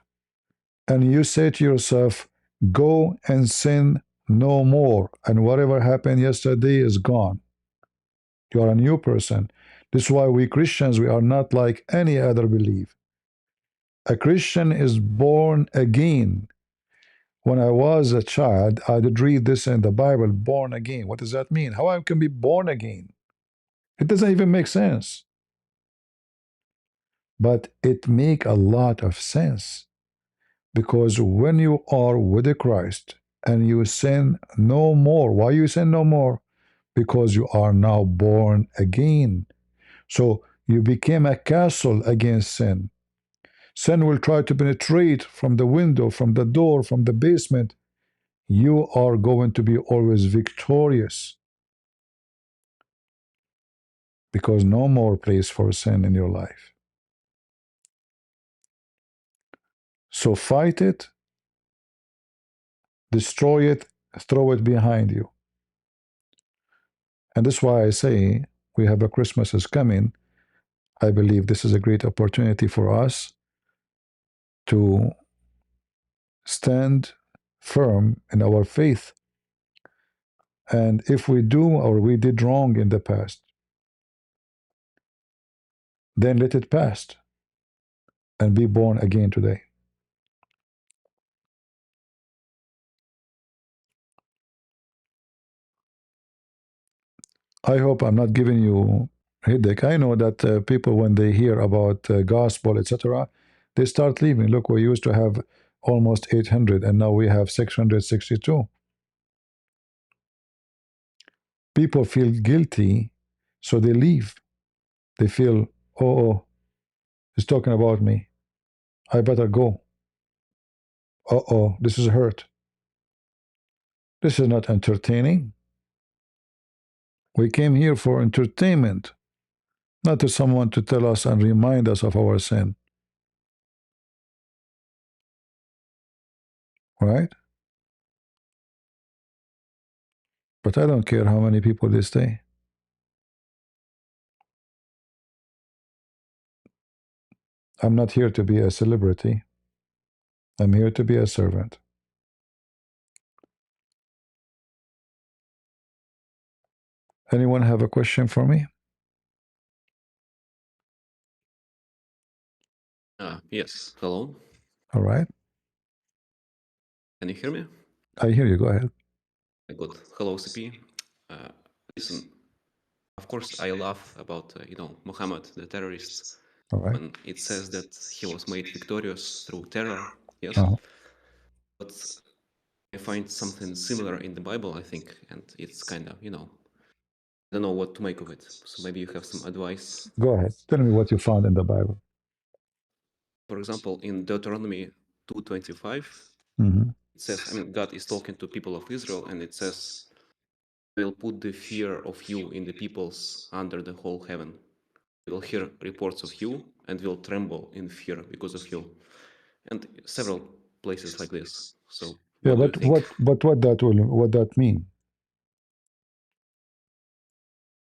and you say to yourself, go and sin no more. And whatever happened yesterday is gone. You are a new person. This is why we Christians, we are not like any other belief. A Christian is born again. When I was a child, I did read this in the Bible, born again. What does that mean? How I can be born again? It doesn't even make sense. But it make a lot of sense. Because when you are with Christ and you sin no more, why you sin no more? Because you are now born again. So you became a castle against sin. Sin will try to penetrate from the window, from the door, from the basement. You are going to be always victorious because no more place for sin in your life. So fight it, destroy it, throw it behind you. And that's why I say we have a Christmas is coming. I believe this is a great opportunity for us to stand firm in our faith. And if we do or we did wrong in the past, then let it pass and be born again today. I hope I'm not giving you headache. I know that people, when they hear about gospel, etc., they start leaving. Look, we used to have almost 800, and now we have 662. People feel guilty, so they leave. They feel, oh, He's talking about me. I better go. Uh-oh, this is hurt. This is not entertaining. We came here for entertainment, not to someone to tell us and remind us of our sin. Right? But I don't care how many people they stay. I'm not here to be a celebrity. I'm here to be a servant. Anyone have a question for me? Yes. Hello. All right. Can you hear me? I hear you. Go ahead. Good. Hello, CP. Listen, of course, I laugh about, Muhammad, the terrorist, All right. when it says that he was made victorious through terror. Yes. But I find something similar in the Bible, I think, and it's kind of, I don't know what to make of it. So maybe you have some advice. Go ahead. Tell me what you found in the Bible. For example, in Deuteronomy 2:25, it says, God is talking to people of Israel, and it says, I will put the fear of you in the peoples under the whole heaven. They will hear reports of you and will tremble in fear because of you. And several places like this. So Yeah, what do you think? what that mean?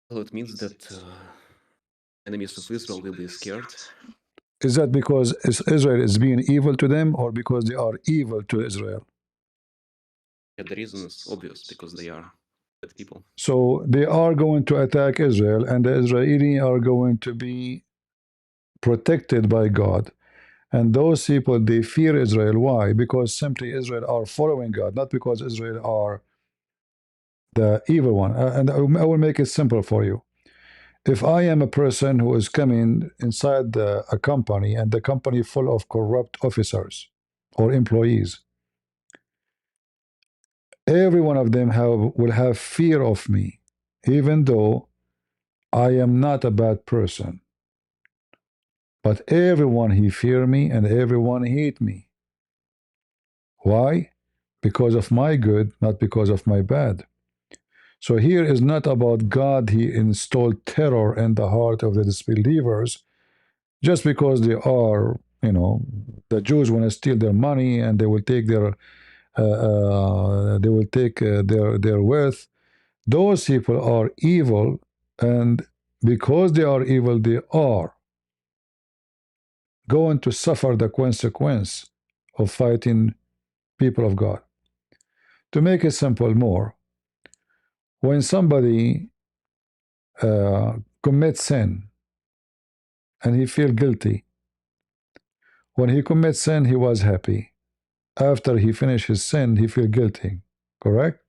Well, it means that enemies of Israel will be scared. Is that because Israel is being evil to them, or because they are evil to Israel? Yeah, the reason is obvious, because they are bad people. So they are going to attack Israel, and the Israeli are going to be protected by God. And those people, they fear Israel. Why? Because simply Israel are following God, not because Israel are the evil one. And I will make it simple for you. If I am a person who is coming inside a company, and the company full of corrupt officers or employees, every one of them will have fear of me, even though I am not a bad person. But everyone he fear me, and everyone hate me. Why? Because of my good, not because of my bad. So here is not about God. He installed terror in the heart of the disbelievers just because they are, the Jews want to steal their money, and they will take their their wealth. Those people are evil, and because they are evil, they are going to suffer the consequence of fighting people of God. To make it simple more, when somebody commits sin and he feel guilty, when he commits sin, he was happy. After he finished his sin, he feel guilty. Correct?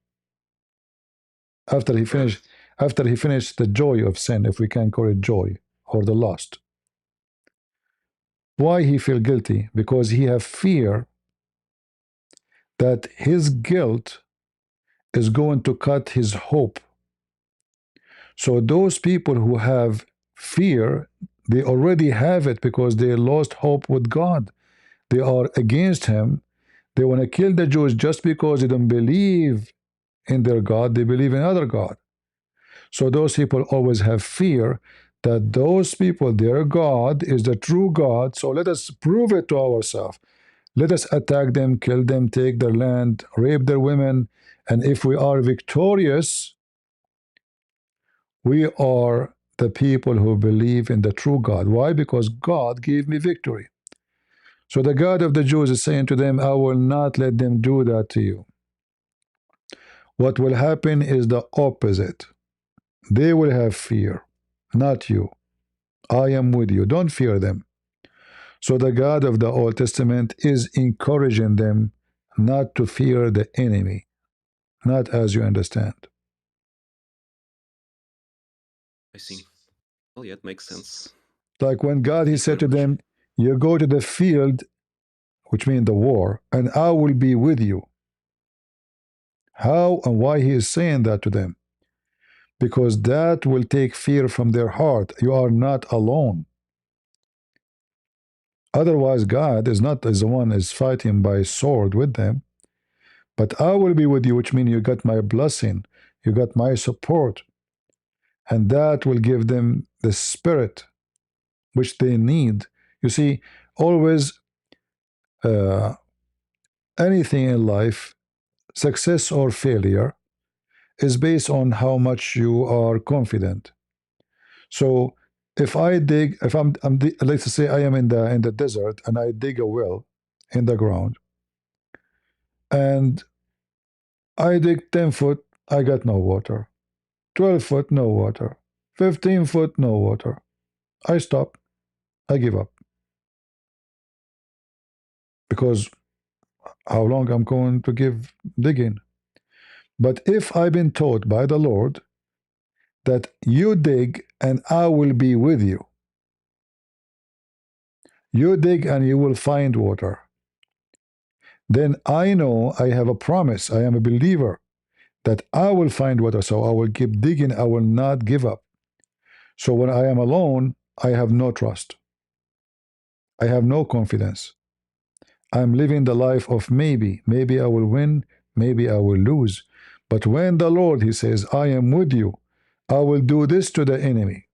After he finished the joy of sin, if we can call it joy, or the lust. Why he feel guilty? Because he have fear that his guilt is going to cut his hope. So those people who have fear, they already have it because they lost hope with God. They are against him. They want to kill the Jews just because they don't believe in their God. They believe in other God. So those people always have fear that those people, their God is the true God. So let us prove it to ourselves. Let us attack them, kill them, take their land, rape their women. And if we are victorious, we are the people who believe in the true God. Why? Because God gave me victory. So the God of the Jews is saying to them, I will not let them do that to you. What will happen is the opposite. They will have fear, not you. I am with you. Don't fear them. So the God of the Old Testament is encouraging them not to fear the enemy, not as you understand. I see. Well, yeah, it makes sense. Like when God, he said to them, you go to the field, which means the war, and I will be with you. How and why he is saying that to them? Because that will take fear from their heart. You are not alone. Otherwise, God is not as the one is fighting by sword with them, but I will be with you, which means you got my blessing, you got my support, and that will give them the spirit which they need. You see, always uh, anything in life, success or failure, is based on how much you are confident. So if I dig, if let's say I am in the desert and I dig a well in the ground, and I dig 10 foot, I got no water. 12 foot, no water. 15 foot, no water. I stop. I give up because how long I'm going to give digging? But if I've been taught by the Lord that you dig and I will be with you, you dig and you will find water, then I know I have a promise. I am a believer that I will find water. So I will keep digging. I will not give up. So when I am alone, I have no trust. I have no confidence. I'm living the life of maybe. Maybe I will win. Maybe I will lose. But when the Lord, He says, I am with you, I will do this to the enemy.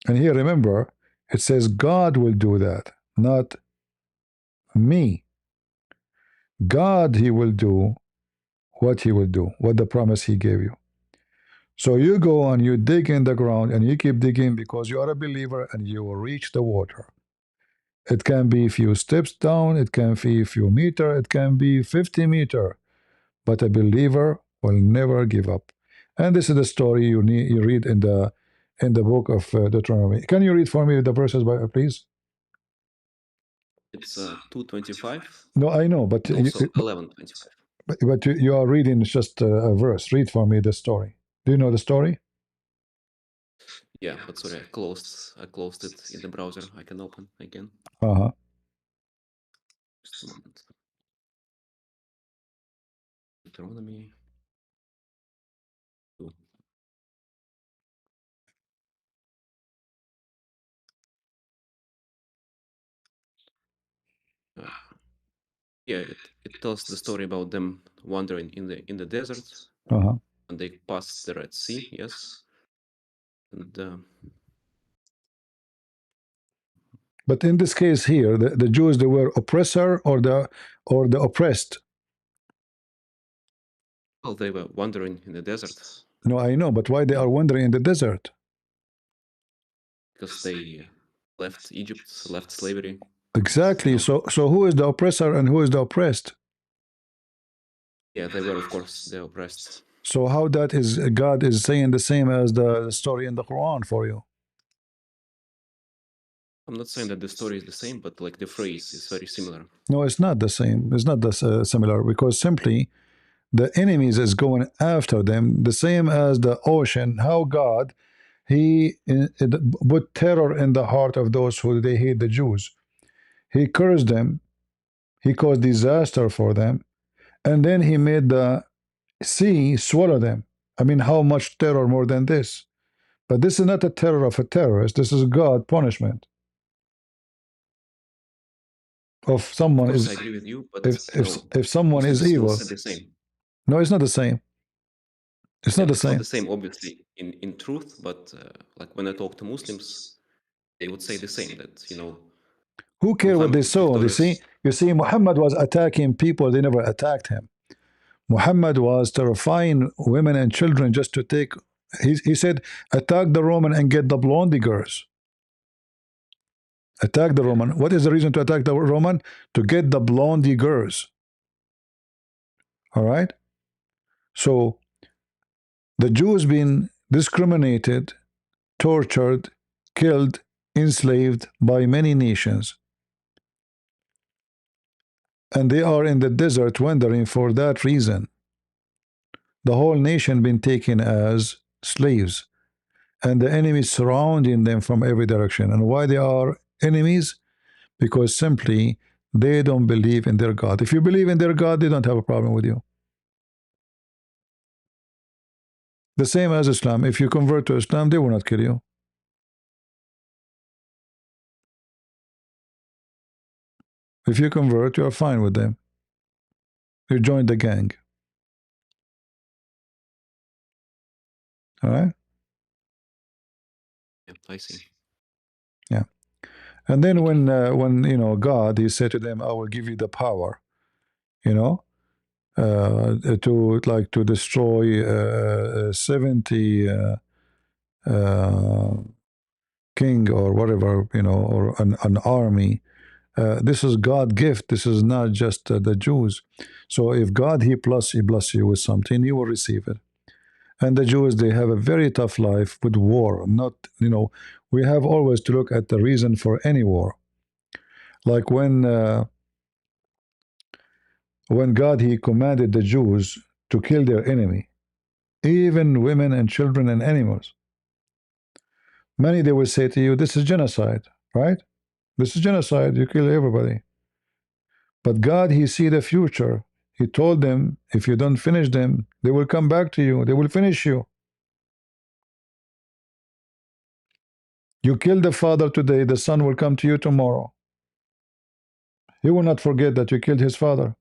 And here, remember, it says God will do that, not me. God, He will do what He will do, what the promise He gave you. So you go and you dig in the ground and you keep digging because you are a believer and you will reach the water. It can be a few steps down, it can be a few meters, it can be 50 meters, but a believer will never give up. And this is the story you read in the book of Deuteronomy. Can you read for me the verses, please? It's 2:25. No, I know, but also 11:25. But you are reading just a verse. Read for me the story. Do you know the story? Yeah, but sorry, I closed it in the browser. I can open again. Uh-huh. Just a moment. Deuteronomy 2. Yeah, it tells the story about them wandering in the desert. Uh-huh. And they passed the Red Sea, yes. And but in this case here, the Jews, they were oppressor or the oppressed. Well, they were wandering in the desert. No, I know, but why they are wandering in the desert? Because they left Egypt, left slavery. Exactly. So who is the oppressor and who is the oppressed? Yeah, they were, of course, the oppressed. So how that is God is saying the same as the story in the Quran for you? I'm not saying that the story is the same, but like the phrase is very similar. No, it's not the same. It's not similar because simply the enemies is going after them the same as the ocean. How God He put terror in the heart of those who they hate the Jews. He cursed them. He caused disaster for them, and then He made the sea swallow them. I mean, how much terror more than this? But this is not a terror of a terrorist. This is God punishment of someone. Of course, Is I agree with you, but if someone is Muslims will evil, say the same. no, it's not the same. It's not the It's not same. the same, obviously, in truth. But like when I talk to Muslims, they would say the same. That who care what Muhammad they is saw? victorious. You see, Muhammad was attacking people. They never attacked him. Muhammad was terrifying women and children just to take. He said, attack the Roman and get the blondie girls. Attack the Roman. What is the reason to attack the Roman? To get the blondie girls. All right. So the Jews been discriminated, tortured, killed, enslaved by many nations. And they are in the desert wandering for that reason. The whole nation been taken as slaves. And the enemies surrounding them from every direction. And why they are enemies? Because simply they don't believe in their God. If you believe in their God, they don't have a problem with you. The same as Islam. If you convert to Islam, they will not kill you. If you convert, you're fine with them. You join the gang. All right? Yep, I see. Yeah. And then when you know, God, he said to them, I will give you the power, you know, to destroy 70 king or whatever, you know, or an army. This is God gift. This is not just the Jews. So if God he bless you with something, you will receive it. And the Jews, they have a very tough life with war. Not, you know, we have always to look at the reason for any war. Like when God he commanded the Jews to kill their enemy, even women and children and animals. Many they will say to you, this is genocide, right? This is genocide. You kill everybody. But God, he see the future. He told them, if you don't finish them, they will come back to you. They will finish you. You kill the father today, the son will come to you tomorrow. He will not forget that you killed his father.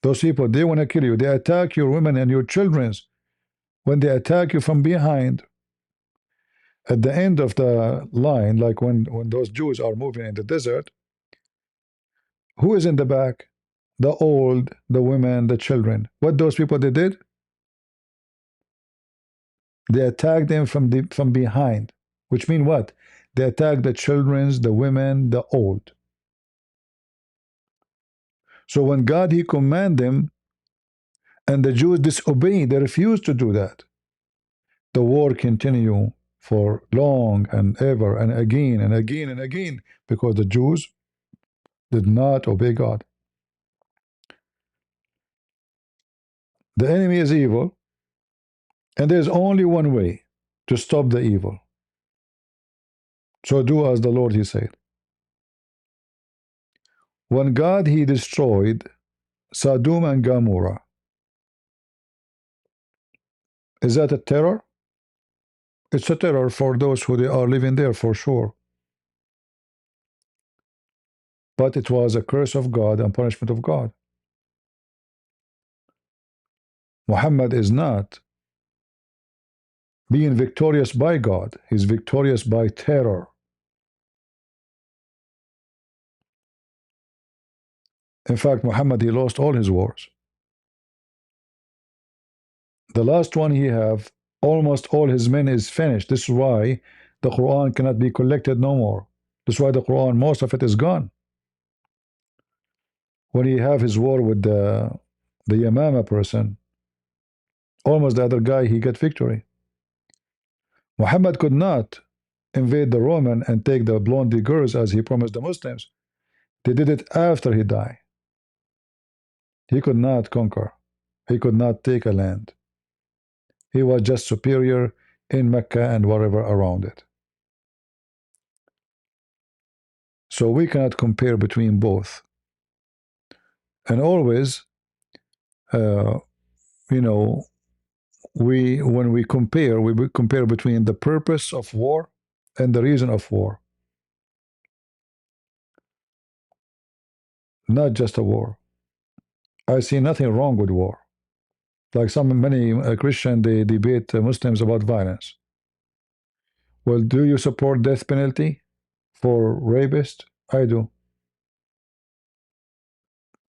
Those people, they want to kill you. They attack your women and your children. When they attack you from behind, at the end of the line, like when those Jews are moving in the desert, who is in the back? The old, the women, the children. What those people they did? They attacked them from behind, which mean what? They attacked the children, the women, the old. So when God he command them, and the Jews disobey, they refuse to do that. The war continue for long and ever and again and again and again because the Jews did not obey God. The enemy is evil, and there's only one way to stop the evil. So do as the Lord he said. When God he destroyed Sodom and Gomorrah, is that a terror? It's a terror for those who they are living there for sure. But it was a curse of God and punishment of God. Muhammad is not being victorious by God. He's victorious by terror. In fact, Muhammad, he lost all his wars. The last one he have, almost all his men is finished. This is why the Quran cannot be collected no more. This is why the Quran, most of it is gone. When he have his war with the Yamama person, almost the other guy, he got victory. Muhammad could not invade the Roman and take the blondie girls as he promised the Muslims. They did it after he died. He could not conquer. He could not take a land. He was just superior in Mecca and whatever around it. So we cannot compare between both. And always, you know, when we compare between the purpose of war and the reason of war. Not just a war. I see nothing wrong with war. Like many Christian, they debate Muslims about violence. Well, do you support death penalty for rapists? I do.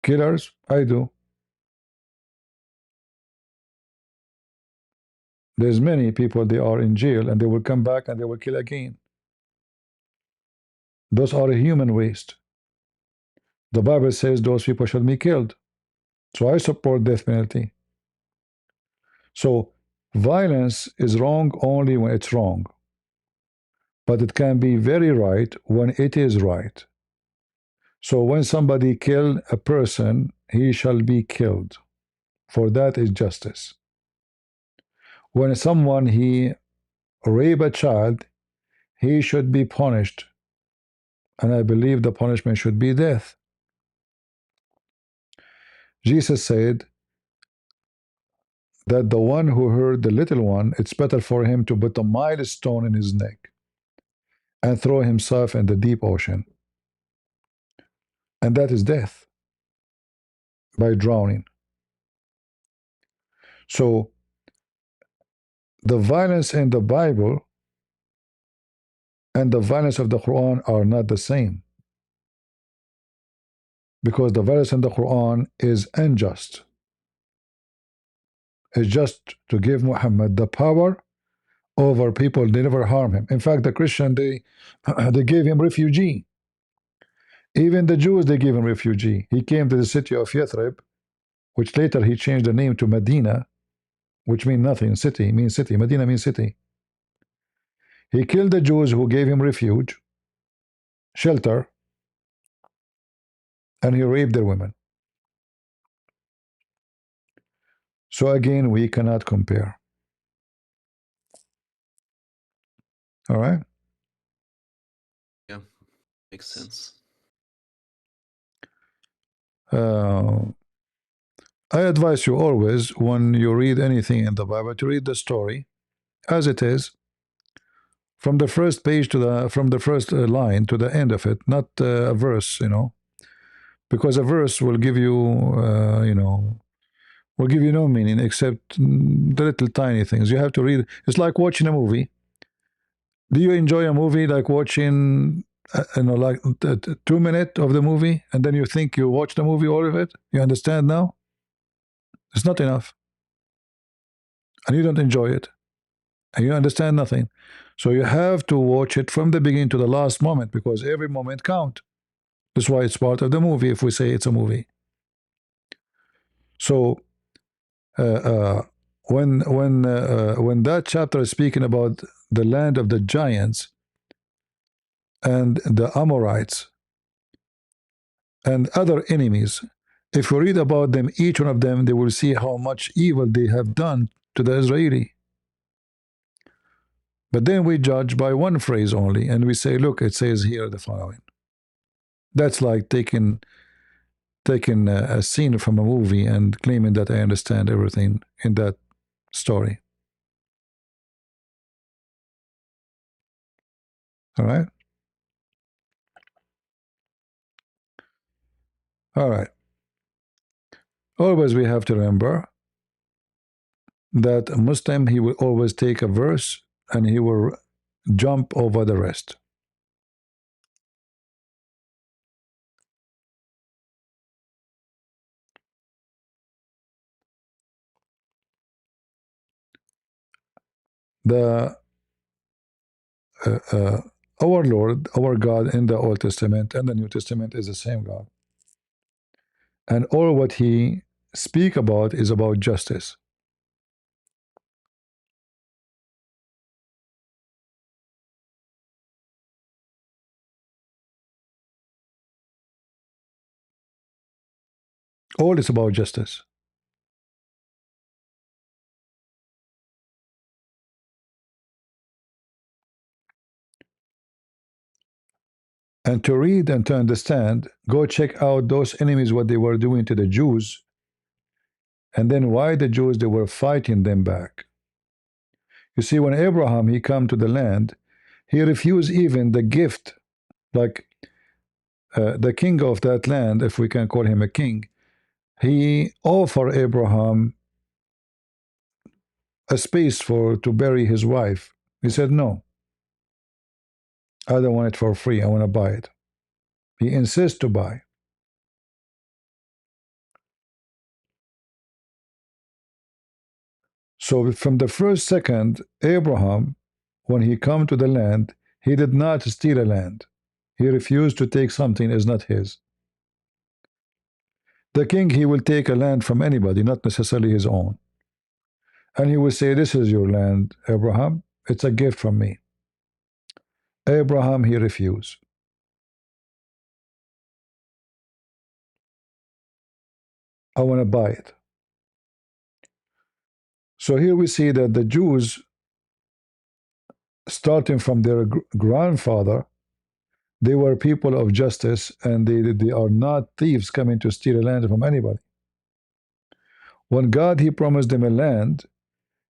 Killers? I do. There's many people, they are in jail and they will come back and they will kill again. Those are a human waste. The Bible says those people should be killed. So I support death penalty. So violence is wrong only when it's wrong. But it can be very right when it is right. So when somebody kill a person, he shall be killed. For that is justice. When someone he rape a child, he should be punished. And I believe the punishment should be death. Jesus said that the one who hurt the little one, it's better for him to put a milestone in his neck and throw himself in the deep ocean. and that is death by drowning. So the violence in the Bible and the violence of the Quran are not the same, because the violence in the Quran is unjust. It's just to give Muhammad the power over people. They never harm him. In fact, the Christian, they gave him refugee. Even the Jews, they gave him refugee. He came to the city of Yathrib, which later he changed the name to Medina, which means nothing. City means city. Medina means city. He killed the Jews who gave him refuge, shelter, and he raped their women. So again, we cannot compare. All right? Yeah, makes sense. I advise you always, when you read anything in the Bible, to read the story as it is, from the first page to from the first line to the end of it, not a verse, because a verse will give you, will give you no meaning except the little tiny things. You have to read. It's like watching a movie. Do you enjoy a movie like watching, like 2 minutes of the movie, and then you think you watched the movie, all of it? You understand now? It's not enough, and you don't enjoy it, and you understand nothing. So you have to watch it from the beginning to the last moment, because every moment counts. That's why it's part of the movie, if we say it's a movie. So when that chapter is speaking about the land of the giants and the Amorites and other enemies, if we read about them, each one of them, they will see how much evil they have done to the Israeli. But then we judge by one phrase only, and we say, look, it says here the following. That's like taking a scene from a movie and claiming that I understand everything in that story. All right? All right. Always we have to remember that a Muslim, he will always take a verse and he will jump over the rest. The our Lord, our God in the Old Testament and the New Testament is the same God. And all what he speak about is about justice. All is about justice. And to read and to understand, go check out those enemies, what they were doing to the Jews, and then why the Jews, they were fighting them back. You see, when Abraham, he come to the land, he refused even the gift, like the king of that land, if we can call him a king, he offered Abraham a space to bury his wife. He said, no, I don't want it for free, I want to buy it. He insists to buy. So from the first second, Abraham, when he come to the land, he did not steal a land. He refused to take something is not his. The king, he will take a land from anybody, not necessarily his own. And he will say, this is your land, Abraham. It's a gift from me. Abraham, he refused. I want to buy it. So here we see that the Jews, starting from their grandfather, they were people of justice, and they are not thieves coming to steal a land from anybody. When God, he promised them a land,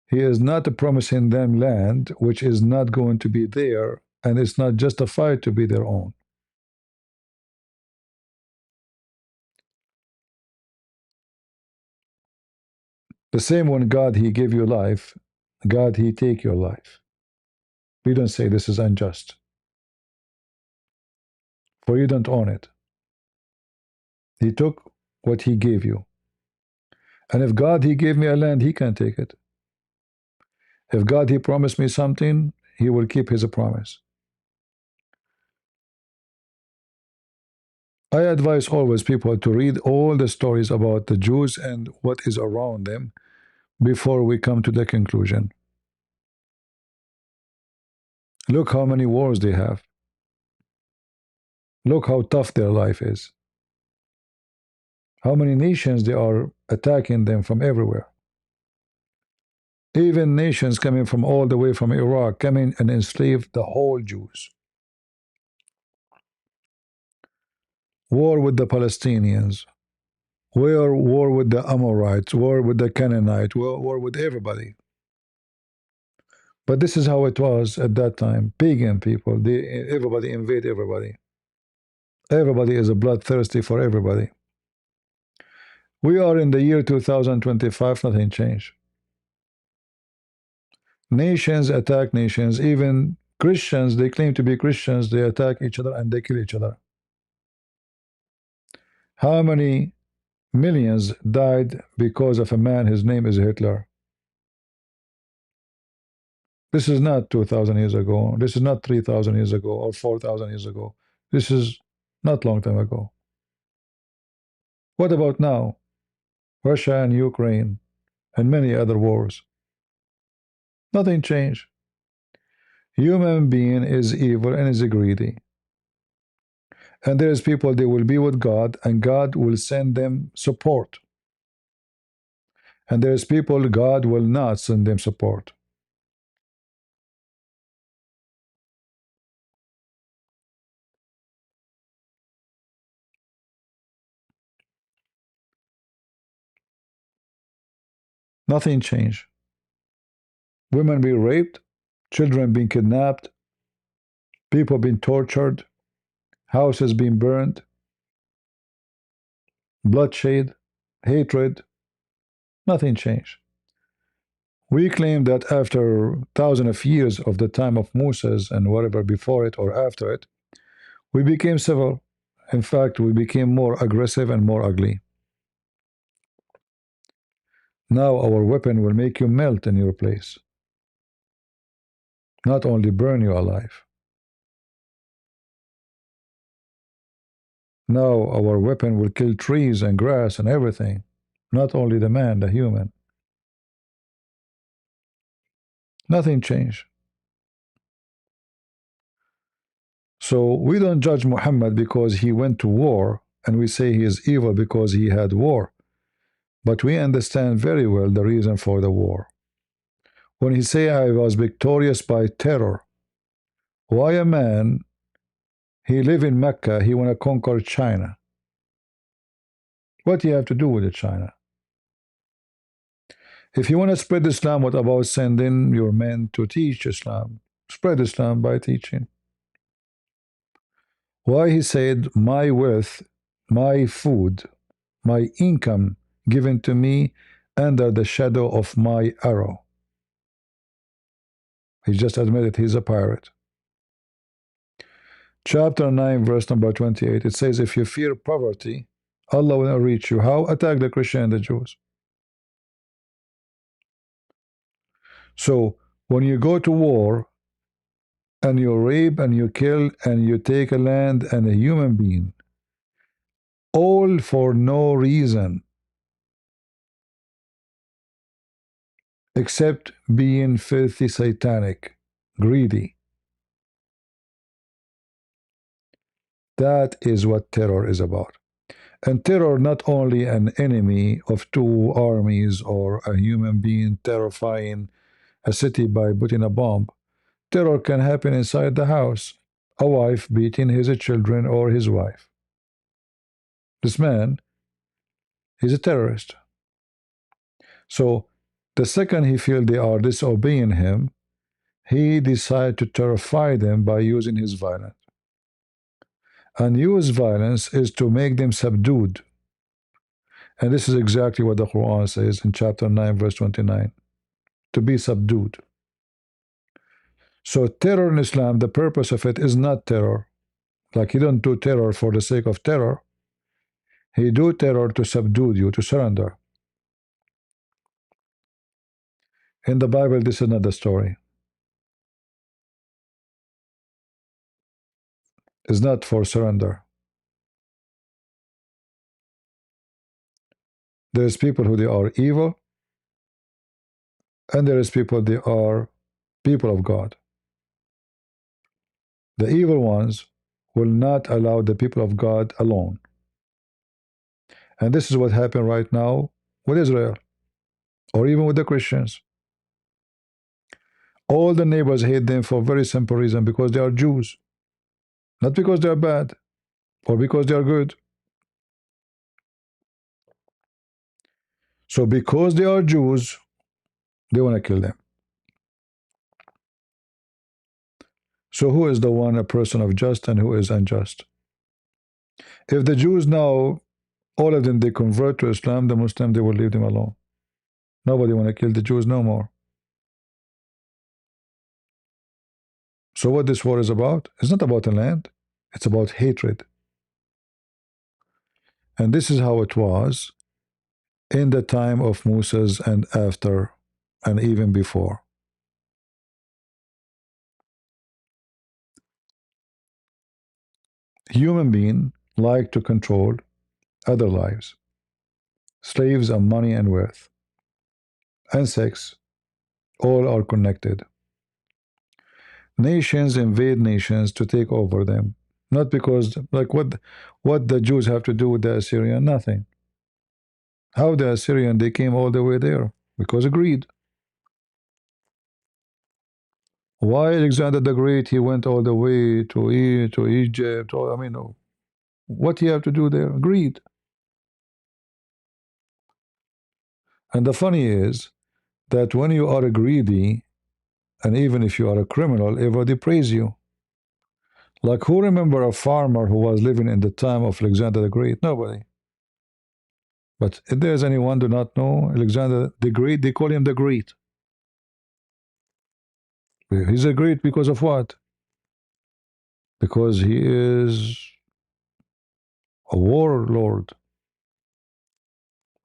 he is not promising them land which is not going to be there, and it's not justified to be their own. The same when God, He give you life, God, He take your life. We don't say this is unjust, for you don't own it. He took what He gave you. And if God, He gave me a land, He can take it. If God, He promised me something, He will keep His promise. I advise always people to read all the stories about the Jews and what is around them before we come to the conclusion. Look how many wars they have. Look how tough their life is. How many nations they are attacking them from everywhere. Even nations coming from all the way from Iraq coming and enslave the whole Jews. War with the Palestinians. War with the Amorites. War with the Canaanites. War with everybody. But this is how it was at that time. Pagan people. Everybody invade everybody. Everybody is bloodthirsty for everybody. We are in the year 2025. Nothing changed. Nations attack nations. Even Christians, they claim to be Christians, they attack each other and they kill each other. How many millions died because of a man, his name is Hitler? This is not 2,000 years ago. This is not 3,000 years ago or 4,000 years ago. This is not long time ago. What about now? Russia and Ukraine and many other wars. Nothing changed. Human being is evil and is greedy. And there is people, they will be with God and God will send them support. And there is people, God will not send them support. Nothing changed. Women being raped, children being kidnapped, people being tortured, houses being burned, bloodshed, hatred. Nothing changed. We claim that after thousands of years of the time of Moses and whatever before it or after it, we became civil. In fact, we became more aggressive and more ugly. Now our weapon will make you melt in your place, not only burn you alive. Now our weapon will kill trees and grass and everything, not only the man, the human. Nothing changed. So we don't judge Muhammad because he went to war, and we say he is evil because he had war. But we understand very well the reason for the war. When he say I was victorious by terror, why a man, he live in Mecca, he want to conquer China? What do you have to do with China? If you want to spread Islam, what about sending your men to teach Islam? Spread Islam by teaching. Why he said, my wealth, my food, my income given to me under the shadow of my arrow. He just admitted he's a pirate. Chapter 9, verse number 28, it says, if you fear poverty, Allah will not reach you. How? Attack the Christian and the Jews. So, when you go to war, and you rape and you kill and you take a land and a human being, all for no reason except being filthy, satanic, greedy. That is what terror is about. And terror, not only an enemy of two armies or a human being terrifying a city by putting a bomb. Terror can happen inside the house. A wife beating his children or his wife. This man is a terrorist. So the second he feels they are disobeying him, he decides to terrify them by using his violence. And use violence is to make them subdued. And this is exactly what the Quran says in chapter 9, verse 29. To be subdued. So terror in Islam, the purpose of it is not terror. Like he don't do terror for the sake of terror. He do terror to subdue you, to surrender. In the Bible, this is not the story. It's not for surrender. There is people who they are evil, and there is people they are people of God. The evil ones will not allow the people of God alone. And this is what happened right now with Israel, or even with the Christians. All the neighbors hate them for a very simple reason, because they are Jews. Not because they are bad, or because they are good. So because they are Jews, they want to kill them. So who is the one, a person of just, and who is unjust? If the Jews now, all of them, they convert to Islam, the Muslim, they will leave them alone. Nobody want to kill the Jews no more. So what this war is about? It's not about the land. It's about hatred. And this is how it was in the time of Moses and after, and even before. Human beings like to control other lives. Slaves and money and wealth and sex, all are connected. Nations invade nations to take over them. Not because, like, what the Jews have to do with the Assyrian? Nothing. How the Assyrian, they came all the way there? Because of greed. Why Alexander the Great, he went all the way to Egypt? Or, I mean, what he have to do there? Greed. And the funny is that when you are greedy, and even if you are a criminal, everybody praise you. Like, who remember a farmer who was living in the time of Alexander the Great? Nobody. But if there's anyone do not know Alexander the Great, they call him the Great. He's a great because of what? Because he is a warlord,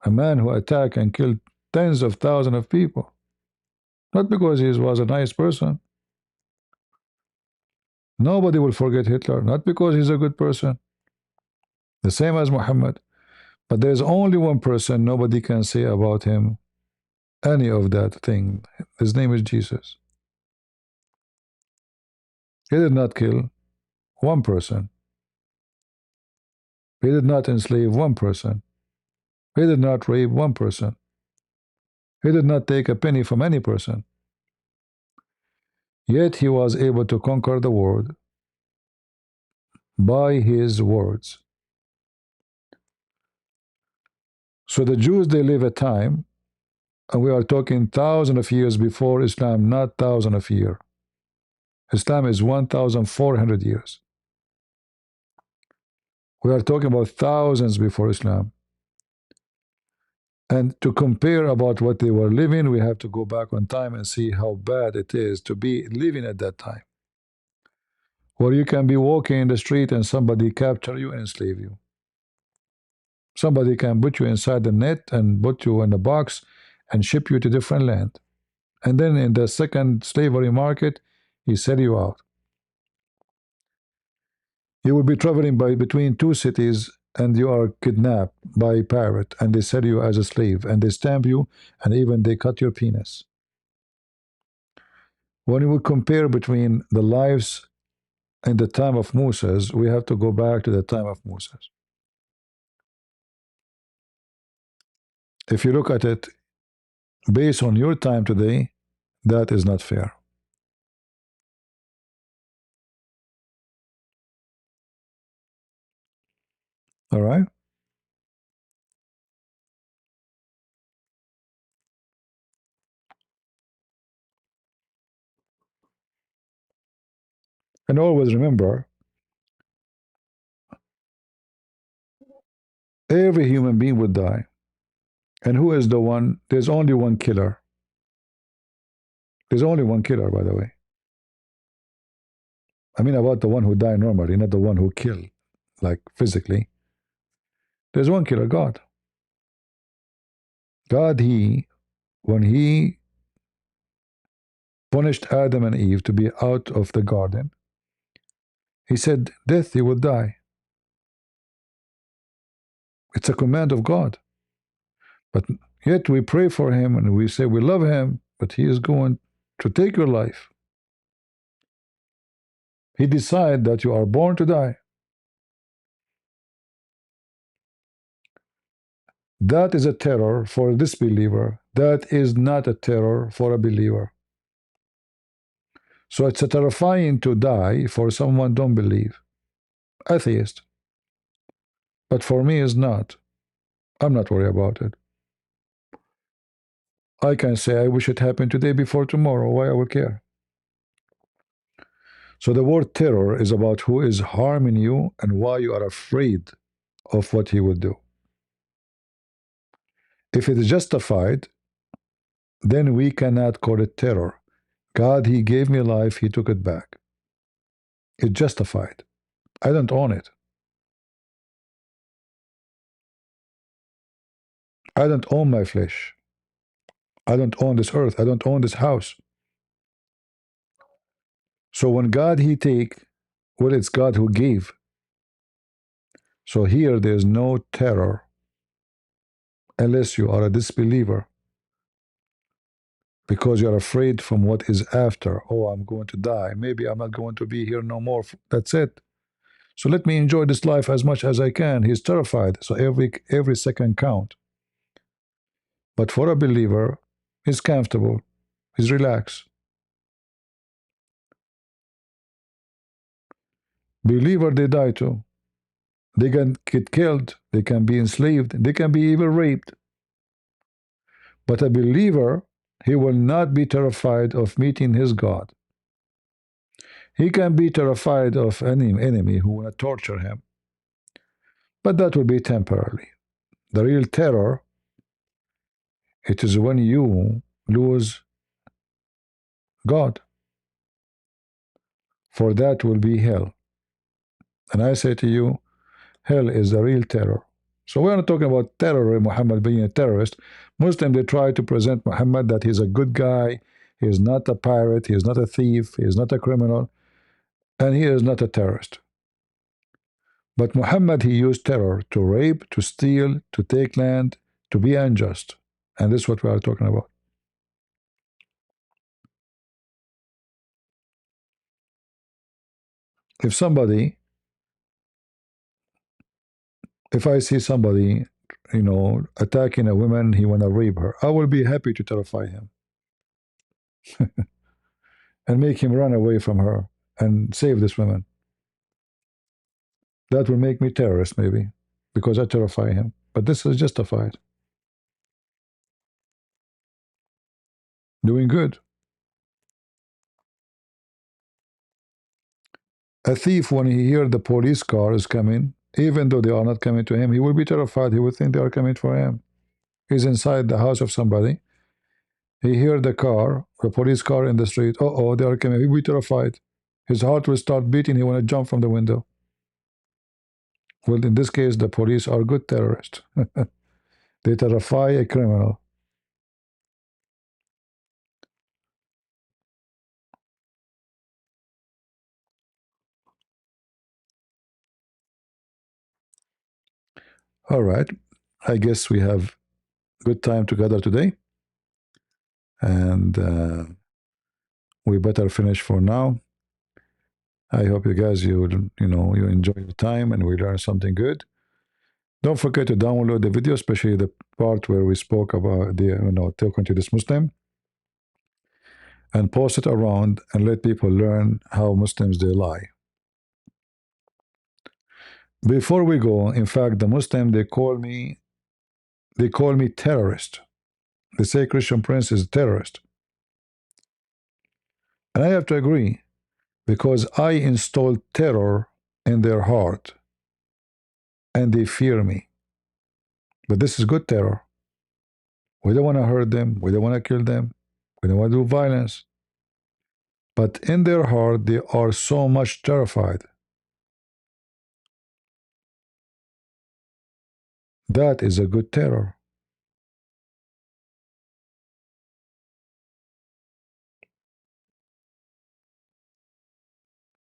a man who attacked and killed tens of thousands of people. Not because he was a nice person. Nobody will forget Hitler, not because he's a good person. The same as Muhammad. But there's only one person nobody can say about him any of that thing. His name is Jesus. He did not kill one person. He did not enslave one person. He did not rape one person. He did not take a penny from any person. Yet he was able to conquer the world by his words. So the Jews, they live a time, and we are talking thousands of years before Islam, not thousands of years. Islam is 1,400 years. We are talking about thousands before Islam. And to compare about what they were living, we have to go back on time and see how bad it is to be living at that time. Where you can be walking in the street and somebody capture you and enslave you. Somebody can put you inside the net and put you in a box and ship you to different land. And then in the second slavery market, he sell you out. You will be traveling between two cities and you are kidnapped by a pirate and they sell you as a slave and they stamp you and even they cut your penis. When we compare between the lives in the time of Moses, we have to go back to the time of Moses. If you look at it based on your time today, that is not fair. All right? And always remember, every human being would die. And who is the one? There's only one killer. There's only one killer, by the way. I mean about the one who died normally, not the one who killed, like physically. There's one killer, God. God, when he punished Adam and Eve to be out of the garden, he said, death, you will die. It's a command of God. But yet we pray for him and we say we love him, but he is going to take your life. He decides that you are born to die. That is a terror for a disbeliever. That is not a terror for a believer. So it's a terrifying to die for someone don't believe. Atheist. But for me it's not. I'm not worried about it. I can say I wish it happened today before tomorrow. Why I would care? So the word terror is about who is harming you and why you are afraid of what he will do. If it is justified, then we cannot call it terror. God, he gave me life, he took it back. It's justified. I don't own it. I don't own my flesh. I don't own this earth. I don't own this house. So when God he take, well, it's God who gave. So here there's no terror unless you are a disbeliever because you're afraid from what is after. Oh, I'm going to die. Maybe I'm not going to be here no more. That's it. So let me enjoy this life as much as I can. He's terrified. So every second count. But for a believer, he's comfortable. He's relaxed. Believer, they die too. They can get killed. They can be enslaved. They can be even raped. But a believer, he will not be terrified of meeting his God. He can be terrified of any enemy who will torture him. But that will be temporarily. The real terror, it is when you lose God. For that will be hell. And I say to you, hell is the real terror. So we're not talking about terror, Muhammad being a terrorist. Muslims, they try to present Muhammad that he's a good guy, he is not a pirate, he is not a thief, he is not a criminal, and he is not a terrorist. But Muhammad, he used terror to rape, to steal, to take land, to be unjust. And this is what we are talking about. If I see somebody, attacking a woman, he want to rape her, I will be happy to terrify him and make him run away from her and save this woman. That will make me terrorist, maybe, because I terrify him. But this is justified. Doing good. A thief, when he hears the police car is coming, even though they are not coming to him, he will be terrified. He will think they are coming for him. He's inside the house of somebody. He hears the car, the police car in the street. Oh, they are coming. He will be terrified. His heart will start beating. He want to jump from the window. Well, in this case, the police are good terrorists. They terrify a criminal. All right. I guess we have good time together today. And we better finish for now. I hope you guys, you enjoy the time and we learn something good. Don't forget to download the video, especially the part where we spoke about the talking to this Muslim, and post it around and let people learn how Muslims they lie. Before we go, in fact, the Muslim they call me terrorist. They say Christian Prince is a terrorist, and I have to agree because I installed terror in their heart, and they fear me. But this is good terror. We don't want to hurt them. We don't want to kill them. We don't want to do violence. But in their heart, they are so much terrified. That is a good terror.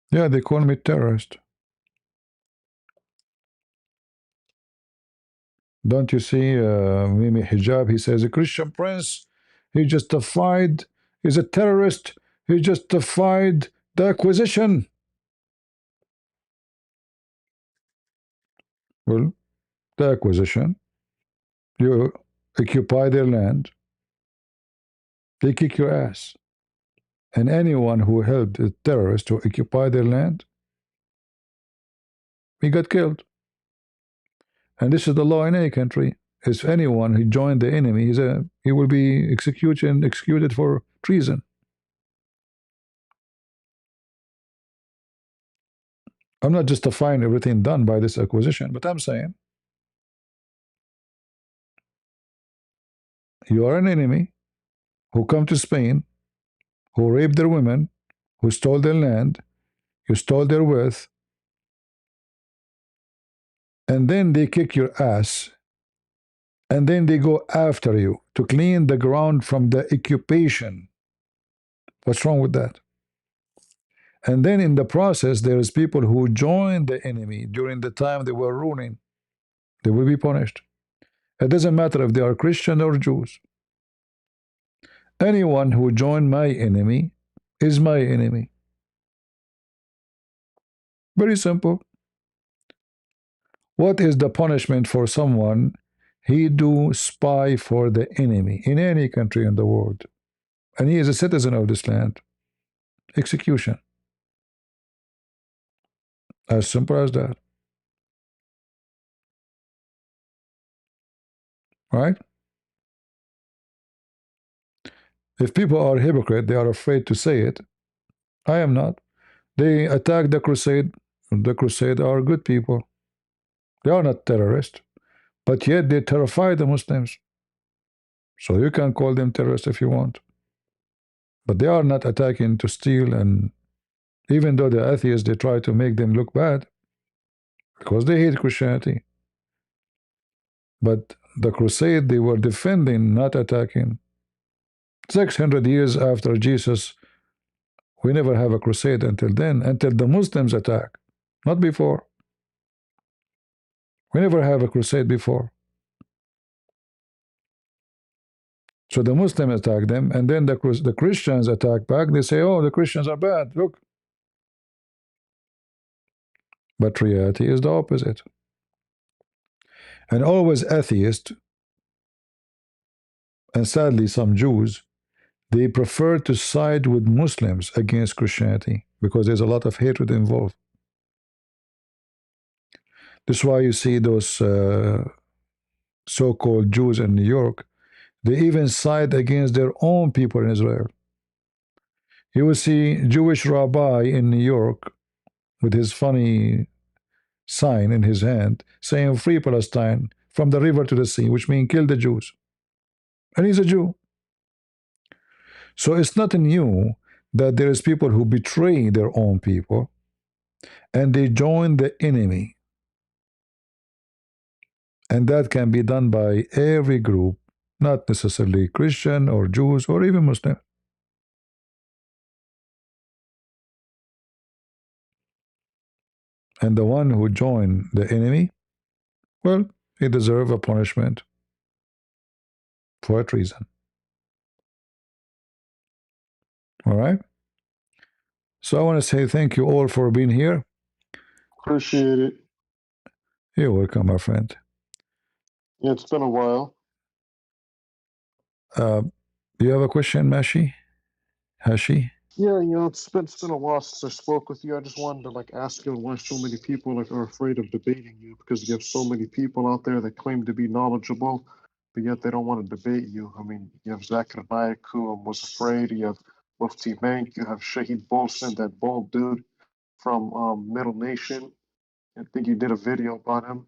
Yeah, they call me terrorist. Don't you see Mimi Hijab? He says, a Christian prince, he justified, he's a terrorist, he justified the acquisition. Well, the acquisition, you occupy their land, they kick your ass. And anyone who helped a terrorist to occupy their land, he got killed. And this is the law in any country. If anyone who joined the enemy, he will be executed for treason. I'm not justifying everything done by this acquisition, but I'm saying you are an enemy who come to Spain, who raped their women, who stole their land, you stole their wealth, and then they kick your ass, and then they go after you to clean the ground from the occupation. What's wrong with that? And then in the process, there is people who join the enemy during the time they were ruling. They will be punished. It doesn't matter if they are Christian or Jews. Anyone who joined my enemy is my enemy. Very simple. What is the punishment for someone he do spy for the enemy in any country in the world, and he is a citizen of this land? Execution. As simple as that. Right? If people are hypocrite, they are afraid to say it. I am not. They attack the crusade. The crusade are good people. They are not terrorists, but yet they terrify the Muslims. So you can call them terrorists if you want. But they are not attacking to steal, and even though they're atheists, they try to make them look bad because they hate Christianity. But the crusade, they were defending, not attacking. 600 years after Jesus, we never have a crusade until then, until the Muslims attack, not before. We never have a crusade before. So the Muslims attack them, and then the Christians attack back. They say, oh, the Christians are bad, look. But reality is the opposite. And always atheists, and sadly some Jews, they prefer to side with Muslims against Christianity because there's a lot of hatred involved. This is why you see those so-called Jews in New York, they even side against their own people in Israel. You will see Jewish rabbi in New York with his funny sign in his hand saying free Palestine from the river to the sea, which means kill the Jews. And he's a Jew. So it's nothing new that there is people who betray their own people and they join the enemy. And that can be done by every group, not necessarily Christian or Jews or even Muslim. And the one who joined the enemy, well, he deserves a punishment for a treason. All right? So I want to say thank you all for being here. Appreciate it. You're welcome, my friend. Yeah, it's been a while. You have a question, Mashi? Hashi? Yeah, it's been a while since I spoke with you. I just wanted to ask you why so many people are afraid of debating you, because you have so many people out there that claim to be knowledgeable, but yet they don't want to debate you. I mean, you have Zakir Naik, who was afraid. You have Mufti Menk. You have Shahid Bolson, that bald dude from Middle Nation. I think you did a video about him.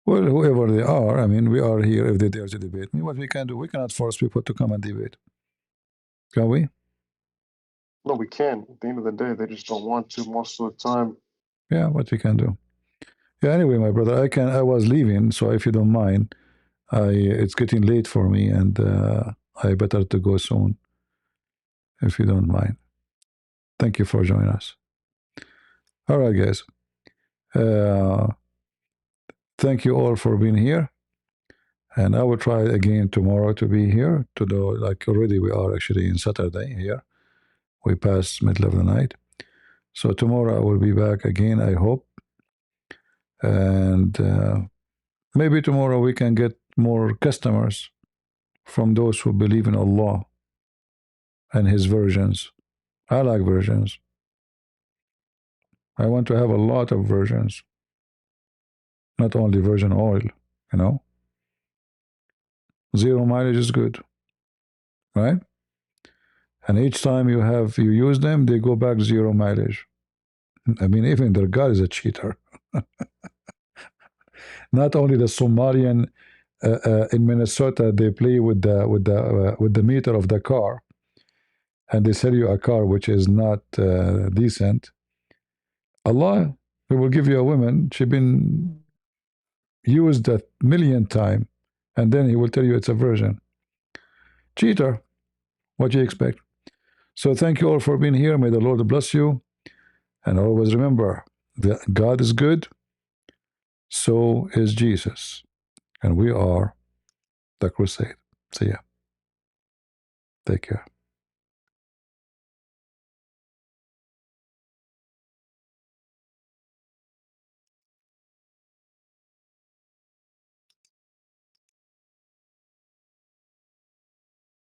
Well, whoever they are, I mean, we are here if they dare to debate me. What we can do, we cannot force people to come and debate. Can we? No, we can. At the end of the day, they just don't want to most of the time. Yeah, what we can do. Yeah, anyway, my brother, I was leaving, so if you don't mind, it's getting late for me, and I better to go soon, if you don't mind. Thank you for joining us. All right, guys. Thank you all for being here, and I will try again tomorrow to be here. To do like already we are actually in Saturday here. We passed middle of the night, so tomorrow I will be back again. I hope, and maybe tomorrow we can get more customers from those who believe in Allah and His versions. I like versions. I want to have a lot of versions, not only virgin oil, you know. Zero mileage is good, right? And each time you use them, they go back zero mileage. I mean, even their God is a cheater. Not only the Somalian in Minnesota, they play with the meter of the car, and they sell you a car which is not decent. Allah, He will give you a woman. She's been used 1,000,000 times, and then He will tell you it's a virgin. Cheater. What do you expect? So thank you all for being here. May the Lord bless you. And always remember that God is good, so is Jesus. And we are the crusade. See ya. Take care.